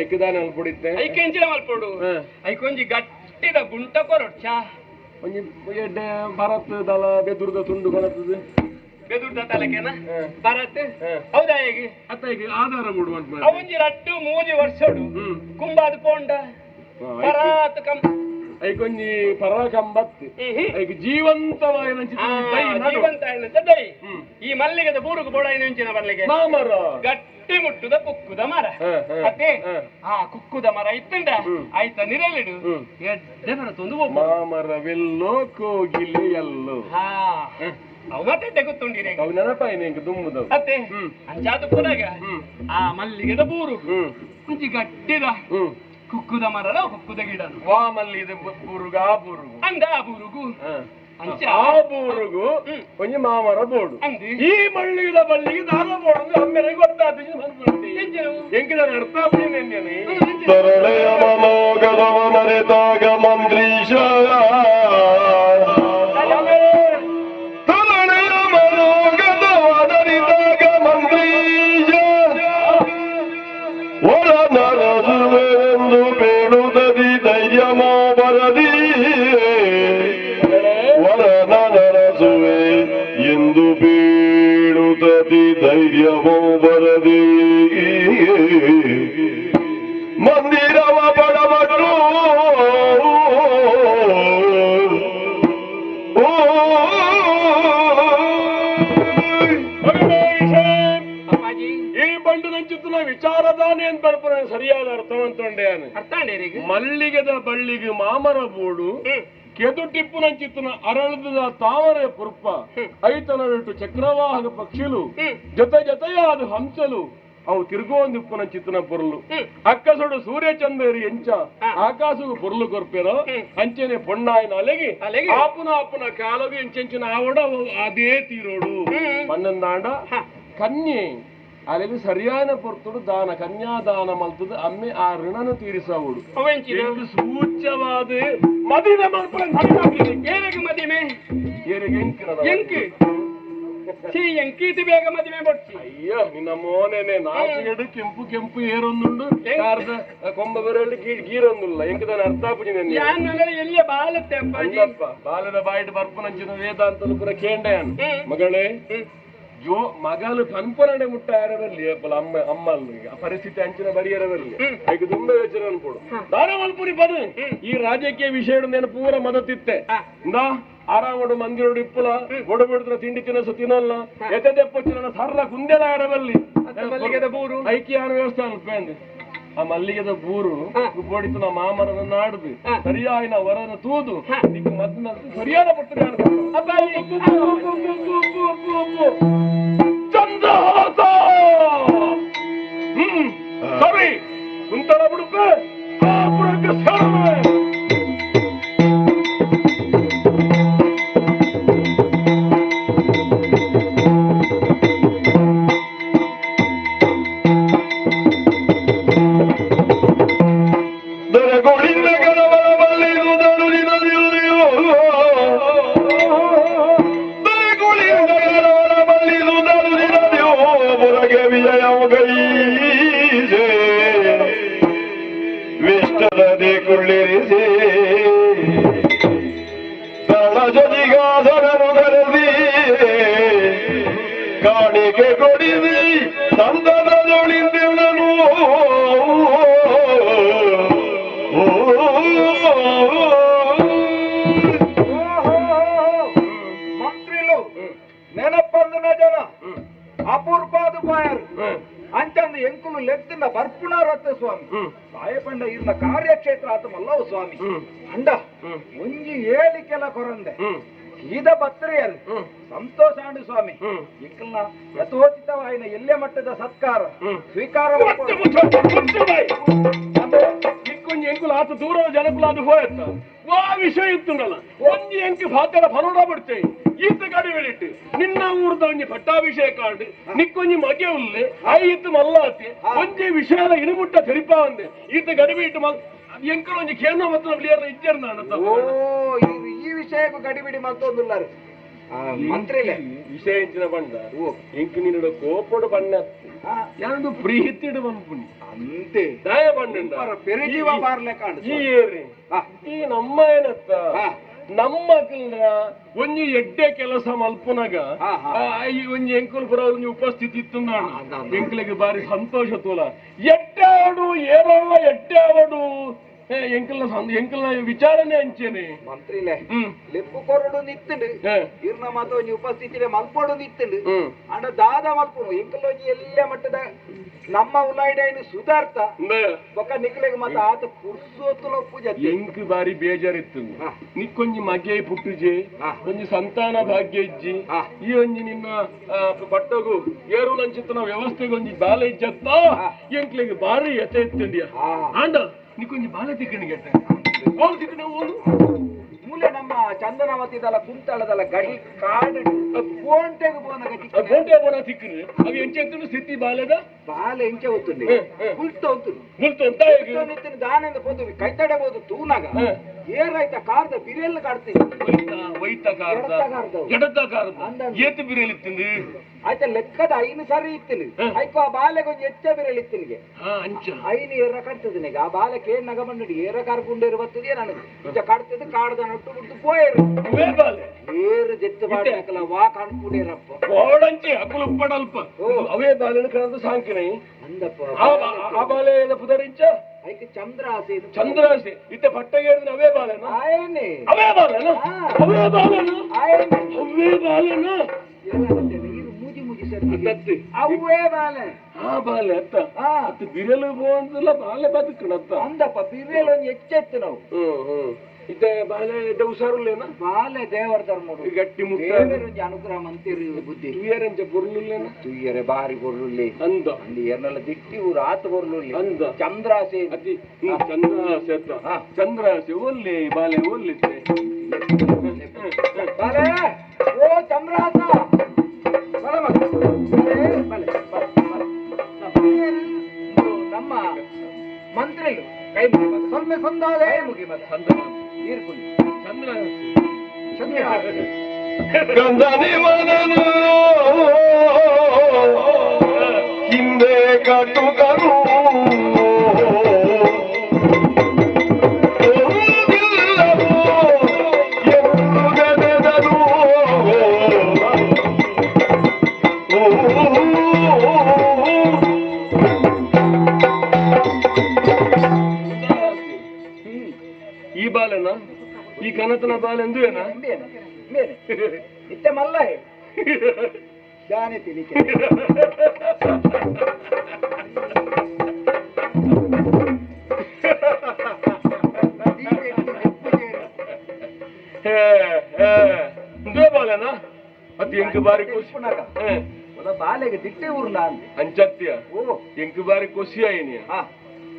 ಐಕ ದಾನೆ ಅಲ್ಪುಡಿತ್ತೆ ಐಕ ಎಂಚಿನ ಮಲ್ಪೋಡು ಐಕೊಂಜಿ ಗಟ್ಟಿದ ಗುಂಟ ಕೊರೊಚ್ಚ ಒಂಜಿ ಎಡ್ಡೆ ಭರತ್ ದಲ ಬೆದುರ್ದ ತುಂಡು ಕೊಳತದು ಬೆದುರ್ದ ತಲಕೆನ ಭರತ್ ಹೌದಾ ಹೇಗೆ ಅತ್ತ ಈಗ ಆಧಾರ ಮೂಡುವಂತ ಅವಂಜಿ ರಟ್ಟು ಮೂಜಿ ವರ್ಷಡು ಕುಂಬಾದ ಪೋಂಡ ಭರತ್ ಕಂ ಐಕೊಂಜಿ ಪರ ಕಂಬತ್ ಐಕ ಜೀವಂತವಾಯಿನ ದೈ ಈ ಮಲ್ಲಿಗೆದ ಬೂರುಗು ಬೋಡಾಯಿನ ಇಂಚಿನ ಮಲ್ಲಿಗೆ ಮಾಮರ ಗಟ್ಟಿ ಮುಟ್ಟುದ ಕುಕ್ಕುದ ಮರ ಅತ್ತೆ ಕುಕ್ಕುದ ಮರ ಇತ್ತಂಡ ಆಯ್ತಾ ನಿರಲಿಡು ಎಡ್ಡೆ ಬರತ್ತೊಂದು ಮಾಮರವೆಲ್ಲೋ ಕೋಗಿಲೆ ಎಲ್ಲೋ ಅವು ಮತ್ತೆ ಗೊತ್ತುಂಡಿರಿ ಅವು ನೆನಪಾಯಿನ ಇಂಕ ದುಮ್ಮುದವು ಅತ್ತೆ ಅಂಚಾದ ಪುರಾಗ ಆ ಮಲ್ಲಿಗೆದ ಬೂರು ಕುಂಚಿ ಗಟ್ಟಿದ ಕುಕ್ಕುದ ಮರದ ಕುಕ್ಕುದ ಗಿಡ ವಾಮಲ್ಲಿ ಬುರುಗ ಆ ಬುರುಗು ಅಂದ ಆ ಬುರುಗು ಆ ಬೂರುಗು ಒಂಜಿ ಮಾಮರ ಬೋಡು ಈ ಮಳ್ಳಿದ ಬಳ್ಳಿಗೆ ದಾನ ಬೋಡು ಅಮ್ಮೆರೆ ಗೊತ್ತಾದ ಎಂಕಿದ ಅರ್ಥ ನೆನ್ನೆ ತರಳೆಯ ಮನೋಗದವ ಮರೆತಾಗ ಮಂತ್ರೀಶ ತರಳೆಯ ಮನೋಗದವ ನರಿದಾಗ ಮಂತ್ರೀಶ ಒಳ ನರಸುವೆಂದು ಬೇಡುದದಿ ಧೈರ್ಯಮೋ ಬರದಿ ಒಳ ನರಸುವೆ ಎಂದು ಬೇಡುದದಿ ಧೈರ್ಯಮೋ ಬರದಿ ಮಂದಿರವ ಬಡವಟ್ಟು ಈ ಬಂಡು ನಂಚುತ್ತನ ವಿಚಾರದಾನೆ ಅಂತ ಬರ್ಪುರ ಸರಿಯಾದ ಅರ್ಥವಂತೊಂಡೆ ಮಲ್ಲಿಗೆದ ಬಳ್ಳಿಗೆ ಮಾಮರ ಬೋಡು ಕೆದು ಟಿಪ್ಪು ನಂಚಿತ್ತನ ಅರಳದ ತಾವರೆ ಪುರ್ಪ ಐತನವಿಟ್ಟು ಚಕ್ರವಾಹಕ ಪಕ್ಷಿಲು ಜೊತೆ ಜೊತೆಯಾದ ಹಂಸಲು ಅವು ತಿರುಗೋಂದಿಪ್ಪುನ ಚಿತ್ತನ ಪೊರ್ಲು ಅಕ್ಕಸೊಡು ಸೂರ್ಯ ಚಂದೇರಿ ಎಂಚ ಆಕಾಶಗೂ ಪೊರ್ಲು ಕೊರ್ಪೆರೋ ಅಂಚೆನೆ ಪೊಣ್ಣಾಯಿನ ಅಲೆಗಿ ಆಪುನ ಆಪುನ ಕಾಲವಿ ಎಂಚೆಂಚಿನ ಆವಡ ಅದೇ ತೀರೋಡು ಪನ್ನೊಂದಾಂಡ ಕನ್ಯೆ ಅಲ್ಲಿ ಸರಿಯಾದ ಪೊರ್ತುಡು ದಾನ ಕನ್ಯಾದಾನ ಮಲ್ತದ ಅಮ್ಮೆ ಆ ಋಣನ ತೀರಿಸವುಡು ಸೂಚ್ಯವಾದ ಮದಿನ ಮದಿಮೆ ಎಂಕೀತಿ ಬೇಗ ಮದುವೆ ಕೊಡ್ಸಿ. ಅಯ್ಯೋ ನಿನ್ನ ಮೋನೇನೆ ನಾಚಿಗೆಡು ಕೆಂಪು ಕೆಂಪು ಏರೊಂದುಂಡು ಕಾರ್ದ ಕೊಂಬ ಬೆರಳು ಗೀರೊಂದುಲ್ಲ ಎಂಕದ ಅರ್ಥಾಪುಜಿ ಎಲ್ಲಿಯ ಬಾಲತ್ತೆ ಅಲ್ಲಪ್ಪ ಬಾಲದ ಬಾಯಿಟ್ ಬರ್ಪನಂಚಿನ ವೇದಾಂತಲು ಪುರ ಕೇಂಡಯನ್ ಮಗಳೇ ಜೋ ಮಗಲು ಪನ್ಪನಡೆ ಮುಟ್ಟ ಯಾರವರ್ಲಿ ಅಮ್ಮ ಅಮ್ಮಲ್ಲಿ ಆ ಪರಿಸ್ಥಿತಿ ಅಂಚಿನ ಬರಿಯರವರ್ಲಿ ಈಗ ತುಂಬ ಯೋಚನೆ ಅನ್ಕೊಡು ದಾನವಲ್ಪುರಿ ಬದು ಈ ರಾಜಕೀಯ ವಿಷಯ ನಾನು ಪೂರ ಮದತಿತ್ತೆ ಇಂದಾ ಆರಾಮಡು ಮಂದಿರೋಡು ಇಪ್ಪುಲ ಬೊಡು ಬಿಡುದ್ರ ತಿಂಡಿ ತಿನಸು ತಿನ್ನಲ್ಲ ಎದ್ದೆಪ್ಪಚ್ಚಿನ ಸರ್ರ ಕುಂದೆಲ ಯಾರವರ್ಲಿ ಮಲ್ಲಿಗೆದ ಬೂರು ಐಕ್ಯಾನ ವ್ಯವಸ್ಥೆ ಅನ್ಪೇಂದು ಆ ಮಲ್ಲಿಗೆದ ಬೂರು ಬೋಡಿತು ನಮ್ಮ ಮಾಮರನ ನಾಡುದು ಸರಿಯಾಯಿನ ವರನ ತೂದು ನಿಕ್ ಮದ್ನ ಸರಿಯಾದ ಪಟ್ಟು ಚಂದ್ರಹಾಸ ಸರಿ ಕುಂತಳ ಬಿಡುಪೆ ಆ ಪುರಕ್ಕೆ ಸೇರುವೆ ಕುಳ್ಳಿರಿಸಿ ತಳಜನಿಗಾಸನನು ಕರೆಸಿ ಕಾಣಿಕೆ ಕೊಡಿಸಿ ಸಂದನದೊಳಿಂದೆವನು ಮಂತ್ರಿಲು ನೆನಪಂದನ ಜನ ಅಪೂರ್ವಾದ ಬಾಯರು ಅಂಚಂದು ಎಂಕುಲು ಲೆತ್ತಿನ ಬರ್ಪುಣಾರತ್ತ ಸ್ವಾಮಿ ಸಾಯಪಂಡ ಇರ್ನ ಕಾರ್ಯಕ್ಷೇತ್ರ ಆತ ಮಲ್ಲವ ಸ್ವಾಮಿ ಅಂಡ ಒಂಜಿ ಏಳಿಕೆಲ ಕೊರಂದೆ ಈದ ಬತ್ತರೆಯರು ಸಂತೋಷ ಆಂಡು ಸ್ವಾಮಿ ಇಕ್ಕಲ್ನ ಯಥೋಚಿತವಾಯಿನ ಎಲ್ಲೆ ಮಟ್ಟದ ಸತ್ಕಾರ ಸ್ವೀಕಾರ ಇಕ್ಕೊಂಜಿ ಎಂಕುಲ ಆತ ದೂರದ ಜನಕುಲ ಅದು ಹೋಯತ್ತ ವಾ ವಿಷಯ ಇತ್ತುಂಡಲ್ಲ ಒಂಜಿ ಎಂಕಿ ಭಾತರ ಫಲೋಡ ಬಿಡ್ತೇವೆ ಈತ ಗಡಿ ಬೆಳಿಟ್ಟು ನಿನ್ನ ಊರ್ದ ಒಂಜಿ ಪಟ್ಟಾಭಿಷೇಕ ಆಂಡು ನಿಕ್ಕೊಂಜಿ ಮಗೆ ಉಲ್ಲೆ ಐತ್ ಮಲ್ಲಾತಿ ಒಂಜಿ ವಿಷಯದ ಇನುಮುಟ್ಟ ತೆರಿಪ ಅಂದೆ ಈತ ಗಡಿ ಬಿಟ್ಟು ಎಂಕಲ್ ಒಂಜಿ ಕೇಂದ್ರ ಮತ್ತು ಕ್ಲಿಯರ್ ಇಜ್ಜರ್ನ ಓ ಈ ವಿಷಯಕ್ಕೂ ಗಡಿಬಿಡಿ ಮತ್ತೊಂದುಲ್ಲಾರು ಮಂತ್ರಿಲೆ ವಿಷಯ ಇಂಚಿನ ಬಂಡ ಎಂಕ್ ನಿನ್ನ ಕೋಪಡು ಬಣ್ಣ ಯಾನದು ಪ್ರೀತಿಡು ಬಂದ್ಪುಣಿ ಅಂತೆ ದಯ ಬಣ್ಣ ಪೆರಿಜೀವ ಬಾರ್ಲೆ ಕಾಣು ಈ ನಮ್ಮ ಏನತ್ತ ನಮ್ಮ ಒಂಜಿ ಎಡ್ಡೆ ಕೆಲಸ ಮಲ್ಪುನಾಗ ಒಂಜಿ ಎಂಕುಲ್ ಪುರ ಒಂಜಿ ಉಪಸ್ಥಿತಿ ಇತ್ತು ನಾನು ಎಂಕಲಿಗೆ ಬಾರಿ ಸಂತೋಷ ತೋಲ ಎಡ್ಡಾಡು ಏನಲ್ಲ ಎಡ್ಡಾಡು ಎಂಕಲ್ನ ವಿಚಾರನೆ ಅಂಚೇನೆ ಮಂತ್ರಿಲೆ ಲೆಪ್ಪು ಕೊರಡು ನಿತ್ತುಂಡು ಇರ್ನ ಮಾತ ಒಂಜಿ ಉಪಸ್ಥಿತಿಲೆ ಮಲ್ಪೋಡು ನಿತ್ತುಂಡು ಅಂಡ ದಾದ ಮಲ್ಪುನು ಎಂಕಲ್ ಒಂಜಿ ಎಲ್ಲ ಮಟ್ಟದ ನಮ್ಮ ಉಲಾಯ್ಡೈನು ಸುಧಾರ್ಥ ಬೊಕ್ಕ ನಿಕ್ಲೆಗ್ ಮತ್ತ ಆತ ಪುರ್ಸೋತುಲ ಪೂಜೆ ಎಂಕ್ ಬಾರಿ ಬೇಜಾರಿತ್ತು ನಿಕ್ಕೊಂಜಿ ಮಗೆ ಪುಟ್ಟುಜೆ ಒಂಜಿ ಸಂತಾನ ಭಾಗ್ಯ ಇಜ್ಜಿ ಈ ಒಂಜಿ ನಿನ್ನ ಪಟ್ಟಗು ಏರು ನಂಚಿತ್ತನ ವ್ಯವಸ್ಥೆಗೆ ಒಂಜಿ ಬಾಲ ಇಜ್ಜತ್ನ ಎಂಕ್ಲೆಗ್ ಬಾರಿ ಎತೆ ಎತ್ತಂಡಿಯ ಆಂಡ ನಿಕ್ಕೊಂಜಿ ಬಾಲ ತಿಕ್ಕಣಿಗೆ ಓಲ್ ತಿಕ್ಕಣ ಓಲು ಮೂಲೆ ನಮ್ಮ ಚಂದನವತಿದಲ್ಲ ಕುಂತಳದಲ್ಲ ಗಡಿ ಕಾಡು ಗೋಂಟೆಗೆ ಗೋಂಟೆ ಬೋನ ತಿಕ್ಕರು ಅವು ಎಂಚೆ ಎತ್ತುಂಡು ಸ್ಥಿತಿ ಬಾಲೆದ ಬಾಲ ಎಂಚೆ ಹೊತ್ತುಂಡು ಕುಲ್ತ ಹೊತ್ತುಂಡು ಮುಲ್ತು ಅಂತ ನಿತ್ತಿನ ದಾನಂದ ಪೋದು ಕೈತಡಬಹುದು ತೂನಾಗ ಏರಾಯ್ತ ಕಾರ್ದ ಬಿರಿಯಲ್ಲ ಕಾಡ್ತೀನಿ ವೈತ ಕಾರ್ದ ಎಡದ ಕಾರ್ದ ಏತು ಬಿರಿಯಲ್ ಇತ್ತಿಂದು ಆಯ್ತಾ ಲೆಕ್ಕದ ಐನು ಸರಿ ಇತ್ತಿನ ಆಯ್ತು ಆ ಬಾಲೆಗೆ ಒಂದು ಹೆಚ್ಚ ಬಿರಿಯಲ್ ಇತ್ತಿನಿಗೆ ಅಂಚ ಐನು ಏರ ಕಟ್ತದ ಆ ಬಾಲಕ್ಕೆ ಏನ್ ನಗ ಬಂಡಿ ಏರ ಕಾರ್ಕೊಂಡೇರು ಬರ್ತದೆ ನನಗೆ ನಿಜ ಕಾಡ್ತದೆ ಕಾಡ್ದ ನಟ್ಟು ಬಿಟ್ಟು ಪೋಯರು ಏರು ಜೆತ್ತು ಬಾಡಕಲ್ಲ ವಾ ಕಾಣ್ಕೂಡೇರಪ್ಪ ಓಡಂಚೆ ಅಕುಲು ಪಡಲ್ಪ ಅವೇ ಬಾಲೆನ ಕರೆದು ಸಾಂಕಿನೈ ಅಂದಪ್ಪ ಆ ಬಾಲೆನ ಪುದರಿಂಚ ಐಕೆ ಚಂದ್ರಾಸೆ ಚಂದ್ರಾಸೆ ಇತ್ತೆ ಪಟ್ಟಗೇರಿನ ಅವೇ ಬಾಲೆನ ಆಯನೆ ಅವೇ ಬಾಲೆನ ಅವೇ ಬಾಲೆನ ಆಯನೆ ಅವೇ ಬಾಲೆನ ಮೂಜಿ ಮೂಜಿ ಸರಿ ಅವೇ ಬಾಲೆ ಆ ಬಾಲೆ ಅತ್ತ ಅತ್ತ ಬಿರಲು ಬೋಂದಲ್ಲ ಬಾಲೆ ಬದುಕಣತ್ತ ಅಂದಪ್ಪ ಬಿರಿಯಲ್ ಒಂದು ಹೆಚ್ಚೆತ್ತು ನಾವು ಇತ್ತೆ ಬಾಲೆ ಹುಷಾರುಲ್ಲೇನ ಬಾಲೆ ದೇವರ ಧರ್ಮ ಗಟ್ಟಿ ಮುಟ್ಟ ಅನುಗ್ರಹ ಮಂತಿರು ಬುದ್ಧಿ ತುಯ್ಯರಂಚ ಬೊರ್ಲುಲ್ಲೇನ ತುಯ್ಯರೆ ಬಾರಿ ಬೊರ್ಲುಲ್ಲಿ ಅಂದ ಅಲ್ಲಿ ಏರ್ನೆಲ್ಲ ದಿಟ್ಟಿ ಊರು ಆತ ಬೊರ್ಲುಲ್ಲಿ ಅಂದ ಚಂದ್ರಾಸೆ ಅತಿ ಚಂದ್ರಾಸೆ ಅತ್ತ ಚಂದ್ರಾಸೆ ಒಲ್ಲೆ ಬಾಲೆ ಒಲ್ಲಿತ್ತೆ ಬಾಲೆ ಓ ಚಂದ್ರಾಸ ನಮ್ಮ ಮಂತ್ರಿಗಳು ಕೈ ಮುಗಿ ಸೊನ್ನೆ ಸಂದಾದೆ ಮುಗಿ ಚಂದ್ರ ಗಂಧನಿ ಮನನು ಕಟುಕರು ಈ ಬಾಲನ ಈ ಕನತನ ಬಾಲೆಂದು ಏನ ಇತ್ತೆ ಮಲ್ಲ ಜಾನೆ ತಿನಿಕೆ ಬಾಲನ ಅದು ಎಂಟು ಬಾರಿ ಬಾಲೆಗೆ ದಿಟ್ಟೆ ಊರು ನಾನು ಅಂಚತ್ಯ ಓ ಎಂಟು ಬಾರಿ ಕೊಸಿ ಆಯ್ನಿಯ ಹಾ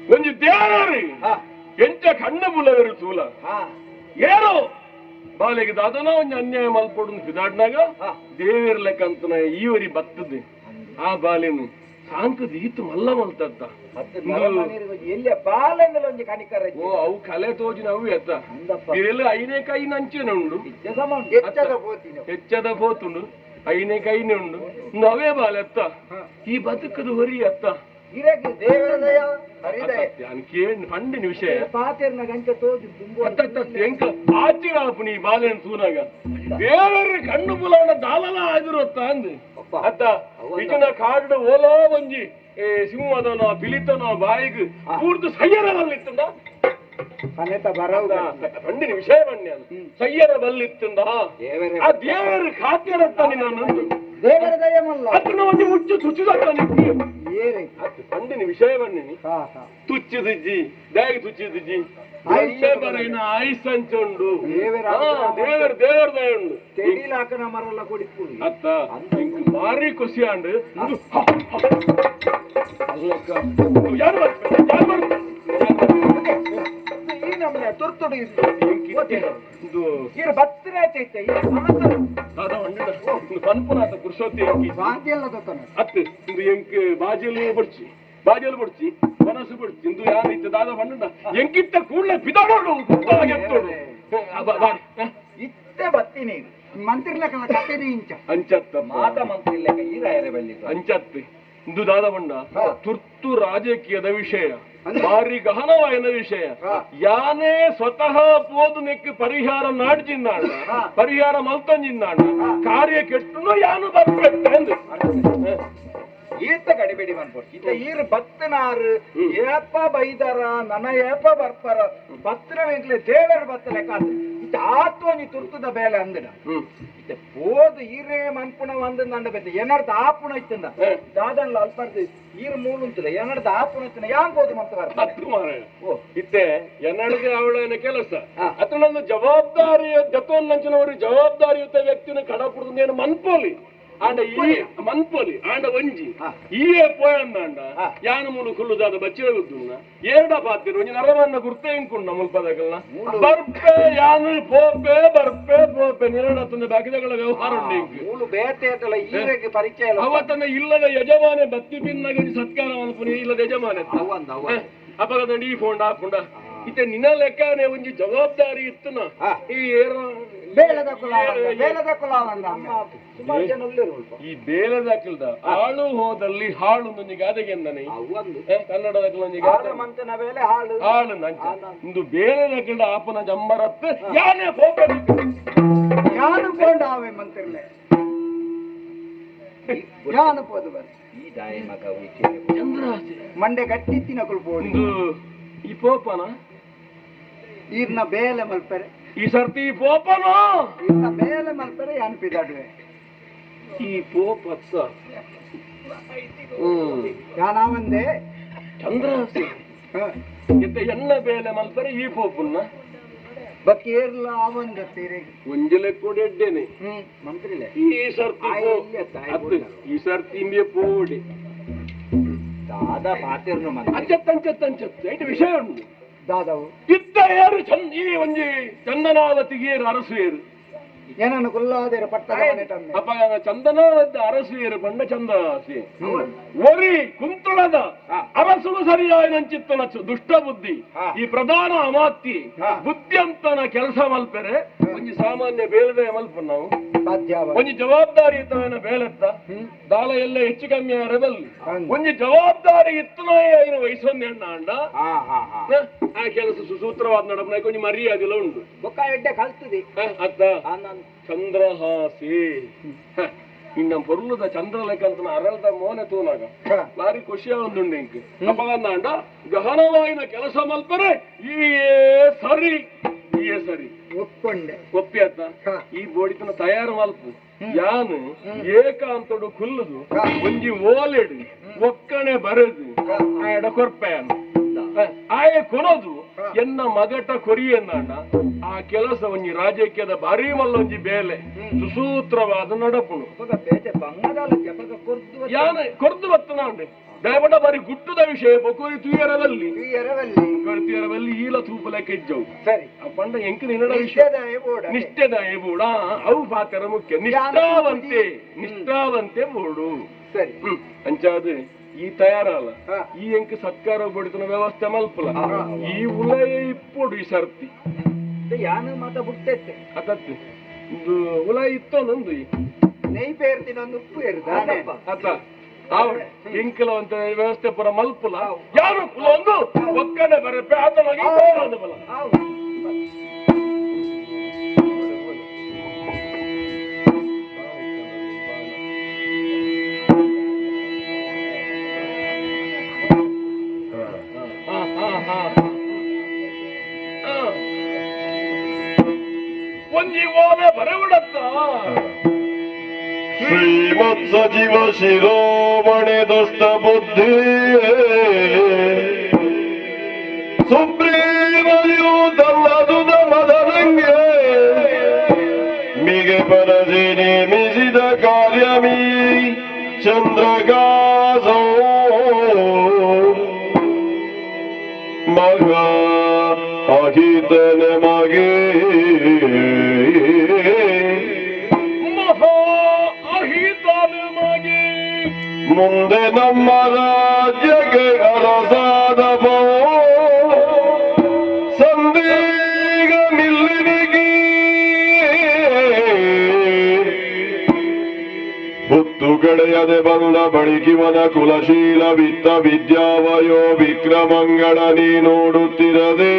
ಒಂಜಿ ದೇವರಿ ಹಾ ಎಂಚ ಕಣ್ಣ ಬುಲ್ಲವೆರು ತೂಲ ಹಾ ಏನೋ ಬಾಲೆಗೆ ಅದನ್ನ ಒಂಜಿ ಅನ್ಯಾಯ ಮಲ್ಪೊಡು ಬಿದಾಡ್ನಾಗ ದೇವೇರ್ ಲೆಕ್ಕಂತನ ಈವರಿ ಬರ್ತದೆ ಆ ಬಾಲೆನು ಸಾಂಕದ ಈತು ಮಲ್ಲ ಮಲ್ತದ್ದ ಎಲ್ಲಿ ಬಾಲೆಂದಲ ಒಂಜಿ ಕಣಿಕರ ಓ ಅವು ಕಲೆ ತೋಜಿನ ಅವು ಎತ್ತ ಇರೆಲ್ಲ ಐನೇ ಕೈ ನಂಚೆನೆ ಉಂಡು ಹೆಚ್ಚದ ಪೋತುಂಡು ಐನೇ ಕೈನೇ ಉಂಡು ಅವೇ ಬಾಲೆ ಎತ್ತ ಈ ಬದುಕದ ಹೊರಿ ಎತ್ತ ದೇವರದಯ ಹರಿದಯ ಪಂಡಿನ ವಿಷಯ ಪಾತೆರ್ನ ಗಂಟೆ ತೋಜು ಎಂಕ ಆಚಿರಾಪುನಿ ಬಾಲೆನ್ ತೂನಾಗ ದೇವರ ಕಣ್ಣು ಬುಲಾಣ ದಾಲನ ಆಗಿರುತ್ತ ಅಂದ್ ಅತ್ತ ಇಚನ ಕಾಡು ಓಲೋ ಒಂಜಿ ಸಿಂಹದನ ಪಿಲಿತನ ಬಾಯಿಗ್ ಪೂರ್ತಿ ಸಯ್ಯರ ಬಲ್ಲಿತ್ತಂದ ಪಂಡಿನ ವಿಷಯ ಬನ್ನಿ ಸಯ್ಯರ ಬಲ್ಲಿತ್ತಂದ ಆ ದೇವರ ಖಾತ್ಯರತ್ತಾನೆ ನಾನು ದೇವರ ದಯಮಲ್ಲ ಅದನ್ನ ಒಂದು ಮುಚ್ಚು ತುಚ್ಚಿದತ್ತಾನೆ ಪಂಡಿನ ವಿಷಯ ಬನ್ನಿ ತುಚ್ಚಿದಿಜ್ಜಿ ದಾಗಿ ತುಚ್ಚಿದಿಜ್ಜಿ ಬರೀನ ಐಸಂಚುಂಡು ದೇವರ ದೇವರ ದಯ ಉಂಡು ತೆಡಿಲಾಕನ ಮರಲ್ಲ ಕೊಡಿಸ್ಕೊಡಿ ಅತ್ತ ಮಾರಿ ಖುಷಿ ಅಂಡು ಯಾರು ಈ ನಮ್ನೆ ತುರ್ತುಡಿ ಇರು ಬತ್ತನೆ ಆಯ್ತೈತೆ ಪನ್ಪುನಾಥ ಪುರುಷೋತ್ತಿ ಅತ್ತು ಇಂದು ಎಂಕ್ ಬಾಜಲು ಬಡ್ಚಿ ಮನಸ್ಸು ಬಡ್ಚಿ ಇಂದು ಯಾರು ಇತ್ತ ದಾದ ಪಂಡ ಎಂಕಿತ್ತ ಕೂಡಲೇ ಬಿದಾಡೋಡು ಎತ್ತೋಡು ಇತ್ತೆ ಬತ್ತೀನಿ ಮಂತ್ರಿಲಕನ ಕತೆರಿ ಇಂಚ ಅಂಚತ್ತ ಮಾತ ಮಂತ್ರಿಲಕ ಈ ರಾಯರ ಬಲ್ಲಿ ಅಂಚತ್ತೆ ಇಂದು ದಾದ ಪಂಡ ತುರ್ತು ರಾಜಕೀಯದ ವಿಷಯ ಭಾರಿ ಗಹನವಾದ ವಿಷಯ ಯಾನೇ ಸ್ವತಃ ಪೋದು ನೆಕ್ಕೆ ಪರಿಹಾರ ನಾಡ್ಜಿಂದಾಂಡ ಪರಿಹಾರ ಮಲ್ತೊಂಜಿಂದಾಂಡ ಕಾರ್ಯ ಕೆಟ್ಟು ಯಾನು ಬರ್ಬೇಕು ಈತ ಗಡಿಬೇಡಿ ಮನ್ಪೋಡ್ ಇತ ಈರ್ ಬತ್ತನಾರು ಏಪ ಬೈದಾರ ನನ್ನ ಏಪ ಬರ್ಪಾರ ಬತ್ತನ ವೆಂಕ್ಲೆ ದೇವರ ಬತ್ತಲೆ ಕಾದು ಇತ ಆತೋನಿ ತುರ್ತುದ ಬೇಲೆ ಅಂದಿಡ ಇತ ಪೋದು ಈರೇ ಮನ್ಪುಣ ಒಂದಂಡ ಬೆತ್ತ ಏನರ್ದ ಆಪುಣ ಇತ್ತಂದ ದಾದನ್ಲ ಅಲ್ಪರ್ದು ಈರ್ ಮೂಲುಂತದ ಏನರ್ದ ಆಪುಣ ಇತ್ತನ ಯಾಂಗ್ ಹೋದು ಮಂತ ಬರ್ತಾರೆ ಓ ಇತ್ತೆ ಎನ್ನಡಿಗೆ ಅವಳ ಕೆಲಸ ಅತ್ರ ನನ್ನ ಜವಾಬ್ದಾರಿಯ ಜತೋನ್ನಂಚಿನವರು ಜವಾಬ್ದಾರಿಯುತ ವ್ಯಕ್ತಿನ ಕಡಪುಡುದು ಏನು ಮನ್ಪೋಲಿ ಆಂಡ ಈ ಮನ್ಪೋಲಿ ಆಂಡ ಒಂಜಿ ಈಯೇ ಪೋಯಂದಾಂಡ ಯಾನ ಮೂಲು ಕುಲ್ಲುದಾದ ಬಚ್ಚಿರ ಗುದ್ದುನ್ನ ಎರಡ ಪಾತಿರು ಒಂಜಿ ನರವನ್ನ ಗುರ್ತೆ ಇಂಕುಂಡ ಮುಲ್ಪದಗಲ್ನ ಬರ್ಪೆ ಯಾನು ಪೋಪೆ ಬರ್ಪೆ ಪೋಪೆ ನಿರಡತನ ಬಾಕಿದಗಳ ವ್ಯವಹಾರ ಉಂಟು ಮೂಲು ಬೇತೆ ಅಂತಲ್ಲ ಈರೆಗೆ ಪರಿಚಯ ಅವತ್ತನ್ನ ಇಲ್ಲದ ಯಜಮಾನೆ ಬತ್ತಿ ಭಿನ್ನಾಗಿ ಸತ್ಕಾರ ಮಲ್ಪುನಿ ಇಲ್ಲದ ಯಜಮಾನೆ ಅಪಗದ ಈ ಫೋಂಡ ಹಾಕೊಂಡ ಇತ್ತೆ ನಿನ್ನ ಲೆಕ್ಕನೆ ಒಂಜಿ ಜವಾಬ್ದಾರಿ ಇತ್ತನ ಈ ಬೇಲದ ಈ ಬೇಲದ ಕಿಲ್ದ ಆಳು ಹೋದಲ್ಲಿ ಹಾಳು ನೊಂದಿಗೆ ಗಾದೆಗೆಂದನೆ ಕನ್ನಡದ ಹಾಳು ನಂಚ ಇಂದು ಬೇಲದ ಕಿಲ್ದ ಆಪನ ಜಂಬರತ್ತು ಯಾನೇ ಯಾನು ಕೊಂಡ ಆವೆ ಮಂತ್ರಲೆ ಯಾನು ಪೋದು ಬರ್ ಈ ದಾಯ ಮಗ ಮಂಡೆ ಗಟ್ಟಿತ್ತಿನ ಕುಲ್ಬೋದು ಈ ಪೋಪನ ಈರ್ನ ಬೇಲೆ ಮಲ್ಪರೆ ಈ ಸರ್ತಿ ಈ ಪೋಪನ ಈರ್ನ ಬೇಲೆ ಮಲ್ಪರೆ ಯಾನು ಪಿದಾಡುವೆ ಈ ಪೋಪತ್ತ ಯಾನಾವಂದೆ ಚಂದ್ರಹಾಸಿ ಇತ್ತ ಎನ್ನ ಬೇಲೆ ಮಲ್ಪರೆ ಈ ಪೋಪನ್ನ ಬಕ್ಕಿ ಏರ್ಲ ಆವಂದತ್ತೀರಿ ಒಂಜಲೆ ಕೊಡಿ ಎಡ್ಡೇನೆ ಮಂತ್ರಿಲೆ ಈ ಸರ್ತಿ ಈ ಸರ್ತಿ ಇಂಬೆ ಪೋಡಿ ದಾದ ಪಾತಿರ್ನು ಅಂಚತ್ತಂಚತ್ತಂಚತ್ತು ಐದು ವಿಷಯ ಉಂಟು ದಾದವು ಇತ್ತ ಏರು ಈ ಒಂಜಿ ಚಂದನಾವತಿಗೆ ಏರು ಅರಸು ಏರು ಏನನ್ನು ಕುಲ್ಲಾದೇರು ಪಟ್ಟದ ಅಪ್ಪ ಚಂದನವದ್ದ ಅರಸಿಯರು ಬಂಡ ಚಂದನಾಸಿ ಒರಿ ಕುಂತುಳದ ಅರಸುಲು ಸರಿಯಾಗಿ ನಂಚಿತ್ತನ ದುಷ್ಟ ಬುದ್ಧಿ ಈ ಪ್ರಧಾನ ಅಮಾತ್ತಿ ಬುದ್ಧಿಯಂತನ ಕೆಲಸ ಮಲ್ಪೆರೆ ಒಂಜಿ ಸಾಮಾನ್ಯ ಬೇಲದೆ ಮಲ್ಪ ನಾವು ಒಂಜಿ ಜವಾಬ್ದಾರಿಯುತವನ ಬೇಲೆತ್ತ ದಾಲ ಎಲ್ಲ ಹೆಚ್ಚು ಕಮ್ಮಿ ಬಲ್ಲಿ ಒಂಜಿ ಜವಾಬ್ದಾರಿ ಇತ್ತನ ವಯಸ್ಸೊಂದು ಹೆಣ್ಣ ಅಂಡ ಆ ಕೆಲಸ ಸುಸೂತ್ರವಾದ ನಡಪನ ಕೊಂಚ ಮರ್ಯಾದೆಲ್ಲ ಉಂಟು ಎಡ್ಡೆ ಕಲ್ತದೆ ಅತ್ತ ಚಂದ್ರಹಾಸಿ ಇನ್ನ ಪೊರ್ಲುದ ಚಂದ್ರ ಲೆಕ್ಕಂತ ಅರಳದ ಮೋನೆ ತೂನಾಗ ಬಾರಿ ಖುಷಿಯ ಒಂದುಂಡು ಇಂಕ್ ಅಪಗಂದ ಗಹನವಾಯಿನ ಕೆಲಸ ಮಲ್ಪರೆ ಈ ಸರಿ ಸರಿ ಒಪ್ಕೊಂಡೆ ಒಪ್ಪಿ ಅತ್ತ ಈ ಬೋಡಿತನ ತಯಾರು ಮಲ್ಪು ಯಾನು ಏಕಾಂತಡು ಕುಲ್ಲುದು ಒಂಜಿ ಓಲೆಡು ಒಕ್ಕಣೆ ಬರೆದು ಆಯಡ ಕೊರ್ಪೆಯನ್ನ ಆಯ ಕೊನೋದು ಎನ್ನ ಮಗಟ ಕೊರಿಯನ್ನ ಆ ಕೆಲಸ ಒಂಜಿ ರಾಜಕೀಯದ ಬಾರಿ ಮಲ್ಲೊಂಜಿ ಬೇಲೆ ಸುಸೂತ್ರವಾದ ನಡಪುಣು ಯಾನ ಕೊರ್ದು ಬತ್ತನ ಉಂಡೆ ದಯಪಡ ಬಾರಿ ಗುಟ್ಟದ ವಿಷಯ ಬೊಕೋರಿ ತುಯರದಲ್ಲಿ ಈಲ ತೂಪಲಕ್ಕೆ ಇಜ್ಜವು ಸರಿ ಪಂಡ ಎಂಕ ನಿನ್ನಡ ವಿಷಯ ನಿಷ್ಠೆದ ಬೋಡ ಅವು ಪಾತ್ರ ಮುಖ್ಯ ನಿಷ್ಠಾವಂತೆ ಬೋಡು ಸರಿ ಅಂಚಾದ ಈ ತಯಾರಲ್ಲ ಈ ಎಂಕ ಸತ್ಕಾರ ಬಡಿತನ ವ್ಯವಸ್ಥೆ ಮಲ್ಪಲ ಈ ಉಲಯ ಇಪ್ಪೊಡು ಈ ಸರ್ತಿ ಯಾನು ಮಾತ ಬಿಡ್ತೈತೆ ಅದತ್ತು ಉಲಯ ಇತ್ತು ನಂದು ನೈ ಪೇರ್ತಿನ ಒಂದು ಉಪ್ಪು ಇರ್ತಾನೆ ಅತ್ತ ಎಂಕಲವಂತ ವ್ಯವಸ್ಥೆ ಪುರ ಮಲ್ಪುಲ ಯಾರು ಒಂದು ಒಕ್ಕಡೆ ಬರಪೆ ಆತನಾಗಿ ಬಲ ಒಂಜಿ ಓಮೆ ಬರವಿಡತ್ತ ಶ್ರೀಮತ್ ಸಚಿವ ಶಿರೋಮಣಿ ದುಷ್ಟ ಬುದ್ಧಿ ಸುಪ್ರೀಮಯು ತಲ್ಲದುದ ಮದನಂಗೆ ಮಿಗೆ ಪರಸಿ ನೇಮಿಸಿದ ಕಾರ್ಯಮೀ ಚಂದ್ರಗಾಸೋ ಮಗ ಅಹಿತನ ಮಗೆ ಮುಂದೆ ನಮ್ಮ ರಾಜ್ಯಕ್ಕೆ ಅರಸಾದ ಸಂದೇಗ ಮಿಲ್ಲಿನಿಗೆ ಹೊತ್ತು ಕಡೆಯದೆ ಬಂದ ಬಳಿಕಿವನ ಕುಲಶೀಲ ವಿತ್ತ ವಿದ್ಯಾವಯೋ ವಿಕ್ರಮಂಗಳ ನೀ ನೋಡುತ್ತಿರದೆ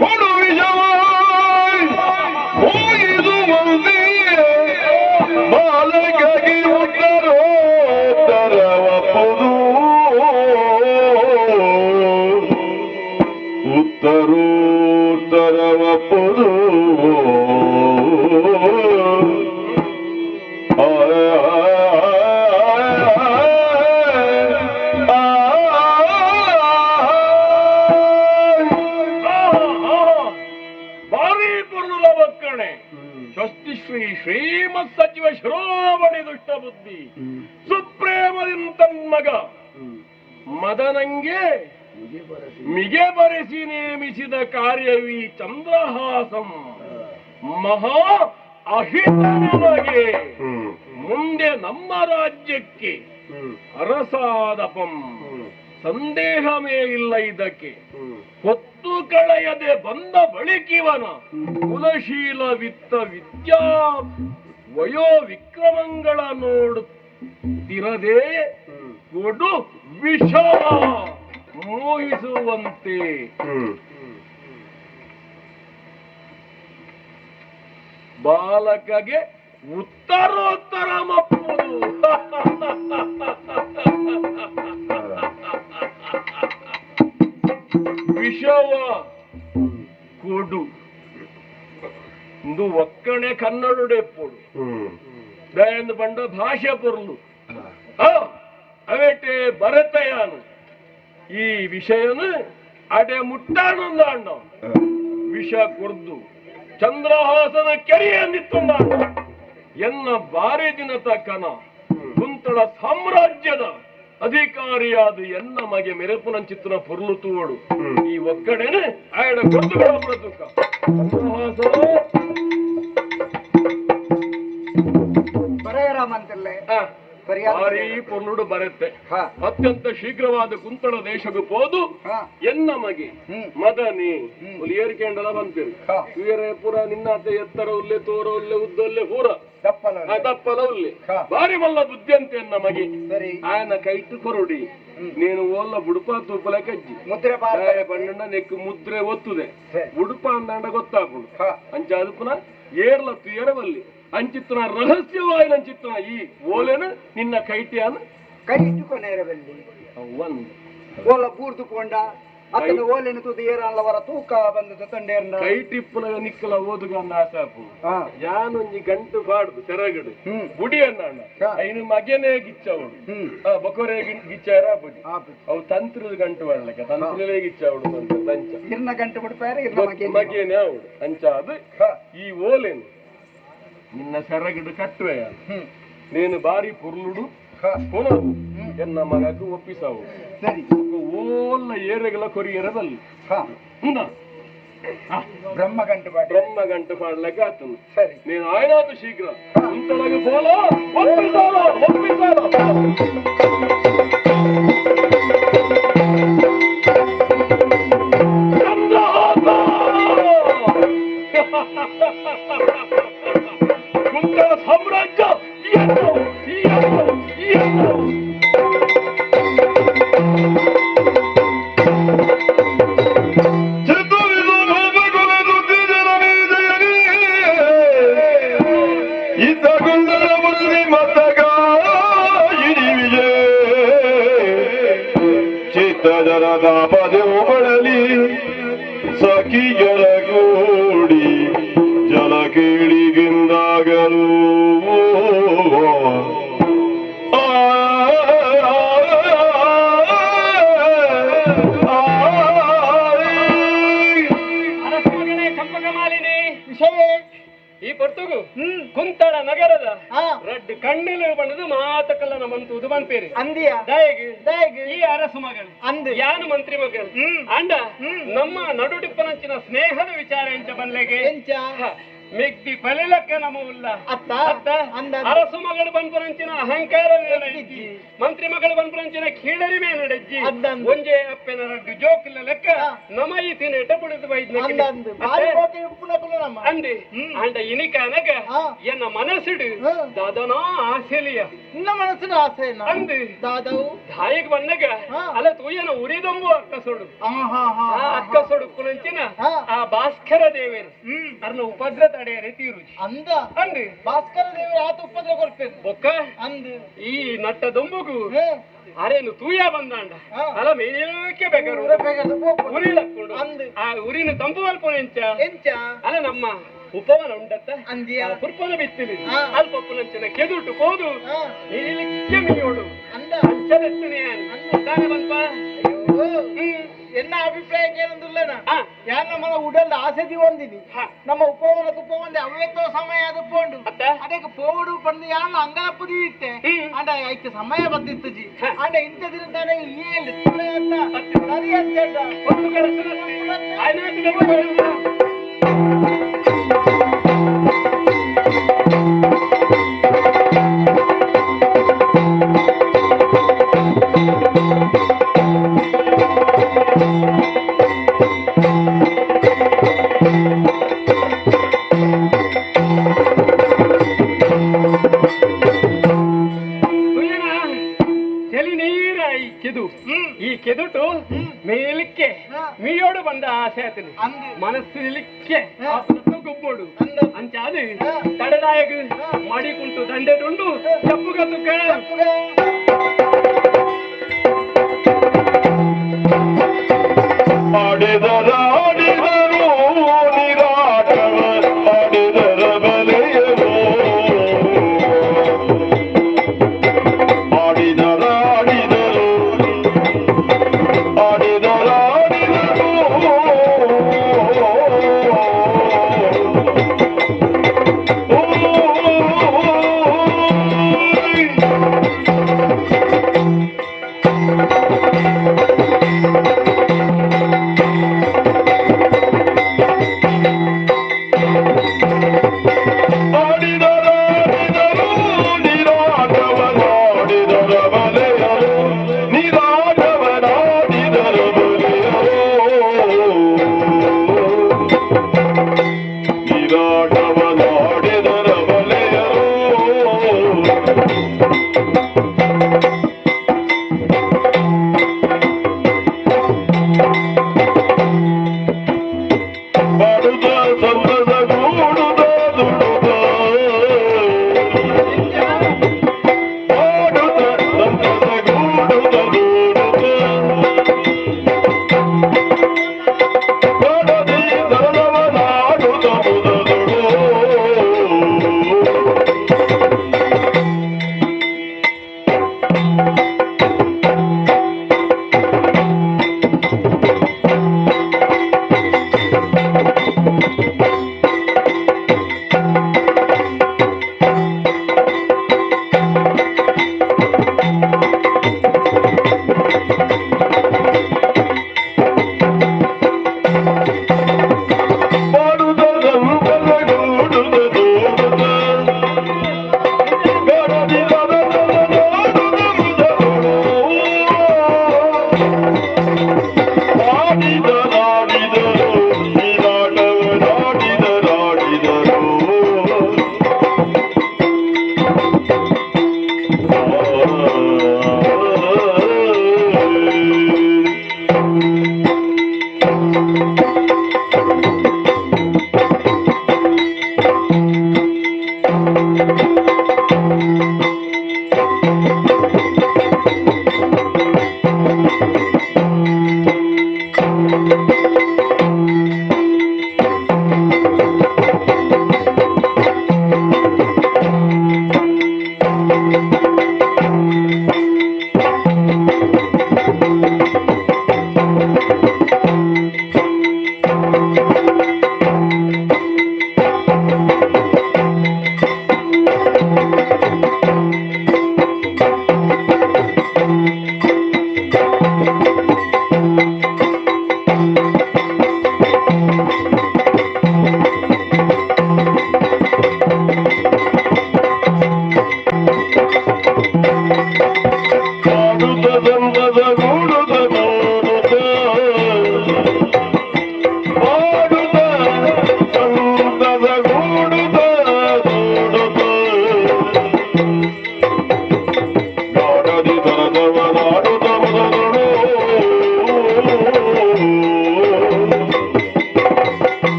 ಕೊಡು ವಿಷವಾಯ್ ಹೋಗಿದು ಮಂದಿ ಬಾಲಕಿ ಉತ್ತರೋತ್ತರವಪ್ಪುದು ಉತ್ತರೋತ್ತರವಪ್ಪುದು ಬಾರಿ ಪುರ್ಣುಲ ಒಕ್ಕಣೆ ಸ್ವಸ್ತಿ ಶ್ರೀ ಶ್ರೀಮತ್ ಸಚಿವ ಶಿರೋಮಣಿ ದುಷ್ಟ ಬುದ್ಧಿ ಸುಪ್ರೇಮದಿಂದ ತನ್ಮಗ ಮದನಂಗೆ ಮಿಗೆ ಬರೆಸಿ ನೇಮಿಸಿದ ಕಾರ್ಯವೀ ಚಂದ್ರಹಾಸಂ ಮಹಾ ಅಹಿತ ನಮಗೆ ಮುಂದೆ ನಮ್ಮ ರಾಜ್ಯಕ್ಕೆ ಅರಸಾದಪಂ ಸಂದೇಹವೇ ಇಲ್ಲ ಇದಕ್ಕೆ ಹೊತ್ತು ಕಳೆಯದೆ ಬಂದ ಬಳಿಕಿವನ ಕುಲಶೀಲ ವಿತ್ತ ವಿದ್ಯಾ ವಯೋ ವಿಕ್ರಮಂಗಳ ನೋಡುತ್ತಿರದೆ ಕೊಡು ವಿಷ ಮೋಹಿಸುವಂತೆ ಬಾಲಕಗೆ ಉತ್ತರೋತ್ತರ ಮಪ್ಪುದು ವಿಷವ ಕೊಡು ಇಂದು ಒಕ್ಕಣೆ ಕನ್ನಡುಡೆಪ್ಪುಡು ದಯಂದು ಬಂಡ ಭಾಷೆ ಪೊರ್ಲು ಅವೇಟೆ ಬರತಯಾನು ಈ ವಿಷಯನು ಅಡೆ ಮುಟ್ಟಾನುಂದಾಂಡ ವಿಷ ಕೊರ್ದು ಚಂದ್ರಹಾಸನ ಕೆರೆಯಂದಿತ್ತುಂಡ ಎನ್ನ ಬಾರಿ ದಿನ ತಕ್ಕನ ಕುಂತಳ ಸಾಮ್ರಾಜ್ಯದ ಅಧಿಕಾರಿಯಾದ ಎನ್ನ ಮಗೆ ಮೆರೆಪುನಂಚಿತ್ತನ ಪೊರ್ಲು ತೂವಡು ಈ ಒಕ್ಕಡೆನೆ ಆಯಡ ಕೊದ್ದು ಚಂದ್ರಹಾಸ ಬರೆಯರಾಮಂತಲ್ಲೇ ಆ, ಸರಿಯಾದ ಭಾರಿ ಪೊರ್ಲುಡು ಬರುತ್ತೆ ಹಾ. ಅತ್ಯಂತ ಶೀಘ್ರವಾದ ಕುಂತಳ ದೇಶಕ್ಕೆ ಹೋದು ಹಾ. ಎನ್ನ ಮಗೆ ಹ್ಮ್. ಮದನಿ ಏರಿಕೆಂಡಲ ಬಂತಿರು ಹಾ. ವೀರೆ ಪುರ ನಿನ್ನಾತೆ ಎತ್ತರ ಉಲ್ಲೆ ತೋರ ಉಲ್ಲೆ ಉದ್ದೊಲ್ಲೆ ಪೂರ ತಪ್ಪಲ್ಲ ದಪ್ಪಲ ಉಲ್ಲೆ ಹಾ. ಭಾರಿ ಮಲ್ಲ ಬುದ್ಧಿ ಅಂತ ಎನ್ನ ಮಗೆ ಸರಿ ఆయన ಕೈಟ್ಟು ಕೊರಡಿ నేను ఓళ్ళ బుడుప తూపుల కజ్జి ಮುದ್ರೆ ಬಾರ పన్నెండ నెక్కు ముద్రే ఒత్తుదే సరే. బుడుప అందండ గొత్తాపుడు ಹಾ. అంచ అదుపున ఏర్లత్తు ఏరవల్లి ಅಂಚಿತ್ತನ ರಹಸ್ಯವಾಗಿ ಅಂಚಿತ್ತನ ಈ ಓಲೆನ ನಿನ್ನ ಕೈಟಿಯಾನ ಕೈ ಇಟ್ಟುಕೊನೇರದಲ್ಲಿ ಒಂದು ಓಲ ಬೂರ್ದು ಪೋಂಡ ಅತನ ಓಲೆನ ತುದಿ ಏರಲ್ಲವರ ತೂಕ ಬಂದದ ತಂಡೇರ್ನ ಕೈ ಟಿಪ್ಪುಲ ನಿಕ್ಕಲ ಓದುಗಂದ ಆಸಾಪು ಹಾ. ಯಾನೊಂಜಿ ಗಂಟು ಬಾಡ್ದು ಸೆರಗಡು ಹ್ಮ್. ಬುಡಿ ಅನ್ನ ಹಾ. ಐನು ಮಗನೇ ಗಿಚ್ಚವಡು ಹ್ಮ್. ಬಕೊರೆ ಗಿಚ್ಚಾರ ಬುಡಿ ಆಪು. ಅವು ತಂತ್ರದ ಗಂಟು ಮಾಡ್ಲಿಕ್ಕೆ ತಂತ್ರಲೇ ಗಿಚ್ಚವಡು ಅಂತ ತಂಚ ಇರ್ನ ಗಂಟೆ ಬಿಡ್ಪಾರ ಇರ್ನ ಮಗೆ ಮಗೇನೆ ಅವಡು ಅಂಚ ಅದು ಈ ಓಲೆನು ನಿನ್ನ ಸೆರಗಡು ಕಟ್ಟುವೆಯ ಹ್ಮ್. నేను భారీ పుర్లుడు ಹಾ. కొనదు ఎన్న మగకు ఒప్పిసావు ಸರಿ ಓಲ್ಲ ಏರೆಗಳ ಕೊರಿಯರದಲ್ಲಿ ಹಾ. ಬ್ರಹ್ಮ ಗಂಟೆ ಬಾಡಿ ಬ್ರಹ್ಮ ಗಂಟು ಪಾಡ್ಲಿಕ್ಕೆ ಆತನು ಸರಿ నేను ఆయనకు శీఘ్ర ఇంతలాగా పోలో ఒప్పిసాలో కుంటల సామ్రాజ్య ಪದೆಗಳಲ್ಲಿ ಸಖಿ ಜಲಗೂಡಿ ಜಲ ಕೇಳಿಗಿಂದಾಗಲು ಈ ಪೊರ್ತುಗು ಕುಂತಳ ನಗರದ ರಡ್ಡು ಕಣ್ಣಿಲು ಬಂದದು ಮಾತಕಲ್ಲನ ಮಂತುದು ಬಂಪೇರಿ ಅಂದಿಯ ದಯಗೆ ಈ ಅರಸು ಮಗಳು ಅಂದು ಯಾನು ಮಂತ್ರಿ ಮಗಳು ಅಂಡ ನಮ್ಮ ನಡುಟಿಪ್ಪನಂಚಿನ ಸ್ನೇಹದ ವಿಚಾರ ಎಂಚ ಬನ್ಲೆಗೆ ಎಂಚ ಮೆಗ್ದಿ ಪಲಿಲಕ್ಕ ನಮ್ಮ ಉಲ್ಲ ಅತ್ತ ಅತ್ತ ಅಂದ ಅರಸು ಮಗಳು ಬಂಪುನಂಚಿನ ಅಹಂಕಾರ ನಡೆಜ್ಜಿ ಮಂತ್ರಿ ಮಗಳು ಬಂಪುನಂಚಿನ ಕೀಳರಿ ಮೇ ನಡೆಜ್ಜಿ ಅದ್ದಂದು. ಒಂಜೆ ಅಪ್ಪೆನ ರಡ್ಡು ಜೋಕಿಲ್ಲ ಲೆಕ್ಕ ನಮ ಈ ತಿನ್ನೆಟ ಬುಡಿದು ಅಂದಂದು ಬಾರಿ ವೈದ್ಯ ಹೋಗಿ ಉಪ್ಪುನಕುಲ ನಮ್ಮ ಅಂದೆ ಅಂಡ ಇನಿಕಾನಗ ಹಾ. ಎನ್ನ ಮನಸ್ಸಿಡು ಹಾ. ದಾದನಾ ಆಸೆಲಿಯ ನಿನ್ನ ಮನಸ್ಸಿನ ಆಸೆ ಅಂದೆ ದಾದವು ದಾಯಿಗೆ ಬಂದಾಗ ಹಾ. ಅಲ್ಲ ತೂಯನ ಉರಿದೊಂಬು ಅಕ್ಕಸೊಡು ಆಹಾ ಹಾ ಆ ಅಕ್ಕಸೊಡು ಕುಲಂಚಿನ ಹಾ. ಆ ಭಾಸ್ಕರ ದೇವರು ಅರ್ನ ಉಪದ್ರ ತಡೆಯ ರೀತಿ ರುಚಿ ಅಂದ ಅಂದೆ ಭಾಸ್ಕರ ದೇವರು ಆತ ಉಪದ್ರ ಕೊಡ್ತೇನೆ ಬೊಕ್ಕ ಅಂದು ಈ ನಟ್ಟ ದೊಂಬುಗು ಹೇ, ಅರೇನು ತೂಯ ಬಂದಾಂಡ ಹಾ. ಅಲ್ಲ ಮೇಲಕ್ಕೆ ಬೇಕಾರು ಊರ ಬೇಗದ ಹೋಗ್ಬೋದು. ಉರಿ ಲಕ್ಕೊಂಡು ಅಂದು. ಆ ಉರಿನ ತಂಪು ಮಲ್ಪುನ ಎಂಚ ಎಂಚ ಅಲ್ಲ ನಮ್ಮ ಉಪವನ ಉಂಡತ್ತ ಅಂದಿಯ ಪುರ್ಪನ ಬಿತ್ತಿಲಿ ಹಾ. ಅಲ್ಪಪ್ಪನಂಚಿನ ಕೆದುಟು ಕೋದು ಹಾ. ಮೇಲಕ್ಕೆ ಮೀಯೋಡು ಅಂದ ಅಂಚದೆತ್ತನೆ ತಾನೆ ಬಂಪ ಅಯ್ಯೋ ಎನ್ನ ಅಭಿಪ್ರಾಯಕ್ಕೆ ಏನಂದಿಲ್ಲನ ಹಾ. ಯಾರು ನಮ್ಮ ಉಡಲ್ ಆಸೆದಿ ಹೊಂದಿನಿ ಹಾ. ನಮ್ಮ ಉಪವನಕ್ಕೆ ಉಪವಂದೆ ಅವ್ಯಕ್ತೋ ಸಮಯ ಅದು ಪೋಂಡು ಅತ್ತ? ಅದಕ್ಕೆ ಪೋಡು ಬಂದು ಯಾರು ಅಂಗಲಪ್ಪದಿ ಇತ್ತೆ ಅಂಡ ಐತೆ ಸಮಯ ಬಂದಿತ್ತು ಜಿ ಹಾ. ಅಂಡ ಇಂಥ ದಿನ ತಾನೇ ಇಲ್ಲಿ ಅಂತ ಸರಿ ಅಂತ ಒಂದು ಕಡಸನ ಆಯ್ನಾಯ್ತು ಚಲಿ ನೀರ ಈ ಕೆದು ಈ ಕೆದುಟು ಮೇಲಕ್ಕೆ ಮೀಯೋಡು ಬಂದ ಆಸೆ ಆತನು ಅಂದು. ಮನಸ್ಸಿಲಿಕ್ಕೆ ಗೊಬ್ಬೋಡು ಅಂದು. ಅಂಚಾದು ತಡೆದಾಯಗ ಮಾಡಿಕೊಂಡು ದಂಡೆದುಂಡು ಚಪ್ಪುಗತ್ತುಕ ಆಡಿದರಾಡಿದರು ನಿರಾಟವ ಆಡಿದರ ಬಲೆಯವು ಆಡಿದರಾಡಿದರು ಆಡಿದರಾಡಿದರು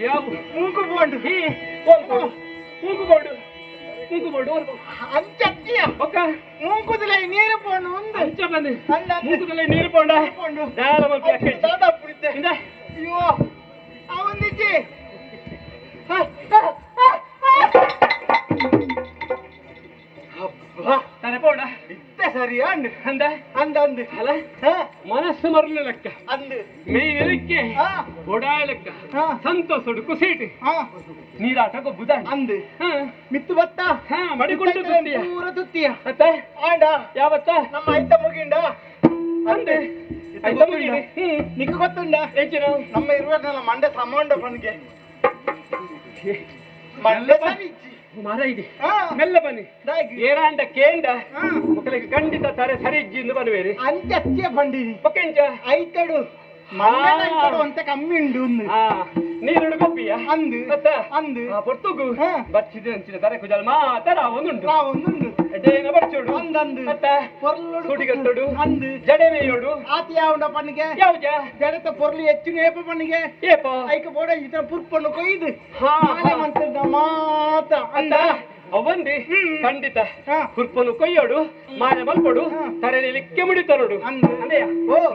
ಯಾವ ಮೂಗು ಬೋಂಡು ಮೂಗು ಬೋಡು ಅಂಚತ್ತಿಯ ಒಕ್ಕ ಮೂಗುದಲೈ ನೀರು ಬೋಂಡು ಒಂದು ಅಂಚ ಬಂದು ಅಲ್ಲ ಮೂಗುದಲ್ಲಿ ನೀರು ಪೋಂಡ ದಾಲ ಮಲ್ಪಿ ಅಕ್ಕೆ ದಾದಾ ಪುಡಿದ್ದೆ ಇಂದ ಅಯ್ಯೋ ಅವನಿಚ್ಚಿ ತಾನೆ ಪೋಂಡ ಇತ್ತೆ ಸರಿ ಅಂಡು ಅಂದ ಅಂದು ಅಲ್ಲ ಮನಸ್ಸು ಮರಲು ಲೆಕ್ಕ ಅಂದು ಮೇಲಿಕ್ಕೆ ಓಡಾಯ ಲೆಕ್ಕ ಸಂತೋಷಡು ಕುಸೀಟಿ ನೀರಾಟ ಗೊಬ್ಬುದ ಅಂದು ಹಾ ಮಿತ್ತು ಬತ್ತ ಮಡಿಕೊಂಡು ಪೂರ ತುತ್ತಿಯ ಮತ್ತೆ ಆಂಡ ಯಾವತ್ತ ನಮ್ಮ ಐತ ಮುಗಿಂಡ ಅಂದೆ ಐತ ಮುಗಿಂಡ ನಿಕ್ಕ ಗೊತ್ತುಂಡ ಹೆಚ್ಚಿನ ನಮ್ಮ ಇರುವಲ್ಲ ಮಂಡೆ ಸಮಾಂಡ ಪನ್ಗೆ ಮಂಡೆ ಸರಿ ಮರ ಇದೆ ಮೆಲ್ಲ ಬನ್ನಿ ಏರಾಂಡ ಕೇಂಡ ಮಕ್ಕಳಿಗೆ ಖಂಡಿತ ತಾರೆ ಸರಿ ಇಜ್ಜಿಂದು ಬರುವೇರಿ ಅಂತೆ ಅತ್ತಿಯ ಬಂಡಿರಿ ಪಕ್ಕೆಂಚ ಐತಡು ಮಂಡೆ ಅಂತ ಕಮ್ಮಿ ಉಂಡು ನೀರು ಗೊಬ್ಬಿಯ ಅಂದು ಅಂದು ಪೊರ್ತುಗು ಬಚ್ಚಿದ ಅಂಚಿನ ತಾರೆ ಕುಜಲ್ ಮಾತರ ಒಂದುಂಟು ಒಂದುಂಡು ಅದೇನ ಬಚ್ಚೋಡು ಅಂದಂದು ಪೊರ್ಲು ಸುಡಿಗಟ್ಟೋಡು ಅಂದು ಜಡೆ ಮೇಯೋಡು ಆತಿ ಯಾವುಂಡ ಪನ್ನಿಗೆ ಯಾವ್ಜ ಜಡತ ಪೊರ್ಲು ಹೆಚ್ಚಿನ ಏಪ ಪನ್ನಿಗೆ ಏಪ ಐಕ ಬೋಡ ಇತರ ಪುರ್ಪನ್ನು ಕೊಯ್ದು ಹಾ ಮಂತ್ರ ಮಾತ ಅಂದ ಅವಂದಿ ಖಂಡಿತ ಕುರ್ಪನು ಕೊಯ್ಯೋಡು ಮಾನೆ ಮಲ್ಪಡು ತರಲಿಕ್ಕೆ ಮುಡಿತರೋಡು ಅಂದೆಯ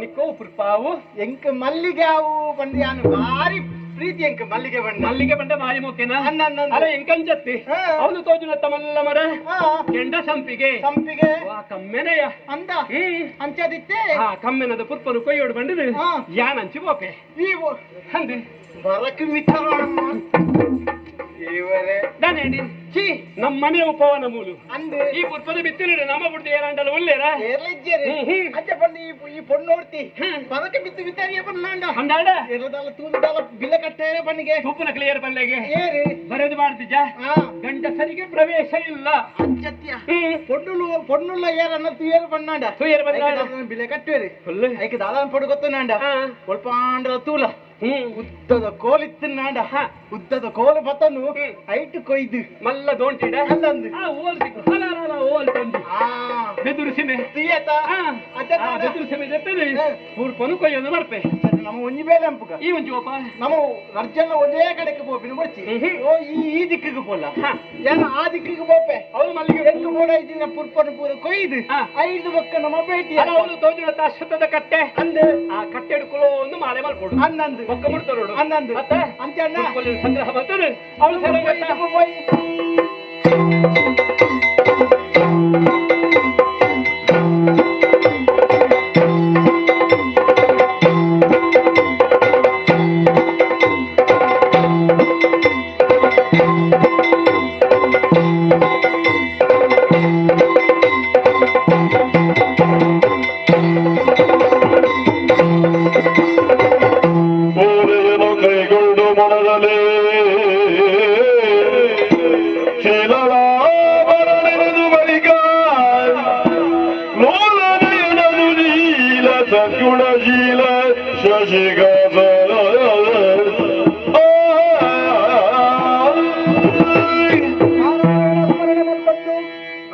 ನಿಕ್ಕೋ ಪುರ್ಪಾವು ಎಂಕ ಮಲ್ಲಿಗೆ ಅವು ಬಂದಿಯಾನು ಭಾರಿ ಪ್ರೀತಿ ಎಂಕ ಮಲ್ಲಿಗೆ ಬಂಡ ಮಾರಿ ಮೋಕೆನ ಅಲ್ಲ ಎಂಕಂಚತ್ತಿ ಅವನು ತೋಜುನತ್ತ ಮಲ್ಲ ಮರ ಕೆಂಡ ಸಂಪಿಗೆ ಕಮ್ಮೆನೆಯ ಅಂದ ಅಂಚದಿತ್ತೆ ಕಮ್ಮೆನದ ಪುರ್ಪನು ಕೊಯ್ಯೋಡು ಬಂಡಿದು ಯಾನಂಚಿ ಬೋಕೆ ಅಂದೆ ಬರಕು ಮಿತ್ರ ಇವರೇ ನಾನೇಡಿ ನಮ್ಮ ಮನೆ ಉಪವನ ಮೂಲು ಅಂದು ಈ ಪುರ್ಪದ ಬಿತ್ತಿನ ನಮ್ಮ ಬಿಡ್ದು ಏನಾಂಡಲ್ಲ ಒಳ್ಳೆರ ಅಜ್ಜ ಬಂದು ಈ ಪೊಣ್ಣು ನೋಡ್ತಿ ಪದಕ ಬಿತ್ತು ಬಿತ್ತಾರಿಯ ಬಂದಾಂಡ ಅಂದಾಡ ಎರದಲ್ಲ ತೂದಲ್ಲ ಬಿಲ್ಲ ಕಟ್ಟೆ ಬನ್ನಿಗೆ ತುಪ್ಪನ ಕ್ಲಿಯರ್ ಬಲ್ಲೆಗೆ ಏರಿ ಬರೆದು ಮಾಡ್ತಿದ್ದ ಗಂಡಸರಿಗೆ ಪ್ರವೇಶ ಇಲ್ಲ ಅಂಚತ್ಯ ಪೊಣ್ಣುಲ್ಲ ಏರನ್ನ ತುಯರು ಬಣ್ಣಾಂಡ ತುಯರು ಬಂದಾಡ ಬಿಲೆ ಕಟ್ಟೇರಿ ಐಕ ದಾದಾನ್ ಪೊಡು ಗೊತ್ತನಾಂಡ ಸ್ವಲ್ಪ ಆಂಡ್ರ ತೂಲ ಉದ್ದದ ಕೋಲಿತ್ತು ನಾಂಡ ಉದ್ದದ ಕೋಲು ಬತ್ತನು ಐಟು ಕೊಯ್ದು ಮಲ್ಲ ದೋಂಟಿಡ ಅಂದಂದು ಓಲ್ ತಂದು ಬೆದುರು ಸಿಮೆ ಬೆದುರು ಸಿಮೆ ಜೊತೆ ಪೂರ್ಪನು ಕೊಯ್ಯೋದು ಬರ್ಪೆ ನಮ್ಮ ಒಂಜಿ ಬೇಲೆ ಅಂಪುಗ ಈ ಒಂಜಿ ಒಪ್ಪ ನಮ್ಮ ಅರ್ಜನ್ನ ಒಂದೇ ಕಡೆಗೆ ಪೋಪಿನ ಬರ್ಚಿ ಓ ಈ ದಿಕ್ಕಿಗೆ ಪೋಲ ಏನ ಆ ದಿಕ್ಕಿಗೆ ಪೋಪೆ ಅವನು ಮಲ್ಲಿಗೆ ಎಂಟು ಮೂಡ ಐದಿನ ಪುರ್ಪನು ಪೂರ ಕೊಯ್ದು ಐದು ಬಕ್ಕ ನಮ್ಮ ಭೇಟಿ ಅವನು ತೋಜುನ ಅಶ್ವತ್ಥದ ಕಟ್ಟೆ ಅಂದೆ ಆ ಕಟ್ಟೆ ಹಿಡ್ಕೊಳ್ಳೋ ಒಂದು ಮಾಲೆ ಮಲ್ಕೊಡು ಅನ್ನಂದು ಬೊಕ್ಕ ಮುಡ್ತಾರೋಡು ಅನ್ನಂದು ಮತ್ತೆ ಅಂಚಣ್ಣ ಸಂಗ್ರಹ ಬರ್ತದೆ ಅವಳು ಓರೆಯನ್ನು ಕೈಗೊಂಡು ಮನದಲ್ಲಿ ಶೀಲರಾಮರನೆದು ಬಳಿಕ ನೋಲನೆಯನದು ನೀಲ ಸದ್ಗುಣಶೀಲ ಶಶಿಗಾಸ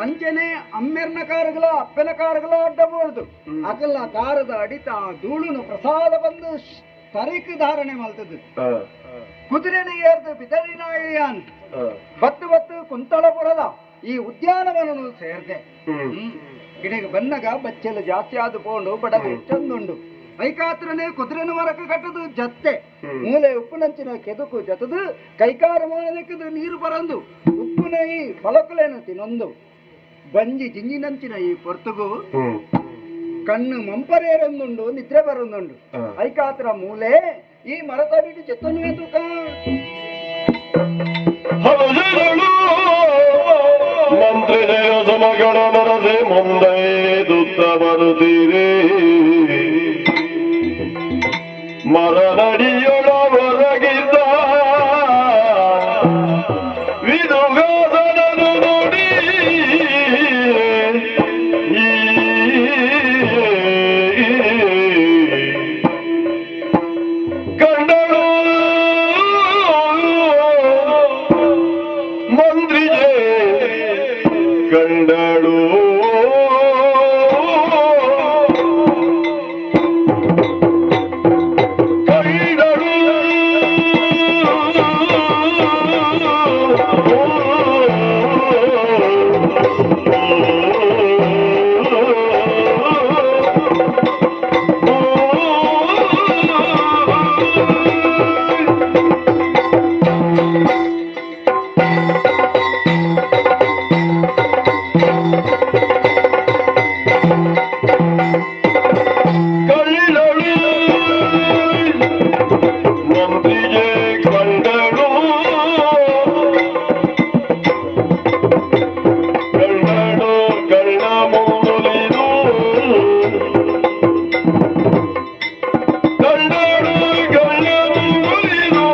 ಅಂಚನೆ ಅಮ್ಮೆರ್ನ ಕಾರುಗಳ ಅಪ್ಪನ ಕಾರುಗಳ ಅಡ್ಡಬಹುದು ಅಕಲ್ಲ ಕಾರದ ಅಡಿತ ಧೂಳುನು ಪ್ರಸಾದ ಬಂದು ತರಿಕು ಧಾರಣೆ ಮಲ್ತದ್ದು ಕುದುರೆನ ಏರ್ದು ಬಿದರಿನಾಯಾನ್ ಬತ್ತು ಕುಂತಳಪುರದ ಈ ಉದ್ಯಾನವನನು ಸೇರ್ದೆ ಗಿಡಗೆ ಬನ್ನಗ ಬಚ್ಚಲು ಜಾಸ್ತಿ ಆದು ಪೋಂಡು ಬಡವೆ ಚಂದುಂಡು ಐಕಾತ್ರನೇ ಕುದುರೆನ ಮರಕ ಕಟ್ಟದು ಜತ್ತೆ ಮೂಲೆ ಉಪ್ಪುನಂಚಿನ ಕೆದುಕು ಜತದು ಕೈಕಾರ ಮಾಡದಕ್ಕದು ನೀರು ಬರಂದು ಉಪ್ಪುನ ಈ ಫಲಕುಲೇನು ತಿನ್ನೊಂದು ಬಂಜಿ ಜಿಂಜಿನಂಚಿನ ಈ ಪೊರ್ತುಗು ಕಣ್ಣು ಮಂಪರೇರೊಂದುಂಡು ನಿದ್ರೆ ಬರೊಂದುಂಡು ಐಕಾತ್ರ ಮೂಲೆ ಈ ಮರತಡಿದು ಚೆತ್ತನು ತೂಕ ಮಂತ್ರಿ ಜಯ ಸಮಗಣ ನರಸೆ ಮುಂದೆ ದುತ್ತ ಬರುತ್ತೀರಿ ಮರನಡಿಯೊಳ ಹೊರಗಿದ್ದ ವಿದುಗಾಸನನು ನೋಡಿ ಕಂಡಳು ಮಂತ್ರಿಜೆ ಕಂಡಳು ಕಂಡಳು ಮೂರ್ತಿಗೆ ಕಂಡಳು ಕಂಡಳು ಕಳ್ಳ ಮೂಲಿದು ಕಂಡಳು ಕಳ್ಳ ಮೂಲಿದು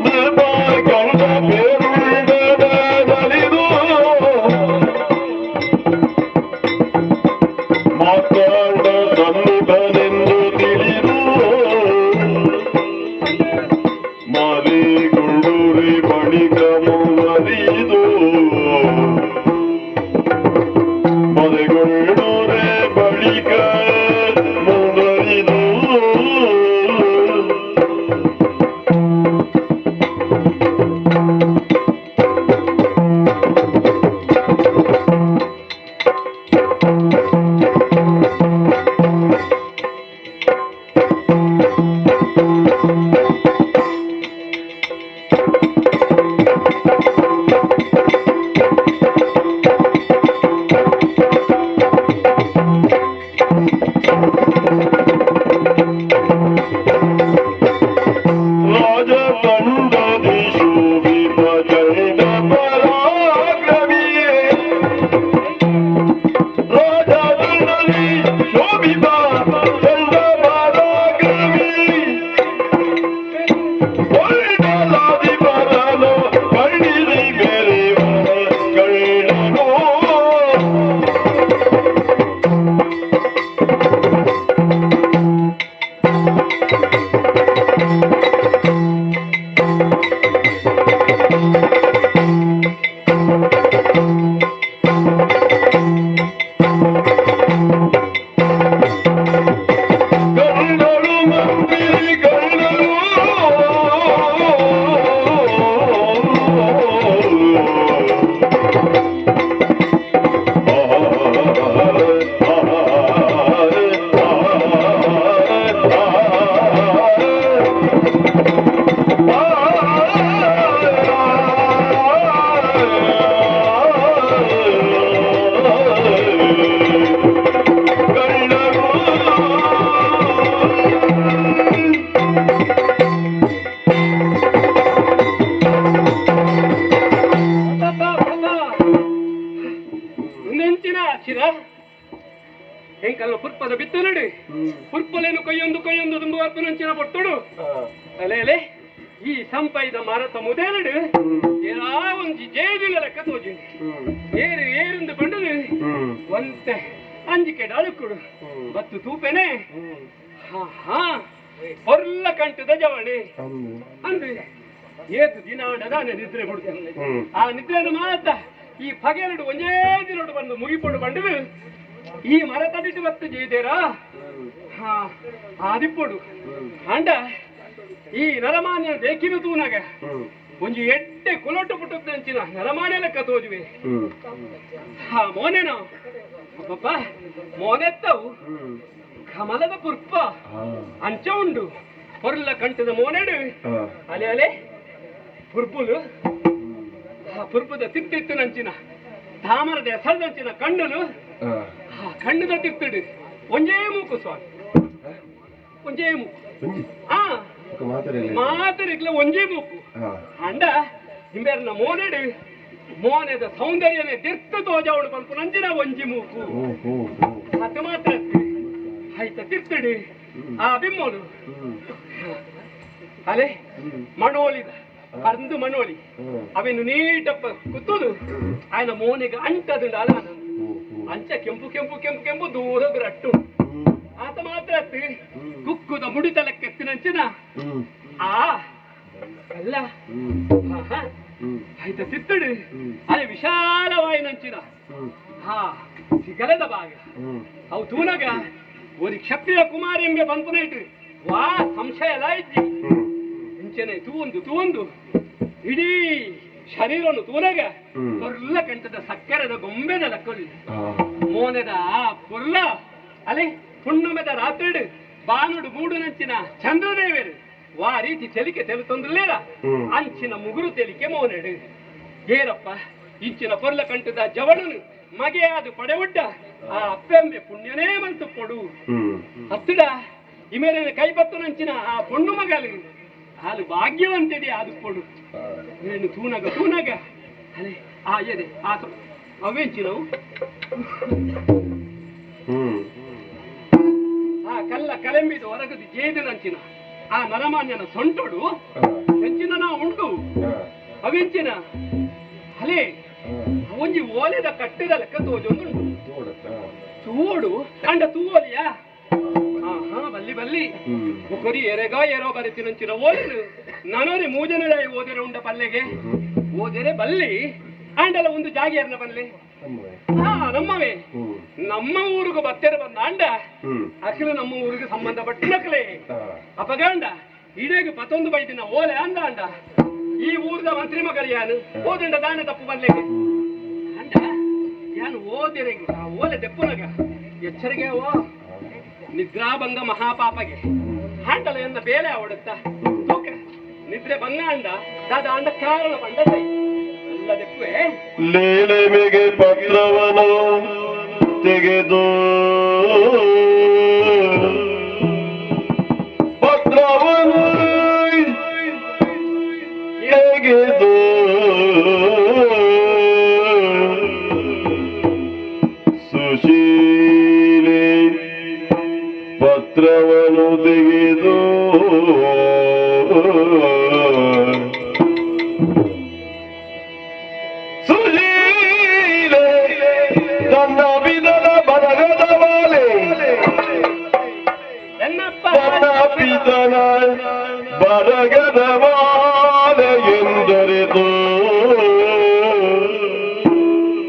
ನೆಪ ಕಂಡ ಬೇರುಂಡದಲಿದು ಮಾತಾಡ ಸನ್ನಿಧನೆಂದು ತಿಳಿದು ಮಾಲಿಗುಂಡೂರಿ ಬಳಿಕ ಮುಂದರಿದು ಮಲೆಗುಂಡೂರೇ ಬಳಿಕ ಮುಂದರಿದು ರಾಜದಂಡದಿ ಶೋಭಿತ ಚಂಡ ಪರಾಕ್ರಮಿಯೇ ರಾಜದಂಡದಿ ಶೋಭಿತ ಚಂಡ ಪರಾಕ್ರಮಿ ಒಳ್ಳೆಲಾದಿ ಬರಲು ಕಣ್ಣಿರಿ ಬೆರೆವ ಕಳ್ಳನು ಕಂಡಳು ಮಂದಿರಿ ಕಂಡಳು ನೆಂಚಿನ ಚಿರ ಹೆಂಕಲ್ಲ ಪುರ್ಪದ ಬಿತ್ತು ನಡಿ ಪುರ್ಪಲೇನು ಕೊಯ್ಯೊಂದು ಕೊಯ್ಯೊಂದು ತುಂಬು ಅರ್ಪ ನಂಚಿನ ಪೊಟ್ಟುಡು ಅಲೆ ಅಲೆ ಈ ಸಂಪೈದ ಮರತ ಮುದೇನಡು ಏನಾ ಒಂಜಿ ಜೇದಿನ ಲೆಕ್ಕ ತೋಜಿ ಏರು ಏರಿಂದ ಬಂಡದು ಒಂತೆ ಅಂಜಿಕೆ ಡಾಳುಕುಡು ಬತ್ತು ತೂಪೆನೆ ಹಾ ಹಾ ಹೊರ್ಲ ಕಂಟದ ಜವಳಿ ಅಂದ್ರೆ ಏತು ದಿನ ನಾನು ನಿದ್ರೆ ಕೊಡ್ತೇನೆ ಆ ನಿದ್ರೆಯನ್ನು ಮಾತ ಈ ಪಗೆರಡು ಒಂದೇ ದಿನೋಡು ಬಂದು ಮುಗಿಕೊಂಡು ಬಂಡು ಈ ಮರ ತಡಿಟ್ಟು ಬತ್ತು ಜೀದೇರಾ ಹಾ ಆದಿಪ್ಪೊಡು ಅಂಡ ಈ ನರಮಾನ್ಯ ಬೇಕಿನ ತೂನಾಗ ಒಂಜಿ ಎಡ್ಡೆ ಕುಲೊಟ್ಟು ಪುಟ್ಟದಂಚಿನ ನರಮಾನ್ಯ ಲೆಕ್ಕ ತೋಜುವೆ ಹಾ ಮೋನೇನೋ ಪಾಪ ಮೋನೆತ್ತವು ಕಮಲದ ಪುರ್ಪ ಅಂಚ ಉಂಡು ಹೊರ್ಲ ಕಂಠದ ಮೋನೆಡು ಅಲೆ ಅಲೆ ಪುರ್ಪುಲು ಆ ಪುರ್ಪದ ತಿತ್ತಿತ್ತು ನಂಚಿನ ತಾಮರದ ಹೆಸರದಂಚಿನ ಕಣ್ಣುಲು ಆ ಕಣ್ಣದ ತಿತ್ತುಡು ಒಂಜೇ ಮೂಕು ಸ್ವಾಮಿ ಒಂಜೇ ಮೂಕು ಆ ಮಾತರಿಗ್ಲ ಒಂಜೇ ಮೂಕು ಅಂಡ ಹಿಂಬೇರ್ನ ಮೋನೆಡು ಮೋನೆದ ಸೌಂದರ್ಯನೇ ತಿರ್ತು ತೋಜವಳು ಬಂತು ನಂಚಿನ ಒಂಜಿ ಮೂಕು ಅದು ಮಾತ್ರ ಆಯ್ತ ತಿರ್ತಡಿ ಆ ಬಿಮ್ಮೋನು ಅಲೆ ಮಣೋಲಿದ ಕಂದು ಮಣೋಲಿ ಅವೇನು ನೀಟಪ್ಪ ಕುತ್ತುದು ఆయన ಮೋನಿಗೆ ಅಂಟದು ಅಲ ಅಂಚ ಕೆಂಪು ಕೆಂಪು ಕೆಂಪು ಕೆಂಪು ದೂರ ರಟ್ಟು ಆತ ಮಾತ್ರ ಕುಕ್ಕುದ ಮುಡಿತಲಕ್ಕೆ ಎತ್ತಿನಂಚಿನ ಆ ಅಲ್ಲ ಆಯ್ತ ತಿತ್ತಡು ಅದೇ ವಿಶಾಲವಾಯಿನಂಚಿನ ಹಾ ಸಿಗಲದ ಭಾಗ ಅವು ತೂನಗ ಒಂದು ಕ್ಷತ್ರಿಯ ಕುಮಾರಿ ಎಂಬೆ ಬಂಪುನೈಟು ವಾ ಸಂಶಯ ಎಲ್ಲ ಇದ್ದಿ ಇಂಚನೆ ತೂವೊಂದು ಇಡೀ ಶರೀರವನ್ನು ತೂನಗ ಪೊರ್ಲ ಕಂಠದ ಸಕ್ಕರೆದ ಗೊಂಬೆದ ಲಕ್ಕಲ್ಲಿ ಮೋನೆದ ಆ ಪೊರ್ಲ ಅಲೆ ಹುಣ್ಣುಮೆದ ರಾತ್ರಿಡು ಬಾನುಡು ಮೂಡು ನಂಚಿನ ಚಂದ್ರದೇವೇರು ವಾ ರೀತಿ ಚೆಲಿಕೆ ತೆಲುತೊಂದುಲ್ಲೇರ ಅಂಚಿನ ಮುಗುರು ತೆಲಿಕೆ ಮೋನೆಡು ಏರಪ್ಪ ಇಂಚಿನ ಪೊರ್ಲ ಕಂಠದ ಜವಳನು ಮಗೆ ಅದು ಪಡೆವುಡ್ಡ ಆ ಅಪ್ಪೆಂಬೆ ಪುಣ್ಯನೇ ಮಂತು ಕೊಡು ಹತ್ತಿಡ ಇಮೇಲೆ ಕೈ ಬತ್ತು ನಂಚಿನ ಆ ಪೊಣ್ಣು ಮಗಲು ಹಾಲು ಭಾಗ್ಯವಂತಿದೆ ಅದು ಕೊಡು ನೀನು ತೂನಗ ಅಲೆ ಆ ಎದೆ ಆ ಅವೇಂಚಿನವು ಆ ಕಲ್ಲ ಕಲೆಂಬಿದು ಹೊರಗದು ಜೇದು ನಂಚಿನ ಆ ನರಮಾನ್ಯನ ಸೊಂಟೋಡು ಹೆಂಚಿನ ನಾ ಉಂಟು ಅವೆಂಚಿನ ಅಲೆ ಒಂಜಿ ಓಲೆದ ಕಟ್ಟದ ಲೆಕ್ಕ ತೋಜೊಂದುಂಟು ತೂವೋಡು ಕಂಡ ತೂವೋಲಿಯಾ ಬಲ್ಲಿ ಕೊರಿ ಎರೆಗಾ ಏರೋ ಬರೀತಿನಂಚಿನ ಓದಿರು ನಾನೋರಿ ಮೂಜನ ಓದಿರ ಉಂಡ ಪಲ್ಲೆಗೆ ಓದಿರೆ ಬಲ್ಲಿ ಆಂಡಲ ಒಂದು ಜಾಗಿಯರ್ನ ಬಲ್ಲಿ ನಮ್ಮವೇ ನಮ್ಮ ಊರಿಗೂ ಬತ್ತೆರ ಬಂದ ಅಂಡ ಅಖಿಲ ನಮ್ಮ ಊರಿಗೆ ಸಂಬಂಧಪಟ್ಟನಕ್ಲೆ ಅಪಗಂಡ ಇಡೇಗೆ 11 ಬೈದಿನ ಓಲೆ ಅಂದ ಈ ಊರದ ಮಂತ್ರಿ ಮಗರಿಯಾನು ಓದಂಡ ದಾನ ತಪ್ಪು ಬಲ್ಲೆಗೆ ಅಂಡ ಯಾನು ಓದಿರೆ ಓಲೆ ದೆಪ್ಪುನಗ ಎಚ್ಚರಿಕೆ ನಿದ್ರಾಭಂಗ ಮಹಾಪಾಪಗೆ ಹಾಂಡಲ ಎನ್ನ ಬೇಲೆ ಅವಡುತ್ತ ನಿದ್ರೆ ಭಂಗ ಅಂಡ ದಾದ ಅಂಡ ಕಾರಣ ಬಂಡ ಸೈ ಅಲ್ಲದೆಪ್ಪೆ ಲೀಲೆಮಿಗೆ ಪತ್ರವನು ತೆಗೆದು ಪತ್ರವನು ತೆಗೆದು ಸುಶೀಲೆ ಪತ್ರವನು ತೆಗೆದು ಸುಶೀಲೆ ತನ್ನ ಬಿದನ ಬರಗದ ಮಾಲೆ ತನ್ನ ಪಿತನ ಬರಗದ ಮಾಲೆ ಎಂದರಿತು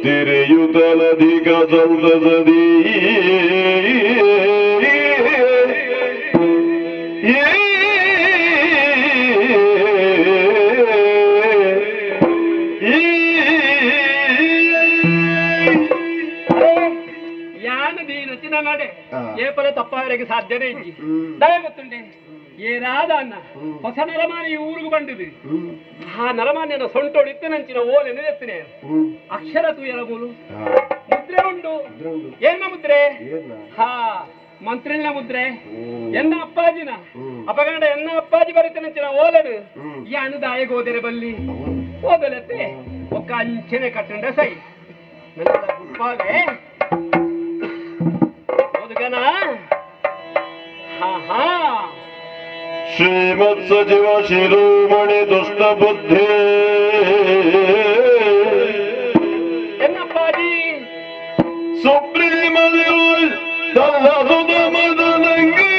ತಿರೆಯುತ್ತಲಧಿಕ ಸಂತಸದಿ ನಡೆ ಏಪಲ ತಪ್ಪವರೆಗೆ ಸಾಧ್ಯನೇ ಇಜ್ಜಿ ದಯ ಗೊತ್ತುಂಡೆ ಏನಾದ ಅನ್ನ ಹೊಸ ನರಮಾನ ಈ ಊರಿಗೂ ಬಂದಿದೆ ಆ ನರಮಾನ್ಯನ ಸೊಂಟೋಡು ಇತ್ತನಂಚಿನ ಓಲೆ ನೆನೆತ್ತಿನ ಅಕ್ಷರ ತೂಯಲ ಮೂಲು ಮುದ್ರೆ ಉಂಟು ಏನ ಮುದ್ರೆ ಹಾ ಮಂತ್ರಿನ ಮುದ್ರೆ ಎನ್ನ ಅಪ್ಪಾಜಿನ ಅಪಗಂಡ ಎನ್ನ ಅಪ್ಪಾಜಿ ಬರೀತನಂಚಿನ ಓಲಡು ಈ ಅನುದಾಯ ಗೋದರೆ ಬಲ್ಲಿ ಓದಲತ್ತೆ ಒಕ್ಕ ಅಂಚನೆ ಕಟ್ಟಂಡ ಸೈ ಗುಪ್ಪಾಗೆ ಶ್ರೀಮತ್ ಸಚಿವ ಶಿರೋಮಣಿ ದುಷ್ಟ ಬುದ್ಧಿ ಎನ್ನಪ್ಪಾಜಿ ಸುಪ್ರೀಮ ತನ್ನ ಸುತ ಮದನಂಗಿ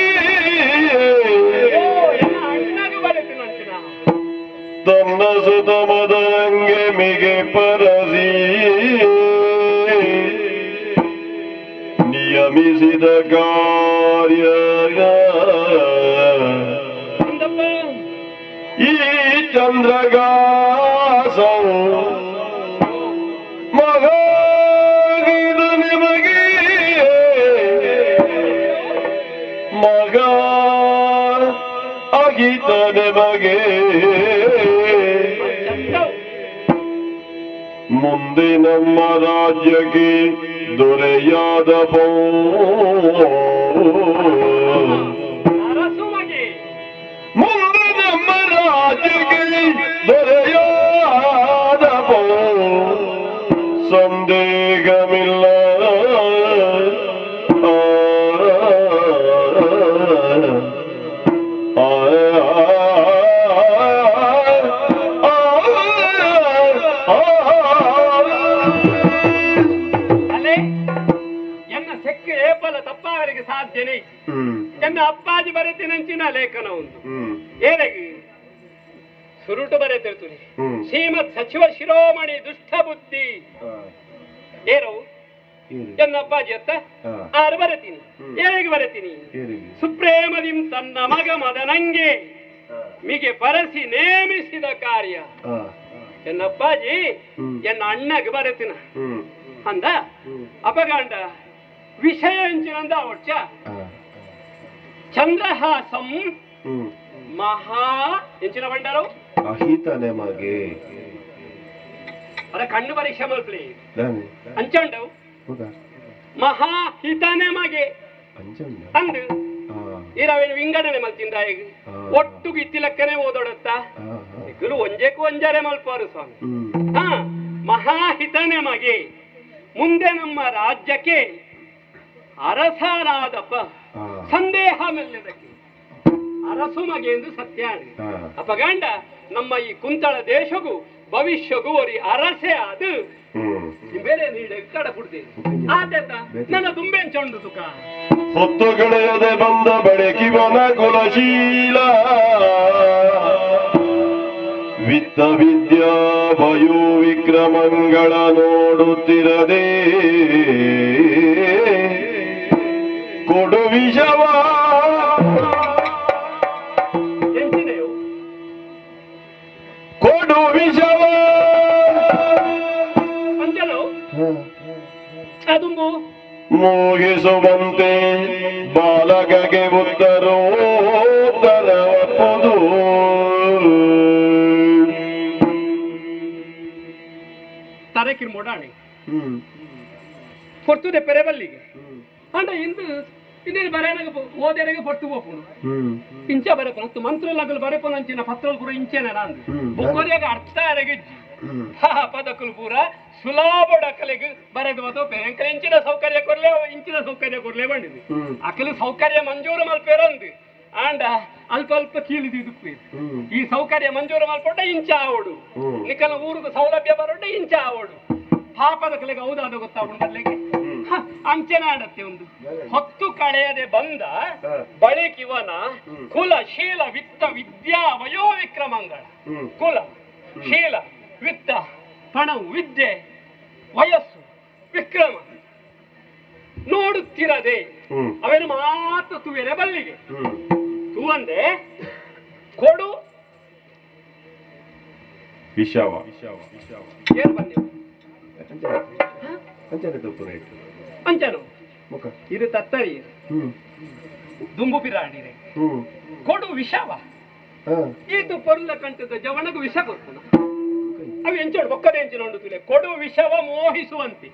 ತನ್ನ ಸುತ ಮದನಂಗೆ ಮಿಗೆ ಪರಸಿ ನಿಯಮಿಸಿದ ಕಾರ್ಯ ಈ ಚಂದ್ರಗಾಸ ಮಗದ ನಿಮಗೆ ಮಗ ಆಗಿತ ನಿಮಗೆ ಮುಂದೆ ನಮ್ಮ ರಾಜ್ಯಕ್ಕೆ ದೊರೆಯಾದ ಮುಂದೆ ನಮ್ಮ ರಾಜ್ಯಕ್ಕೆ ದೊರೆಯಾದ ಸಂದೇಹಮಿಲ್ಲ ಸಾಧ್ಯನೇ ಎನ್ನ ಅಪ್ಪಾಜಿ ಬರೆತಿನಂಚಿನ ಲೇಖನ ಉಂಟು ಏನಾಗಿ ಸುರುಟು ಬರೆತಿರ್ತೀನಿ ಶ್ರೀಮತ್ ಸಚಿವ ಶಿರೋಮಣಿ ದುಷ್ಟ ಬುದ್ಧಿ ಏರು ಎನ್ನ ಅಪ್ಪಾಜಿ ಅತ್ತ ಆರು ಬರೆತೀನಿ ಏನಿಗೆ ಬರೆತೀನಿ ಸುಪ್ರೇಮದಿಂ ತನ್ನ ಮಗ ಮದನಂಗೆ ಮಿಗೆ ಪರಸಿ ನೇಮಿಸಿದ ಕಾರ್ಯ ಎನ್ನ ಅಪ್ಪಾಜಿ ಎನ್ನ ಅಣ್ಣಗೆ ಬರೆತಿನ ಅಂದ ಅಪಗಾಂಡ ವಿಷಯ ಎಂಚಿನಂದ ಅವಚ್ಚ ಚಂದ್ರಹಾಸಂ ಮಹಾ ಎಂಚಿನ ಬಂಡರು ಅಹಿತನೆ ಮಗೆ ಅದ ಕಣ್ಣು ಪರೀಕ್ಷೆ ಮಲ್ಪಲಿ ಅಂಚಂಡವು ಮಹಾ ಹಿತನೆ ಮಗೆ ಅಂದು ಈ ನಾವೇನು ವಿಂಗಡಣೆ ಮಲ್ತಿಂದ ಈಗ ಒಟ್ಟು ಇತ್ತಿಲಕ್ಕನೆ ಓದೋಡತ್ತ ಇಗಲು ಒಂಜೆಕು ಒಂಜಾರೆ ಮಲ್ಪಾರು ಸ್ವಾಮಿ. ಹಾ, ಮಹಾಹಿತನೆ ಮಗೆ ಮುಂದೆ ನಮ್ಮ ರಾಜ್ಯಕ್ಕೆ ಅರಸರಾದಪ್ಪ ಸಂದೇಹ ಮೆಲ್ಲದಕ್ಕೆ ಅರಸು ಮಗೆ ಎಂದು ಸತ್ಯ ಅಪಗಂಡ ನಮ್ಮ ಈ ಕುಂತಳ ದೇಶಗೂ ಭವಿಷ್ಯಗೂ ಒರಿ ಅರಸೆ ಅದು ಬೇರೆ ನೀಡ ಕಡ ಕುಡ್ದೆ ಆತ ನನ್ನ ತುಂಬೆನ್ ಚೊಂಡು ತುಕ ಹೊತ್ತು ಕಳೆಯದೆ ಬಂದ ಬೆಳಕಿವನ ಕುಲಶೀಲ ವಿತ್ತ ವಿದ್ಯಾ ವಯೋ ವಿಕ್ರಮಗಳ ನೋಡುತ್ತಿರದೆ ಕೊಡು ವಿಷವ ಕೊಡು ವಿಷವ ಅಂಚಲು ಅದುಂಬು ಮುಗಿಸುವಂತೆ ಬಾಲಕಗೆ ಉತ್ತರೋತ್ತರವಪ್ಪುದು ತರಕಿರ್ ಮೊಡಾಣೆ ಪೊರ್ತುದೆ ಪೆರೆಬಲ್ಲಿಗೆ ಅಂಡ ಇಂದು ಇನ್ನೇನು ಬರೆಯನಾಗ ಓದೇರಿಗೆ ಪೊರ್ತು ಹೋಗ್ಕೊಂಡು ಇಂಚ ಬರೆಪು ಮಂತ್ರಲಾಗಲು ಬರೆಪು ಅಂಚಿನ ಪತ್ರలు ಕೂಡ ಇಂಚೇನೆ ಅಂದು ಬೊಕ್ಕೋರಿಯಾಗ ಅರ್ಥ ಅರಗಿಜ್ಜಿ ಪದಕುಲು ಪೂರ ಸುಲಭ ಅಕಲಿಗೆ ಬರೆದು ಮತ್ತು ಪೆರಂಕಲ ಇಂಚಿನ ಸೌಕರ್ಯ ಕೊರ್ಲೆ ಬಂದಿದೆ ಅಕಲು ಸೌಕರ್ಯ ಮಂಜೂರು ಮಲ್ಪೇರಂದು ಆಂಡ ಅಲ್ಪ ಅಲ್ಪ ಕೀಳಿದು ಈ ಸೌಕರ್ಯ ಮಂಜೂರು ಮಲ್ಪೊಟ್ಟ ಇಂಚ ಆವಡು ನಿಕಲ ಊರಿಗೆ ಸೌಲಭ್ಯ ಬರೋಟ ಇಂಚ ಆವಡು ಪಾಪದ ಕಲೆಗೆ ಹೌದಾದ ಗೊತ್ತಾಗ್ಬಿಡ್ಲಿಕ್ಕೆ ಅಂಚೆನ ಆಡತ್ತೆ ಒಂದು ಹೊತ್ತು ಕಳೆಯದೆ ಬಂದ ಬಳಿಕಿವನ ಕುಲ ಶೀಲ ವಿತ್ತ ವಿದ್ಯಾ ವಯೋ ವಿಕ್ರಮಂಗಳ ಕುಲ ಶೀಲ ವಿತ್ತ ಪಣವು ವಿದ್ಯೆ ವಯಸ್ಸು ವಿಕ್ರಮ ನೋಡುತ್ತಿರದೆ ಅವೇನು ಮಾತ್ರ ತುವೆರೆ ಬಲ್ಲಿಗೆ ತೂವಂದೆ ಕೊಡು ವಿಷವ ಏನು ಬಂದೆ ಅಂಚನು ಇದು ತತ್ತರಿ ದುಂಬು ಪಿರಾಣಿರೆ ಕೊಡು ವಿಷವ ಇದು ಪೊರ್ಲ ಕಂಟದ ಜವನಗೂ ವಿಷ ಕೊಡ್ತಾನ ಅವು ಎಂಚೋಡು ಒಕ್ಕದೆ ಎಂಚು ನೋಡುತ್ತಿಲ್ಲ ಕೊಡು ವಿಷವ ಮೋಹಿಸುವಂತೆ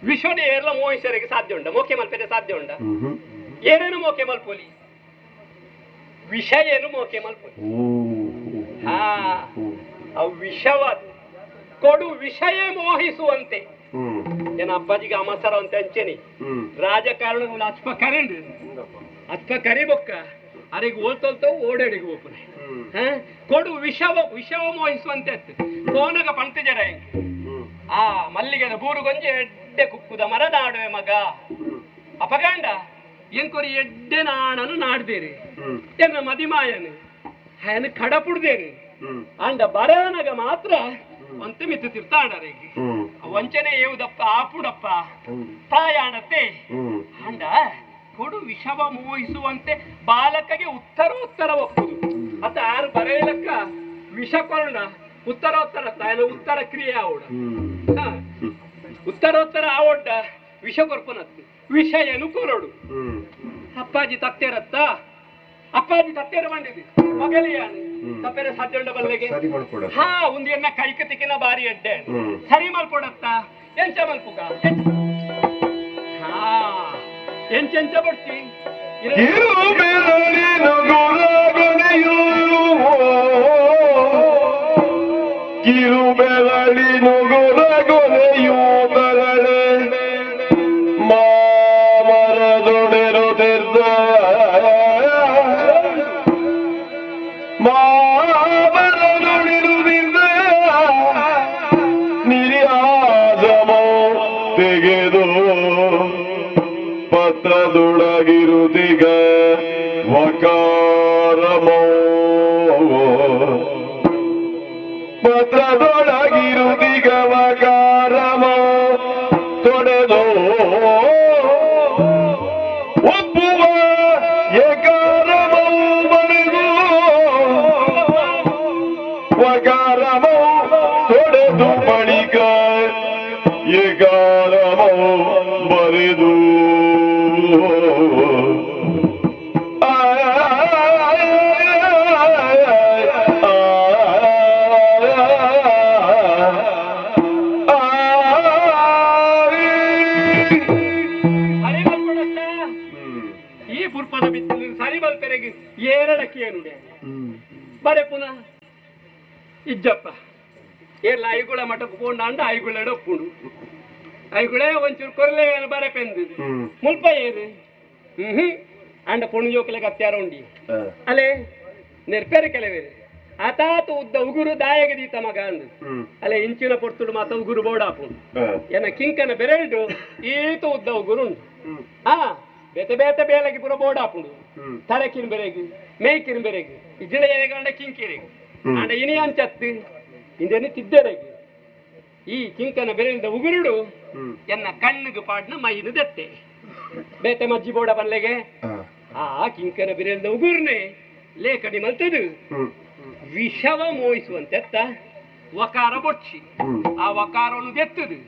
ವಿಶ್ವದ ಏರ್ಲ ಮೋಹಿಸರಿಗೆ ಸಾಧ್ಯ ಉಂಡ ಮೋಕೆ ಮಲ್ಪೆದೆ ಸಾಧ್ಯ ಉಂಡ ಏನೇನು ಮೋಕೆ ಮಲ್ಪೋಲಿ ವಿಷಯ ಏನು ಮೋಕೆ ಮಲ್ಪೋಲಿ ಆ ವಿಷವ ಕೊಡು ವಿಷಯ ಮೋಹಿಸುವಂತೆ ಏನ ಅಪ್ಪಾಜಿಗೆ ಅಮಸರ ಅಂತ ಅಂಚೆನಿ ರಾಜಕಾರಣ ಅಪ್ಪ ಕರೆಂಡು ಅಪ್ಪ ಕರಿಬೊಕ್ಕ ಅರಿಗೆ ಓಲ್ತೋಲ್ತವು ಓಡಾಡಿಗೆ ಹೋಗ್ತಾನೆ ಕೊಡು ವಿಷವ ಮೋಹಿಸುವಂತೆ ಅತ್ತು ಕೋನಗ ಪಂಕ್ತಿಜರ ಆ ಮಲ್ಲಿಗೆದ ಬೂರುಗೊಂಜಿ ಎಡ್ಡೆ ಕುಕ್ಕುದ ಮರದಾಡುವೆ ಮಗ ಅಪಗಂಡ ಎಂಕೊರಿ ಎಡ್ಡೆ ನಾಣನು ನಾಡ್ದೇರಿ ಎನ್ನ ಮದಿಮಾಯನು ಹಯನ ಕಡಪುಡ್ದೇರಿ ಅಂಡ ಬರನಗ ಮಾತ್ರ ಅಂತ ಮಿತ್ತು ತಿರ್ತಾಡರಿಗೆ ವಂಚನೆ ಏವುದಪ್ಪ ಆಪುಡಪ್ಪ ತಾಯಾಣತೆ ಅಂಡ ಕೊಡು ವಿಷವ ಮೋಹಿಸುವಂತೆ ಬಾಲಕಗೆ ಉತ್ತರೋತ್ತರ ಒಪ್ಪುದು ಅತ್ತ ಯಾರು ಬರೆಯಲಕ್ಕ ವಿಷ ಕೊರಣ ಉತ್ತರೋತ್ತರ ತಾಯನ ಉತ್ತರ ಕ್ರಿಯೆ ಆವಡ ಉತ್ತರೋತ್ತರ ಆವಡ್ಡ ವಿಷ ಕೊರ್ಪನತ್ತು ವಿಷಯನು ಕೊರಡು ಅಪ್ಪಾಜಿ ತತ್ತೇರತ್ತ ಅಪ್ಪಾಜಿ ತತ್ತೇರ ಬಂದಿದೆ ಮಗಲಿಯಾನು ತಪ್ಪೇರೆ ಸಾಧ್ಯ ಉಂಡ ಬಲ್ಲೆಗೆ ಹಾ ಒಂದಿಯನ್ನ ಕೈಕ ತಿಕ್ಕಿನ ಬಾರಿ ಅಡ್ಡೆ ಸರಿ ಮಲ್ಪೊಡತ್ತ ಎಂಚ ಮಲ್ಪುಗ ಹಾ ಎಂಚೆಂಚ ಬಡ್ತಿ ಕಿರುಬೆರಳಿ ನುಗುರಗೊನೆಯೂ ಬರಳೆ ಮಾಮರದೊಡೆರುತ್ತಿದ್ದ ಮಾಮರದೊಡಿರುವುದಿಲ್ಲ ನಿರ್ಯಾಸಮೋ ತೆಗೆದು ಪತ್ರದೊಳಗಿರುತ್ತಿಗ ವಕಾರಮೋ ಪತ್ರದೊಳಗಿರುತ್ತಿಗ ವಕಾರಮೋ ತೊಡೆದೋ ಒಪ್ಪುವ ಏಕಾರಮೋ ಬರೆದು ವಕಾರಮೋ ತೊಡೆದು ಬಳಿಕ ಏಕಾರಮೋ ಬರೆದು ಈ ಪುರ್ಪದ ಬಿತ್ತ ಬರೆ ಪುನಃ ಇಜ್ಜಪ್ಪ ಎಲ್ಲ ಐಗುಳ ಮಠಕ್ಕೆ ಪೋಂಡ ಅಂಡ ಐಗುಳೆಡ ಒಪ್ಪುಂಡು ಐಗುಳೆ ಒಂಚೂರು ಕೊರಲೆ ಬರೆ ಪೆಂದಿದು ಮುಲ್ಪ ಏರು ಅಂಡ ಪುಣ್ ಜೋಕಲೆ ಕತ್ಯಾರ ಉಂಡಿ ಅಲೆ ನೆರ್ಪೆರೆ ಕೆಲವೇರು ಆತಾತ ಉದ್ದ ಉಗುರು ದಾಯಗದೀತ ಮಗ ಅಂದು ಅಲೆ ಇಂಚಿನ ಪೊರ್ತುಡು ಮಾತ ಉಗುರು ಬೋಡಾಪುಂಡು ಎನ್ನ ಕಿಂಕನ ಬೆರೆಲ್ಡು ಈತ ಉದ್ದ ಉಗುರು ಉಂಡು ಬೇತೆ ಬೇತೆ ಬೇಲಗಿ ಪುರ ಬೋಡಾಪುಂಡು ತಲೆಕಿನ ಬೆರೆಗಿ ಮೇಯ್ಕಿನ ಬೆರೆಗಿ ಇಜ್ಜಿನ ಎರೆಗಂಡ ಕಿಂಕಿರೆಗಿ ಅಂಡ ಇನಿ ಅಂಚತ್ತು ಇಂದೇನು ತಿದ್ದರೆಗಿ ಈ ಕಿಂಕನ ಬೆರೆಲ್ದ ಉಗುರುಡು ಎನ್ನ ಕಣ್ಣಿಗೆ ಪಾಡ್ನ ಮೈನು ದತ್ತೆ ಬೇತೆ ಮಜ್ಜಿ ಬೋಡ ಬಲ್ಲೆಗೆ ಆ ಕಿಂಕನ ಬೆರೆಲ್ದ ಉಗುರ್ನೆ ಲೇಖನಿ ಮಲ್ತದು ವಿಷವ ಮೋಹಿಸುವಂತೆತ್ತ ವಕಾರ ಬೊಚ್ಚಿ ಆ ವಕಾರವನ್ನು ದೆತ್ತದು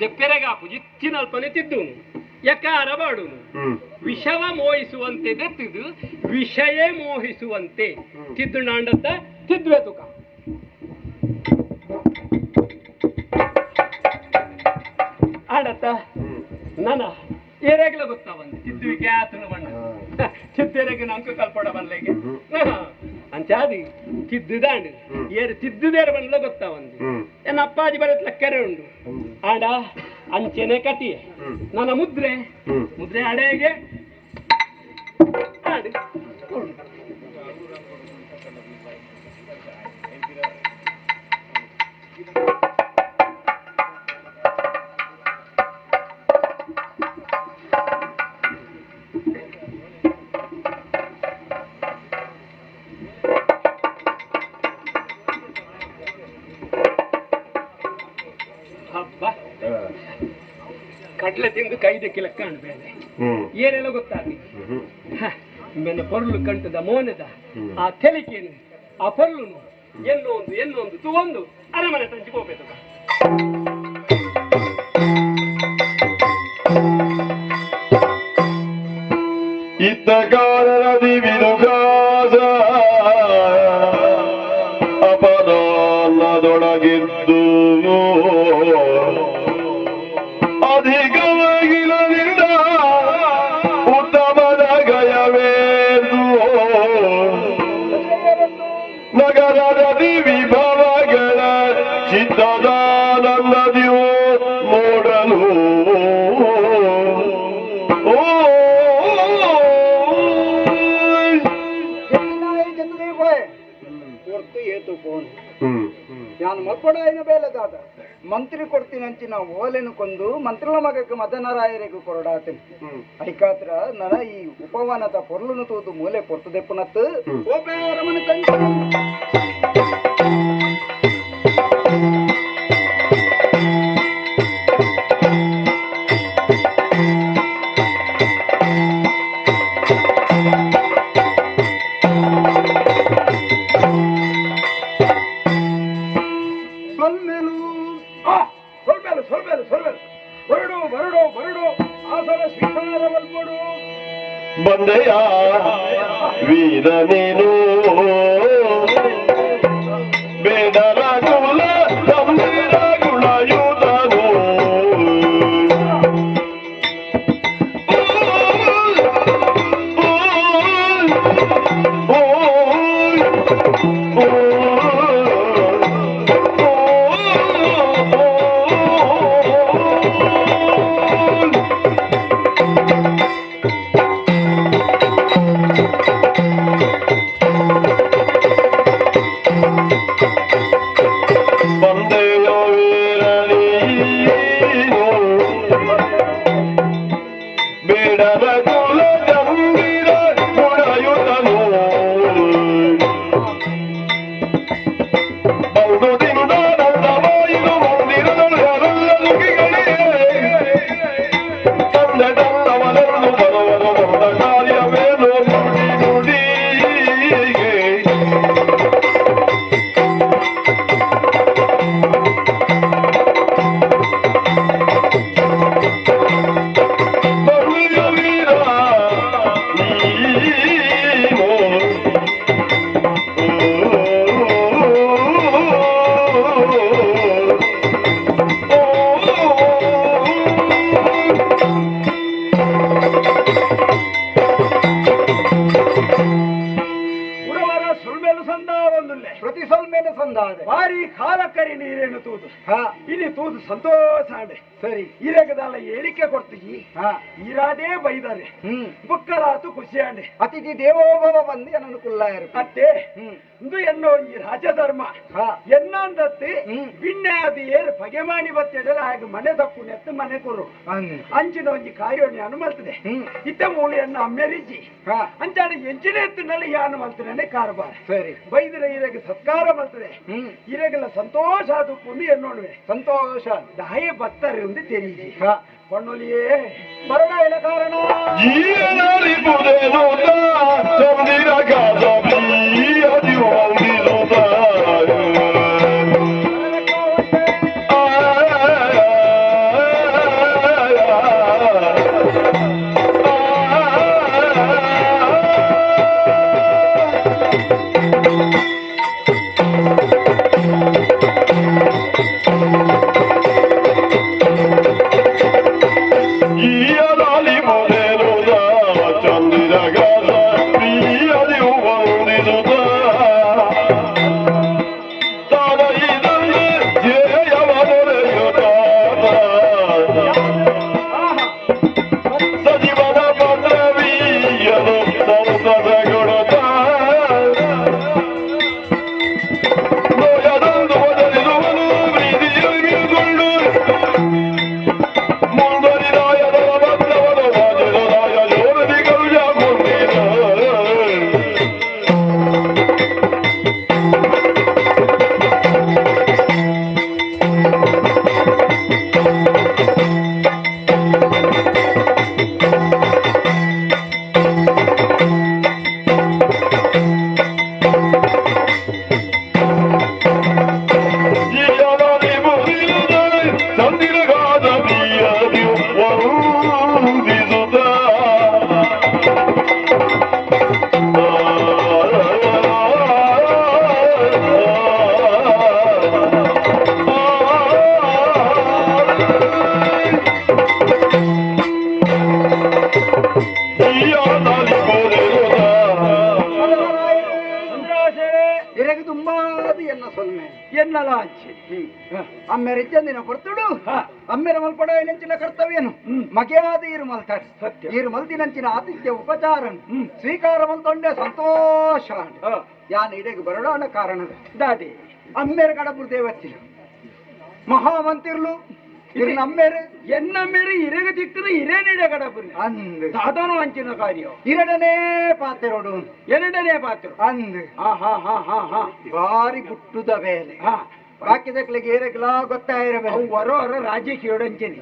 ದೆಪ್ಪೆರೆಗಾಪು ಜಿತ್ತಿನಲ್ಪನೆ ತಿದ್ದುನು ಯಕಾರ ಬಾಡುನು ವಿಷವ ಮೋಹಿಸುವಂತೆ ದೆತ್ತದು ವಿಷಯ ಮೋಹಿಸುವಂತೆ ತಿದ್ದು ನಾಂಡತ್ತ ತಿದ್ವೆ ತುಕ ಆಡತ್ತ ನನ ಏರೆಗ್ಲ ಗೊತ್ತಾ ಬಂದು ತಿದ್ದುವಿಕೆ ಆತನ ಬಣ್ಣ ಚಿತ್ತೆರೆಗೆ ನಂಕು ಕಲ್ಪಡ ಬನ್ಲೆಗೆ ಅಂಚಾದಿ ತಿದ್ದುದಾಂಡು ಏರು ತಿದ್ದುದೇರ ಬಂದ್ಲ ಗೊತ್ತಾ ಒಂದು ಎನ್ನ ಅಪ್ಪಾಜಿ ಬರತ್ಲ ಕೆರೆ ಉಂಡು ಆಡ ಅಂಚೆನೆ ಕಟಿ ನನ್ನ ಮುದ್ರೆ ಮುದ್ರೆ ಅಡೆಗೆ ಆಡು ಕಡ್ಲೆ ತಿಂದು ಕೈದಕ್ಕೆ ಲೆಕ್ಕ ಅನ್ಬೇಳೆ ಏನೆಲ್ಲ ಗೊತ್ತಾಗಿ ನನ್ನ ಪೊರ್ಲು ಕಂಟದ ಮೋನದ ಆ ತೆಲಿಕೇನು ಆ ಪೊರ್ಲುನು ಎನ್ನೊಂದು ತೂವೊಂದು ಅರಮನೆ ತಂಚಿಗೆ ಹೋಗ್ಬೇಕು ಇತ್ತಗಾರದಿ ವಿನುಗಾಸ ಅಪರಾನ್ನದೊಳಗಿದ್ದು ಅಧಿಕವಾಗಿಲದಿಂದ ಉತ್ತಮದ ಗಯವೇದು ನಗರದ ವಿಭವಗಳ ಚಿತ್ತದಾನಂದದಿಯೋ ನೋಡಲು ನಾನು ಮಲ್ಪಡ ಏನ ಬೇಲದಾದ ಮಂತ್ರಿ ಕೊಡ್ತೀನಿ ಅಂಚಿನ ಓಲೆನು ಕೊಂದು ಮಂತ್ರಲ ಮಗಕ್ಕೆ ಮದನರಾಯರಿಗೂ ಕೊರಡಾತೀನಿ ಐಕಾತ್ರ ನನ ಈ ಉಪವನದ ಪೊರ್ಲುನು ತೂದು ಮೂಲೆ ಪೊರ್ತದೆ ಪುನತ್ ಅರಮನೆ ತಂಚ ಬಂದೆಯ ವೀರ ನೀನು ಬೇಡರ ಕುಲ ಗಂಭೀರ ಗುಣಯುತನು ಸೊಲ್ಮೇಲು ಸಂದ ಒಂದುಲ್ಲೆ ಪ್ರತಿ ಸೊಲ್ಮೇಲೆ ಸಂದಾದೆ ಬಾರಿ ಕಾಲಕ್ಕರಿ ನೀರೇನು ತೂದು ಹಾ ಇಲ್ಲಿ ತೂದು ಸಂತೋಷ ಆಡೆ ಸರಿ ಇರಗದಲ್ಲ ಹೇಳಿಕೆ ಕೊಡ್ತೀವಿ ಹಾ ಇರಾದೇ ಬೈದಾರೆ ಬುಕ್ಕರಾತು ಖುಷಿ ಆಂಡೆ ಅತಿಥಿ ದೇವೋಭವ ಬಂದು ಏನನ್ನು ಕುಲ್ಲಾಯರು ಅತ್ತೆ ಇಂದು ಎನ್ನೋ ಈ ರಾಜಧರ್ಮ ಹಾ ಎನ್ನಂದತ್ತು ಬಿಣ್ಣೆ ಅದು ಏರು ಪಗೆಮಾಣಿ ಬತ್ತಿಡಲ ಹಾಗೆ ಮನೆ ತಪ್ಪು ನೆತ್ತು ಮನೆ ಕೊರು ಅಂಚಿನ ಒಂಜಿ ಕಾರ್ಯೋಣಿ ಅನುಮಲ್ತದೆ ಇತ್ತ ಮೂಳಿ ಎನ್ನ ಅಮ್ಮೆರಿಜಿ ಹಾ ಅಂಚಾಡ ಎಂಚಿನ ಎತ್ತಿನಲ್ಲಿ ಯಾನು ಮಲ್ತನೆ ಕಾರಬಾರ ಸರಿ ಬೈದ್ರೆ ಇರಗೆ ಸತ್ಕಾರ ಮಲ್ತದೆ ಇರಗೆಲ್ಲ ಸಂತೋಷ ಅದು ಕುಂದು ಎನ್ನೋಣವೆ ಸಂತೋಷ ದಾಯ ಬತ್ತಾರೆ ಒಂದು ತೆರೀಜಿ ಹಾ ಕೊಂಡೊಲಿಯೇ ಬರೋಣ ಇಲ್ಲ ಕಾರಣ ಜೀವನರಿಪುದೇನು ಚಂದಿರ ಕಾದಬಿ ಅದಿ ಹೊಂದಿರುತ್ತ ಅಮ್ಮೆರ ಇದ್ದಂದಿನ ಕೊಡ್ತುಡು ಅಮ್ಮೆರ ಮಲ್ಪಡ ನೆಂಚಿನ ಕರ್ತವ್ಯನು ಮಗೆಯಾದ ಈರು ಮಲ್ತಾಡಿ ಸತ್ಯ ಈರು ಮಲ್ತಿನಂಚಿನ ಆತಿಥ್ಯ ಉಪಚಾರ ಸ್ವೀಕಾರ ಮಲ್ತೊಂಡೆ ಸಂತೋಷ ಯಾನ್ ಇಡೆಗೆ ಬರಡೋಣ ಕಾರಣದ ದಾಟಿ ಅಮ್ಮೆರ ಕಡಪುರ ದೇವತ್ತಿನ ಮಹಾಮಂತ್ರಿಲು ನಮ್ಮೇರು ಎನ್ನಮ್ಮೇರು ಇರಗ ದಿಕ್ಕದ ಇರೇನಿಡ ಕಡಪುರ ಅಂದ್ ಸಾಧನ ಅಂಚಿನ ಕಾರ್ಯ ಎರಡನೇ ಪಾತ್ರೋಡು ಎರಡನೇ ಪಾತ್ರ ಅಂದ್ ಹಾ ಬಾರಿ ಗುಟ್ಟುದ ಬೇಲೆ ಬಾಕಿದಕ್ಲಿಗೆ ಏರಕ್ಲಾ ಗೊತ್ತಾಯಿರಬೇಕು ವರೋ ವರೋ ರಾಜಕೀಯೋಡಂಚೆನಿ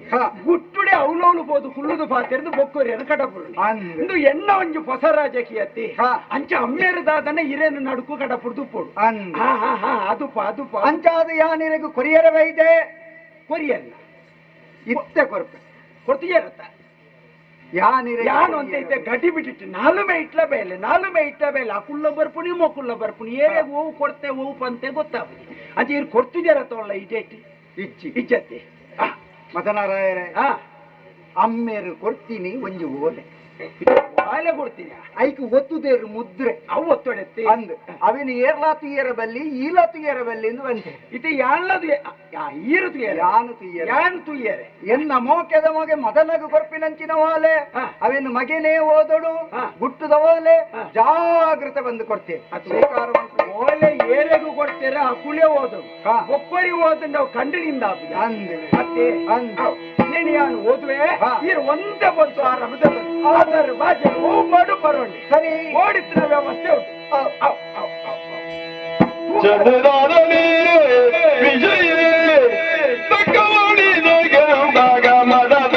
ಗುಟ್ಟುಡೆ ಅವಲವಳು ಬೋದು ಕುಳ್ಳುದು ಪಾತಿರ್ದು ಬೊಕ್ಕೂರಿಯನ್ನು ಕಡಪುರು ಇಂದು ಎನ್ನ ಒಂಜು ಹೊಸ ರಾಜಕೀಯತ್ತಿ ಅಂಚ ಅಮ್ಮೇರದಾದನೆ ಇರೇನು ನಡುಕು ಕಡಪುರ್ದು ಪೋಡು ಅದುಪ ಅಂಚಾದ ಯಾನಿರಗು ಕೊರಿಯರ ವೈದೆ ಕೊರಿಯಲ್ಲ ಇತ್ತೆ ಕೊರಪೆ ಕೊಡ್ತೀಯರತ್ತ ಯಾನು ಅಂತ ಇದ್ದೆ ಗಡ್ಡಿ ಬಿಟ್ಟಿಟ್ಟು ನಾಲುಮೆ ಇಟ್ಲ ಬೇಲೆ ಆ ಕುಳ್ಳ ಬರ್ಪುಣಿ ಮೊಕ್ಕುಳ್ಳ ಬರ್ಪುಣಿ ಏನೇ ಓವು ಕೊಡ್ತೆ ಓವು ಪಂತೆ ಗೊತ್ತಾಗ್ತದೆ ಅಂತ ಇವ್ರು ಕೊಡ್ತಿದ್ದಾರತ್ತವಲ್ಲ ಇದೇಟಿ ಇಚ್ಚತ್ತೆ ಮದನಾರಾಯರೇ ಅಮ್ಮೇರು ಕೊಡ್ತೀನಿ ಒಂಜಿ ಓಲೆ ಆಲೆ ಕೊಡ್ತೀನಿ ಐಕು ಒತ್ತುದೇರು ಮುದ್ರೆ ಅವು ಒತ್ತೊಡೆತ್ತೆ ಅಂದ್ ಅವಿನ ಏರ್ಲಾತು ಏರಬಲ್ಲಿ ಈಲತು ಏರಬಲ್ಲಿ ಎಂದು ಬಂದೆ ಇದು ಯಾನ್ಲದು ಈರು ತುಯ್ಯರೆ ಯಾನು ತುಯ್ಯರೆ ಎನ್ನ ಮೋಕೆದ ಮೊಗೆ ಮೊದಲಗು ಕೊರ್ಪಿನಂಚಿನ ಓಲೆ ಅವಿನ ಮಗನೇ ಓದೋಡು ಗುಟ್ಟುದ ಓಲೆ ಜಾಗೃತ ಬಂದು ಕೊಡ್ತೇವೆ ಓಲೆ ಏರೆಗೂ ಕೊಡ್ತೇರೆ ಆ ಕುಳೆ ಓದು ಒಬ್ಬರಿ ಓದು ನಾವು ಕಂಡಿನಿಂದ ಅಂದ್ ಮತ್ತೆ ನೀನು ಯಾನು ಓದುವೆ ಈರು ಒಂದೇ ಬಂತು ಆ ರಮದಲ್ಲಿ ಆಧಾರ ಬಾಜೆ ಹೋಗಿ ಮಾಡು ಬರೋಣ ಸರಿ ಓಡಿತ್ರ ವ್ಯವಸ್ಥೆ ಉಂಟು ಚಂದ್ರನೇ ವಿಜಯ ತಕ್ಕವಾಡಿದ ಗಂದಾಗ ಮದದ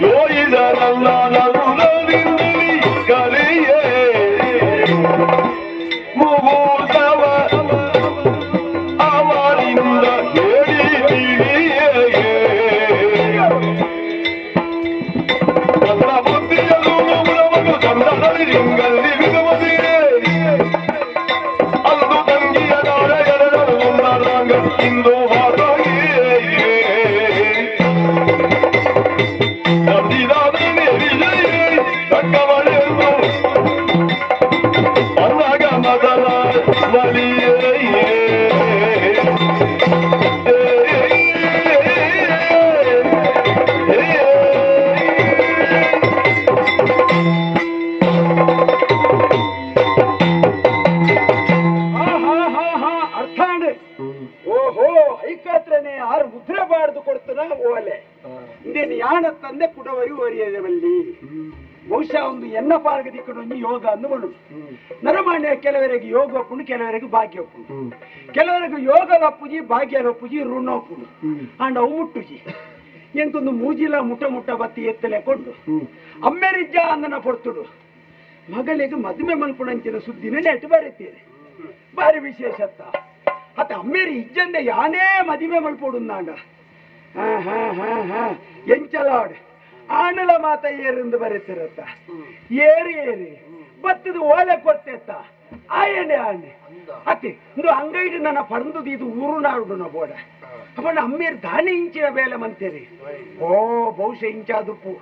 ಯೋಯಿದರಲ್ಲ ಅಂದಾಗ ಮೊದಲ ನಲಿಯೇ ಅರ್ಥಾಂಡ್ ಓಹೋ ಐಕಾತ್ರನೆ ಆರು ಮುದ್ರೆ ಬಾರ್ದು ಕೊಡ್ತಾನ ಓಲೆ ಇಂದೇನು ಯಾಣ ತಂದೆ ಕುಡವರಿ ಓರಿಯದಲ್ಲಿ ಬಹುಶಃ ಒಂದು ಎನ್ನ ಪಾರ್ಗ ದಿಕ್ಕಡೊಂದು ಯೋಗ ಅಂದು ನರಮಾನ್ಯ ಕೆಲವರಿಗೆ ಯೋಗ ಒಪ್ಪುಂಡು ಕೆಲವರಿಗೆ ಭಾಗ್ಯ ಒಪ್ಪುಂಡು ಕೆಲವರಿಗೆ ಯೋಗದ ಅಪ್ಪುಜಿ ಭಾಗ್ಯದ ಒಪ್ಪುಜಿ ಋಣ ಒಪ್ಪುಂಡು ಅಂಡ್ ಅವು ಮುಟ್ಟುಜಿ ಎಂಕೊಂದು ಮೂಜಿಲ ಮುಟ್ಟ ಮುಟ್ಟ ಬತ್ತಿ ಎತ್ತಲೆ ಕೊಂಡು ಅಮ್ಮೆರಿಜ್ಜ ಅಂದನ ಪೊರ್ತುಡು ಮಗಳಿಗೆ ಮದುವೆ ಮಲ್ಪುಣಂಚಿನ ಸುದ್ದಿನ ನೆಟ್ಟು ಬರೀತೀರಿ ಬಾರಿ ವಿಶೇಷತ್ತ ಅತ್ತ ಅಮ್ಮೇರಿ ಇಜ್ಜಂದೆ ಯಾನೇ ಮದುವೆ ಮಲ್ಪೋಡುಂದಾಂಡ ಎಂಚಲಾಡ್ ಆಣಲ ಮಾತ ಏರಿಂದ ಬರೀತಿರತ್ತ ಏರಿ ಏರಿ ಬತ್ತದ ಓಲೆ ಕೊಡ್ತೆತ್ತ ಆಯಣೆ ಆಣೆ ಅತ್ತೆ ಇದು ಅಂಗೈಡು ನನ್ನ ಪರಂದು ಇದು ಊರು ನಾಡು ಬೋಡ ಅಪ್ಪಣ್ಣ ಅಮ್ಮೇರು ದಾನೆ ಇಂಚಿನ ಬೇಲೆ ಮಂತೇರಿ ಓ ಬಹುಶಃ ಇಂಚಾದುಪ್ಪು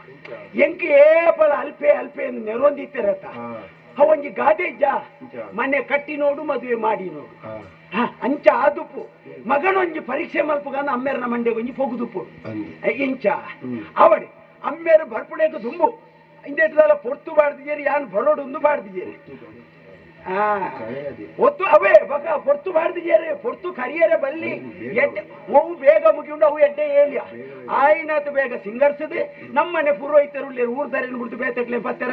ಎಂಕ ಏಪಲ ಅಲ್ಪೆ ಅಲ್ಪೆ ಎಂದು ನೆರೊಂದಿತ್ತಿರತ್ತ ಅವಂಜಿ ಗಾದೆ ಇಜ್ಜ ಮನೆ ಕಟ್ಟಿ ನೋಡು ಮದುವೆ ಮಾಡಿ ನೋಡು ಅಂಚ ಆದುಪ್ಪು ಮಗನೊಂಜಿ ಪರೀಕ್ಷೆ ಮಲ್ಪುಗಂದ ಅಮ್ಮೇರನ ಮಂಡೆ ಒಂಜಿ ಪೊಗುದುಪ್ಪು ಇಂಚ ಅವಡೆ ಅಮ್ಮೇರು ಬರ್ಪುಣೆಗೆ ದುಂಬು ಇಂದೆಟ್ಟದಲ್ಲ ಪೊರ್ತು ಬಾಡ್ದಿದ್ದೀರಿ ಯಾನ್ ಬರೋಡು ಬಾಡ್ದಿದ್ದೀರಿ ಒತ್ತು ಅವೇ ಬಗ ಪೊರ್ತು ಬಾಡ್ದಿದ್ದೀರಿ ಪೊರ್ತು ಕರಿಯರೆ ಬಲ್ಲಿ ಎಡ್ಡೆ ಅವು ಬೇಗ ಮುಗಿಯುಂಡು ಅವು ಎಡ್ಡೆ ಏಲಿಯ ಆಯ್ನಾತ್ ಬೇಗ ಸಿಂಗರ್ಸದೆ ನಮ್ಮನೆ ಪುರೋಹಿತರು ಊರ್ದಾರಿನ ಬಿಡ್ತು ಬೇತಕ್ಲೆ ಬತ್ತರ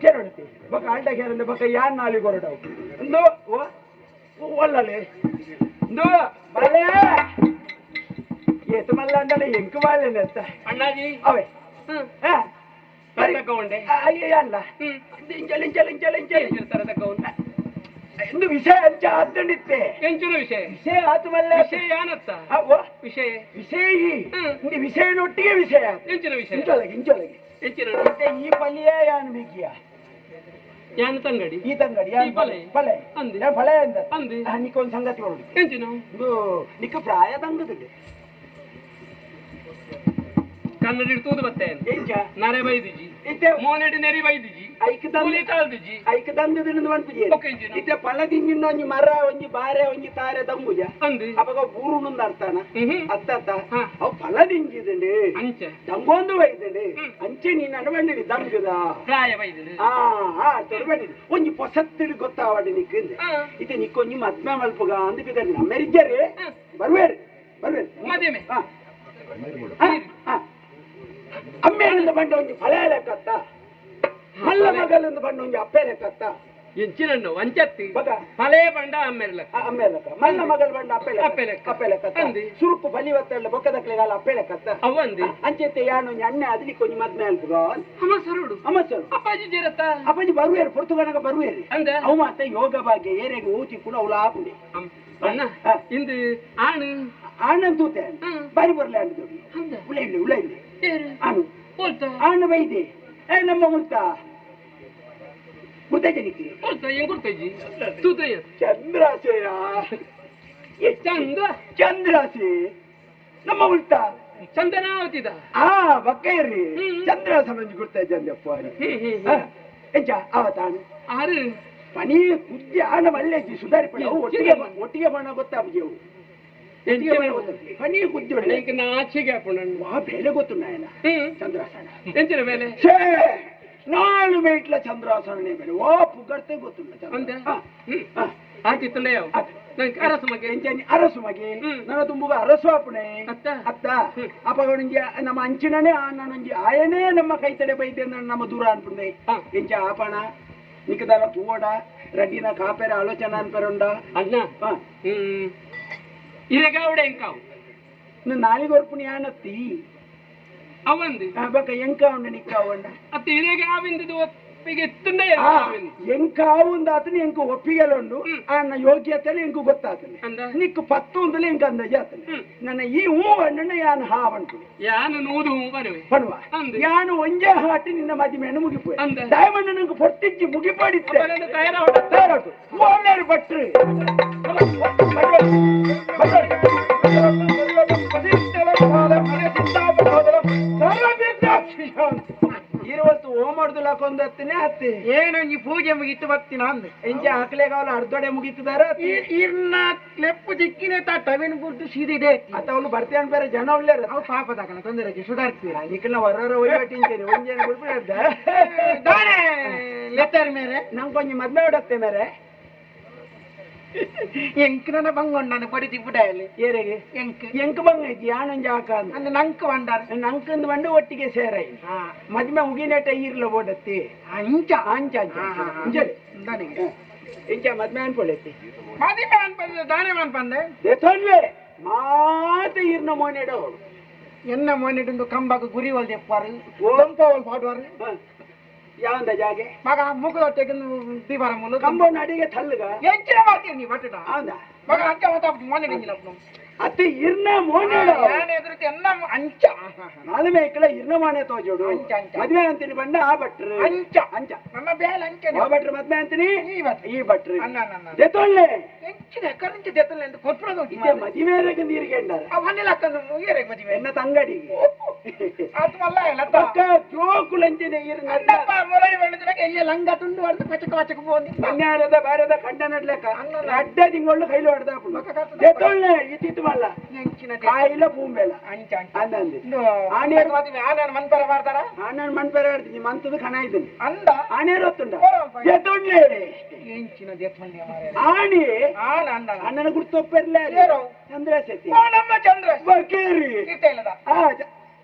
ಕೇಳೋಣತಿ ಬಕ ಆಲ್ಟ ಕೇರಂದೆ ಬಕ ಯಾನ್ ನಾಲಿ ಕೊರಡವು ಒಂದು ಒಲ್ಲಲೆ ಒಂದು ಬಾಲೆ ಏತು ಮಲ್ಲ ಅಂದನೆ ಎಂಕು ಬಾಲೆನೆ ಅಂತ ಅಣ್ಣಾಜಿ ಅವೇ ತಗೊಂಡೆ ಅಯ್ಯ ಅಲ್ಲ ಇಂಚಲ್ ಇಂಚಲ್ ಇಂಚಲ್ ಇಂಚಲ್ ತರ ತಗೊಂಡೆ ಎಂದು ವಿಷಯ ಅಂಚ ಆತಂಡಿತ್ತೆ ಎಂಚಿನ ವಿಷಯ ವಿಷಯ ಆತು ಮಲ್ಲ ವಿಷಯ ಯಾನತ್ತ ವಿಷಯ ವಿಷಯ ಇಂದು ವಿಷಯನೊಟ್ಟಿಗೆ ವಿಷಯ ಎಂಚಿನ ವಿಷಯ ಇಂಚೊಳಗೆ ಇಂಚೊಳಗೆ ಎಂಚಿನ ಈ ಪಲ್ಯ ಯಾನು ಬಿಗಿಯ ಯಾನ ತಂಗಡಿ ಈ ತಂಗಡಿ ಈ ಪಲೆ ಪಲೆ ಅಂದಿ ಪಲೆ ಅಂತ ಅಂದಿ ನಿಕ್ಕೊಂದು ಸಂಗತಿ ನೋಡು ಎಂಚಿನ ಇದು ನಿಕ್ಕ ಪ್ರಾಯ ತಂಗದಿದೆ ಕನ್ನಡ ಇಡ್ತುದು ಬತ್ತೇನು ಎಂಚ ನರೆ ಬೈದಿಜಿ ಇತ್ತೆ ಮೋನೆಡಿ ನೆರಿ ಬೈದಿಜಿ ಐಕ ಕೂಲಿ ಕಳ್ದಿಜಿ ಐಕ ತಂಗದಿಂದ ಬಂದ್ಬಿಜಿ ಓಕೆ ಎಂಚಿನ ಇತ್ತೆ ಪಲದಿಂಜಿನ ಒಂಜಿ ಮರ ಒಂಜಿ ಬಾರೆ ಒಂಜಿ ತಾರೆ ತಂಗುಜ ಅಂದಿ ಅವಾಗ ಬೂರುಣಂದ ಅರ್ಥನ ಅತ್ತ ಹಾ. ಅವು ಪಲದಿಂಜಿದಂಡು ಅಂಚ ತಂಗೊಂದು ಬೈದಂಡು ಅಂಚೆ ನೀನ್ ಅಡಬಂಡಿ ತಂಗುದ ಪ್ರಾಯ ಬೈದಿನಿ ತೊಡಬಂಡಿ ಒಂಜಿ ಪೊಸತ್ತಿಡು ಗೊತ್ತಾವಡಿ ನಿಕ್ಕಿಂದೆ ಇತ್ತೆ ನಿಕ್ಕೊಂಜಿ ಮದ್ಮೆ ಮಲ್ಪುಗ ಅಂದ ಬಿದ್ದ ನಮ್ಮೆರಿಜ್ಜರಿ ಬರ್ವೇರಿ ಬರ್ವೇರಿ ಮದುವೆ ಅಮ್ಮೇರಿಂದ ಬಂಡ ಒಂಜಿ ಫಲ ಲೆಕ್ಕತ್ತ ಮಲ್ಲ ಮಗಲಿಂದ ಬಂಡ ಒಂಜಿ ಅಪ್ಪೆ ಲೆಕ್ಕತ್ತ ಎಂಚಿನಣ್ಣು ವಂಚತ್ತಿ ಬಗ ಫಲೇ ಬಂಡ ಅಮ್ಮೆರ್ಲ ಅಮ್ಮೆ ಲೆಕ್ಕ ಮಲ್ಲ ಮಗಲ್ ಬಂಡ ಅಪ್ಪೆ ಅಪ್ಪೆ ಲೆಕ್ಕ. ಅಪ್ಪೆ ಲೆಕ್ಕತ್ತ ಅಂದಿ. ಸುರುಪು ಬಲಿವತ್ತಲ್ಲ ಬೊಕ್ಕದಕ್ಲೆಗಾಲ ಅಪ್ಪೆ ಲೆಕ್ಕತ್ತ ಅವಂದಿ ಅಂಚೆತ್ತೆ ಯಾನೊಂಜಿ ಅಣ್ಣೆ ಅದಲಿ ಕೊಂಜಿ ಮದ್ಮೆ ಅಲ್ಪುಗ ಅಮ್ಮ ಸರುಡು ಅಮ್ಮಸರು ಅಪ್ಪಾಜಿ ಜೀರತ್ತ ಅಪ್ಪಜಿ ಬರುವೇರು ಪೊರ್ತುಗಣಗ ಬರುವೇರಿ ಅಂದ ಅವು ಮಾತ ಯೋಗ ಭಾಗ್ಯ ಏರೆಗೆ ಊತಿ ಕೂಡ ಅವಳು ಆಪುಡಿ ಅಣ್ಣ ಇಂದು ಆಣು ಆನಂದ್ ತೂತೆ ಬಾರಿ ಬರ್ಲೆ ಅಂದ್ ದೊಡ್ಡಿ ಅಂದ ಉಳ ಇಲ್ಲಿ ಉಳ ಇಲ್ಲಿ ಏರು ಆನು ಹೋಲ್ತ ಆನ ಬೈದೆ ನಮ್ಮ ಮುಲ್ತ ಮುರ್ತೈಜನಿಕ್ಕೆ ಹೋಲ್ತ ಏನ್ ಕೊಡ್ತೈಜಿ ತೂತಯ್ಯ ಚಂದ್ರಾಸೆಯ ಚಂದ ಚಂದ್ರಾಸೆ ನಮ್ಮ ಮುಲ್ತ ಚಂದನಾವತಿದ ಬಕ್ಕೇರಿ ಚಂದ್ರಾಸ ಮಂಜು ಕೊಡ್ತಾ ಇದ್ದಂದಪ್ಪ ಎಂಚ ಅವತಾನು ಆರು ಪನಿ ಕುದ್ದಿ ಆನ ಮಲ್ಲೇಜಿ ಸುಧಾರಿ ಪಡಿ ಅವು ಒಟ್ಟಿಗೆ ಬಣ್ಣ ಗೊತ್ತಾಬಿ ಅವು ಪನಿ ಕುದ್ದಿ ಒಳ್ಳೆ ಈಗ ನಾಚಿಗೆ ಹಾಕೊಂಡು ಆ ಬೇಲೆ ಗೊತ್ತು ನಾಯನ ಚಂದ್ರಾಸನ ಎಂಚಿನ ಮೇಲೆ ನಾನು ಮೇಟ್ಲ ಚಂದ್ರಾಸನೇ ಬೇರೆ ಓ ಪುಗರ್ತೆ ಗೊತ್ತು ಅಂದೆ ಆತಿತ್ತಂಡೆ ಯಾವ ನಂಗೆ ಅರಸು ಮಗೆ ಎಂಚನಿ ಅರಸು ಮಗೆ ನನ್ನ ತುಂಬುಗ ಅರಸು ಅಪ್ಪಣೆ ಅತ್ತ ಅಪ್ಪಗೊಂಜಿ ನಮ್ಮ ಅಂಚಿನನೇ ನನ್ನೊಂಜಿ ಆಯನೇ ನಮ್ಮ ಕೈ ತಡೆ ಬೈದೆ ನಮ್ಮ ದೂರ ಅನ್ಪುಂಡೆ ಎಂಚ ಆಪಣ ನಿಕ್ಕದಲ್ಲ ತೂವಡ ರಡ್ಡಿನ ಕಾಪೆರ ಆಲೋಚನೆ ಅನ್ಪರುಂಡ ಅಣ್ಣ ಇರಗಾವಡೆ ಎಂಕಾವು ನಾಲಿಗೊರ್ಪುಣಿ ಆನತ್ತಿ ಅವಂದಿ ಬಕ್ಕ ಎಂಕ ಉಂಡ ನಿಕ್ಕ ಉಂಡ ಅತ್ತ ಇರಗಾವಿಂದದು ಒಪ್ಪಿಗೆ ಎತ್ತುಂಡೆ ಎಂಕಾವುಂದ ಆತನ ಎಂಕು ಒಪ್ಪಿಗೆಲುಂಡು ಅನ್ನ ಯೋಗ್ಯತೆಲೆ ಎಂಕು ಗೊತ್ತಾತನೆ ನಿಕ್ಕು ಪತ್ತು ಒಂದಲೆ ಎಂಕ ಅಂದಾಜ ಆತನೆ ನನ್ನ ಈ ಹೂ ಅಣ್ಣನ ಯಾನು ಹಾವಂಟು ಯಾನು ನೂದು ಬರುವೆ ಪಡುವ ಯಾನು ಒಂಜೆ ಹಾಟಿ ನಿನ್ನ ಮದಿಮೆಯನ್ನು ಮುಗಿಪು ದಯಮಣ್ಣ ನಂಗೆ ಪೊಟ್ಟಿಜ್ಜಿ ಮುಗಿಪಾಡಿತ್ತೆ ತಯಾರಾಟು ಒಳ್ಳೆಯ ಭಟ್ರು ಇರುವತ್ತು ಓಮಡ್ದು ಲಾಕೊಂದು ಹತ್ತಿನೇ ಹತ್ತಿ ಏನು ಈ ಪೂಜೆ ಮುಗಿತು ಬರ್ತೀನ ಅಂದೆ ಇಂಚ ಹಾಕ್ಲೆಗಾವಲ್ಲ ಅರ್ಧೊಡೆ ಮುಗಿತಿದಾರ ಇರ್ನ ಲೆಪ್ಪು ದಿಕ್ಕಿನ ಟವಿನ ಗುರ್ತು ಸೀದಿದೆ ಅವನು ಬರ್ತೇನೆ ಬೇರೆ ಜನ ಒಳ್ಳೆಯ ಅವು ಪಾಪದಾಕನ ತೊಂದರೆ ಸುಧಾರಿಸ್ತೀರಾ ನಿಖಿಲ ಹೊರ ಒಯ್ಯಟ್ಟಿಂತೇನೆ ಒಂಜೇನು ಬಿಡ್ಬಿಡ ಲೆತ್ತರ್ ಮೇರೆ ನಂಗೆ ಕೊಂಚ ಮದ್ಮೆ ಹೊಡತ್ತೆ ಮೇರೆ ಎಂಕ್ ನನ್ನ ಬಂಗೊಂಡ ಪಡಿತಿ ಬಿಡಲಿ ಏರೆಗೆ ಎಂಕ್ ಎಂಕ್ ಬಂಗೈತಿ ಯಾನೊಂಜ ಹಾಕ ಅಂದ್ರೆ ನಂಕ್ ಬಂಡಾರ ನಂಕಂದು ಬಂಡು ಒಟ್ಟಿಗೆ ಸೇರೈ ಮದ್ಮೆ ಮುಗಿನೇಟ ಈರ್ಲ ಓಡತ್ತಿ ಅಂಚ ಅಂಚ ಅಂಚಲಿ ಇಂಚ ಮದ್ಮೆ ಅನ್ಕೊಳ್ಳೈತಿ ಮದಿಮೆ ಅನ್ಪಂದೆ ದಾನೆ ಅನ್ಪಂದೆ ದೇತೊನ್ವೆ ಮಾತೆ ಈರ್ನ ಮೋನೆಡವಳು ಎನ್ನ ಮೋನಿಟ್ಟು ಕಂಬಕ್ಕೆ ಗುರಿ ಹೊಲ್ದೆ ಎಪ್ಪಾರು ಓಂಪವಲ್ ಪಾಡುವಾರ ಯಾವಂದ ಜಾಗೆ ಮಗ ಮುಖದೊಟ್ಟೆಗೆ ದೀಪಾರ ಮೂಲ ಕಂಬನ ಅಡಿಗೆ ತಲ್ಲಗ ಎಂಚಿನ ಮಾಡ್ತೀವಿ ನೀವು ಬಟ್ಟಡ ಹೌದಾ ಮಗ ಅಂಚ ಮಾತಾಡ್ತು ಮೋನೆ ಗಂಜಿಲ್ಲ ಅತ್ತೆ ಇರ್ನ ಮೋನೆಡ ನಾನು ಎದುರುತಿ ಎನ್ನ ಅಂಚ ನಾಲ್ಮೆ ಇಕ್ಕಳ ಇರ್ನ ಮಾನೆ ತೋಜೋಡು ಅಂಚ ಅಂಚ ಮದ್ವೆ ಅಂತೀನಿ ಬಂಡ ಆ ಭಟ್ರು ಅಂಚ ಅಂಚ ನನ್ನ ಬೇಲ ಅಂಚ ಆ ಭಟ್ರು ಮದ್ವೆ ಅಂತೀನಿ ಈ ಭಟ್ರು ಅನ್ನ ದೇತೊಳ್ಳೆ ಎಂಚಿನ ಕರಂಚ ದೆತ್ತಲ್ಲ ಅಂತ ಕೊಟ್ಬಿಡೋದು ಇತ್ತೆ ಮದಿಮೇರೆಗೆ ನೀರಿಗೆಂಡಾರ ಅವನ್ನೆಲ್ಲ ಹಾಕೊಂಡು ಮುಗಿಯರೆಗೆ ಮದುವೆ ಎನ್ನ ತಂಗಡಿಗೆ ಅದು ಮಲ್ಲ ಇಲ್ಲ ಪಕ್ಕ ಜೋಕುಲಂಚಿನ ಈರ್ನ ಅಣ್ಣಪ್ಪ ಮೊರೈ ಬೆಳೆದ್ರೆ ಎಲ್ಲಿ ಲಂಗ ತುಂಡು ಹೊಡೆದು ಪಚಕ ಪಚಕ ಹೋಗಿ ಅನ್ಯಾರದ ಬಾರದ ಕಂಡ ನಡ್ಲೆಕ್ಕ ಅಡ್ಡ ತಿಂಗಳು ಕೈಲು ಹೊಡೆದ ದೇತೊಳ್ಳೆ ಇತ್ತಿತ್ತು ಮಲ್ಲ ಎಂಚಿನ ಕಾಯಿಲ ಪೂಂಬೆಲ ಅಂಚ ಅಂಚ ಅಂದಂది ಆನೇರು ಮದುವೆ ಆನೇರು ಮನ್ಪರ ಮಾಡ್ತಾರ ಆನನ್ ಮನ್ಪೆರ ಆಡ್ತೀನಿ ಮಂತದ ಕಣ ಇದ್ದೀನಿ ಅಂದ ಆನೇರು ಹೊತ್ತುಂಡ ದೇತೊಳ್ಳೆ ಎಂಚಿನ ದೇತ್ಮಂಡಿ ಮಾರೇ ಆಣಿ ಆನ ಅಂದ ಅಣ್ಣನ ಗುರ್ತೊಪ್ಪರ್ಲೆ ಯಾರು? ಚಂದ್ರ ಸತಿ ನಮ್ಮ ಚಂದ್ರ ಬರ್ಕೇರಿ ಇತ್ತಲ್ಲದ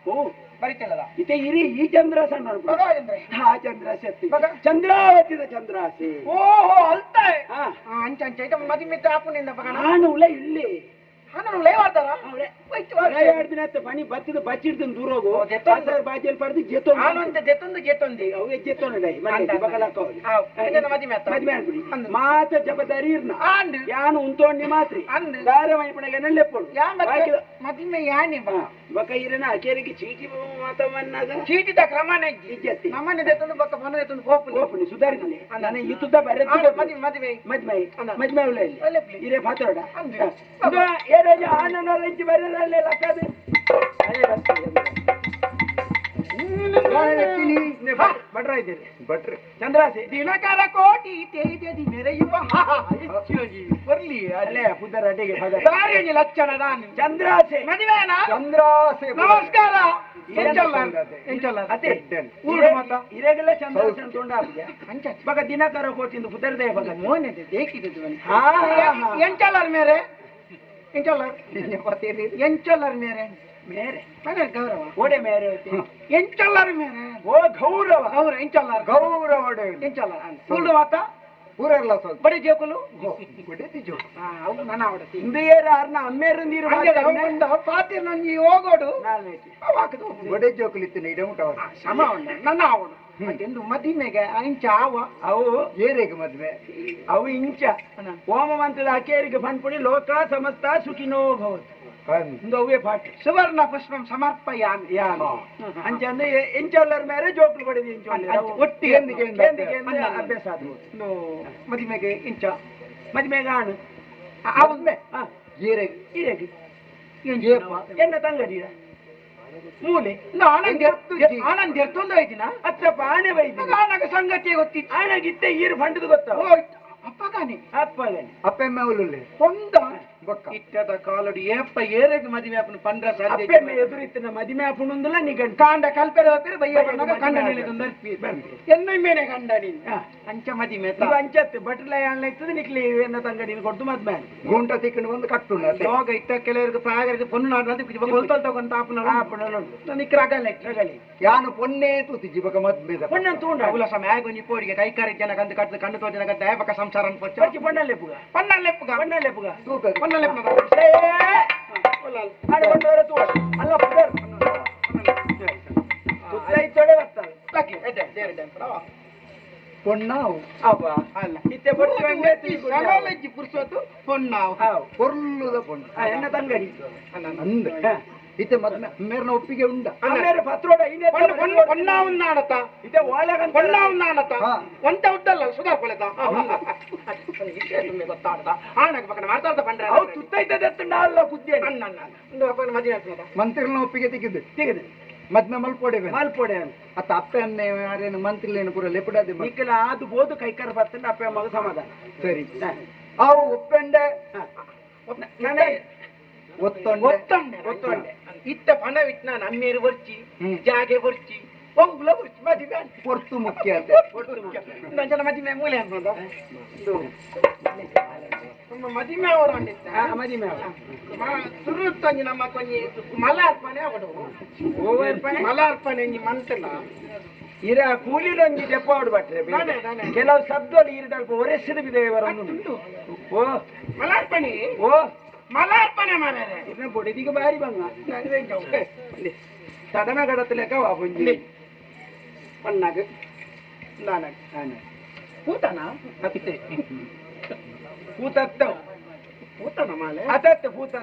ಓ ಬರಿತಿಲ್ಲದ ಇತೆ ಇರಿ ಈ ಚಂದ್ರ ಸಣ್ಣ ಭಗವಂತ ಆ ಚಂದ್ರ ಸತಿ ಚಂದ್ರಾವತಿದ ಚಂದ್ರಾಸಿ ಓಹೋ ಅಲ್ತಾ ಹಾ ಅಂಚ ಅಂಚ ಇತ ಮದಿ ಮಿತ್ರ ಹಾಕೊಂಡಿಂದ ಬಗಣ ನಾನು ಉಳೆ ಇಲ್ಲಿ ನಾನು ಲೇ ಮಾಡ್ತಾರ ಎರಡು ದಿನ ಆಯ್ತು ಬನಿ ಬತ್ತಿದ ಬಚ್ಚಿಡ್ತೀನಿ ದೂರ ಹೋಗು ಬಾಜಿಯಲ್ಲಿ ಪಡೆದು ಜೆತ್ತೋ ಆನಂದ ಜೆತ್ತೊಂದು ಜೆತ್ತೊಂದಿ ಅವೆ ಜೆತ್ತೋನಡೈ ಮದಿ ಮದ್ವೆ ಅನ್ಬಿಡಿ ಮಾತ ಜಬದಾರಿ ಇರ್ನ ಅಂದ್ ಯಾನು ಉಂತೋಣ್ಣಿ ಮಾತ್ರಿ ಅಂದ್ ದಾರೆ ಮೈಪಣಗೆ ನಲ್ಲೆಪ್ಪಳು ಯಾ ಮದಿಮೆ ಯಾನಿ ಬಾ ಬಕ ಇರನ ಅಕೇರಿಗೆ ಚೀಟಿ ಮಾತವನ್ನಾಗ ಚೀಟಿದ ಕ್ರಮನೇ ಇಜ್ಜತ್ತಿ ನಮ್ಮನೆ ದೆತ್ತೊಂದು ಬಕ್ಕ ಬನ ದೆತ್ತೊಂದು ಕೋಪು ಓಪನಿ ಸುಧಾರಿಸಲಿ ನಾನು ಇತ್ತುದ ಬರೆ ಮದಿ ಮದುವೆ ಮದ್ಮೈ ಮದ್ಮೆ ಉಳ್ಳೆ ಇರೇ ಪಾತ್ರೋಡ ಅಂದ್ ಏರಾಜ ಆನಂದ ರಂಚಿ ಬರಲೇ ಲಕ್ಕದ ಭಟ್ರ ಇದ್ದೀರಿ ಭಟ್ರಿ ಚಂದ್ರಾಸಿ ದಿನಕರ ಕೋಟಿ ತೇಜದಿ ಮೆರೆಯುವ ಬರ್ಲಿ ಅಲ್ಲೇ ಪುದ್ದರ ಅಡಿಗೆ ದಾರಿಯ ಲಕ್ಷಣ ನಾನು ಚಂದ್ರಾಸೆ ಮದುವೆನಾ ಚಂದ್ರಾಸೆ ನಮಸ್ಕಾರ ಎಂಚಲ್ಲ ಅತ್ತೆ ಊರು ಮಾತ ಇರೆಗೆಲ್ಲ ಚಂದ್ರಾಸೆ ತೊಂಡ ಹಾಕಿದ್ಯಾ ಅಂಚ ಬಗ ದಿನಕರ ಕೋಟಿಂದು ಪುದ್ದರದೇ ಬಗ ಮೋನೆ ದೇಕಿದ್ದು ಹಾ ಎಂಚಲ್ಲರ್ ಮೇರೆ ಎಂಚಲ್ಲರ್ ಎಂಚಲ್ಲರ್ ಮೇರೆ ಮೇರೆ ಮನೆ ಗೌರವ ಓಡೆ ಮೇರೆ ಎಂಚಲ್ಲರ್ ಮೇರೆ ಓ ಗೌರವ ಗೌರವ ಎಂಚಲ್ಲರ್ ಗೌರವ ಎಂಚಲ್ಲರ್ ಸೂಡು ಮಾತ ಊರಲ್ಲ ಸ್ವಲ್ಪ ಬಡಿ ಜೋಕುಲು ಗುಡಿತಿ ಜೋ ಅವು ನನ್ನ ಅವಡತಿ ಹಿಂದಿಯರ ಅರ್ನ ಅಮ್ಮೇರ ನೀರು ಪಾತಿ ನಂಗೆ ಹೋಗೋಡು ಅವಾಕದು ಗೊಡೆ ಜೋಕುಲಿತ್ತು ಇಡಮುಟ ಸಮ ಉಂಡ ನನ್ನ ಅವಡು ಅದೆಂದು ಮದಿಮೆಗೆ ಇಂಚ ಆವ ಅವು ಏರಿಗೆ ಮದ್ವೆ ಅವು ಇಂಚ ಹೋಮವಂತದ ಅಕೇರಿಗೆ ಪಂಪುಡಿ ಲೋಕ ಸಮಸ್ತ ಸುಖಿನೋ ಭವತ್ ಒಂದು ಅವೇ ಪಾಠ ಸುವರ್ಣ ಪುಷ್ಪಂ ಸಮರ್ಪಯಾಮಿ ಯಾನು ಅಂಚ ಅಂದ್ರೆ ಎಂಚಲ್ಲರ ಮೇಲೆ ಜೋಕ್ಲು ಬಡಿದಿ ಒಟ್ಟಿಗೆ ಅಭ್ಯಾಸ ಆದ್ವು ಮದಿಮೆಗೆ ಇಂಚ ಮದ್ಮೆಗೆ ಆಣು ಅವನ್ಮೆ ಈರೆಗೆ ಈರೆಗೆ ಎನ್ನ ತಂಗಡಿಯ ಮೂಲೆ ಆನಂದ್ ಎರ್ತೊಂದು ಐತಿನ ಅತ್ತಪ್ಪ ಆನೆ ಬೈದಿ ಆನಗ ಸಂಗತಿ ಗೊತ್ತಿತ್ತು ಆನೆಗಿತ್ತೆ ಈರು ಫಂಡದು ಗೊತ್ತಾವ ಅಪ್ಪಗಾನೆ ಅಪ್ಪಗಾನೆ ಅಪ್ಪೆಮ್ಮೆ ಉಳ್ಳುಳ್ಳಿ ಒಂದ ಇಟ್ಟದ ಕಾಲಡಿ ಏಪ್ಪ ಏರೆಗೆ ಮದುವೆ ಅಪ್ಪನ ಪಂಡ್ರ ಸಾಧ್ಯ ಎದುರಿತ್ತಿನ ಮದುವೆ ಅಪ್ಪುಂದಿಲ್ಲ ನೀ ಗಂಡ ಕಾಂಡ ಕಲ್ಪೆರ ಹೋಗ್ತಾರೆ ಬಯ್ಯ ಬಂದಾಗ ಕಂಡ ಎನ್ನೊಮ್ಮೆನೆ ಕಂಡ ನೀನು ಅಂಚ ಮದಿಮೆ ಅಂಚತ್ತೆ ಬಟ್ಲ ಎಣ್ಣ ಇರ್ತದೆ ನಿಕ್ಲಿ ಎನ್ನ ತಂಗಡಿನ ಕೊಡ್ತು ಮದ್ಮೆ ಗುಂಟ ತಿಕ್ಕೊಂಡು ಬಂದು ಕಟ್ಟು ಯೋಗ ಇಟ್ಟ ಕೆಲವರಿಗೆ ಪ್ರಾಯರಿಗೆ ಪೊನ್ನು ನಾಡ್ದು ಗೊತ್ತಲ್ ತಗೊಂತ ಆಪನ ನಿಕ್ರ ರಗಲಿ ಯಾನು ಪೊನ್ನೆ ತೂತಿ ಜಿಬಕ ಮದ್ಮೆ ಪೊನ್ನ ತೂಂಡ ಉಲಸ ಮ್ಯಾಗೊಂಜಿ ಪೋಡಿಗೆ ಕೈಕಾರಿ ಜನ ಕಂದು ಕಟ್ಟು ಕಣ್ಣು ತೋಜನ ಕಟ್ಟ ಏಪಕ ಸಂಸಾರ ಅನ್ಪಚ್ಚ ಪೊನ್ನಲ್ಲೆಪ್ಪುಗ ಪನ್ನಲ್ಲೆಪ್ಪುಗ ಪೊನ್ನಲ್ಲೆಪ್ಪುಗ ತೂಕ ಪನ್ನಲ್ಲೆಪ್ಪುಗ ಅಲ್ಲ ತೊಡೆ ಬರ್ತಾರೆ ಪೊನ್ನಾವು ಅವ ಅಲ್ಲ ಇತ್ತೆ ಬಡ್ಡಿ ಪುರ್ಸೋತು ಪೊನ್ನಾವು ಪೊರ್ಲುದ ಪೊಣ್ಣ ಎನ್ನ ತಂಗಡಿ ಅಂದ ಇತ್ತೆ ಮದ್ಮೆ ಮೇರ್ನ ಒಪ್ಪಿಗೆ ಉಂಡ ಪತ್ರೋಡ పొన్నావున్నాడత ఇదే ఓలగంత పొన్నావున్నాడత వంట ఉద్దಲ್ಲ ಸುಧಾರ್ಕೊಳೆತ ಗೊತ್ತಾಡತ ಆನಕ ಪಕ್ಕನ ಮಾತಾಡ್ತ ಬಂದ್ರೆ ಅವು ತುತ್ತೈತದೆ ಅಲ್ಲ ಕುದ್ದೆ ಅಣ್ಣ ಒಂದು ಅಪ್ಪನ ಮದುವೆ ಆಗ್ತದ ಮಂತ್ರಿನ ಒಪ್ಪಿಗೆ ತೆಗೆದು ಮದ್ಮೆ ಮಲ್ಪೊಡೆ ಮಾಲ್ಪೊಡೆ ಅತ್ತ ಅಪ್ಪೆ ಅನ್ನೇ ಯಾರೇನು ಮಂತ್ರಿಲೇನು ಪೂರ ಲೆಪಡಾದೆ ನಿಕ್ಕಲ ಅದು ಬೋದು ಕೈಕರ ಬರ್ತಂಡ ಅಪ್ಪ ಮಗ ಸಮಾಧಾನ ಸರಿ ಅವು ಉಪ್ಪೆಂಡೆ ನನಗೆ ಒತ್ತೊಂಡೆ ಒತ್ತೊಂಡೆ ಇತ್ತ ಪಣ ವಿಟ್ನ ನಮ್ಮೇರು ಬರ್ಚಿ ಜಾಗೆ ಬರ್ಚಿ ಒಂಗುಲ ಬರ್ಚಿ ಮದುವೆ ಪೊರ್ತು ಮುಖ್ಯ ಅಂತ ನಂಜನ ಮದುವೆ ಮೂಲೆ ಅನ್ಬೋದ ಮದುವೆ ಅವರು ಅಂದಿತ್ತ ಮದುವೆ ಸುರು ತಂಜಿ ನಮ್ಮ ಕೊಂಜಿ ಮಲ ಅರ್ಪಣೆ ಅವಡು ಮಲ ಅರ್ಪಣೆ ಮಂತಲ್ಲ ಇರ ಕೂಲಿಲೊಂಜಿ ದೆಪ್ಪಾಡು ಬಟ್ರೆ ಕೆಲವು ಶಬ್ದಗಳು ಇರಿದಲ್ಪ ಒರೆಸಿದ ಬಿದ್ದೇವರ ಓ ಮಲಾರ್ಪಣೆ ಓ ಮಲಾರ್ಪಣೆ ಮಾರಾರೆ ಇದನ್ನ ಬೊಡಿದಿಗೆ ಬಾರಿ ಬಂಗ ಸಡನ ಗಡತಲೆಕ್ಕ ವಾಪುಂಜಿ ಪಣ್ಣಾಗ ನಾನಗ ಕೂತನ ಅತ್ತೆ ಕೂತತ್ತವು ಕೂತನ ಮಾಲೆ ಅದತ್ತೆ ಕೂತ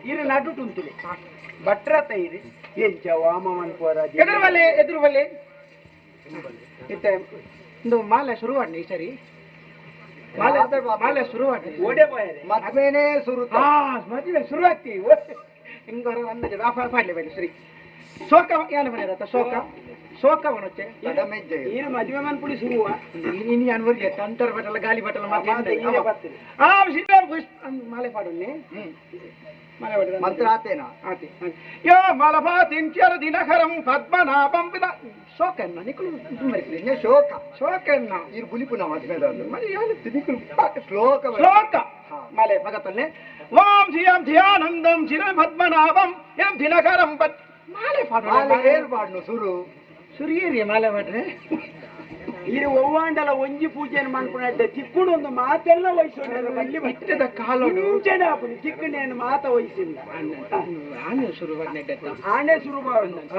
ಇರು ನಡು ತುಂತಿಲಿ ಭಟ್ರತ ಇರಿ ಎಂಚ ವಾಮವನ್ ಕೋರ ಎದುರು ಬಲ್ಲೆ ಇತ್ತೆ ಒಂದು ಮಾಲೆ ಶುರುವಾಡ್ನಿ ಈ ಸರಿ ಮಾಲೆ ಶುರುವಾಡ್ನಿ ಓಡೆ ಬಾಯರೆ ಮದ್ವೆನೇ ಶುರು ಮದುವೆ ಶುರು ಆಗ್ತಿ ಹಿಂಗಾರ ಅನ್ನಜ ವ್ಯಾಪಾರ ಮಾಡ್ಲಿ ಬೇಡ ಸರಿ ಶೋಕ ಏನು ಮನೆ ಶೋಕ ವನೊಚ್ಚೆ ಇರು ಮದುವೆ ಮನ್ಪುಡಿ ಶುರುವ ಇನ್ನು ಅನ್ವರ್ಗೆ ತಂಟರ್ ಬಟ್ಟಲ ಗಾಲಿ ಬಟ್ಟಲ ಮಾಲೆ ಪಾಡೋನ್ನಿ ಮಾಲೆ ಪಾಡ ಮಂತ್ರ ಆತೇನಾ ಆತಿ ಯೋ ಮಲಭಾತಿಂಚರ ದಿನಕರಂ ಪದ್ಮನಾಭಂ ವಿದ ಶೋಕನ್ನ ನಿಕಲು ಸುಮ್ಮನೆ ಶೋಕ ಶೋಕನ್ನ ಇರು ಬುಲಿಪುನ ಮದ್ವೆದಲ್ಲ ಮನೆ ಯಾವತ್ತು ನಿಕಲು ಶ್ಲೋಕ ಶ್ಲೋಕ ಮಾಲೆ ಭಗತಲ್ಲೇ ವಾಂ ಧಿಯಾಂ ಧಿಯಾನಂದಂ ಚಿರ ಪದ್ಮನಾಭಂ ಯಂ ದಿನಕರಂ ಪದ್ ಮಾಲೆ ಪಾಡ ಹೇಳ್ಬಾಡ್ನು ಸುರು ಸುರಿಯೇರಿ ಮಾಲೆ ಮಾಡ್ರೆ ಇರು ಒವ್ವಾಂಡಲ ಒಂಜಿ ಪೂಜೆಯನ್ನು ಮಾಡ್ಕೊಂಡೆ ತಿಕ್ಕುಡು ಒಂದು ಮಾತೆಲ್ಲ ವಹಿಸೋಣ ಅಲ್ಲಿ ಇಟ್ಟದ ಕಾಲೋಡು ಮುಂಚೆನೆ ಹಾಪುದು ತಿಕ್ಕಣೆಯನ್ನು ಮಾತ ವಹಿಸಿಲ್ಲ ಆನೆ ಶುರು ಆಣೆ ಶುರು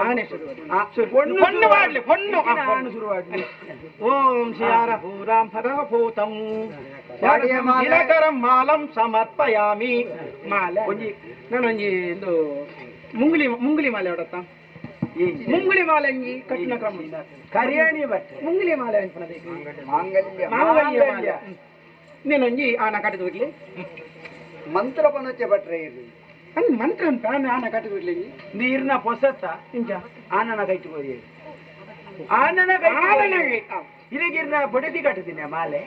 ಆನೆ ಶುರು ಪೊಣ್ಣು ಮಾಡ್ಲಿ ಪೊಣ್ಣು ಆಣೆ ಶುರುವಾಗ್ಲಿ ಓಂ ಶ್ರೀಯಾರ ಭೂರಾಂ ಪರಭೂತಂ ದಿನಕರಂ ಮಾಲಂ ಸಮರ್ಪಯಾಮಿ ಮಾಲೆ ಒಂಜಿ ನಾನೊಂಜಿ ಇದು ಮುಂಗುಲಿ ಮಾಲೆ ಹೊಡತ್ತ ಮುಂಗುಳಿ ಮಾಲೆ ಅಂಗಿ ಕಟ್ಟಿನ ಕ್ರಮ ಕರಿಯಾಣಿ ಬಟ್ಟೆ ಮುಂಗುಳಿ ಮಾಲೆ ಅನ್ಪನದೆ ಮಾಂಗಲ್ಯ ನೀನೊಂಜಿ ಆನ ಕಟ್ಟಿದ ಬಿಡ್ಲಿ ಮಂತ್ರ ಪನೊಚ್ಚೆ ಬಟ್ರೆ ಇದು ಅಂದ್ ಮಂತ್ರ ಅಂತ ಆನ ಕಟ್ಟಿದ ಬಿಡ್ಲಿ ನೀರ್ನ ಪೊಸತ್ತ ಇಂಚ ಆನನ ಕೈಟ್ಕೋದಿ ಆನನ ಇಲ್ಲಿಗಿರ್ನ ಬಡದಿ ಕಟ್ಟಿದ್ದೀನಿ ಮಾಲೆ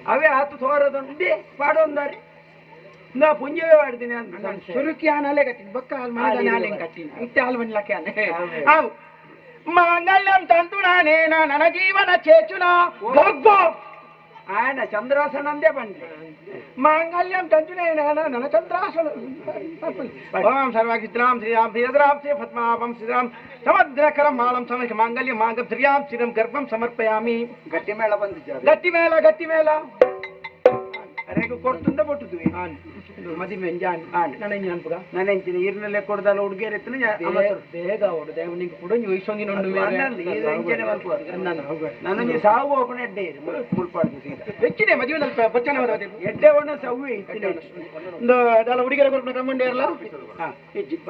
ಅವೇ ಆತು ತೋರದೊಂದೇ ಪಾಡೊಂದಾರೆ ನಾ ಪುಂಜವೇ ಮಾಡ್ತೀನಿ ಅಂತ ಸುರುಕಿ ಆನಾಲೆ ಕಟ್ಟಿನ ಬಕ್ಕ ಹಾಲು ಮನೆ ಹಾಲೆ ಕಟ್ಟಿನ ಇಟ್ಟ ಹಾಲು ಮಣ್ಲಕ್ಕೆ ಆನೆ ಅವು ಮಾಂಗಲ್ಯಂ ತಂತು ನಾನೇನ ನನ್ನ ಜೀವನ ಚೇಚುನ ಆಯನ ಚಂದ್ರಾಸನಂದೇ ಬಂದೆ ಮಾಂಗಲ್ಯಂ ತಂತು ನನ್ನ ಚಂದ್ರಾಸನ ಓಂ ಸರ್ವಾಗಿ ಶ್ರೀರಾಮ್ ಶ್ರೀರಾಮ್ ಶ್ರೀರಾಮ್ ಶ್ರೀ ಪದ್ಮನಾಭಂ ಶ್ರೀರಾಮ್ ಸಮದ್ರಕರಂ ಮಾಲಂ ಸಮಕ್ಕೆ ಮಾಂಗಲ್ಯ ಮಾಂಗಂ ಶ್ರೀರಾಮ್ ಶ್ರೀರಾಮ್ ಗರ್ಭಂ ಸಮರ್ಪಯಾಮಿ ಗಟ್ಟಿ ಮೇಳ ಬಂದಿದ್ದಾರೆ ಗಟ್ಟಿ ಮೇಲ ಅರೆಗೂ ಕೊಡ್ತುಂದ ಕೊಟ್ಟುದ್ವಿ ಮದಿಮೆ ನನಂಜಿ ಅನ್ಪುಗ ನನೆಂಚಿನ ಈರ್ನಲ್ಲೇ ಕೊಡ್ದಲ್ಲ ಹುಡುಗಿಯರ್ ಎತ್ತನ ಬೇಗ ಹೊಡೆದೆ ನಿಂಗೆ ಕೂಡ ವಯಸ್ಸೊಂದಿ ನನಗೆ ಸಾವು ಒಬ್ಬನ ಎಡ್ಡೆ ಮುಲ್ಪಾಡ್ದು ಸೀದಾ ಹೆಚ್ಚಿದೆ ಮದುವೆ ಬಚ್ಚನ ಬರೋದೆ ಎಡ್ಡೆ ಒಣ ಸವ್ವಿ ಒಂದು ಅದೆಲ್ಲ ಹುಡುಗಿರ ಕೊಟ್ಟು ಕಮ್ಮಂಡೆ ಇರಲ್ಲ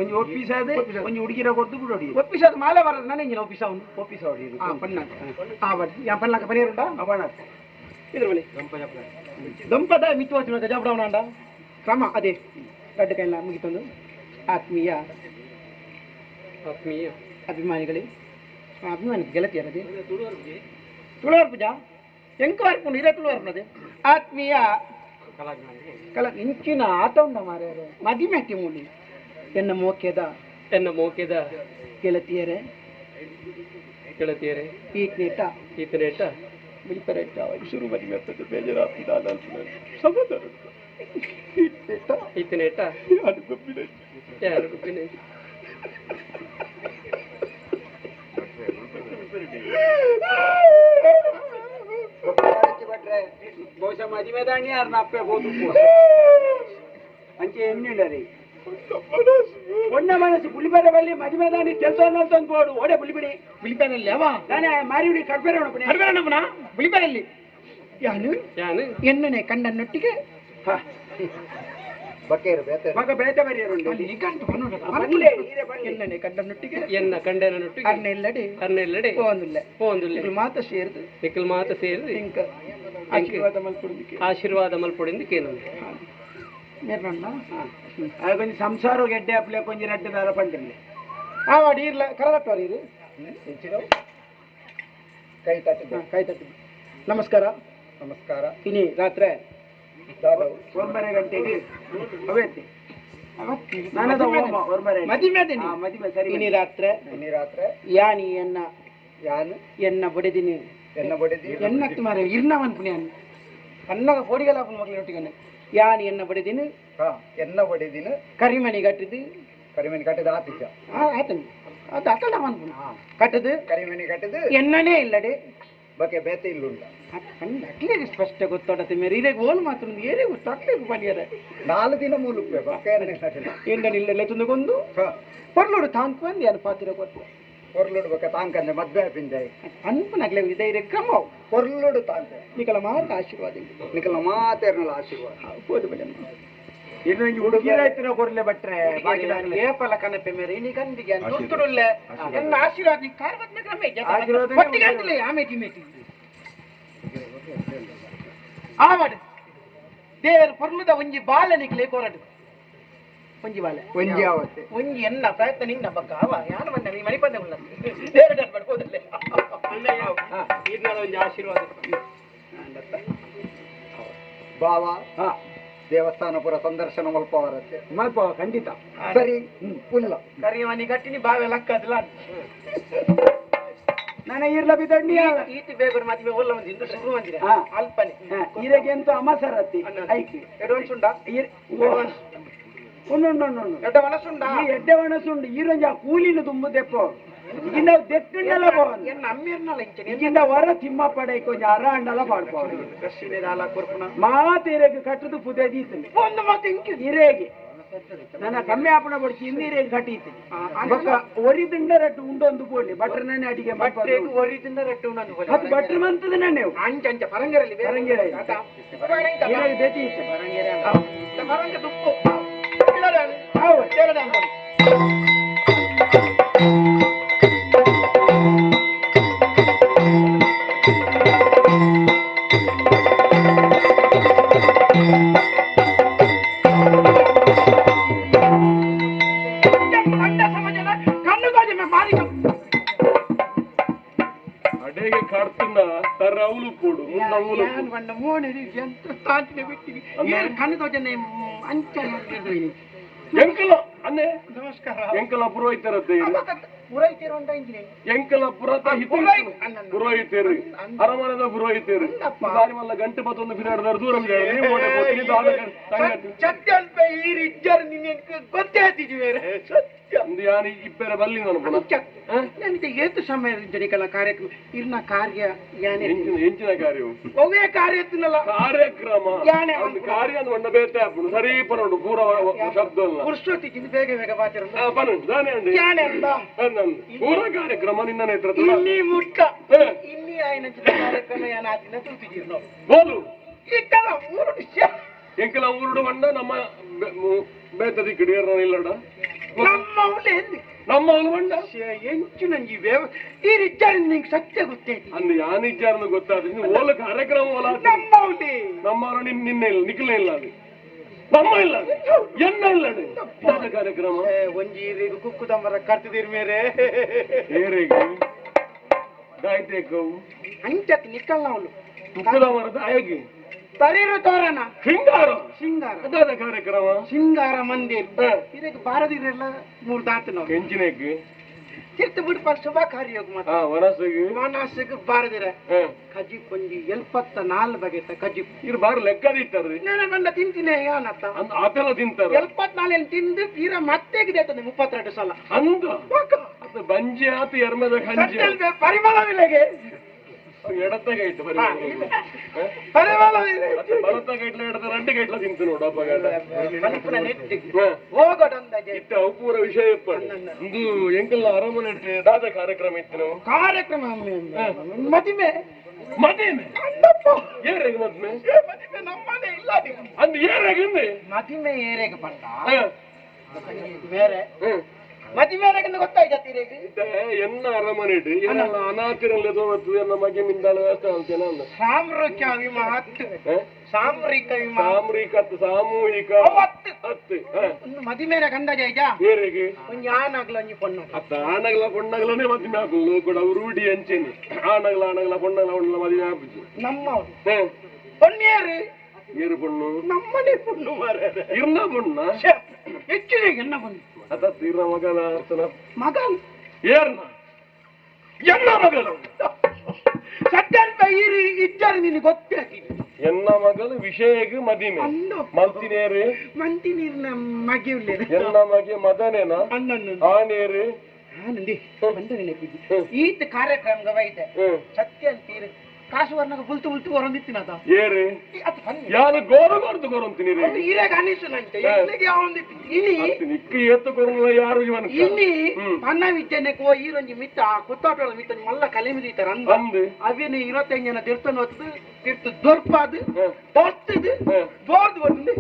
ಒಂದು ಒಪ್ಪಿಸಾದೆ ಒಂದು ಹುಡುಗಿರ ಕೊಟ್ಟು ಬಿಡು ಹೊಡಿ ಒಪ್ಪಿಸೋದು ಮಾಲೆ ಬರೋದು ನನಂಜಿನ ಒಪ್ಪಿಸ ಅವನು ಒಪ್ಪಿಸ ಹೊಡಿ ಪಣ್ಣ ಯಾ ಪಣ್ಣಾಕ ಪನೀರುಂಟಾ ಅವಣ ಇದ್ರ ಬಳಿ ದಂಪದ ಮಿತ್ತು ಗಜಾಪಡವನ ಅಂಡ ಕ್ರಮ ಅದೇ ಗಡ್ಡ ಕೈಲ ಮುಗಿತೊಂದು ಆತ್ಮೀಯ ಅಭಿಮಾನಿಗಳೇ ಅಭಿಮಾನಿ ಗೆಳತಿಯರದೆ ತುಳುವರ್ ಪೂಜಾ ಎಂಕ ವರ್ಪುಂಡು ಇರೇ ತುಳುವರ್ಪುನದೆ ಆತ್ಮೀಯ ಕಲ ಇಂಚಿನ ಆಟ ಉಂಡ ಮಾರ್ಯಾರೆ ಮದಿಮೆಟ್ಟಿ ಮೂಲಿ ಎನ್ನ ಮೋಕೆದ ಗೆಳತಿಯರೇ ಈತನೇಟ ಬಿಳಿಪರೇಟ ಶುರು ಮದಿಮೆ ಬೇಜಾರಾಗ್ತಿದ್ದ ಸಮುದ್ರ ಇತನೇಟ ಯಾರು ಗೊಬ್ಬಿನ ಬಹುಶಃ ಮದುವೆ ದಾಣಿ ಯಾರನ್ನ ಅಪ್ಪೆ ಹೋದು ಅಂಚೆ ಎಣ್ಣಿಲ್ಲ ರೀ ಒಣ್ಣ ಮನಸ್ಸು ಪುಲಿಬರ ಬಲ್ಲಿ ಮದುವೆ ದಾಣಿ ಕೆಲಸ ತಂದು ಬೋಡು ಓಡೆ ಪುಲಿಬಿಡಿ ಬಿಳಿಪರಲ್ಲಿ ಅವ ನಾನೇ ಮಾರಿ ಹುಡಿ ಕಡ್ಬೇರಣ್ಣಪ್ಪನ ಬಿಳಿಪರಲ್ಲಿ ಯಾನು ಎಣ್ಣನೆ ಕಂಡನ್ನೊಟ್ಟಿಗೆ ಮಗ ಬೇತೆ ಬರೆಯರುಂಡು ಎಣ್ಣನೆ ಕಂಡನ್ನೊಟ್ಟಿಗೆ ಎನ್ನ ಕಂಡನೊಟ್ಟಿಗೆ ಅರ್ನೆಲ್ಲಡೆ ಪೋಂದುಲ್ಲೆ ಮಾತ ಸೇರಿದು ನಿಖಿಲ್ ಮಾತ ಸೇರಿದು ಇಂಕ ಆಶೀರ್ವಾದ ಮಲ್ಪೊಡಿಂದಕ್ಕೇನು ಕೊಂಚ ಸಂಸಾರ ಗೆಡ್ಡೆ ಅಪ್ಲೆ ಕೊಂಚ ರಡ್ಡೆ ದಾರ ಪಂಡಿರ್ಲಿ ಆವಾಡಿ ಇರ್ಲ ಕರದಟ್ಟವಾರಿ ಇರು ಕೈ ತಟ್ಟಿದ್ದು ಕೈ ತಟ್ಟಿ ನಮಸ್ಕಾರ ನಮಸ್ಕಾರ. ಇನಿ ರಾತ್ರಿ ದಾದವು 1 ಗಂಟೆಗೆ ಅವೇತಿ ನನದ ಹೋಮ ಮದಿಮೆ ಸರಿ ಇನಿ ರಾತ್ರಿ ಇನಿ ರಾತ್ರಿ ಯಾನಿ ಎನ್ನ ಯಾನು ಎನ್ನ ಬಡಿದಿನಿ ಎನ್ನ ಬಡಿದಿ ಎನ್ನಕ್ಕೆ ಮಾರೆ ಇರ್ನವನ್ ಪುಣ್ಯಾನ್ ಕನ್ನಗ ಪೋಡಿಗಲ ಮಕ್ಕಳೊಟ್ಟಿಗೆ ಯಾನಿ ಎನ್ನ ಬಡಿದಿನಿ ಎನ್ನ ಬಡಿದಿನ ಕರಿಮಣಿ ಕಟ್ಟಿದ್ದು ಕರಿಮಣಿ ಕಟ್ಟಿದ ಆತಿಕ ಆತನಿ ಅದು ಅಕಲವನ್ ಪುಣ್ಯ ಕಟ್ಟದು ಕರಿಮಣಿ ಕಟ್ಟಿದ ಎನ್ನನೇ ಇಲ್ಲಡೆ ಬಗೆ ಬೇತೆ ಇಲ್ಲುಂಟ ಅಟ್ಲಿಗೆ ಸ್ಪಷ್ಟ ಗೊತ್ತಾಡತ್ತೆ ಮೇರೆ ಇದೇ ಗೋಲ್ ಮಾತ್ರ ಏನೇ ಗೊತ್ತಾಗ್ಲಿಕ್ಕೆ ಪಣಿಯರೆ 4 ದಿನ ಮೂಲಕ್ಕೆ ಬಕ್ಕೇನೆ ಎಂಡನಿಲ್ಲ ತುಂದುಗೊಂದು ಪರ್ಲೋಡು ತಾಂಕು ಅಂದು ಏನು ಪಾತಿರ ಕೊಟ್ಟು పొర్లుడు ఒక తాంకంది మధ్య పిందాయి ಅನ್ಪನಾಗ್ಲೇ ಇದೇ ಕ್ರಮವು పొర్లుడు తాంక ನಿಕಲ ಮಾತ ಆಶೀರ್ವಾದ ನಿಕಲ ಮಾತೇರ್ನಲ ಆಶೀರ್ವಾದ ಹೋದು ಬಡಮ್ಮ ಇನ್ನು ಹುಡುಗಿರಾಯ್ತಿನ ಕೊರ್ಲೆ ಬಟ್ರೆ ಬಾಗಿಲಾಗ್ಲೆ ಏಪಲ ಕನಪೆ ಮೇರೆ ಇನಿ ಗಂದಿಗೆ ತುರ್ತುಡುಲ್ಲೆ ಎನ್ನ ಆಶೀರ್ವಾದ ನಿ ಕಾರ್ವತ್ನ ಕ್ರಮ ಆಶೀರ್ವಾದ ಪಟ್ಟಿಗಂತಲೇ ಆಮೇಟಿ ಮೇಟಿ ಆವಡ್ ದೇವರ ಪರ್ಮದ ಒಂಜಿ ಬಾಲನಿಕ್ಲೆ ಕೋರಡು ಒಂಜಿ ಬಾಲೆ ಒಂಜಿ ಆವತ್ತೆ ಒಂಜಿ ಎನ್ನ ಪ್ರಯತ್ನ ನಿನ್ನ ಬಕ್ಕ ಅವ ಯಾನ ಮನ್ನ ನೀ ಮಣಿಪಂದೆ ಉಳ್ಳ ದೇವರ ಡರ್ಬಡ್ ಹೋದಲ್ಲೇ ಒಂಜಿ ಆಶೀರ್ವಾದ ಬಾವ ದೇವಸ್ಥಾನ ಪುರ ಸಂದರ್ಶನ ಮಲ್ಪವರತ್ತೆ ಮಲ್ಪ ಖಂಡಿತ ಸರಿ ಪುಲ್ಲ ಕರಿಯವನಿ ಕಟ್ಟಿನಿ ಬಾವೆ ಲಕ್ಕದಲ್ಲ ನನ್ನ ಇರ್ಲ ಬಿದಣ್ಣಿ ಈತಿ ಬೇಗರು ಮತ್ತೆ ಒಲ್ಲ ಒಂದು ಹಿಂದೂ ಶುರು ಮಂದಿರ ಅಲ್ಪನೆ ಇರಗೆ ಅಂತ ಅಮಸರತ್ತಿ ಐಕಿ ಎಡವನ್ ಸುಂಡ ಎಡ್ಡ ವನಸುಂಡ ಈ ಎಡ್ಡೆ ವನಸುಂಡು ಈರೊಂಜ ಕೂಲಿನ ತುಂಬ ದೆಪ್ಪೋ ಇಂದ ದೆಕ್ಕಂಡಲ ಪವನ್ ಎನ್ನ ಅಮ್ಮಿರ್ನಲ್ಲ ಇಂಚನೆ ಇಂದ ವರ ತಿಮ್ಮ ಪಡೆ ಕೊಂಚ ಅರ ಅಂಡಲ ಪಾಡ್ಪವನ್ ಕೃಷ್ಣೆ ದಾಲ ಕೊರ್ಪುನ ಮಾತೇರೆಗೆ ಕಟ್ಟದು ಪುದೆ ದೀತನಿ ಒಂದು ಮತ್ತೆ ಇಂಕಿ ಇರೇಗೆ ನನ್ನ ಕಮ್ಮಿ ಆಪಣ ಬಡ್ಸಿ ಇಂದಿರೇಗೆ ಕಟ್ಟೀತಿ ಬೊಕ್ಕ ಒರಿದಿಂಡ ರಟ್ಟು ಉಂಡೊಂದು ಬೋಲಿ ಬಟ್ರ ನನ್ನ ಅಡಿಗೆ ಬಟ್ಟೆಗೆ ಒರಿದಿಂದ ರಟ್ಟು ಉಂಡೊಂದು ಬೋಲಿ ಅದು ಬಟ್ರ ಮಂತದ ನೀವು ಅಂಚ ಅಂಚ ಪರಂಗೆರಲ್ಲಿ ಪರಂಗೆರೆ ಇರೇಗೆ ದೇತಿ ಇತ್ತು ಪರಂಗೆರೆ ಪರಂಗ ದುಪ್ಪು ಹೌದು ಅಡೆಗೆ ಕಾಡ್ತಿನ ತರವಲು ಕೊಡು ಮುಂದವಲು ಎಂಕಲ ಅನ್ನೆ ನಮಸ್ಕಾರ ಎಂಕಲ ಪುರೋಹಿತರದ್ದೇ ಪುರೋಹಿತರು ಅಂತ ಎಂಕಲ ಪುರತ ಪುರೋಹಿತರು ಅರಮನೆದ ಪುರೋಹಿತರು ದಾರಿ ಮಲ್ಲ ಗಂಟೆ ಮತ್ತೊಂದು ಬಿರಾಡದಾರ ದೂರ ಸತ್ಯಲ್ಪ ಈ ರಿಜ್ಜರ್ ನಿನ್ನೆ ಗೊತ್ತೇ ಹತ್ತಿದ್ದೀವಿ ಒಂದು ಯಾನಿ ಇಬ್ಬರ ಬಲ್ಲಿ ನಾನು ನನಗೆ ಏತು ಸಮಯ ಜನಿಕಲ ಕಾರ್ಯಕ್ರಮ ಇರ್ನ ಕಾರ್ಯ ಯಾನೆ ಹೆಂಚಿನ ಕಾರ್ಯವು ಒವೇ ಕಾರ್ಯ ಎತ್ತಿನಲ್ಲ ಕಾರ್ಯಕ್ರಮ ಕಾರ್ಯ ಅಂದ ಬೇತೆ ಹಾಪುಡು ಸರಿ ಪರೋಡು ಪೂರ ಶಬ್ದ ಪುರುಷೋತಿ ಬೇಗ ಬೇಗ ಬಾತಿರ ಬನ್ನು ದಾನೆ ಅಂಡಿ ಯಾನೆ ಅಂದ ಪೂರ ಕಾರ್ಯಕ್ರಮ ನಿನ್ನ ನೇತ್ರ ಇಲ್ಲಿ ಮುಟ್ಟ ಇಲ್ಲಿ ಆಯ್ನ ಕಾರ್ಯಕ್ರಮ ಏನಾದಿನ ತುಳ್ತಿದ್ದೀರಿ ನಾವು ಬೋಲು ಇಕ್ಕಲ ಮೂರು ವಿಷಯ ಎಂಕಲ ಊರುಡು ಬಂಡ ನಮ್ಮ ಬೇತದಿ ಕಿಡಿಯರ ಇಲ್ಲಡ ನಮ್ಮ ಬಂಡ ಎಂಚು ನಂಗೆ ಈ ರಿಜ್ಜರ್ ನಿಂಗೆ ಸತ್ಯ ಗೊತ್ತೈತಿ ಅಂದ್ ಯಾನ್ ಇಚ್ಚಾರನ್ನು ಗೊತ್ತಾದ್ರೆ ನೀವು ಓಲ ಕಾರ್ಯಕ್ರಮ ಓಲ ನಮ್ಮ ನಿನ್ನೆ ಇಲ್ಲ ನಿಖಿಲ ಇಲ್ಲ ಅದು ನಮ್ಮ ಇಲ್ಲ ಎನ್ನ ಇಲ್ಲ ಅದು ಕಾರ್ಯಕ್ರಮ ಒಂಜಿ ಕುಕ್ಕುದಮ್ಮರ ಕರ್ತಿದ್ದೀರಿ ಮೇರೆ ಏರೆಗೆ ದಾಯ್ತೇಕವು ಅಂಚತ್ ನಿಕ್ಕಲ್ಲ ಅವನು ಕುಕ್ಕುದ ಮರದ ಆಯಗಿ ತರೀರು ತೋರಣ ಶೃಂಗಾರ ಶೃಂಗಾರ ಅದಾದ ಕಾರ್ಯಕ್ರಮ ಶೃಂಗಾರ ಮಂದಿರ ಇದಕ್ಕೆ ಬಾರದಿರಲ್ಲ 3 ದಾತು ನಾವು ಕೆಂಚಿನಕ್ಕೆ ತೀರ್ಥ ಬಿಡು ಪರ್ ಶುಭ ಕಾರ್ಯ ಹಾ ವನಸಿಗೆ ಮಾನಸಿಗೆ ಬಾರದಿರ ಕಜಿ ಕೊಂಜಿ 74 ಬಗೆತ ಕಜಿ ಇರು ಬಾರ ಲೆಕ್ಕದಿತ್ತಾರ್ರಿ ನಾನು ಬಂದ ತಿಂತೀನಿ ಏನತ್ತ ಆತೆಲ್ಲ ತಿಂತಾರ 74 ತಿಂದು ತೀರ ಮತ್ತೆ ಇದೇತದೆ 32 ಸಲ ಅಂದ ಬಂಜಿ ಆತು ಎರ್ಮದ ಕಂಜಿ ಪರಿಮಳವಿಲ್ಲಗೆ ಎಡತ್ತಗೈಟು ಪರಿಮಳವಿಲ್ಲ ಬಲತ್ತಗೈಟ್ಲ ಎಡತ ರಂಡಿ ಗೈಟ್ಲ ತಿಂತು ನೋಡು ಹಬ್ಬಗಾಟ ಇತ್ತ ಅಪೂರ ವಿಷಯ ಒಂದು ಎಂಕಲ್ನ ಅರಮನೆ ದಾದ ಕಾರ್ಯಕ್ರಮ ಇತ್ತು ನಾವು ಕಾರ್ಯಕ್ರಮ ಮದಿಮೆ ಮದಿಮೆ ಏರೆಗೆ ಮದ್ಮೆ ಮದಿಮೆ ನಮ್ಮನೆ ಇಲ್ಲ ಅಂದ್ ಏರೆಗೆ ಮದಿಮೆ ಏರೆಗೆ ಪಂಡ ಬೇರೆ ಮದುವೆ ಗೊತ್ತಾಯ್ತಾ ತೀರೇಗೆ ಎನ್ನ ಅರಮನೆ ಅನಾಥಿರಲ್ಲಿ ತೋರುತ್ತದೆ ಎನ್ನ ಮಗೆ ಮಿಂದಾಲ ವ್ಯವಸ್ಥೆ ಅಂತೇನ ಸಾಮರಿಕ ವಿಮಾ 10 ಸಾಮರಿಕ ವಿಮಾ ಸಾಮೂಹಿಕ 10 ಮದುವೆ ಗಂಡ ಜೈಜಾ ಬೇರೆಗೆ ಒಂದು ಆನಗ್ಲ ಒಂಜಿ ಪೊಣ್ಣ ಅತ್ತ ಆನಗ್ಲ ಪೊಣ್ಣಗ್ಲನೇ ಮದುವೆ ಹಾಕಲು ಕೂಡ ರೂಢಿ ಅಂಚೇನೆ ಆನಗ್ಲ ಪೊಣ್ಣಗ್ಲ ಮದುವೆ ಹಾಕುದು ನಮ್ಮ ಪೊಣ್ಣಿಯಾರು ಏರು ಪೊಣ್ಣು ನಮ್ಮನೆ ಪೊಣ್ಣು ಮಾರ್ರೆ ಇರ್ನ ಪೊಣ್ಣ ಹೆಚ್ಚಿನ ಎನ್ನ ಪೊಣ್ಣು ಅದತ್ತು ಇರ್ನ ಮಗನ ಅರ್ಥನ ಮಗನ್ ಏರ್ನ ಎನ್ನ ಮಗನು ಸತ್ಯಂತ ಈರಿ ಇದ್ದಾರೆ ನಿನಗೆ ಗೊತ್ತಾಗಿದೆ ಎನ್ನ ಮಗಲು ವಿಷಯಕ್ಕೆ ಮದಿಮೆ ಮಂತಿನೇರು ಮಂತಿ ನೀರಿನ ಮಗೆ ಉಳ್ಳೇ ಎನ್ನ ಮಗೆ ಮದನೇನ ಆನೇರು ಆನಂದಿ ಬಂದ ನೆನಪಿದ್ದಿ ಈತ ಕಾರ್ಯಕ್ರಮ ವೈದ್ಯ ಸತ್ಯ ಅಂತೀರಿ ಕಾಸು ವರ್ಣಗ ಬುಲ್ತು ಹೊರೊಂದಿತ್ತಿನದ ಏರು ಯಾನು ಗೋರಂತೀನಿ ಈರಾಗ ಅನಿಸುನಂತೆ ಎಲ್ಲಿಗೆ ಯಾವೊಂದಿತ್ತು ಇನಿ ನಿಕ್ಕ ಎತ್ತು ಕೊರಲ್ಲ ಯಾರು ಇನಿ ಪನ್ನ ವಿದ್ಯೆನೆ ಕೋ ಈರೊಂಜಿ ಮಿತ್ತ ಕುತ್ತಾಟೋಳ ಮಿತ್ತ ಮಲ್ಲ ಕಲೆ ಮಿದಿತಾರ ಅಂದ ಅವೇನು 25 ಜನ ತಿರ್ತನ ಹೊತ್ತು ತಿರ್ತು ದೊರ್ಪಾದು ಹೊಸ್ತದು ಬೋರ್ದು ಬಂದು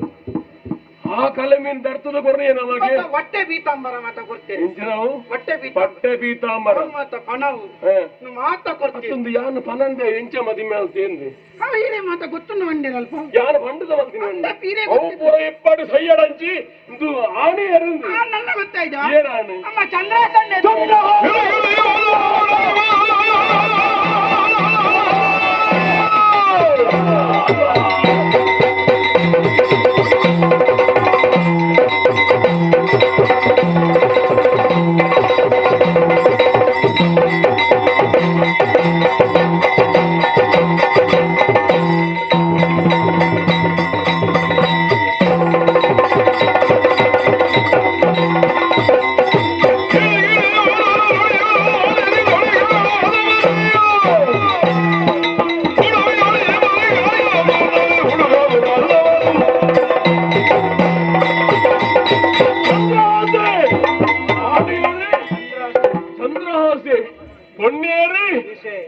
ಆ ಕಲೆ ಮೀನ್ ದರ್ತದ ಕೊರ್ರಿ ನಮಗೆ ಹೊಟ್ಟೆ ಬೀತಾಂಬರ ಮಾತ ಕೊಡ್ತೇವೆ ನಾವು ಬಟ್ಟೆ ಬೀತಾಂಬರ ಮಾತ ಪಣವು ಮಾತ ಕೊಡ್ತೇವೆ ಒಂದು ಯಾನು ಪನಂದೆ ಎಂಚ ಮದಿಮೆ ಅಂತೇಂದು ಏನೇ ಮಾತ ಗೊತ್ತು ಮಂಡಿರಲ್ಪ ಯಾನು ಬಂಡದ ಮಂದಿನ ಪೂರ ಇಪ್ಪಡು ಸೈಯಡಂಚಿ ಇದು ಆಣೆ ಎರಂದು ನನ್ನ ಗೊತ್ತಾಯ್ತು ಏನಾಣೆ ನಮ್ಮ ಚಂದ್ರಾಸಣ್ಣ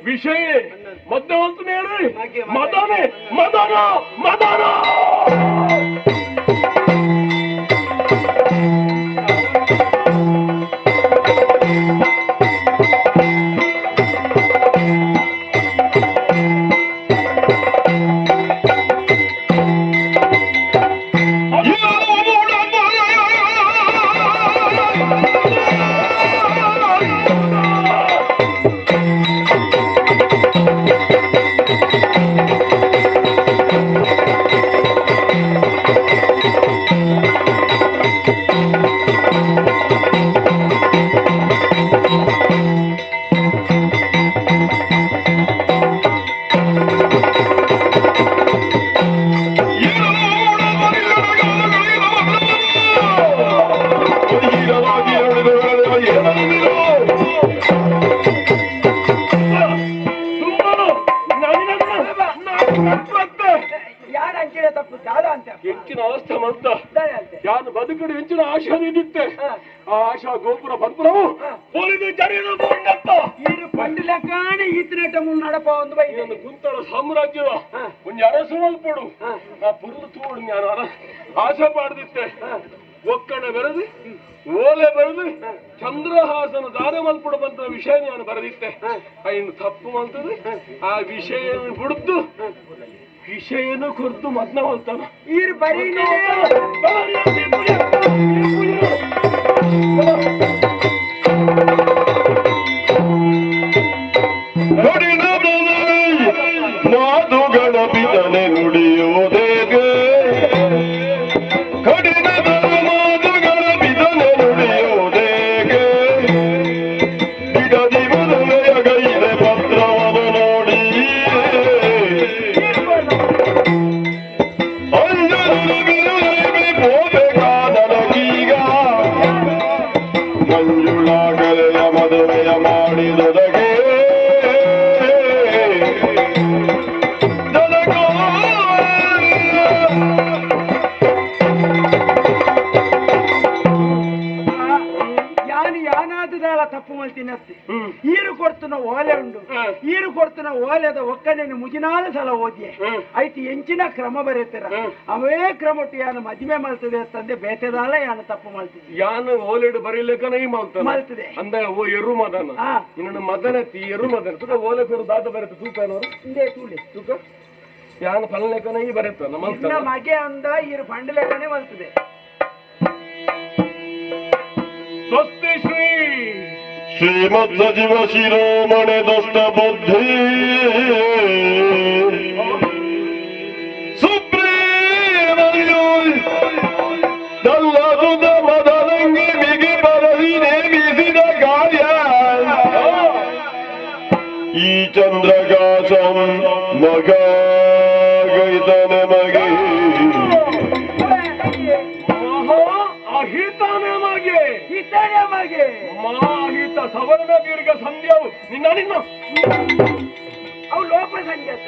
ವಿಷಯ ಮದ್ದವಂತನೇರು ಮದನೆ ಮದನ ಮದನ ಹೆಚ್ಚಿನ ಅವಸ್ಥೆ ಮಂತ ಯಾರು ಬದುಕಡೆ ಹೆಚ್ಚಿನ ಆಶಾ ನಿಂದಿತ್ತೆ ಆ ಆಶಾ ಗೋಪುರ ಬಂದ್ರವು ಹೋಲಿದು ಜರಿದು ಪಂಡಿಲ ಕಾಣಿ ಈತನೇಟ ನಡಪ ಒಂದು ಬೈ ಇದೊಂದು ಕುಂತಳ ಸಾಮ್ರಾಜ್ಯದ ಒಂದು ಅರಸು ಮಲ್ಪಡು ಆ ಪುರ್ಲು ತೋಡು ನಾನು ಆಶಾ ಪಾಡ್ದಿತ್ತೆ ಒಕ್ಕಣ ಬೆರೆದು ಓಲೆ ಬರೆದು ಚಂದ್ರಹಾಸನ ದಾರ ಮಲ್ಪಡು ಬಂತ ವಿಷಯ ನಾನು ಬರೆದಿತ್ತೆ ಇನ್ನು ತಪ್ಪು ಮಲ್ತದೆ ಆ ವಿಷಯ ಬಿಡ್ದು ವಿಷಯನು ಕುರ್ದು ಮದ್ನ ಹೊಲ್ತಾನ ಈರ್ ಬರೀ ಮಾತುಗಳ ಪಿತನೆ ನುಡಿಯುವುದೇಗೆ ಕಡಿದ ಮಾತುಗಳ ಪಿತನೆ ನುಡಿಯುವುದೇಗೆ ಬಿಡದಿ ಮದುವೆಯ ಗೈದೆ ಪತ್ರವನ್ನು ನೋಡಿ ಅಂಜಲು ಬಿರುವೆ ಹೋಗಬೇಕಾದನಗೀಗ ಮಂಜುಳಾಗಲೆಯ ಮದುವೆಯ ಮಾಡಿದೊದಗೆ ಯಾನಾದದ ದಾಲ ತಪ್ಪು ಮಲ್ತೀನಿ ಅತ್ತಿ ಈರು ಕೊಡ್ತನ ಓಲೆ ಉಂಡು ಈರು ಕೊಡ್ತನ ಓಲೆದ ಒಕ್ಕಣೆಯನ್ನು ಮುಜಿನಾಲು ಸಲ ಓದಿಯೆ ಐತಿ ಎಂಚಿನ ಕ್ರಮ ಬರೀತಾರ ಅವೇ ಕ್ರಮಟ್ಟು ಯಾನು ಮದುವೆ ಮಲ್ತದೆ ಅಂತಂದೆ ಬೇತೆದಾಲ ಯಾನು ತಪ್ಪು ಮಲ್ತಿದ್ದೆ ಯಾನು ಓಲೆಡು ಬರೀಲಿಕ್ಕನ ಈ ಮಲ್ತದೆ ಅಂದ ಓ ಎರು ಮದನ ಇನ್ನು ಮದನತಿ ಎರು ಮದನ ತುಕ ಓಲೆ ಕೊಡು ದಾತ ಬರುತ್ತೆ ತೂಕ ಅನ್ನೋರು ಹಿಂದೆ ತೂಲೆ ತೂಕ ಯಾನು ಪಲ್ಲೆಕ್ಕನ ಈ ಬರುತ್ತೆ ನಮ್ಮ ಮಗೆ ಅಂದ ಈರು ಪಂಡಲೆಕ್ಕನೆ ಮಲ್ತದೆ ಸ್ವಸ್ತಿ ಶ್ರೀ ಶ್ರೀಮತ್ ಸಚಿವ ಶಿರೋಮಣಿ ದುಷ್ಟ ಬುದ್ಧಿ ಸುಪ್ರೀಮಯ್ಯು ತಲ್ಲದುದ ಮದನಂಗಿ ಬಿಗಿ ಬರದಿ ನೇಮಿಸಿದ ಕಾರ್ಯ ಈ ಚಂದ್ರಕಾಶಂ ಮಗ ಗೈತ ನಮಗೆ ಮಾಹಿತ ಸವರ್ಣ ದೀರ್ಘ ಸಂಧ್ಯಾವು ನಿನ್ನ ಅವು ಲೋಪ ಸಂಜಾತ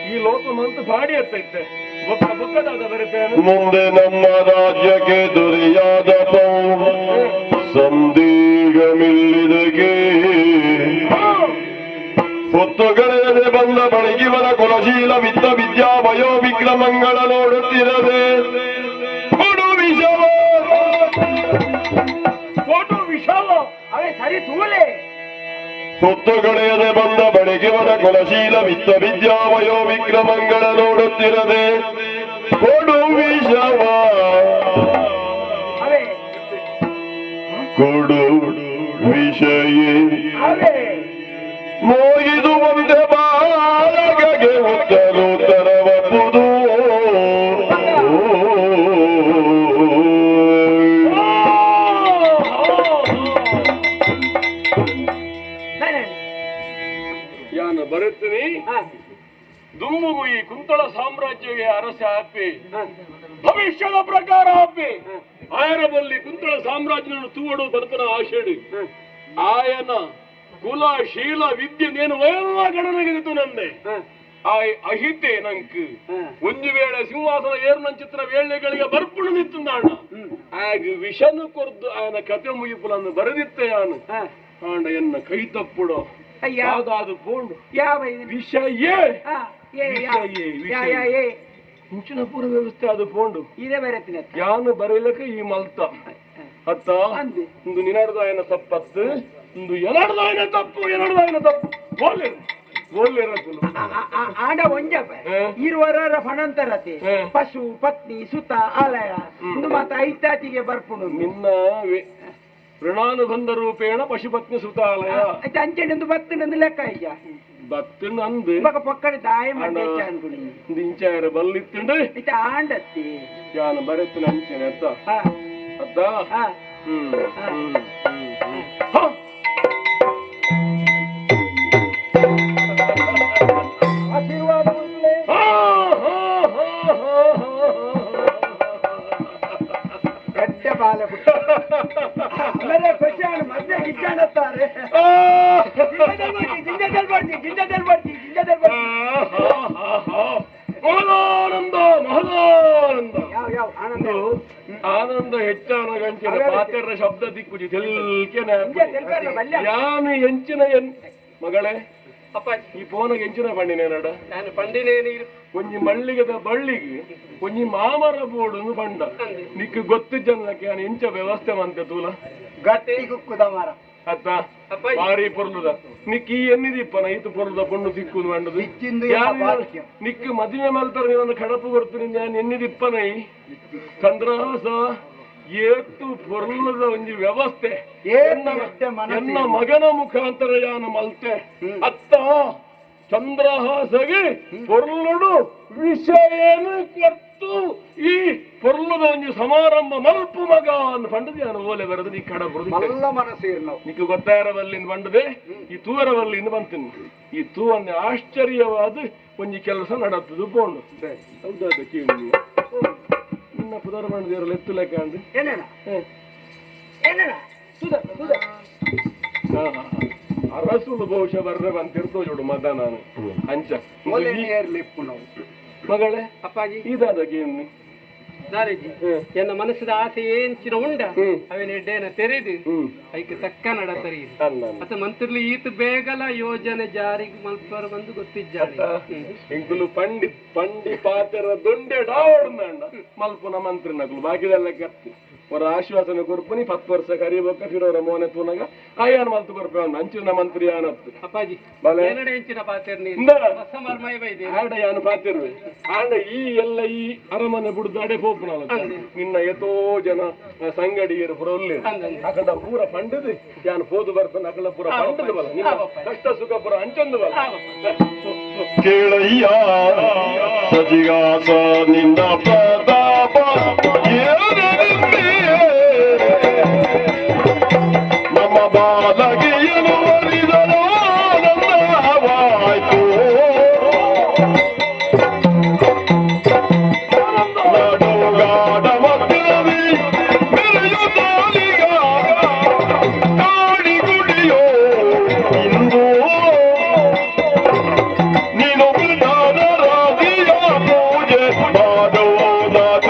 ಈ ಲೋಕ ಮಂತು ಬಾಡಿ ಎತ್ತೈತೆ ಬೊಕ್ಕದಾದ ಬರುತ್ತೆ ಮುಂದೆ ನಮ್ಮ ರಾಜ್ಯಕ್ಕೆ ದೊರೆಯಾದ ಸಂದೇಹಮಿಲ್ಲಿದಕ್ಕೆ ಹೊತ್ತುಗಳೆಯದೆ ಬಂದ ಬಳಿಗಿವನ ಕುಲಶೀಲ ವಿದ್ದ ವಿದ್ಯಾ ವಯೋ ವಿಕ್ರಮಗಳ ನೋಡುತ್ತಿರದೆ ಕೊಡು ವಿಷವ ಫೋಟೋ ವಿಶಾಲ ಅವೇ ಸರಿ ತೂಲೆ ಹೊತ್ತುಗಳೆಯದೆ ಬಂದ ಬಳಿಗಿವನ ಕುಲಶೀಲ ವಿದ್ದ ವಿದ್ಯಾ ವಯೋ ವಿಕ್ರಮಗಳ ನೋಡುತ್ತಿರದೆ ಕೊಡು ವಿಷವ ಅವೇ ಕೊಡು ವಿಷಯೇ ಅವೇ ಮೋಗಿದು ಒಂದೇ ಬಾಲಗೆ ಉತ್ತರೋತ್ತರವಪ್ಪುದು ಯಾನ ಬರುತ್ತೀನಿ ದುಮ್ಮುಗು ಈ ಕುಂತಳ ಸಾಮ್ರಾಜ್ಯಕ್ಕೆ ಅರಸ ಹಾಪಿ ಭವಿಷ್ಯದ ಪ್ರಕಾರ ಹಾಪಿ ಆಯರ ಬಲ್ಲಿ ಕುಂತಳ ಸಾಮ್ರಾಜ್ಯವನ್ನು ತೂವಡು ಬರ್ತನ ಆಷೇಡಿ ಆಯನ ಕುಲ ಶೀಲ ವಿದ್ಯೆ ನೇನು ವಯಲ್ಲ ಗಣನೆಗಿರಿತು ನಂದೆ ಆಯ್ ಅಹಿತೆ ನಂಕ್ ಒಂಜಿ ವೇಳೆ ಸಿಂಹಾಸನ ಏರು ನಂಚಿತ್ರ ವೇಳೆಗಳಿಗೆ ಬರ್ಪುಣ ನಿತ್ತು ನಾಣ ಆಗ ವಿಷನು ಕೊರ್ದು ಆಯನ ಕತೆ ಮುಗಿಪುಲನ್ನು ಬರೆದಿತ್ತೆ ಯಾನು ಆಂಡ ಎನ್ನ ಕೈ ತಪ್ಪುಡೋ ಯಾವ್ದಾದು ಪೋಂಡು ಯಾವ ವಿಷಯೇ ವಿಷಯ ಮುಂಚಿನ ಪೂರ್ವ ವ್ಯವಸ್ಥೆ ಅದು ಪೋಂಡು ಇದೇ ಬರತ್ತಿನ ಯಾನು ಬರೀಲಕ್ಕೆ ಈ ಮಲ್ತ ಅತ್ತ ಒಂದು ನಿನಡ್ದಾಯನ ತಪ್ಪತ್ತು ಒಂದು ಎನಡ್ದಾಯನ ತಪ್ಪು ಓಲ್ಲೆರಕುಲು ಆಡ ಒಂಜಪ ಇರುವರ ಫಣಂತರತೆ ಪಶು ಪತ್ನಿ ಸುತ ಆಲಯ ಒಂದು ಮಾತ ಐತಾತಿಗೆ ಬರ್ಪುಡು ನಿನ್ನ ಋಣಾನುಬಂಧ ರೂಪೇಣ ಪಶುಪತ್ನಿ ಸುತಾಲಯ ಅಂಚೆಂದು ಬತ್ತನಂದು ಲೆಕ್ಕ ಈಗ ಬತ್ತನ ಅಂದು ಪಕ್ಕಡೆ ದಾಯ ಮಂಡೆ ಅನ್ಕೊಡಿ ಇಂಚಾರ ಬಲ್ಲಿತ್ತುಂಡು ಇತ ಆಂಡತ್ತಿ ಯಾನು ಬರೆತ್ತಿನ ಅಂಚೆನೆ ಅತ್ತ ಅತ್ತ ಆಶೀರ್ವಾದ ಬಾಲ ಖುಷಿಯಾಣ ಮಧ್ಯೆ ಗಿಜ್ಜಾಣತ್ತಾರೆ ಆನಂದ ಹೆಚ್ಚಾನ ಗಂಚಿನ ಪಾತೆರ ಶಬ್ದ ದಿಕ್ಕುಜಿ ತೆಲ್ಕೆನೆ ಯಾನು ಎಂಚಿನ ಮಗಳೇ ಅಪ್ಪ ಈ ಪೋನಗೆ ಎಂಚಿನ ಪಂಡಿನೇ ನಡ ನಾನು ಪಂಡಿನೇನು ಒಂಜಿ ಮಳ್ಳಿಗದ ಬಳ್ಳಿಗೆ ಒಂಜಿ ಮಾಮರ ಬೋಡು ಬಂಡ ನಿಕ್ ಗೊತ್ತು ಜನಕ್ಕೆ ನಾನು ಎಂಚ ವ್ಯವಸ್ಥೆ ಮಂತೆ ತೂಲ ಗಟ್ಟಿ ಕುಕ್ಕುದ ಮರ ಅತ್ತ ಭಾರಿ ಪೊರ್ಲುದ ನಿಕ್ ಈ ಎನ್ನಿದಿಪ್ಪನ ಈತು ಪೊರ್ಲುದ ಪೊಣ್ಣು ಸಿಕ್ಕುದು ಬಂಡದು ನಿಕ್ ಮದುವೆ ಮಲ್ತರ ನೀನೊಂದು ಕಡಪು ಕೊಡ್ತೀನಿ ನಾನು ಎನ್ನಿದಿಪ್ಪನೈ ಚಂದ್ರಹಾಸ ಏತು ಪೊರ್ಲದ ಒಂಜಿ ವ್ಯವಸ್ಥೆ ಎನ್ನ ಮಗನ ಮುಖಾಂತರ ಯಾನು ಮಲ್ತೆ ಅತ್ತ ಚಂದ್ರಹಾಸಗೆ ಪೊರ್ಲುಡು ವಿಷಯನು ಕೊಟ್ಟು ಈ ಪೊರ್ಲದ ಒಂಜಿ ಸಮಾರಂಭ ಮಲ್ಪು ಮಗ ಅಂದ್ ಪಂಡದು ಯಾನು ಓಲೆ ಬರೆದು ನೀ ಕಡ ನಿಕ್ ಗೊತ್ತಾಯರವಲ್ಲಿಂದ ಬಂಡದೆ ಈ ತೂವರವಲ್ಲಿಂದ ಬಂತೀನಿ ಈ ತೂವನ್ನೇ ಆಶ್ಚರ್ಯವಾದ ಒಂಜಿ ಕೆಲಸ ನಡತ್ತದು ಬೋಂಡು ಹೌದಾದ ಕೇಳಿ ನಿನ್ನ ಪುದರ ಮಾಡಿದೇವ್ರಲ್ಲ ಎತ್ತು ಲೆಕ್ಕ ಅಂದು ಅರಸುಲು ಬಹುಶಃ ಬರ್ರೆ ಬಂತಿರ್ತೋ ಜೋಡು ಮದ ನಾನು ಅಂಚ ಮಗಳೇ ಅಪ್ಪಾಜಿ ಇದಾದ ಗೇಮ್ ದಾರಿಜಿ ಎನ್ನ ಮನಸ್ಸದ ಆಸೆ ಏಂಚಿನ ಉಂಡ ಅವನ ಎಡ್ಡೆನ ತೆರೆದು ಅದಕ್ಕೆ ತಕ್ಕ ನಡ ತರೀದು ಮತ್ತೆ ಮಂತ್ರಿ ಈತ ಬೇಗಲ ಯೋಜನೆ ಜಾರಿಗೆ ಮಲ್ಪರ ಬಂದು ಗೊತ್ತಿದ್ದಾಳೆ ಇಂಕುಲು ಪಂಡಿ ಪಾತ್ರ ದೊಂಡೆ ಡಾವಡ್ನ ಮಲ್ಪುನ ಮಂತ್ರಿ ನಗಲು ಬಾಕಿದೆಲ್ಲ ಗತ್ತಿ ಅವರ ಆಶ್ವಾಸನೆ ಕೊರ್ಪುನಿ 10 ವರ್ಷ ಕರಿಬೇಕ ಫಿರೋರ ಮೋನೆ ತೂನಗ ಆಯಾನ ಮಲ್ತು ಕೊರ್ಪೆ ಅಂಚಿನ ಮಂತ್ರಿ ಆನತ್ತು ಅಪ್ಪಾಜಿ ಏನಡೆ ಹೆಂಚಿನ ಪಾತ್ರ ಸಮರ್ಮಯ ಬೈದೆ ಆಡ ಯಾನು ಪಾತಿರ್ವೆ ಆಂಡ ಈ ಎಲ್ಲ ಈ ಅರಮನೆ ಬಿಡುದು ಅಡೆ ಪೋಪುನ ನಿನ್ನ ಎತೋ ಜನ ಸಂಗಡಿಯರು ಪುರ ಒಳ್ಳೆ ಅಕಡ ಪೂರ ಪಂಡದು ಯಾನು ಪೋದು ಬರ್ತಾನೆ ಅಕಡ ಪೂರ ಪಂಡದು ಬಲ ನಿನ್ನ ಕಷ್ಟ ಸುಖ ಪುರ ಅಂಚೊಂದು ಬಲ ಕೇಳಯ್ಯ ಸಜಿಗಾಸ ನಿನ್ನ ಪ್ರತಾಪ ನಮ್ಮ ಬಾಲಗಿಯನು ಒಲಿದನು ಆನಂದವಾಯ್ತು ನಡುಗಾಡ ಮಕ್ಕಳವಿ ಮೆರೆಯುತ್ತಾಲಿಗ ಕಾಡಿ ಗುಡಿಯೋ ಇಂದು ನೀನು ರಾಧಿಯ ಪೂಜೆ ಮಾಡೋದಾರ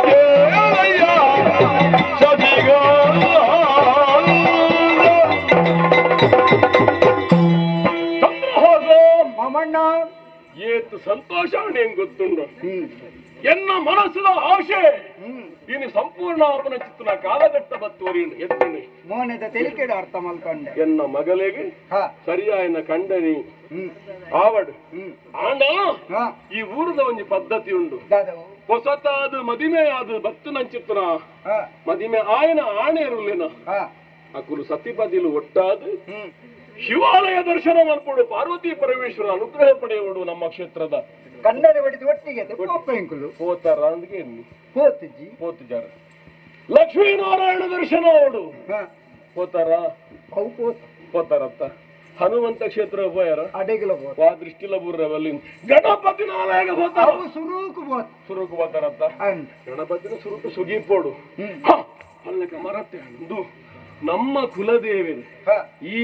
ಕೇಳಯ್ಯ ಸಜಿಗ ಮಾಮಣ್ಣ ಏತು ಸಂತೋಷ ಹೆಂಗ್ ಗೊತ್ತುಂಡು ಎನ್ನ ಮನಸ್ಸಿನ ಆಶೆ ಇನ್ನು ಸಂಪೂರ್ಣ ಅವನ ಚಿತ್ತನ ಕಾಲಘಟ್ಟ ಬತ್ತುವರಿಯುಂಡು ಎತ್ತನೆ ಮೋನೆದ ತೆಲಿಕೆಡ ಅರ್ಥ ಮಲ್ಕೊಂಡೆ ಎನ್ನ ಮಗಳಿಗೆ ಹಾ ಸರಿಯಾಯನ ಕಂಡನಿ ಆವಡು ಆಂಡ ಈ ಊರದ ಒಂದು ಪದ್ಧತಿ ಉಂಡು ದಾದವು ಹೊಸತಾದ ಮದಿಮೆ ಆದ ಭಕ್ತನಂಚಿತ್ತನ ಹಾ ಮದಿಮೆ ಆಯನ ಆಣೆ ಇರಲಿನ ಹಾ ಅಕುಲು ಸತಿಪದಿಲು ಒಟ್ಟಾದ ಶಿವಾಲಯ ದರ್ಶನ ಮಾಡ್ಕೊಂಡು ಪಾರ್ವತಿ ಪರಮೇಶ್ವರ ಅನುಗ್ರಹ ಪಡೆಯುವುದು ನಮ್ಮ ಕ್ಷೇತ್ರದ ಕನ್ನಡ ಹೊಡಿದು ಒಟ್ಟಿಗೆ ಪೋಪೆಂಕುಲು ಹೋತಾರ ಅಂದ್ಗೆ ಎನ್ನಿ ಹೋತಿಜ್ಜಿ ಹೋತು ಜಾರ ಲಕ್ಷ್ಮೀನಾರಾಯಣ ದರ್ಶನ ಅವಡು ಹಾ ಹೋತಾರ ಅವು ಹೋತ್ ಹೋತಾರತ್ತ ಹನುಮಂತ ಕ್ಷೇತ್ರ ಹೋಯಾರ ಅಡೆಗಿಲ ಹೋತ್ ವಾ ದೃಷ್ಟಿಲ ಬುರ್ರವಲ್ಲಿ ಗಣಪತಿ ನಾರಾಯಣ ಹೋತಾರ ಅವು ಸುರೂಕು ಹೋತ್ ಸುರುಕು ಹೋತಾರತ್ತ ಅಂದ್ ಗಣಪತಿನ ಸುರುಕು ಸುಗಿಪೋಡು ಅಲ್ಲಕ ಮರತ್ತೆ ಅಂದು ನಮ್ಮ ಕುಲದೇವಿ ಹಾ ಈ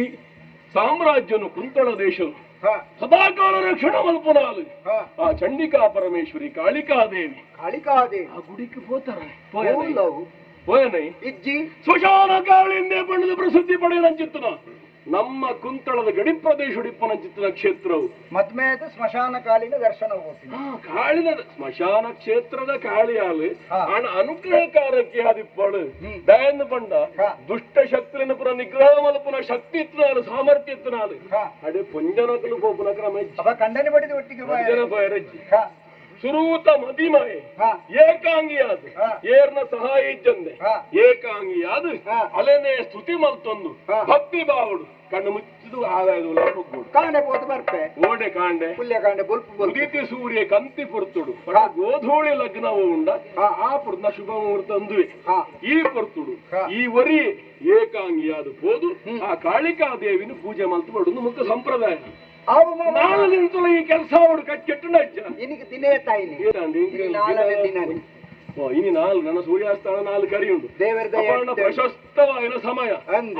ಸಾಮ್ರಾಜ್ಯನು ಕುಂತಳ ದೇಶವು ಹಾ ಸದಾಕಾಲ ರಕ್ಷಣ ಮಲ್ಪನಾಲು ಹಾ ಆ ಚಂಡಿಕಾ ಪರಮೇಶ್ವರಿ ಕಾಳಿಕಾದೇವಿ ಕಾಳಿಕಾದೆ ಆ ಗುಡಿಗೆ ಹೋತಾರ ಹೋಲವು ಹೋಯನೈ ಇಜ್ಜಿ ಸ್ಮಶಾನ ಕಾಳಿಂದೆ ಬಣ್ಣದ ಪ್ರಸಿದ್ಧಿ ಪಡೆಯನಂಚಿತ್ತನ ನಮ್ಮ ಕುಂತಳದ ಗಡಿ ಪ್ರದೇಶ ಉಡಿಪ್ಪನಂಚಿತ್ತನ ಕ್ಷೇತ್ರವು ಮದ್ಮೇದ ಸ್ಮಶಾನ ಕಾಲಿನ ದರ್ಶನ ಹೋಗ್ತೀನಿ ಕಾಳಿನ ಸ್ಮಶಾನ ಕ್ಷೇತ್ರದ ಕಾಳಿಯಾಲು ಹಣ ಅನುಗ್ರಹಕಾರಕ್ಕೆ ಆದಿಪ್ಪಳು ದಯನ್ನು ಬಂಡ ದುಷ್ಟ ಶಕ್ತಿಯನ್ನು ಪುರ ನಿಗ್ರಹ ಮಲ್ಪುನ ಶಕ್ತಿ ಇತ್ತನಾಲು ಸಾಮರ್ಥ್ಯ ಇತ್ತನಾಲು ಅಡೆ ಪುಂಜನಕಲು ಹೋಗುನ ಕ್ರಮ ಅವ ಕಂಡನೆ ಬಡಿದು ಒಟ್ಟಿಗೆ ಜನ ಬಯರಜ್ಜಿ ಹಾ ಸುರೂತ ಮದಿಮಯ ಏಕಾಂಗಿಯಾದ ಏರ್ನ ಸಹಾಯ ಇಜ್ಜಂದೆ ಏಕಾಂಗಿಯಾದ ಅಲೆನೇ ಸ್ತುತಿ ಮಲ್ತೊಂದು ಭಕ್ತಿ ಬಾವುಡು ಕಣ್ಣು ಮುಚ್ಚಿದು ಆದಾಯದು ಕಾಂಡೆ ಹೋದ ಬರ್ಪೆ ಓಡೆ ಕಾಂಡೆ ಪುಲ್ಯ ಕಾಂಡೆ ಬುಲ್ಪು ಉದಿತಿ ಸೂರ್ಯ ಕಂತಿ ಪುರ್ತುಡು ಗೋಧೂಳಿ ಲಗ್ನವು ಉಂಡ ಆ ಪುರ್ನ ಶುಭ ಮುಹೂರ್ತ ಅಂದುವೆ ಈ ಪುರ್ತುಡು ಈ ವರಿ ಏಕಾಂಗಿಯಾದ ಹೋದು ಆ ಕಾಳಿಕಾ ದೇವಿನ ಪೂಜೆ ಮಲ್ತು ಬಡುದು ಮುಖ ಸಂಪ್ರದಾಯ ನಾನು ನಿಂತಲು ಈ ಕೆಲಸ ಅವಡು ಕಟ್ಟೆಟ್ಟು ನಜ್ಜ ಇನಿಗೆ ದಿನೇ ತಾಯಿನಿ ಇನಿ ನಾಲ್ಕು ನನ್ನ ಸೂರ್ಯಾಸ್ತಾನ ನಾಲ್ಕು ಕರಿಯುಂಡು ದೇವರ ಪ್ರಶಸ್ತವಾಯಿನ ಸಮಯ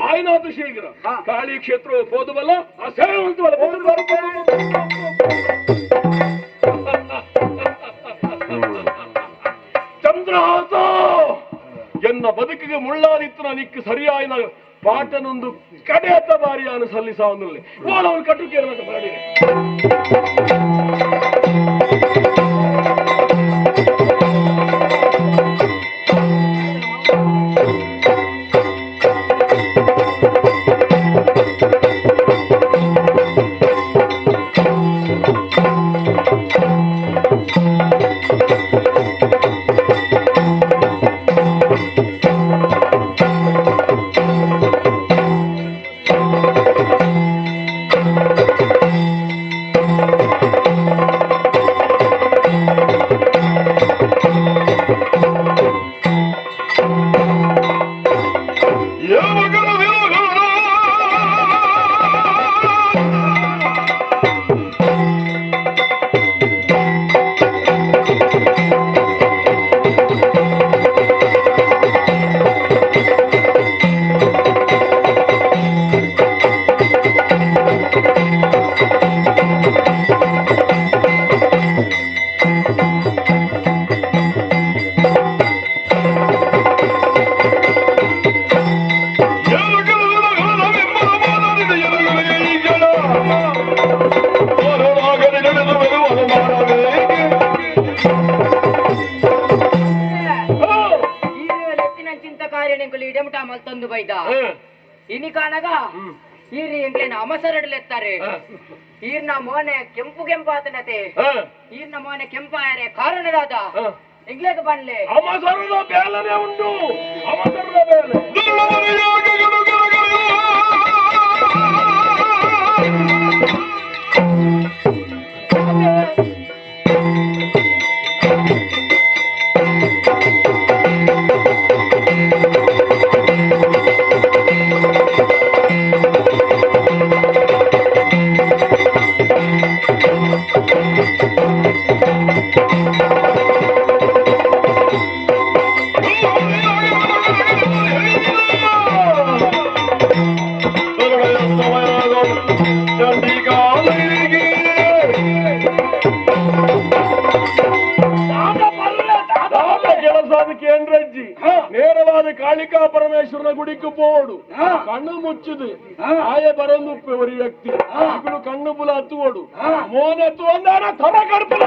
ಆಯ್ನಾತು ಶೀಘ್ರ ಕಾಳಿ ಕ್ಷೇತ್ರ ಹೋದುವಲ್ಲ ಆ ಸೇವಂತವಲ್ಲ ಚಂದ್ರಹಾಸ ಎನ್ನ ಬದುಕಿಗೆ ಮುಳ್ಳಾದಿತ್ತು ನಿಕ್ಕು ಸರಿಯಾಯಿನ ಪಾಠನೊಂದು ಕಡೆಯತ್ತ ಬಾರಿಯನ್ನು ಸಲ್ಲಿಸಾವನಲ್ಲಿ ಅವನು ಕಟ್ಟುಕೇರನ್ನು ಮಾಡಿ ಬೈದ ಇನಿ ಕಾಣಗ ಈರ್ ಎಂಗ್ಲೇನ ಅಮಸರಡ್ಲೆತ್ತಾರೆ ಈರ್ನ ಮೋನೆ ಕೆಂಪು ಕೆಂಪಾತನತೆ ಈರ್ನ ಮೋನೆ ಕೆಂಪಾಯರೆ ಕಾರಣದಾದ ಎಂಗ್ಲೇಗ ಬನ್ಲೆ ಅಮಸರದ ಬೇಲನೆ ಉಂಟು ಅಮಸರದ ಬೇಲೆ ಕೇಂದ್ರಜ್ಜಿ ನೇರವಾದ ಕಾಳಿಕಾ ಪರಮೇಶ್ವರನ ಗುಡಿಗೆ ಪೋಡು ಕಣ್ಣು ಮುಚ್ಚುದು ಆಯೆ ಬರಂದು ஒரு ವ್ಯಕ್ತಿ ఇప్పుడు ಕಣ್ಣು ಬುಲ ಹತ್ತುವೋಡು ಮೋನೆ ಎತ್ತು ಒಂದಾರ ಥರ ಕಡ್ಪಲ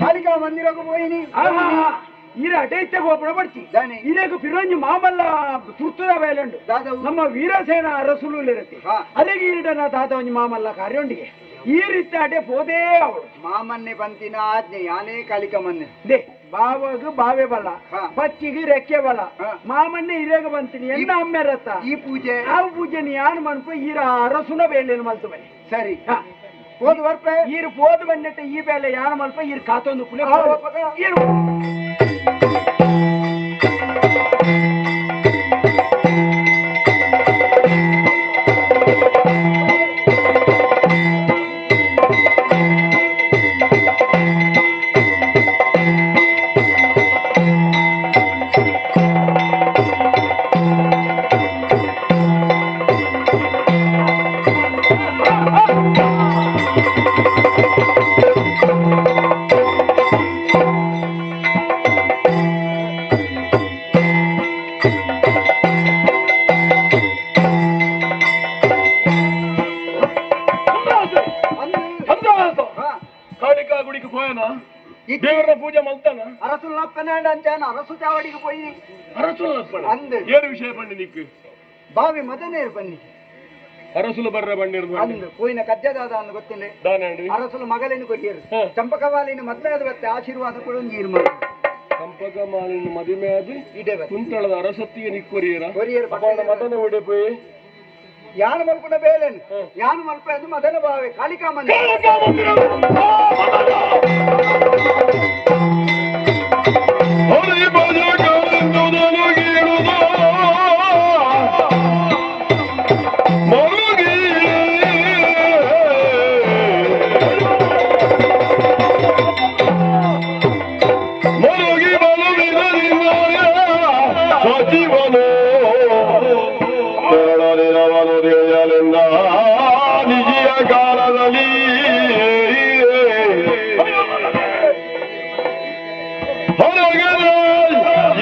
ಕಾಳಿಕಾ ಮಂದಿರಕ್ಕೆ ಹೋಯಿನಿ ಈರ ಅಟೈತೆ ಹೋಪಣ ಪಡ್ತಿ ಇರೇಕು ಫಿರೋಂಜಿ ಮಾಮಲ್ಲ ತುರ್ತುದ ಬೇಲಂಡು ನಮ್ಮ ವೀರಸೇನ ಅರಸುಲು ಇರತ್ತೆ ಅಲ್ಲಿಗೆ ಈರಿಡನ ದಾದ ಒಂಜಿ ಮಾಮಲ್ಲ ಕಾರ್ಯೊಂಡಿಗೆ ಈ ರೀತಿ ಅಟೆ ಪೋದೇ ಅವಳು ಮಾಮನ್ನೆ ಬಂತಿನ ಆಜ್ಞೆ ಯಾನೇ ಕಾಳಿಕಾ ಮನ್ನೆ ದೇ ಬಾವಗ ಬಾವೆ ಬಲ ಪಚ್ಚಿಗೆ ರೆಕ್ಕೆ ಬಲ ಮಾಮನ್ನೆ ಇರೇಗ ಬಂತೀನಿ ಎನ್ನ ಅಮ್ಮೆ ರತ್ತ ಈ ಪೂಜೆ ಆ ಪೂಜೆ ಯಾನು ಮನ್ಪು ಈರ ಅರಸುನ ಬೇಲೇನು ಮಲ್ತು ಬನ್ನಿ ಸರಿ ಹೋದ್ ವರ್ಪ ಈರು ಪೋದು ಬಂದಿಟ್ಟು ಈ ಬೇಲೆ ಯಾನು ಮಲ್ಪ ಈರು ಕಾತೊಂದು ಕುಲೆ ಈರು ಕಾಳಿಕಾ ಗುಡಿಗೆ ಹೋಯನ ದೇವರ ಪೂಜೆ ಮಲ್ತಾನ ಅರಸುಲ್ಲಪ್ಪನ ಅಂಚಾನ ಅರಸು ಚಾವಡಿಗೆ ಹೋಯಿ ಅರಸುಲಪ್ಪಣ ಅಂದೆ ಏನು ವಿಷಯ ಪಂಡಿ ನಿಕ್ಕು ಬಾವಿ ಮದನೇರು ಬನ್ನಿ ಅರಸುಲು ಬರ್ರ ಬಂದಿರೋದು ಅಂದು ಹೋಯಿನ ಕಜ್ಜದಾದ ಅಂದು ಗೊತ್ತಿಲ್ಲ ದಾನಂಡಿ ಅರಸುಲು ಮಗಲಿನ ಕೊಟ್ಟಿಯರು ಚಂಪಕವಾಲಿನ ಮದ್ವೆಯಾದ ಬತ್ತೆ ಆಶೀರ್ವಾದ ಕೊಡು ನೀರು ಮಾಡಿ ಚಂಪಕ ಮಾಲಿನ ಮದುವೆ ಆದ ಇದೇ ಕುಂತಳದ ಅರಸತ್ತಿಗೆ ನಿಕ್ಕೊರಿಯರ ಕೊರಿಯರು ಮದನ ಒಡೆ ಪೋಯಿ ಯಾನು ಮಲ್ಪನ ಬೇಲೇನು ಯಾನು ಮಲ್ಪ ಎಂದು ಮದನ ಬಾವೆ ಕಾಳಿಕಾ ಮಂದಿರ ಹರಿ ಭಜ ಕಾಲೆಂದುದನು ಗೀಳುದ ಮರುಗಿ ಮರುಗಿ ಬಲುವಿನ ಸಚಿವನು ತೆರಳಲಿರವನು ತಿಳಿಯಲೆಂದ ನಿಜಿಯ ಕಾಲದಲ್ಲಿ ಹೊರಗದ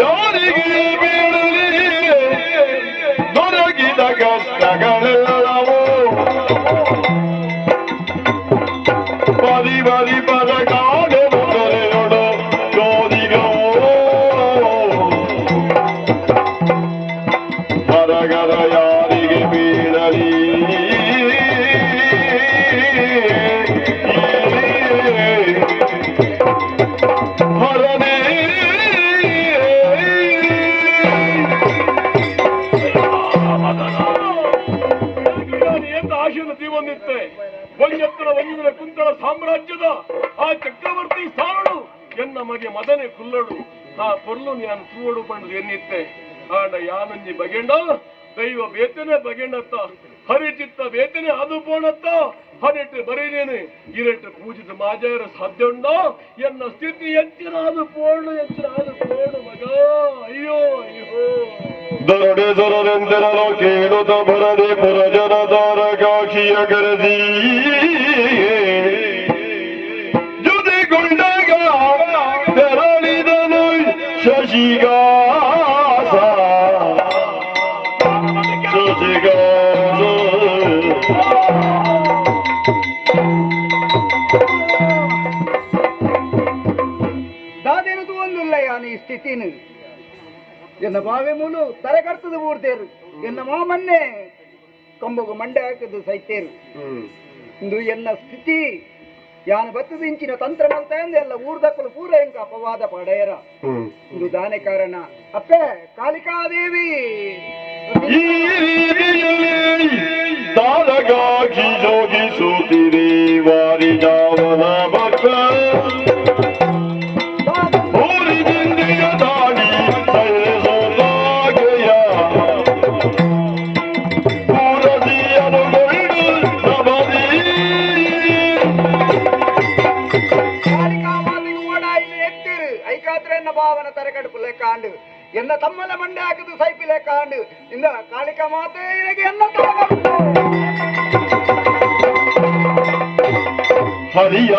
ಯಾರಿಗೆ ಬೀಳಲಿ ದೊರಕಿದ ಕಷ್ಟಗಳೆಲ್ಲವೂ ಬದಿ ಬದಿ ಪದ ಕಾಣೆ ಮುಗಲೆಯೊಡು ಜೋದಿಗವೋ ಹೊರಗದ ಯಾರಿಗೆ ಬೀಳಲಿ ಹೊರನೇ ಎಂತ ಆಶೀರ್ವತಿ ಹೊಂದಿತ್ತೆ ಒಂಜೆತ್ತರ ಒಂಜಿನ ಕುಂತಳ ಸಾಮ್ರಾಜ್ಯದ ಆ ಚಕ್ರವರ್ತಿ ಸಾರಳು ಎನ್ನ ಮಗೆ ಮದನೆ ಕುಲ್ಲಡು ಆ ಪೊರ್ಲು ನಾನು ತೂವಡು ಪಂಡು ಎನ್ನಿತ್ತೆ ಆಂಡ ಯಾನಂಜಿ ಬಗೆಂಡ ದೈವ ಬೇತನೆ ಬಗೆಂಡತ್ತ ಹರಿಚಿತ್ತ ಬೇತನೆ ಅದು ಪೋಣತ್ತ ಹರಿಟ್ಟು ಬರೀನೇನೆ ಇರಟ್ಟು ಪೂಜಿತ ಮಾಜಾರ ಸಾಧ್ಯ ಉಂಡ ಎನ್ನ ಸ್ಥಿತಿ ಎಚ್ಚರ ಅದು ಪೋಣು ಮಗ ಅಯ್ಯೋ ಅಯ್ಯೋ ದೊರಡೆ ದೊರರೆಂದೆರಲು ಕೇಳುತ್ತ ಬರದೆ ಪುರಜನದಾರ ಕಾಕ್ಷಿಯ ಕರೆದಿ ಜೊತೆಗೊಂಡಾಗ ತೆರಳಿದನು ಶಶಿಗಾಸ ಶಶಿಗಾಸ ಎನ್ನ ಬಾವೆ ಮೂಲು ತಲೆ ಕರ್ತದ ಊರ್ತೇರು ಎನ್ನ ಮಾಮನ್ನೇ ಕಂಬಗು ಮಂಡೆ ಹಾಕದು ಸೈತೇರು ಇಂದು ಎನ್ನ ಸ್ಥಿತಿ ಯಾನು ಬತ್ತದ ಇಂಚಿನ ತಂತ್ರ ಮಲ್ತಾ ಎಲ್ಲ ಊರ್ದಕ್ಕಲು ಪೂರ ಎಂಕ ಅಪವಾದ ಪಡೆಯರ ಇದು ದಾನೆ ಕಾರಣ ಅಪ್ಪೆ ಕಾಳಿಕಾದೇವಿ ಈ ರೀತಿಯಲ್ಲಿ ತಾರಗಾಗಿ ಜೋಗಿಸುತ್ತಿದೆ ವಾರಿ ಜಾವನ ಭಕ್ತ ಊರಿನಿಂದಿಯ ದಾಳಿ ಸೈರಿಸೋದಾಗೆಯ ಪೂರದಿಯನುಗೊಂಡು ಸಬದಿ ಕಾಳಿಕಾಮಾತೆಗೆ ಓಡಾಯಿಲು ಎತ್ತಿರು ಐಕಾತ್ರ ಎನ್ನ ಭಾವನ ತರಕಡುಪು ಲೆಕ್ಕಾಂಡು ಎನ್ನ ತಮ್ಮನ ಮಂಡೆ ಹಾಕದು ಸೈಪಿ ಲೆಕ್ಕಾಂಡು ಇಂದ ಕಾಳಿಕಾ ಮಾತೆಗೆ ಎನ್ನ ತರಕಡುಪು ಹರಿಯ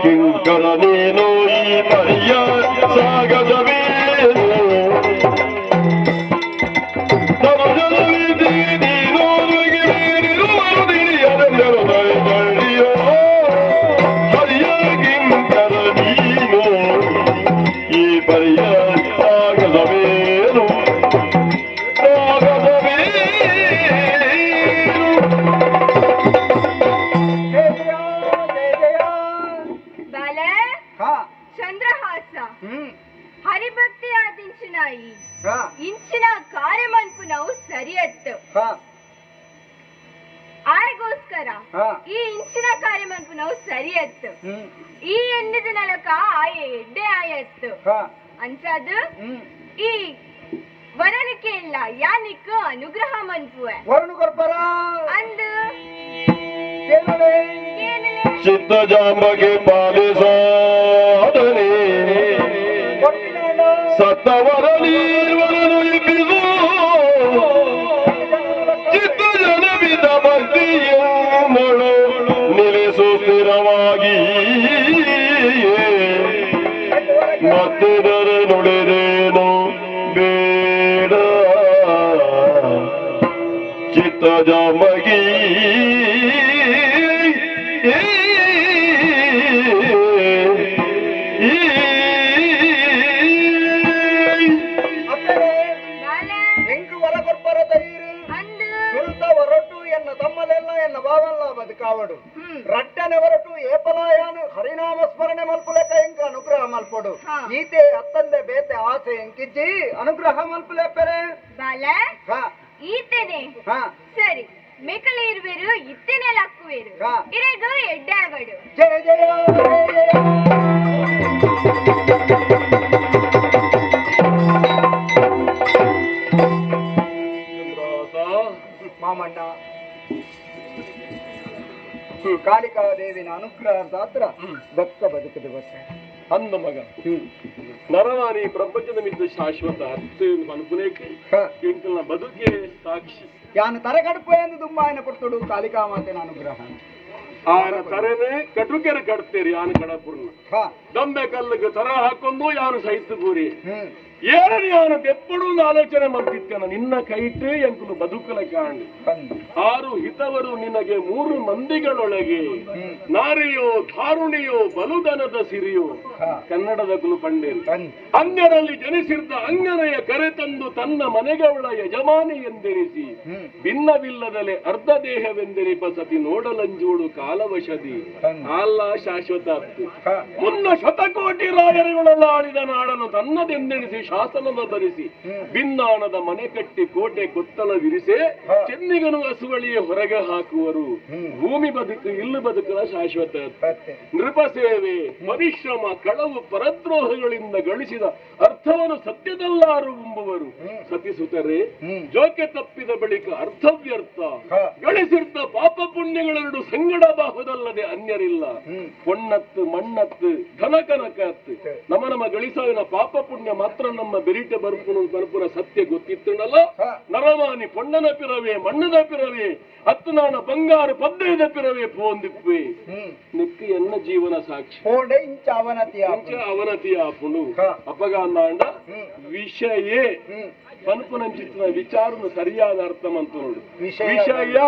ಕಿಂಕರ ನೀನು ಈ ಪರಿಯ ಸಾಗದವೇನು ನೀನು ಹರಿಯ ಕಿಂಕರ ನೀನು ಈ ಪರಿಯ ಸಾಗದವೇನು ಬಾಲ ಹಾ ಚಂದ್ರಹಾಸ ಹರಿಭಕ್ತಿ ಆದಿಂಚಿನ ಹಾ ಇಂಚಿನ ಕಾರ್ಯಮನ್ಪು ನಾವು ಸರಿಯತ್ತು ಹಾ ಆಯ್ಗೋಸ್ಕರ ಹಾ ಈ ಇಂಚಿನ ಕಾರ್ಯಮನ್ಪು ನಾವು ಸರಿಯತ್ತು ಈ ಎಣ್ಣದ ನಲಕ ಆಯ ಎಡ್ಡೆ ಆಯತ್ತು ಹಾ ಅಂಚದು ಈ ವರನಿಕೆ ಇಲ್ಲ ಯಾನಿಕ್ ಅನುಗ್ರಹ ಮನ್ಪುವೆ ವರುಣ ಕೊರ್ಪರ ಅಂದು ಕೇಳಲೆ ಏನಲೆ ಚಿತ್ತಜಾಂಬಗೆ ಪಾಲಿಸಾದನೆ ಕೊಟ್ಟಿನ ಸತ್ತವರ ನೀವರನು ಇಬ್ಬಿದು ಚಿತ್ತ ಜನವಿದ ಭಕ್ತಿಯನ್ನಳು ನಿಲ್ಲಿಸು ಸ್ಥಿರವಾಗಿ ಮತ್ತಿದರ ನುಡಿದೇನು ಬೇಡ ಚಿತ್ತ ಜಾಂಬಗಿ ಬಾಲ ಎಂಕು ವರ ಕೊರ್ಪರ ತೈರು ಅಂದು ಸುಲ್ತ ಹೊರಟು ಎನ್ನ ತಮ್ಮಲೆಲ್ಲ ಎನ್ನ ಭಾವಲ್ಲ ಬದುಕಾವಡು ಹ್ಮ್ ರಟ್ಟನೆ ಹೊರಟು ಏಪಲಾಯಾನು ಹರಿನಾಮ ಸ್ಮರಣೆ ಮಲ್ಪುಲೆಕ್ಕ ಎಂಕ ಅನುಗ್ರಹ ಮಲ್ಪಡು ಹಾ. ಈತೆ ಅತ್ತಂದೆ ಬೇತೆ ಆಸೆ ಎಂಕಿಜ್ಜಿ ಅನುಗ್ರಹ ಮಲ್ಪುಲೆಪ್ಪರೆ ಬಾಲ ಹಾ ಈತೇನೆ ಹಾ ಸರಿ ಮೇಕಲೆ ಇರುವೆರು ಇತ್ತೇನೆ ಲಕ್ಕುವೆರು ಹಾ. ಇರೆಗು ಎಡ್ಡೆ ಅವಡು ಜಯ ಜಯ ಜಯ ಜಯ. ಮಾಮಣ್ಣ ಕಾಳಿಕಾದೇವಿನ ಅನುಗ್ರಹದ ಹತ್ರ ಬಕ್ಕ ಬದುಕದು ಬಕ್ಕ ಅಂದ ಮಗ ನರನಾನಿ ಪ್ರಪಂಚದ ಮಿದ್ದು ಶಾಶ್ವತ ಅರ್ಥ ಅನುಕೂಲಕ್ಕೆ ಹ. ಎಂಕಲ್ನ ಬದುಕೆ ಸಾಕ್ಷಿ ಯಾನು ತರಗಡುಪು ಎಂದು ದುಂಬಾಯನ ಪುರ್ತುಡು ಕಾಳಿಕಾ ಮಾತೆನ ಅನುಗ್ರಹ ಆಯನ ತರನೆ ಕಟುಕೆರೆ ಕಟ್ತೇರಿ ಆನ ಕಡಪುರ್ನ ಹಾ ದಂಬೆ ಕಲ್ಲಿಗೆ ತರ ಹಾಕೊಂಡು ಯಾರು ಸಹಿತ ಬೂರಿ ಹ್ಮ್ ಏನಿ ಯಾನು ತೆಪ್ಪಡು ಆಲೋಚನೆ ಮಾಡ್ತಿತ್ತೇನ ನಿನ್ನ ಕೈಟೇ ಎಂಕುಲು ಬದುಕಲ ಕಾಣಿ ಬಂದು ಆರು ಹಿತವರು ನಿನಗೆ 3 ಮಂದಿಗಳೊಳಗೆ ನಾರಿಯೋ ಧಾರುಣಿಯೋ ಬಲುದನದ ಸಿರಿಯೋ ಹಾ ಕನ್ನಡದ ಕುಲು ಪಂಡೇರು ಬಂದು ಅಂಗರಲ್ಲಿ ಜನಿಸಿದ್ದ ಅಂಗನೆಯ ಕರೆತಂದು ತನ್ನ ಮನೆಗಳ ಯಜಮಾನಿ ಎಂದೆನಿಸಿ ಭಿನ್ನವಿಲ್ಲದಲೆ ಅರ್ಧ ದೇಹವೆಂದೆನಿಪ ಸತಿ ನೋಡಲಂಜೋಡು ಕಾಲವಶದಿ ಅಲ್ಲ ಶಾಶ್ವತ ಅತ್ತು ಹಾ ಮುನ್ನ ಶತಕೋಟಿ ರಾಯರುಗಳೆಲ್ಲ ಆಳಿದ ನಾಡನ್ನು ತನ್ನದೆಂದೆನಿಸಿ ಶಾಸನದ ಧರಿಸಿ ಭಿನ್ನಾಣದ ಮನೆ ಕಟ್ಟಿ ಕೋಟೆ ಕೊತ್ತಲ ವಿರಿಸೆ ಚೆನ್ನಿಗನು ಹಸುವಳಿಯ ಹೊರಗೆ ಹಾಕುವರು ಭೂಮಿ ಬದುಕು ಇಲ್ಲು ಬದುಕಲ ಶಾಶ್ವತ ಮತ್ತೆ ನೃಪ ಸೇವೆ ಪರಿಶ್ರಮ ಕಳವು ಪರದ್ರೋಹಗಳಿಂದ ಗಳಿಸಿದ ಅರ್ಥವನ್ನು ಸತ್ಯದಲ್ಲಾರು ಉಂಬುವರು ಸತಿಸುತ್ತರೆ ಜೋಕೆ ತಪ್ಪಿದ ಬಳಿಕ ಅರ್ಥವ್ಯರ್ಥ ಗಳಿಸಿರ್ತ ಪಾಪ ಪುಣ್ಯಗಳೆರಡು ಸಂಗಡಬಹುದಲ್ಲದೆ ಅನ್ಯರಿಲ್ಲ ಪೊಣ್ಣತ್ತು ಮಣ್ಣತ್ತು ಧನಕನಕತ್ತು ನಮ್ಮ ಗಳಿಸಾವಿನ ಪಾಪ ಪುಣ್ಯ ಮಾತ್ರ ನಮ್ಮ ಬೆರಿಟೆ ಬರ್ಪುನ ಸತ್ಯ ಗೊತ್ತಿತ್ತನಲ್ಲ ನರಮಾನಿ ಪೊಣ್ಣನ ಪಿರವೇ ಮಣ್ಣದ ಪಿರವೇ ಹತ್ತು ನಾಣ ಬಂಗಾರ ಪದ್ದೆದ ಪಿರವೇ ಪೋಂದಿಪ್ಪೆ ನಿಕ್ಕ ಎನ್ನ ಜೀವನ ಸಾಕ್ಷಿ ಇಂಚ ಅವನತಿಯ ಪುಣು ಅಪಗಾಂದಾಂಡ ವಿಷಯೇ ಪನ್ಪುನಂಚಿತ್ತಿನ ವಿಚಾರನು ಸರಿಯಾದ ಅರ್ಥಮಂತ ನೋಡು ವಿಷಯ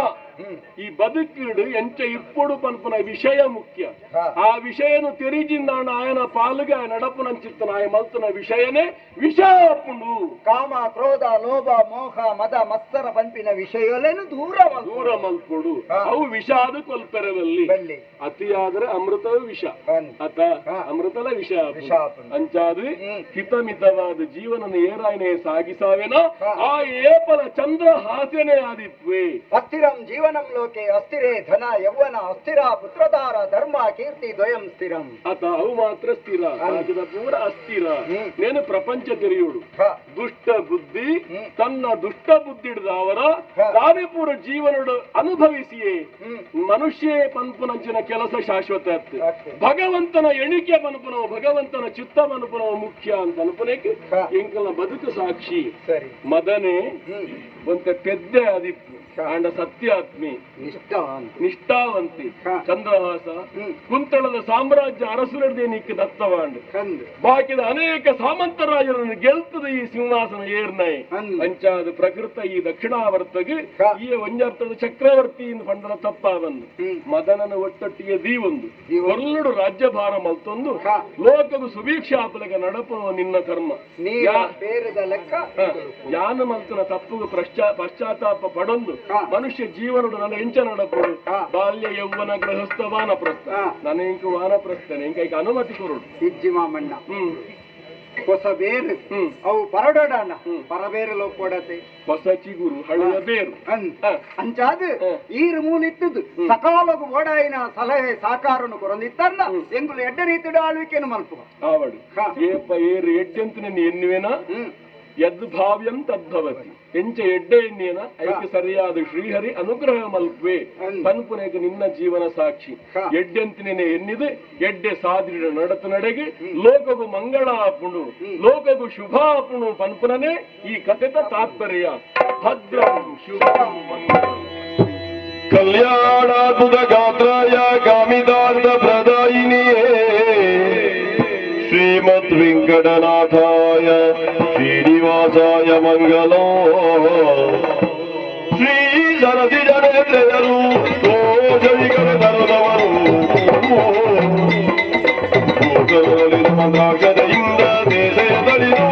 ಈ ಬದುಕಿಡು ಎಂಚ ಇಪ್ಪುಡು ಪನ್ಪುನ ವಿಷಯ ಮುಖ್ಯ ಆ ವಿಷಯನು ತೆರಿಜಿಂದಾಣ ಆಯನ ಪಾಲುಗೆ ನಡಪುನಂಚಿತ್ತನ ಆಯ ಮಲ್ತನ ವಿಷಯನೇ ವಿಷಯಪುಂಡು ಕಾಮ ಕ್ರೋಧ ಲೋಭ ಮೋಹ ಮದ ಮತ್ಸರ ಪಂಪಿನ ವಿಷಯಲೇನು ದೂರ ಮಲ್ಪುಡು ಅವು ವಿಷಾದ ಕೊಲ್ಪೆರವಲ್ಲಿ ಅತಿಯಾದ್ರೆ ಅಮೃತವೂ ವಿಷ ಅತ ಅಮೃತಲ ವಿಷ ಅಂಚಾದು ಹಿತಮಿತವಾದ ಜೀವನನ ಏರಾಯನೆ ಸಾಗಿಸಾವೆನ ಆ ಏಪಲ ಚಂದ್ರ ಹಾಸ್ಯನೇ ಆದಿತ್ವೆ ಅಸ್ಥಿರಂ ಜೀವನಂ ಲೋಕೆ ಅಸ್ಥಿರೇ ಧನ ಯೌವನ ಅಸ್ಥಿರ ಪುತ್ರಧಾರ ಧರ್ಮ ಕೀರ್ತಿ ದ್ವಯಂ ಸ್ಥಿರಂ ಅತ ಅವು ಮಾತ್ರ ಸ್ಥಿರ ರಾಜ್ಯದ ಪೂರ ಅಸ್ಥಿರ ನೇನು ಪ್ರಪಂಚ ತೆರೆಯುಡು ದುಷ್ಟ ಬುದ್ಧಿ ತನ್ನ ದುಷ್ಟ ಬುದ್ಧಿ ಹಿಡಿದ ಅವರ ತಾವೇ ಪೂರ ಜೀವನಡು ಅನುಭವಿಸಿಯೇ ಮನುಷ್ಯ ಪನ್ಪುನಂಚಿನ ಕೆಲಸ ಶಾಶ್ವತ ಭಗವಂತನ ಎಣಿಕೆ ಪನ್ಪುನವು ಭಗವಂತನ ಚಿತ್ತ ಪನ್ಪುನವು ಮುಖ್ಯ ಅಂತ ಅನ್ಪುನಕ್ಕೆ ಎಂಕಲ ಬದುಕು ಸಾಕ್ಷಿ ಮದನೆ ಒಂತ ಪೆದ್ದೆ ಅದಿಪ್ಪು ಕಾಂಡ ಸತ್ಯಾತ್ಮಿ ನಿಷ್ಠಾವಂತಿ ಚಂದ್ರಹಾಸ ಕುಂತಳದ ಸಾಮ್ರಾಜ್ಯ ಅರಸುರದೇ ನಿಕ್ಕ ದತ್ತವಾಂಡ್ ಬಾಕಿದ ಅನೇಕ ಸಾಮಂತರಾಜರನ್ನು ಗೆಲ್ತದ ಈ ಸಿಂಹಾಸನ ಏರ್ನೈ ಅಂಚಾದ ಪ್ರಕೃತ ಈ ದಕ್ಷಿಣಾವರ್ತಗೆ ಈ ಒಂಜರ್ಥದ ಚಕ್ರವರ್ತಿ ಪಂಡನ ತಪ್ಪಾವಂದು ಮದನನ ಒಟ್ಟೊಟ್ಟಿಗೆ ದೀವೊಂದು ಒಲ್ಲಡು ರಾಜ್ಯಭಾರ ಮಲ್ತೊಂದು ಲೋಕವು ಸುಭೀಕ್ಷಾಪಲಗ ನಡಪುವ ನಿನ್ನ ಕರ್ಮ ಯಾನ ಮಲ್ತನ ತಪ್ಪುಗ ಪಶ್ಚಾತ್ತಾಪ ಪಡೊಂದು ಮನುಷ್ಯ ಜೀವನಡು ನನ್ನ ಎಂಚ ನಡಪುಡು ಬಾಲ್ಯ ಯೌವನ ಗೃಹಸ್ಥ ವಾನಪ್ರಸ್ಥ ನನ್ನ ಇಂಕ ವಾನಪ್ರಸ್ಥನೆ ಇಂಕ ಅನುಮತಿ ಕೊರುಡು ಇಜ್ಜಿ ಮಾಮಣ್ಣ ಹೊಸ ಬೇರು ಅವು ಪರಡೋಡಣ್ಣ ಪರಬೇರು ಕೊಡತೆ ಹೊಸ ಚಿಗುರು ಹಳೆಯ ಬೇರು ಅಂಚಾದು ಈರು ಮೂನಿತ್ತದು ಸಕಾಲಗು ಓಡಾಯಿನ ಸಲಹೆ ಸಾಕಾರನು ಕೊರಂದಿತ್ತನ್ನ ಎಂಗುಲು ಎಡ್ಡ ರೀತಿಯ ಆಳ್ವಿಕೆಯನ್ನು ಮಲ್ಪುವ ಆವಡು ಏಪ ಏರು ಎಡ್ಡೆಂತ ಎನ್ನುವೆನ ಯದ್ ಭಾವ್ಯಂ ತದ್ಭವತಿ ಎಂಚ ಎಡ್ಡೆ ಎನ್ನೇನ ಐಕೆ ಸರಿಯಾದ ಶ್ರೀಹರಿ ಅನುಗ್ರಹ ಮಲ್ಪೆ ಪನ್ಪುನೆಗೆ ನಿನ್ನ ಜೀವನ ಸಾಕ್ಷಿ ಎಡ್ಡೆಂತಿನೇ ಎನ್ನಿದೆ ಎಡ್ಡೆ ಸಾಧಿರ ನಡತು ನಡೆಗೆ ಲೋಕಗು ಮಂಗಳ ಆಪುಣು ಲೋಕಗು ಶುಭ ಆಪುಣು ಪನ್ಪುನನೆ ಈ ಕಥೆತ ತಾತ್ಪರ್ಯ ಭದ್ರಂ ಶುಭಂ ಕಲ್ಯಾಣಾದ್ಭುತ ಗಾತ್ರಾಯ ಕಾಮಿದಾರ್ಥ ಪ್ರದಾಯಿನಿಯೇ ಶ್ರೀಮದ್ ವೆಂಕಟನಾಥಾಯ ಶ್ರೀನಿವಾಸಾಯ ಮಂಗಲೋ ಶ್ರೀ ಸರಸಿ ಜನೇಂದ್ರರು ಗೋಚರಿಕರ ಧರದವರು ಮಂತ್ರಾಕ್ಷತೆಯಿಂದ ದೇಶದಲ್ಲಿರೋ